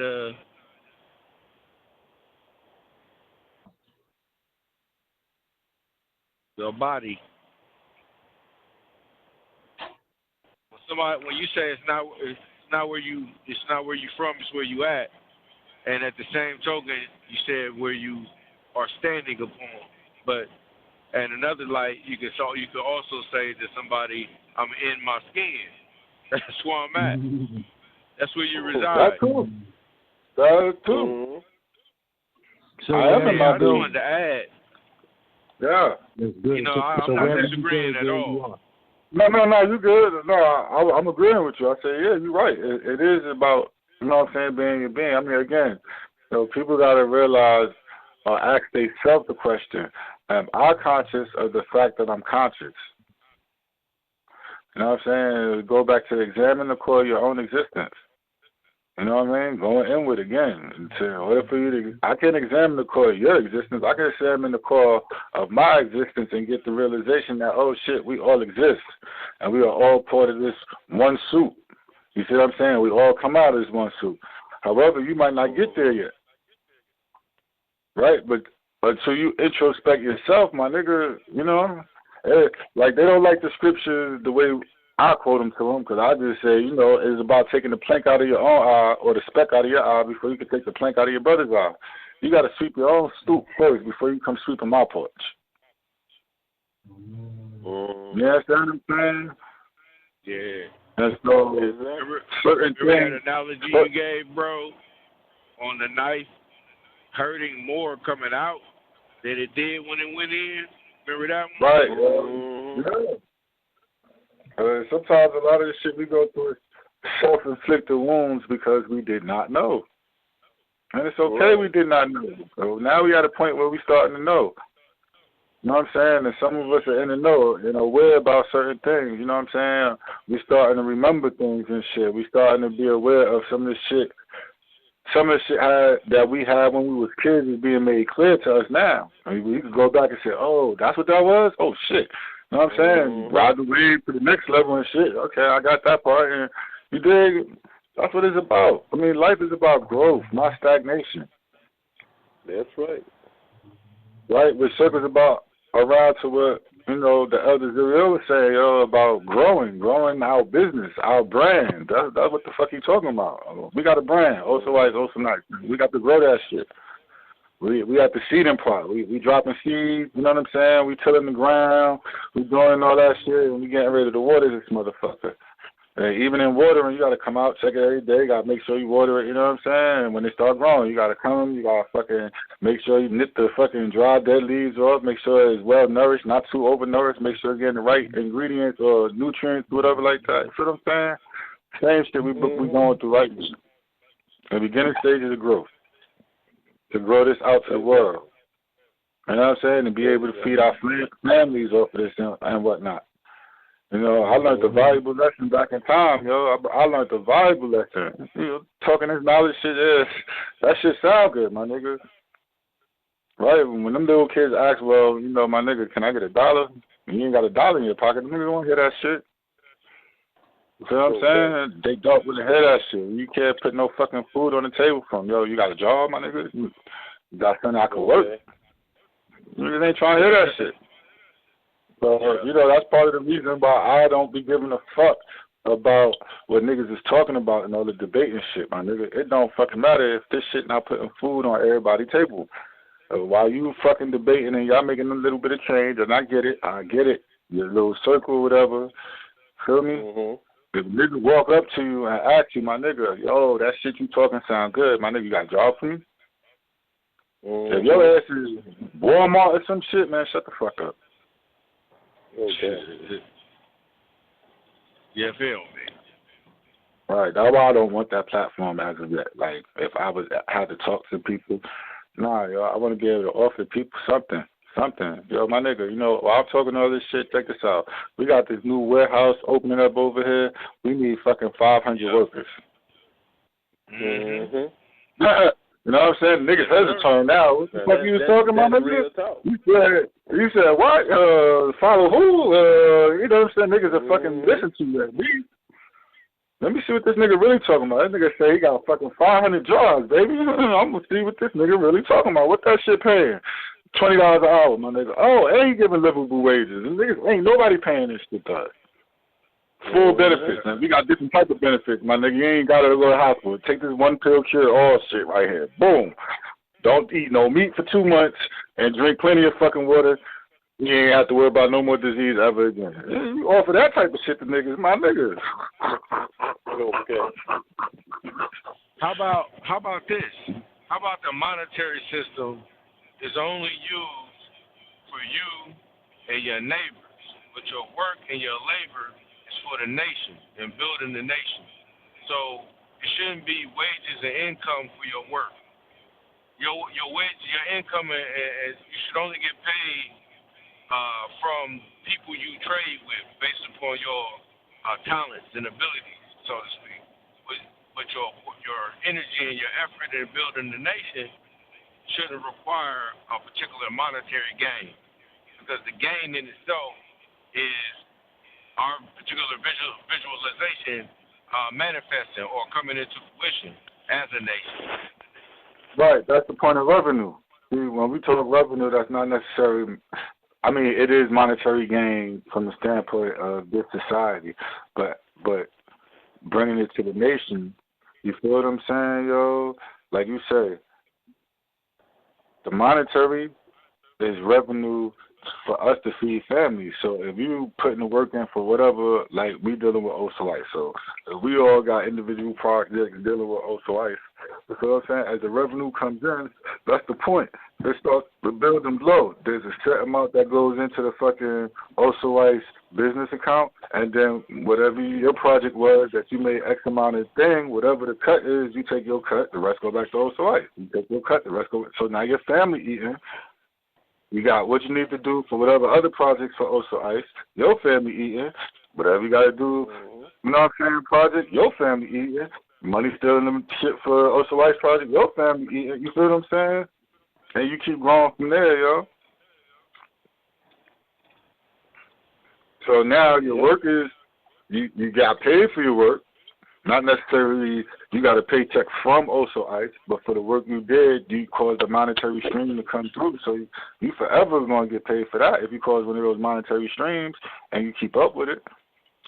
your body. When you say it's not where you from, it's where you at. And at the same token, you said where you are standing upon. But in another light, you could also say to somebody, I'm in my skin. That's where I'm at. That's where you reside. That's cool. That is cool. So I just wanted to add. Yeah. That's good. You know, I'm not disagreeing at all. No, you good. No, I'm agreeing with you. I say, yeah, you're right. It is about, you know what I'm saying, being your being. I mean, again, you know, people got to realize or ask themselves the question, am I conscious of the fact that I'm conscious? You know what I'm saying? Go back to examine the core of your own existence. You know what I mean? Going inward again. In order for you to, I can examine the core of your existence. I can examine the core of my existence and get the realization that, oh shit, we all exist. And we are all part of this one suit. You see what I'm saying? We all come out of this one suit. However, you might not get there yet. Right? But until you introspect yourself, my nigga, you know, like they don't like the scripture the way I quote him to him because I just say, you know, it's about taking the plank out of your own eye or the speck out of your eye before you can take the plank out of your brother's eye. You got to sweep your own stoop first before you come sweeping my porch. You understand what I'm saying? Yeah. And so, certain remember things. That analogy you gave, bro, on the knife hurting more coming out than it did when it went in? Remember that one? Right. Yeah. Sometimes a lot of the shit we go through is self-inflicted wounds because we did not know. And it's okay we did not know. So now we at a point where we starting to know. You know what I'm saying? And some of us are in the know and aware about certain things. You know what I'm saying? We starting to remember things and shit. We starting to be aware of some of the shit. Some of the shit that we had when we was kids is being made clear to us now. I mean, we could go back and say, oh, that's what that was? Oh, shit. You know what I'm saying? Ride the wave to the next level and shit. Okay, I got that part. And you dig? That's what it's about. I mean, life is about growth, not stagnation. That's right. Right? Which circles about around to what, you know, the elders of the always say, about growing our business, our brand. That's what the fuck you talking about. We got a brand, OSOICE, OSOICE. We got to grow that shit. We got the seeding part. We dropping seeds, you know what I'm saying? We tilling the ground, we doing all that shit, and we getting ready to water this motherfucker. And even in watering, you got to come out, check it every day. You got to make sure you water it, you know what I'm saying? And when they start growing, you got to come, you got to fucking make sure you nip the fucking dry, dead leaves off, make sure it's well nourished, not too overnourished, make sure you're getting the right ingredients or nutrients, whatever like that. You feel what I'm saying? Same shit we going through right now. The beginning stages of growth. To grow this out to the world. You know what I'm saying? And be able to feed our families off of this and whatnot. You know, I learned a valuable lesson back in time, yo. I learned a valuable lesson. You know, talking this knowledge shit, that shit sound good, my nigga. Right? When them little kids ask, well, you know, my nigga, can I get $1? And you ain't got $1 in your pocket, the nigga don't hear that shit. You know what I'm saying? They don't really hear that shit. You can't put no fucking food on the table from, yo, you got a job, my nigga? You got something I can work? Niggas ain't trying to hear that shit. So, you know, that's part of the reason why I don't be giving a fuck about what niggas is talking about and all the debating shit, my nigga. It don't fucking matter if this shit not putting food on everybody's table. While you fucking debating and y'all making a little bit of change, and I get it. Your little circle, whatever. Feel me? If a nigga walk up to you and ask you, my nigga, yo, that shit you talking sound good, my nigga, you got a job for me? If your ass is Walmart or some shit, man, shut the fuck up. Okay. Yeah, feel me. Right, that's why I don't want that platform as of yet. Like, if I had to talk to people, nah, yo, I want to be able to offer people something. Yo, my nigga, you know, while I'm talking all this shit, check this out. We got this new warehouse opening up over here. We need fucking 500 workers. You know what I'm saying? Niggas hesitant now. What the fuck you was talking about, nigga? You said what? Follow who? You know what I'm saying? Niggas are fucking listen to that. Let me see what this nigga really talking about. That nigga say he got fucking 500 jobs, baby. I'm gonna see what this nigga really talking about. What that shit paying? $20 an hour, my nigga. Oh, and he giving livable wages. And niggas ain't nobody paying this shit, though. Full benefits, man. We got different type of benefits, my nigga. You ain't got to go to hospital. Take this one pill cure all shit right here. Boom. Don't eat no meat for 2 months and drink plenty of fucking water. You ain't have to worry about no more disease ever again. You offer that type of shit to niggas, my niggas. Okay. How about this? How about the monetary system is only used for you and your neighbors, but your work and your labor is for the nation and building the nation. So it shouldn't be wages and income for your work. Your wage, your income, you should only get paid from people you trade with based upon your talents and abilities, so to speak. But your energy and your effort in building the nation shouldn't require a particular monetary gain, because the gain in itself is our particular visualization manifesting or coming into fruition as a nation. Right, that's the point of revenue. See, when we talk revenue, that's not necessarily I mean, it is monetary gain from the standpoint of this society, but bringing it to the nation, you feel what I'm saying, yo? Like you say, the monetary is revenue for us to feed families. So if you putting the work in for whatever, like we dealing with OSOICE. So if we all got individual projects dealing with OSOICE, you know what I'm saying? As the revenue comes in, that's the point. They start the building low. There's a set amount that goes into the fucking OSOICE business account, and then whatever your project was that you made X amount of thing, whatever the cut is, you take your cut, the rest go back to OSOICE. You take your cut, the rest go. So now your family eating. You got what you need to do for whatever other projects for OSOICE. Your family eating. Whatever you got to do, you know what I'm saying, project, your family eating. Money still in the shit for OSOICE project, your family eating. You feel what I'm saying? And you keep growing from there, yo. So now your work is, you got paid for your work. Not necessarily you got a paycheck from OSOICE, but for the work you did, you caused a monetary stream to come through. So you forever going to get paid for that if you cause one of those monetary streams and you keep up with it.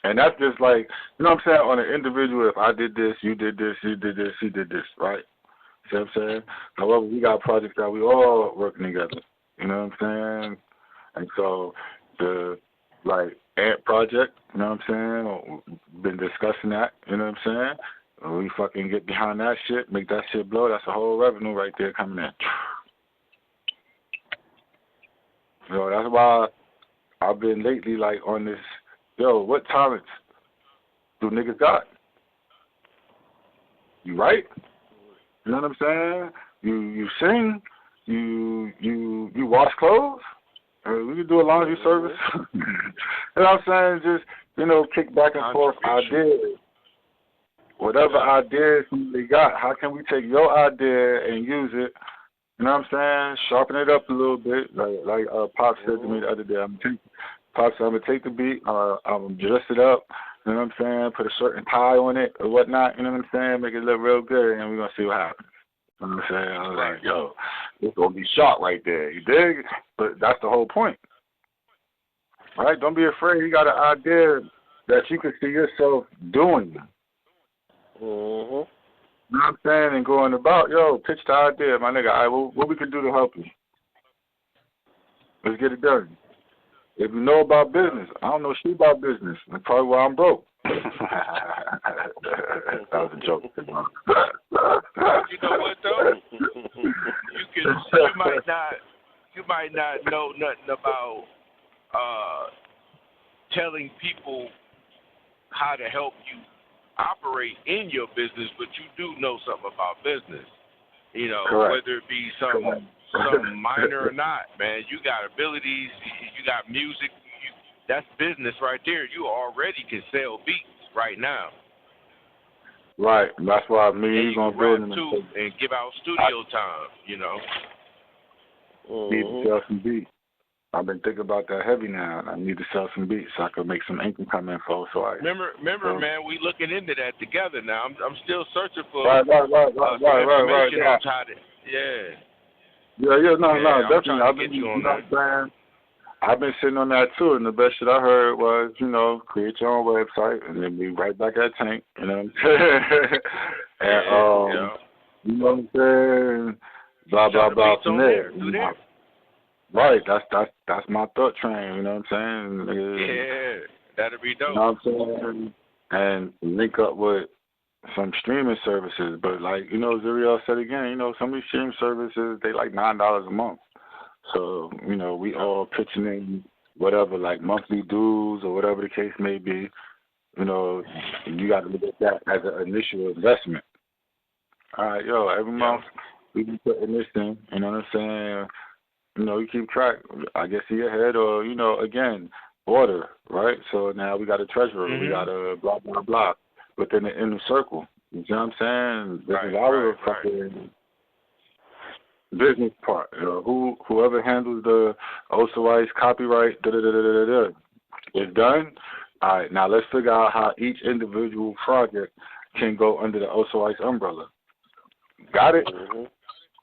And that's just like, you know what I'm saying, on an individual, if I did this, you did this, you did this, he did this, right? See what I'm saying? However, we got projects that we all working together. You know what I'm saying? And so the, like, Ant project, you know what I'm saying? Been discussing that, you know what I'm saying? We fucking get behind that shit, make that shit blow. That's a whole revenue right there coming in. So that's why I've been lately like on this, yo, what talents do niggas got? You write? You know what I'm saying? You sing? You wash clothes? We can do a laundry service. You know what I'm saying? Just, you know, kick back and forth ideas. Whatever ideas they got, how can we take your idea and use it? You know what I'm saying? Sharpen it up a little bit. Like Pop said to me the other day, I'm going to take the beat, I'm going to dress it up. You know what I'm saying? Put a certain tie on it or whatnot. You know what I'm saying? Make it look real good, and we're going to see what happens. You know what I'm saying? I was like, yo, it's going to be shot right there. You dig? But that's the whole point. Right? Don't be afraid. You got an idea that you can see yourself doing. You know what I'm saying? And going about, yo, pitch the idea, my nigga. All right, what we can do to help you? Let's get it done. If you know about business, I don't know shit about business. That's probably why I'm broke. That was a joke. You know what though? You might not know nothing about telling people how to help you operate in your business, but you do know something about business. You know, Correct. whether it be something minor or not, man. You got abilities, you got music, that's business right there. You already can sell beats right now. Right, that's why me going to build too and give out studio time, you know. Need to sell some beats. I've been thinking about that heavy now. I need to sell some beats so I can make some income come in for. So remember, man, we looking into that together now. I'm still searching for right. information on how to, definitely. I've been, you know what I'm saying? I've been sitting on that too, and the best shit I heard was, you know, create your own website and then be right back at Tank, you know what I'm saying? And you know what I'm saying? Blah blah blah from there. Right, that's my thought train, you know what I'm saying? Yeah, that'd be dope. You know what I'm saying? And link up with some streaming services, but like, you know, Zuriel said again, you know, some of these streaming services, they like $9 a month. So, you know, we all pitching in whatever, like monthly dues or whatever the case may be. You know, you got to look at that as an initial investment. All right, yo, every month we be putting this in, you know what I'm saying? You know, you keep track, I guess, in your head, or, you know, again, order, right? So now we got a treasurer, we got a blah, blah, blah within the inner circle. You know what I'm saying? This is our fucking business part. You know, whoever handles the OSOICE copyright, it's done. All right, now let's figure out how each individual project can go under the OSOICE umbrella. Got it?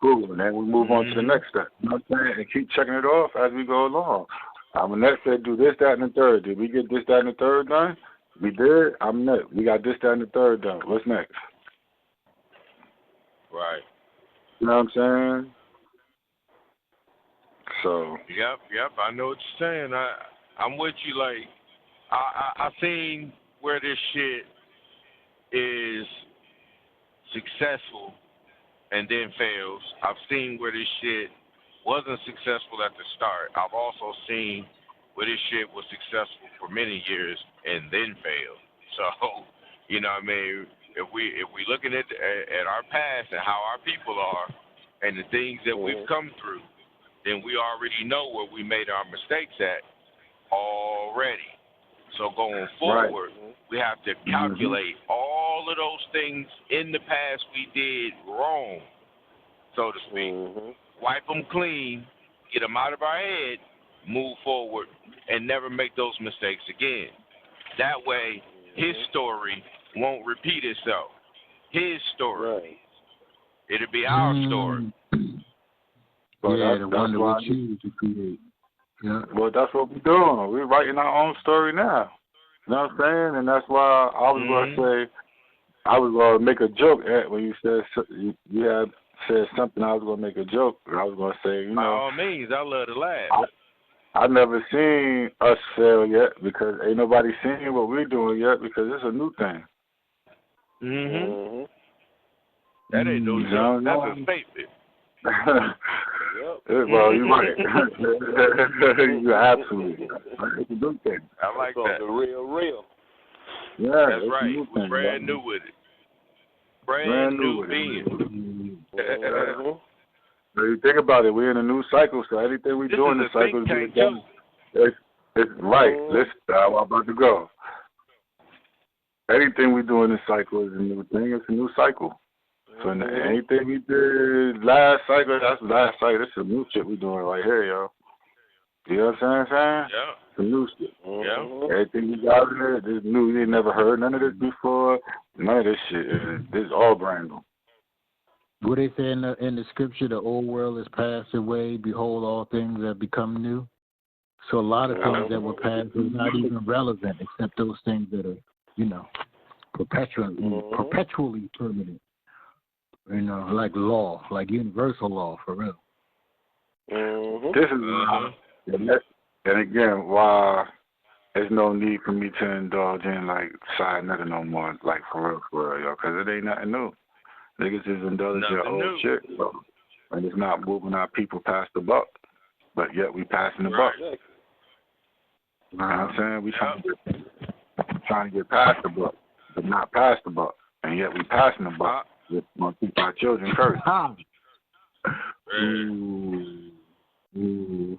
Cool. And then we move on to the next step. You know what I'm saying? And keep checking it off as we go along. I'm next say do this, that, and the third. Did we get this, that, and the third done? We did. I'm next. We got this, that, and the third done. What's next? Right. You know what I'm saying? So. Yep. I know what you're saying. I'm with you. Like, I seen where this shit is successful and then fails. I've seen where this shit wasn't successful at the start. I've also seen where this shit was successful for many years and then failed. So, you know what I mean? If we looking at our past and how our people are and the things that we've come through, then we already know where we made our mistakes at already. So going forward, we have to calculate all of those things in the past we did wrong, so to speak. Wipe them clean, get them out of our head, move forward, and never make those mistakes again. That way, his story won't repeat itself. His story. It'll be our story. Yeah, the one that we choose to create. Yeah. Well, that's what we're doing. We're writing our own story now. You know what I'm saying? And that's why I was going to say, I was going to make a joke when you said you had said something. I was going to make a joke. And I was going to say, you know. By all means, I love to laugh. I never seen us fail yet because ain't nobody seen what we're doing yet because it's a new thing. That ain't no joke. That's a statement. Well, you're right. You're absolutely right. It's a good thing. I like that. The real. Yeah, that's right. We're brand new with it. Brand new being. So you think about it, we're in a new cycle, so anything we do in the cycle is it's right. Listen, I'm about to go. Anything we do in this cycle is a new thing. It's a new cycle. So anything we did last cycle, that's last cycle. This is some new shit we doing right here, yo. You know what I'm saying? Yeah. Some new shit. Yeah. Everything we got in there, this new. You ain't never heard none of this before. None of this shit. This is all brand new. What they say in the scripture, the old world is passed away. Behold, all things have become new. So a lot of things that were past is not even relevant, except those things that are, you know, perpetually permanent. You know, like law, like universal law, for real. This is, and again, why there's no need for me to indulge in, like, side nothing no more, like, for real, yo, because it ain't nothing new. Niggas is indulging in old shit, so, and it's not moving our people past the buck, but yet we passing the buck. You know what I'm saying? We trying to get past the buck, but not past the buck, and yet we passing the buck. We're going to keep our children cursed. I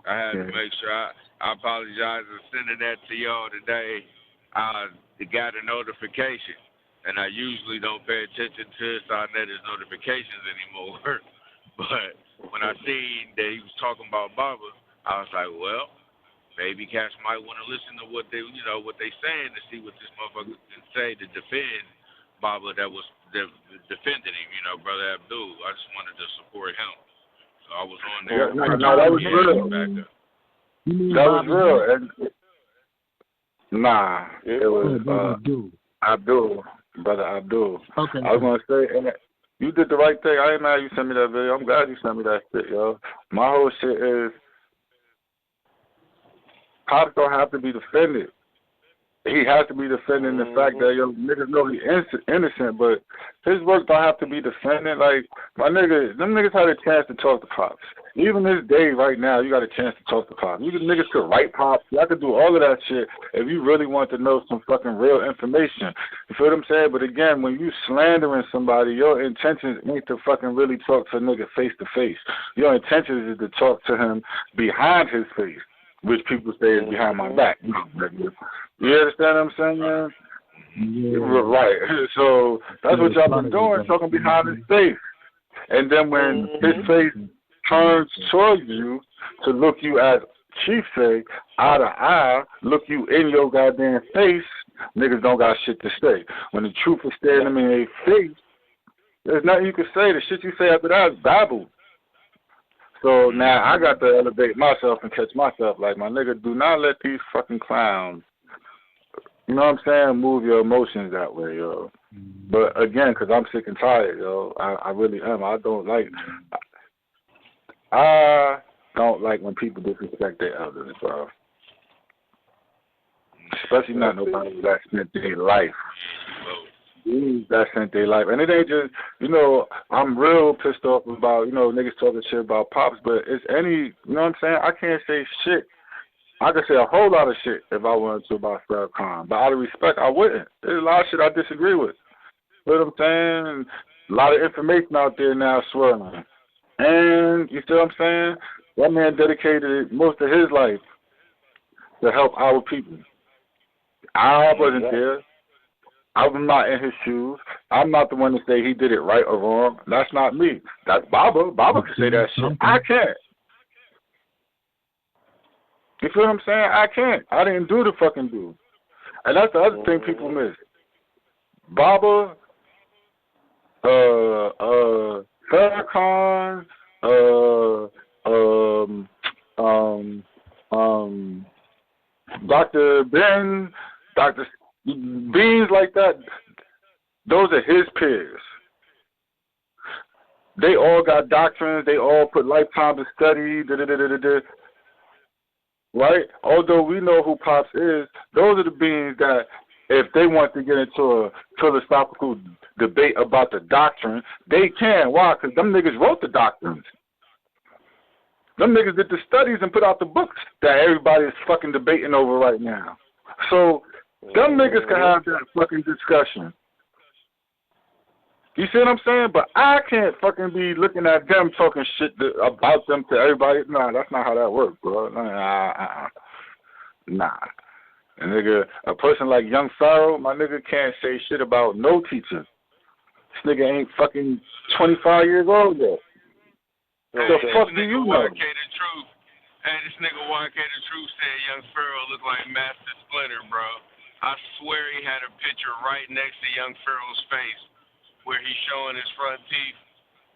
had to make sure I apologize for sending that to y'all today. I got a notification, and I usually don't pay attention to Sarnetta's notifications anymore. But when I seen that he was talking about Baba, I was like, well, maybe Cash might want to listen to what they saying to see what this motherfucker can say to defend Baba that was defending him, you know, Brother Abdul. I just wanted to support him. So I was on there. No, that was real. That was real. It was Abdul, Brother Abdul. Okay. I was going to say, and you did the right thing. I ain't mad you sent me that video. I'm glad you sent me that shit, yo. My whole shit is, cops don't have to be defended. He has to be defending the fact that, yo, niggas know he's innocent, but his work don't have to be defended. Like, my nigga, them niggas had a chance to talk to cops. Even this day right now, you got a chance to talk to cops. You niggas could write cops. Y'all could do all of that shit if you really want to know some fucking real information. You feel what I'm saying? But again, when you slandering somebody, your intentions ain't to fucking really talk to a nigga face to face. Your intentions is to talk to him behind his face, which people say is behind my back. You understand what I'm saying, man? Yeah. Right. So that's what y'all been doing, talking behind his face. And then when his face turns towards you to look you, as Chief say, eye to eye, look you in your goddamn face, niggas don't got shit to say. When the truth is staring them in their face, there's nothing you can say. The shit you say after that is babble. So now I got to elevate myself and catch myself. Like, my nigga, do not let these fucking clowns, you know what I'm saying, move your emotions that way, yo. But again, because I'm sick and tired, yo. I really am. I don't like when people disrespect their elders, bro. Especially not nobody that spent their life. That spent their life. And it ain't just, you know, I'm real pissed off about, you know, niggas talking shit about Pops, but it's any, you know what I'm saying? I can't say shit. I could say a whole lot of shit if I wanted to about Farrakhan. But out of respect, I wouldn't. There's a lot of shit I disagree with. You know what I'm saying? A lot of information out there now swirling. And, you see what I'm saying? That man dedicated most of his life to help our people. I wasn't there. I'm not in his shoes. I'm not the one to say he did it right or wrong. That's not me. That's Baba. Baba can say that shit. I can't. You feel what I'm saying? I can't. I didn't do the fucking do. And that's the other thing people miss. Baba, Farrakhan, Dr. Ben, Dr. Beans like that, those are his peers. They all got doctrines. They all put lifetime to study, right? Although we know who Pops is, those are the beings that if they want to get into a philosophical debate about the doctrine, they can. Why? Because them niggas wrote the doctrines. Them niggas did the studies and put out the books that everybody is fucking debating over right now. So them niggas can have that fucking discussion. You see what I'm saying? But I can't fucking be looking at them talking shit about them to everybody. Nah, that's not how that works, bro. Nah. A nigga, a person like Young Pharaoh, my nigga can't say shit about no teacher. This nigga ain't fucking 25 years old yet. Hey, the fuck do you know? Hey, this nigga YK the Truth said Young Pharaoh looked like Master Splinter, bro. I swear he had a picture right next to Young Pharaoh's face where he's showing his front teeth,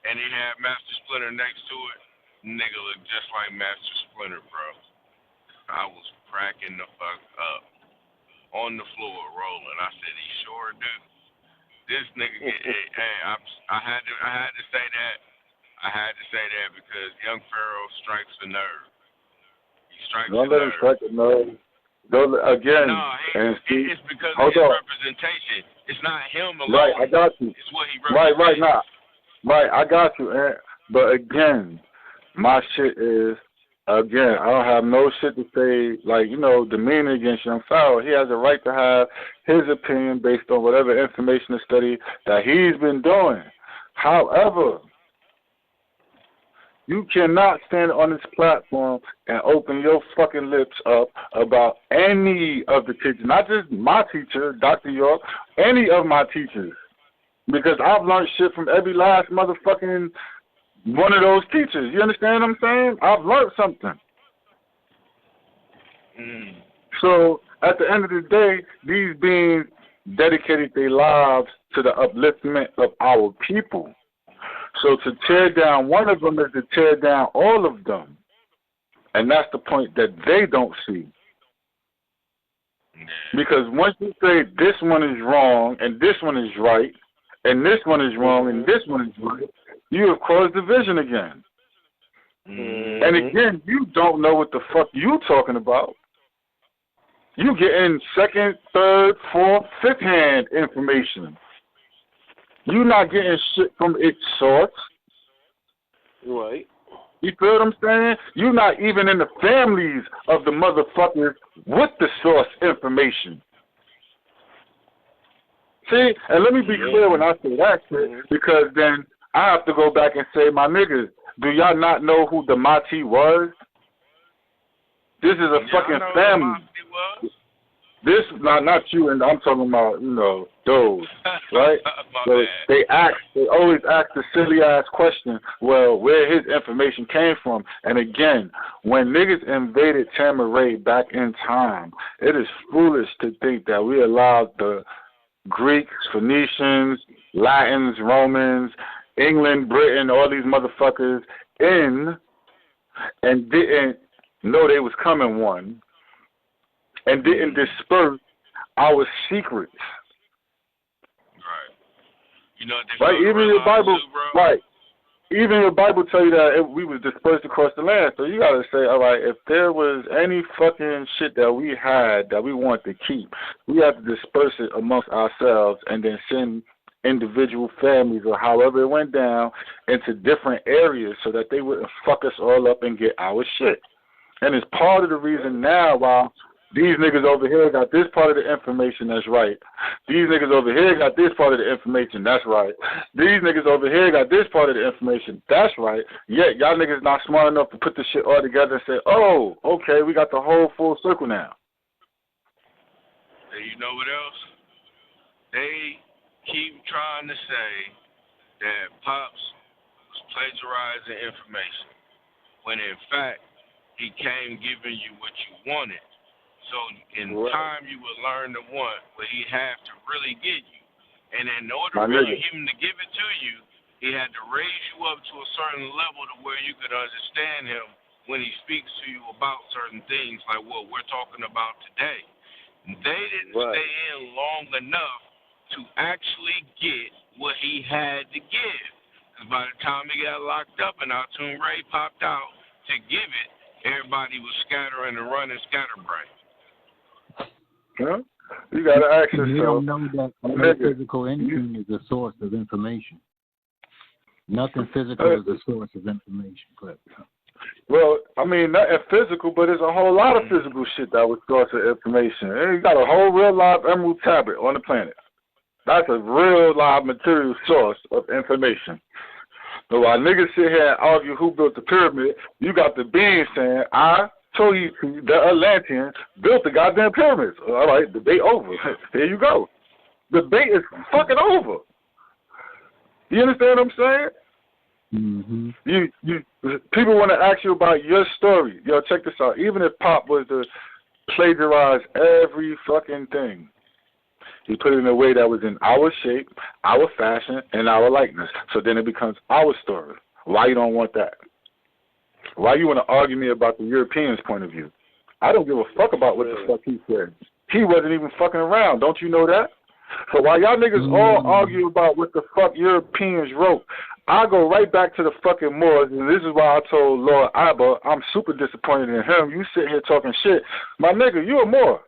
and he had Master Splinter next to it. Nigga looked just like Master Splinter, bro. I was cracking the fuck up on the floor rolling. I said, he sure do. This nigga, I had to say that. I had to say that because Young Pharaoh strikes a nerve. He strikes a nerve. Don't let him strike a nerve. Again, it's because of his representation. It's not him alone. Right, I got you. It's what he represents. Right, I got you. But again, my shit is, again, I don't have no shit to say, like, you know, demeanor against Young Pharaoh. He has a right to have his opinion based on whatever information or study that he's been doing. However, you cannot stand on this platform and open your fucking lips up about any of the teachers, not just my teacher, Dr. York, any of my teachers. Because I've learned shit from every last motherfucking one of those teachers. You understand what I'm saying? I've learned something. So at the end of the day, these beings dedicated their lives to the upliftment of our people. So to tear down one of them is to tear down all of them. And that's the point that they don't see. Because once you say this one is wrong and this one is right, and this one is wrong and this one is right, you have caused division again. And again, you don't know what the fuck you talking about. You getting second, third, fourth, fifth hand information. You're not getting shit from its source. Right. You feel what I'm saying? You're not even in the families of the motherfuckers with the source information. See, and let me be clear when I say that shit, because then I have to go back and say, my niggas, do y'all not know who the Mati was? This is a fucking family. This not you, and I'm talking about, you know, those, right? So they always ask the silly ass question, well, where his information came from. And again, when niggas invaded Tama-Re back in time, it is foolish to think that we allowed the Greeks, Phoenicians, Latins, Romans, England, Britain, all these motherfuckers in and didn't know they was coming, one, and didn't disperse our secrets. Right. You know, right? Even your Bible, right? Even your Bible tell you that we was dispersed across the land. So you gotta say, all right, if there was any fucking shit that we had that we want to keep, we have to disperse it amongst ourselves and then send individual families or however it went down into different areas so that they wouldn't fuck us all up and get our shit. And it's part of the reason now why these niggas over here got this part of the information that's right. These niggas over here got this part of the information that's right. These niggas over here got this part of the information that's right. Yet y'all niggas not smart enough to put this shit all together and say, oh, okay, we got the whole full circle now. And you know what else? They keep trying to say that Pops was plagiarizing information, when in fact he came giving you what you wanted. So in time you will learn to want what he had to really get you. And in order for him to give it to you, he had to raise you up to a certain level to where you could understand him when he speaks to you about certain things like what we're talking about today. They didn't stay in long enough to actually get what he had to give. Because by the time he got locked up and ATUN-RE popped out to give it, everybody was scattering and running scatterbrain. Huh? You got to ask yourself. You don't know that no physical anything is a source of information. Nothing physical is a source of information, Clip. Well, I mean, not physical, but there's a whole lot of physical shit that was source of information. And you got a whole real live emerald tablet on the planet. That's a real live material source of information. So while niggas sit here and argue who built the pyramid, you got the being saying, I told you the Atlanteans built the goddamn pyramids. All right, debate over. There you go. Debate is fucking over. You understand what I'm saying? Mm-hmm. You people want to ask you about your story. Yo, check this out. Even if Pop was to plagiarize every fucking thing, he put it in a way that was in our shape, our fashion, and our likeness. So then it becomes our story. Why you don't want that? Why you want to argue me about the Europeans' point of view? I don't give a fuck about what the fuck he said. He wasn't even fucking around. Don't you know that? So while y'all niggas all argue about what the fuck Europeans wrote, I go right back to the fucking Moors, and this is why I told Lord Abba I'm super disappointed in him. You sit here talking shit. My nigga, you a Moor.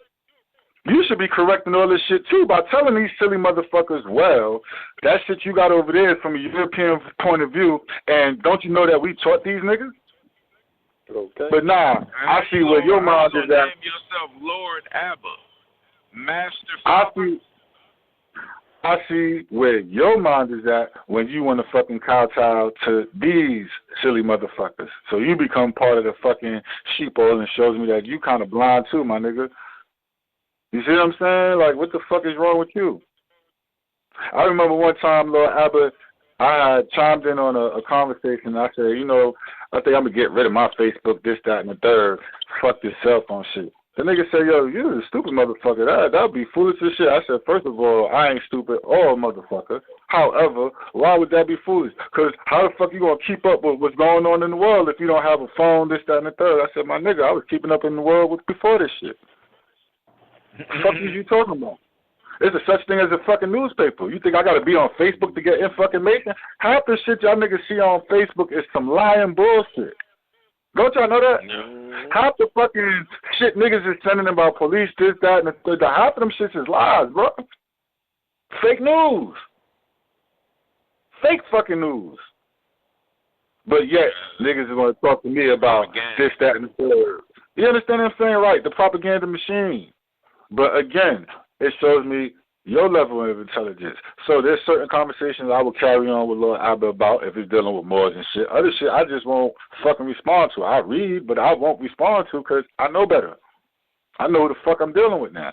You should be correcting all this shit, too, by telling these silly motherfuckers, well, that shit you got over there is from a European point of view, and don't you know that we taught these niggas? Okay. But nah, I see where your mind is at. Name yourself Lord Abba, Master Father. I see where your mind is at when you want to fucking kowtow to these silly motherfuckers. So you become part of the fucking sheeple and shows me that you kind of blind too, my nigga. You see what I'm saying? Like, what the fuck is wrong with you? I remember one time, Lord Abba, I had chimed in on a conversation. I said, you know, I think I'm going to get rid of my Facebook, this, that, and the third. Fuck this cell phone shit. The nigga said, yo, you're a stupid motherfucker. That would be foolish as shit. I said, first of all, I ain't stupid or a motherfucker. However, why would that be foolish? Because how the fuck you going to keep up with what's going on in the world if you don't have a phone, this, that, and the third? I said, my nigga, I was keeping up in the world before this shit. What the fuck is you talking about? There's a such thing as a fucking newspaper. You think I got to be on Facebook to get information? Half the shit y'all niggas see on Facebook is some lying bullshit. Don't y'all know that? No. Half the fucking shit niggas is sending about police, this, that, and the third. Half of them shits is lies, bro. Fake news. Fake fucking news. But yet, niggas are going to talk to me about this, that, and the third. You understand what I'm saying? Right, the propaganda machine. But again, it shows me your level of intelligence. So there's certain conversations I will carry on with Lord Abba about if it's dealing with Moors and shit. Other shit I just won't fucking respond to. I read, but I won't respond to because I know better. I know who the fuck I'm dealing with now.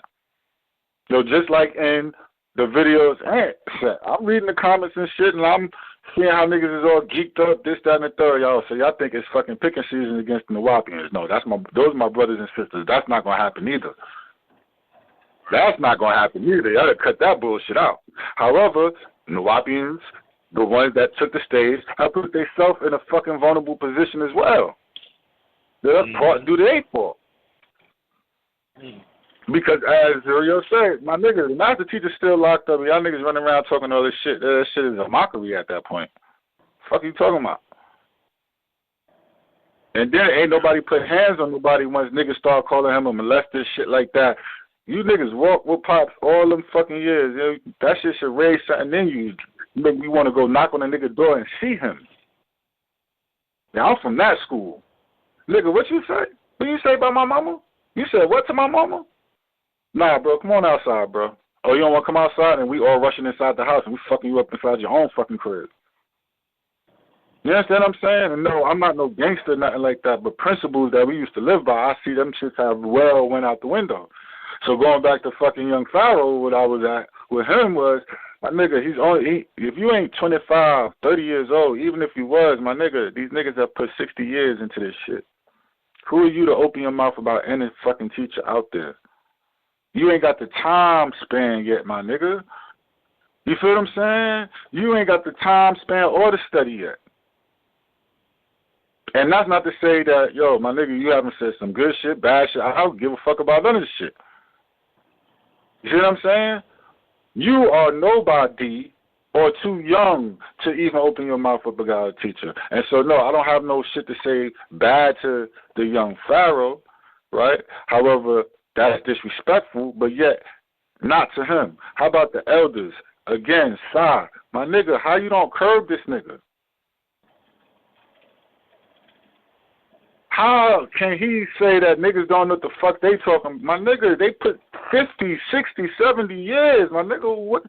You know, just like in the videos, I'm reading the comments and shit, and I'm seeing how niggas is all geeked up, this, that, and the third, y'all. So y'all think it's fucking picking season against the Nawapians. No, those are my brothers and sisters. That's not going to happen either. That's not going to happen either. Y'all got to cut that bullshit out. However, Nawapians, the ones that took the stage, have put themselves in a fucking vulnerable position as well. That's part due to their fault. Because as Rio said, my nigga, the master teacher's still locked up. Y'all niggas running around talking all this shit. That shit is a mockery at that point. Fuck you talking about? And then ain't nobody put hands on nobody once niggas start calling him a molester, shit like that. You niggas walk with Pops all them fucking years. You know, that shit should raise something in you. Make me want to go knock on a nigga door and see him. Now, I'm from that school. Nigga, what you say? What you say about my mama? You said what to my mama? Nah, bro, come on outside, bro. Oh, you don't want to come outside and we all rushing inside the house and we fucking you up inside your own fucking crib. You understand what I'm saying? And no, I'm not no gangster, nothing like that, but principles that we used to live by, I see them shits have well went out the window. So going back to fucking young Pharaoh, what I was at with him was, my nigga, if you ain't 25, 30 years old, even if you was, my nigga, these niggas have put 60 years into this shit. Who are you to open your mouth about any fucking teacher out there? You ain't got the time span yet, my nigga. You feel what I'm saying? You ain't got the time span or the study yet. And that's not to say that, yo, my nigga, you haven't said some good shit, bad shit. I don't give a fuck about none of this shit. You see what I'm saying? You are nobody or too young to even open your mouth up about a teacher. And so, no, I don't have no shit to say bad to the young Pharaoh, right? However, that's disrespectful, but yet not to him. How about the elders? Again, Sa, my nigga, how you don't curb this nigga? How can he say that niggas don't know what the fuck they talking? My nigga, they put 50, 60, 70 years. My nigga, what?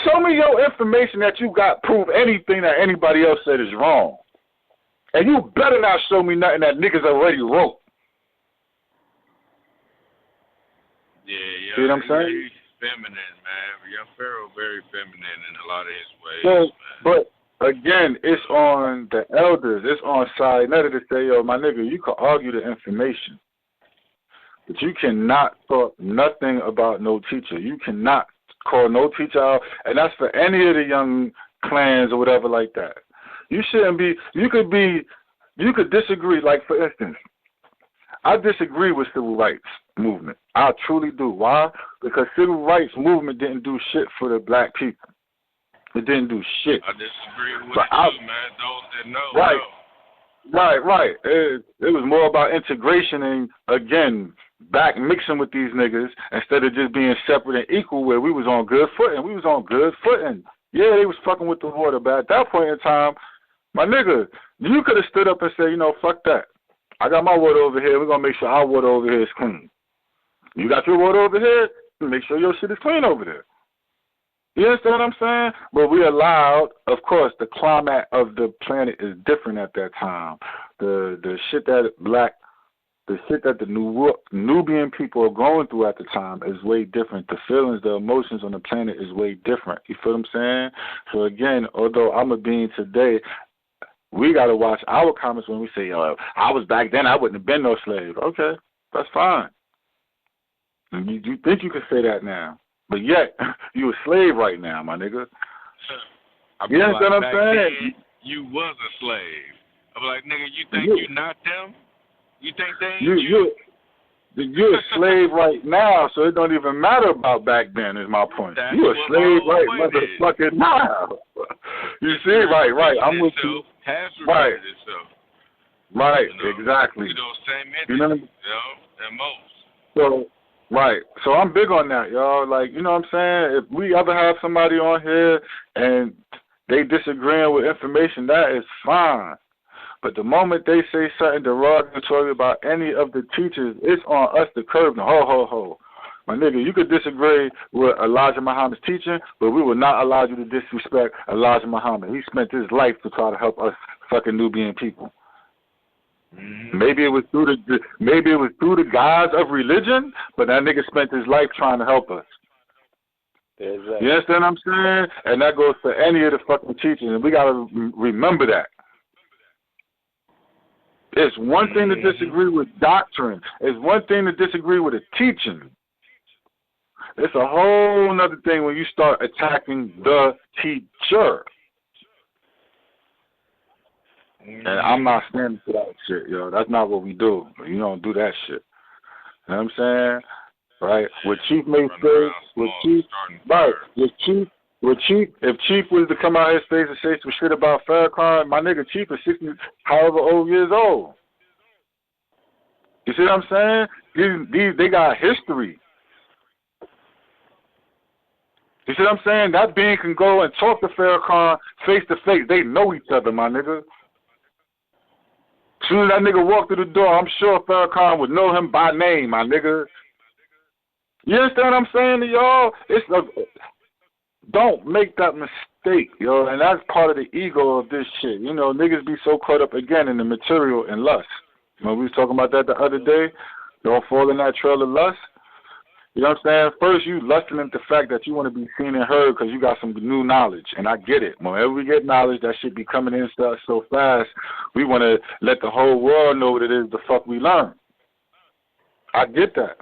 Show me your information that you got prove anything that anybody else said is wrong. And you better not show me nothing that niggas already wrote. Yeah, see what I'm saying? Very feminine, man. Young Pharaoh very feminine in a lot of his ways. But again, it's on the elders. It's on Sinetta to say, yo, my nigga, you can argue the information, but you cannot talk nothing about no teacher. You cannot call no teacher out, and that's for any of the young clans or whatever like that. You shouldn't be. You could disagree. Like for instance, I disagree with civil rights movement. I truly do. Why? Because civil rights movement didn't do shit for the black people. It didn't do shit. I disagree with you, man. Those that know. Right. It was more about integration and, again, back mixing with these niggas instead of just being separate and equal where we was on good footing. Yeah, they was fucking with the water, but at that point in time, my nigga, you could have stood up and said, you know, fuck that. I got my water over here. We're going to make sure our water over here is clean. You got your water over here? Make sure your shit is clean over there. You understand what I'm saying? But we allowed, of course, the climate of the planet is different at that time. The shit that the Nubian people are going through at the time is way different. The feelings, the emotions on the planet is way different. You feel what I'm saying? So again, although I'm a being today, we got to watch our comments when we say, yo, I was back then, I wouldn't have been no slave. Okay, that's fine. You think you can say that now. But yet, you a slave right now, my nigga. You understand what I'm saying? You was a slave. I'm like, nigga, you think you not them? You think they ain't you? You're a slave right now, so it don't even matter about back then, is my point. That's you a slave right motherfucking now. You see? Right. I'm with you. Has repeated itself. Right, exactly. Same entities, and most. So, right. So I'm big on that, y'all. Like, you know what I'm saying? If we ever have somebody on here and they disagreeing with information, that is fine. But the moment they say something derogatory about any of the teachers, it's on us to curb them. Ho. My nigga, you could disagree with Elijah Muhammad's teaching, but we will not allow you to disrespect Elijah Muhammad. He spent his life to try to help us fucking Nubian people. Maybe it was through the gods of religion, but that nigga spent his life trying to help us. Exactly. You understand what I'm saying? And that goes for any of the fucking teachers, and we gotta remember that. It's one thing to disagree with doctrine. It's one thing to disagree with a teaching. It's a whole other thing when you start attacking the teacher. And I'm not standing for that shit, yo. That's not what we do. You don't do that shit. You know what I'm saying? Right? What Chief may say, if Chief was to come out his face and say some shit about Farrakhan, my nigga Chief is 60, however old years old. You see what I'm saying? They got history. You see what I'm saying? That being can go and talk to Farrakhan face to face. They know each other, my nigga. As soon as that nigga walked through the door, I'm sure Farrakhan would know him by name, my nigga. You understand what I'm saying to y'all? Don't make that mistake, yo. And that's part of the ego of this shit. You know, niggas be so caught up again in the material and lust. You know, we was talking about that the other day. Don't fall in that trail of lust. You know what I'm saying? First, you lusting at the fact that you want to be seen and heard because you got some new knowledge. And I get it. Whenever we get knowledge, that shit be coming in stuff so fast, we want to let the whole world know what it is the fuck we learn. I get that.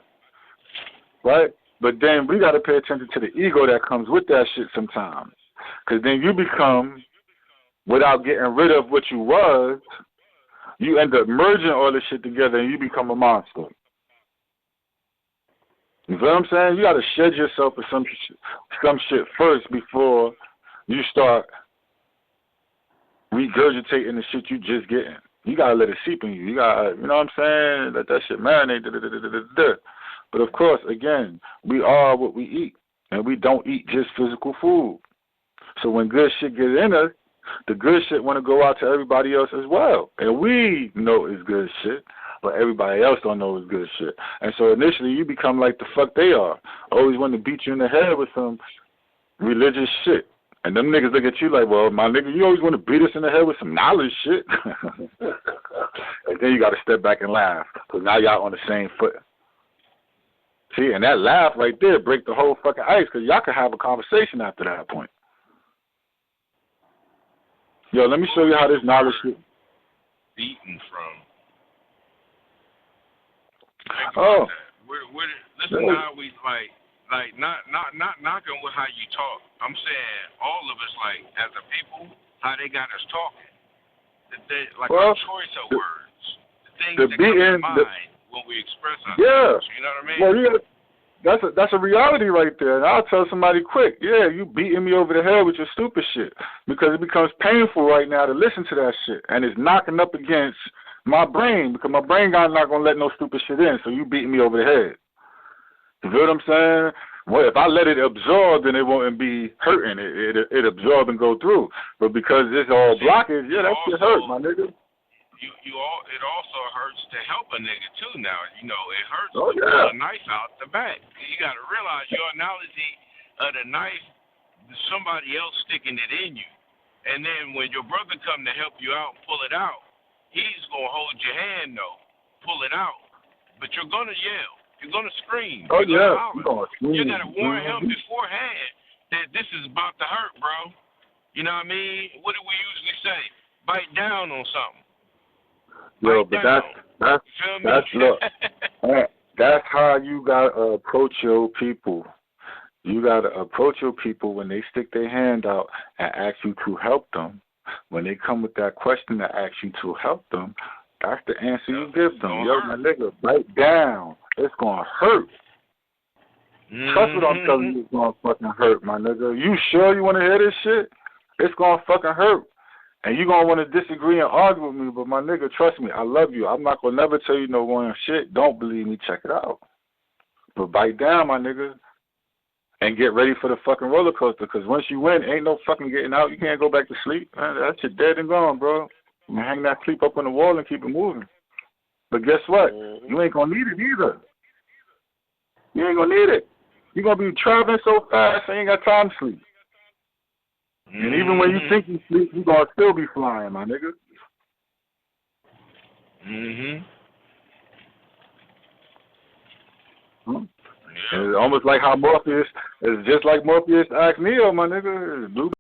Right? But then we got to pay attention to the ego that comes with that shit sometimes. Because then you become, without getting rid of what you was, you end up merging all this shit together and you become a monster. You know what I'm saying? You got to shed yourself of some shit first before you start regurgitating the shit you just getting. You got to let it seep in you. You got to, you know what I'm saying? Let that shit marinate. But of course, again, we are what we eat. And we don't eat just physical food. So when good shit gets in us, the good shit want to go out to everybody else as well. And we know it's good shit. But everybody else don't know it's good shit. And so initially you become like the fuck they are. Always want to beat you in the head with some religious shit. And them niggas look at you like, well, my nigga, you always want to beat us in the head with some knowledge shit. And then you got to step back and laugh because now y'all on the same foot. See, and that laugh right there break the whole fucking ice because y'all can have a conversation after that point. Yo, let me show you how this knowledge shit. Beaten from. Oh, listen to how we like not knocking with how you talk. I'm saying all of us, like as a people, how they got us talking. Our choice of words, the things that come to mind when we express ourselves. Yeah, you know what I mean? Well, yeah, that's a reality right there. And I'll tell somebody quick, yeah, you beating me over the head with your stupid shit because it becomes painful right now to listen to that shit, and it's knocking up against my brain, because my brain not going to let no stupid shit in, so you beating me over the head. You feel what I'm saying? Well, if I let it absorb, then it won't be hurting. It absorb and go through. But because it's all blockage, yeah, that shit hurt, my nigga. It also hurts to help a nigga, too, now. You know, it hurts to pull a knife out the back. You got to realize your analogy of the knife, somebody else sticking it in you. And then when your brother come to help you out, pull it out, he's going to hold your hand, though, pull it out. But you're going to yell. You're going to scream. Oh, you're yeah. You got to warn him beforehand that this is about to hurt, bro. You know what I mean? What do we usually say? Bite down on something. Yo, but that's how you got to approach your people. You got to approach your people when they stick their hand out and ask you to help them. When they come with that question that asks you to help them, that's the answer you give them. Yo, my nigga, bite down. It's going to hurt. Trust what I'm telling you, it's going to fucking hurt, my nigga. You sure you want to hear this shit? It's going to fucking hurt. And you're going to want to disagree and argue with me, but my nigga, trust me, I love you. I'm not going to never tell you no one shit. Don't believe me, check it out. But bite down, my nigga. And get ready for the fucking roller coaster, because once you win, ain't no fucking getting out. You can't go back to sleep. Man, that shit dead and gone, bro. You hang that sleep up on the wall and keep it moving. But guess what? You ain't going to need it either. You ain't going to need it. You're going to be traveling so fast, you ain't got time to sleep. And even when you think you sleep, you're going to still be flying, my nigga. It's almost like how Morpheus, it's just like Morpheus asked Neo, my nigga. Blue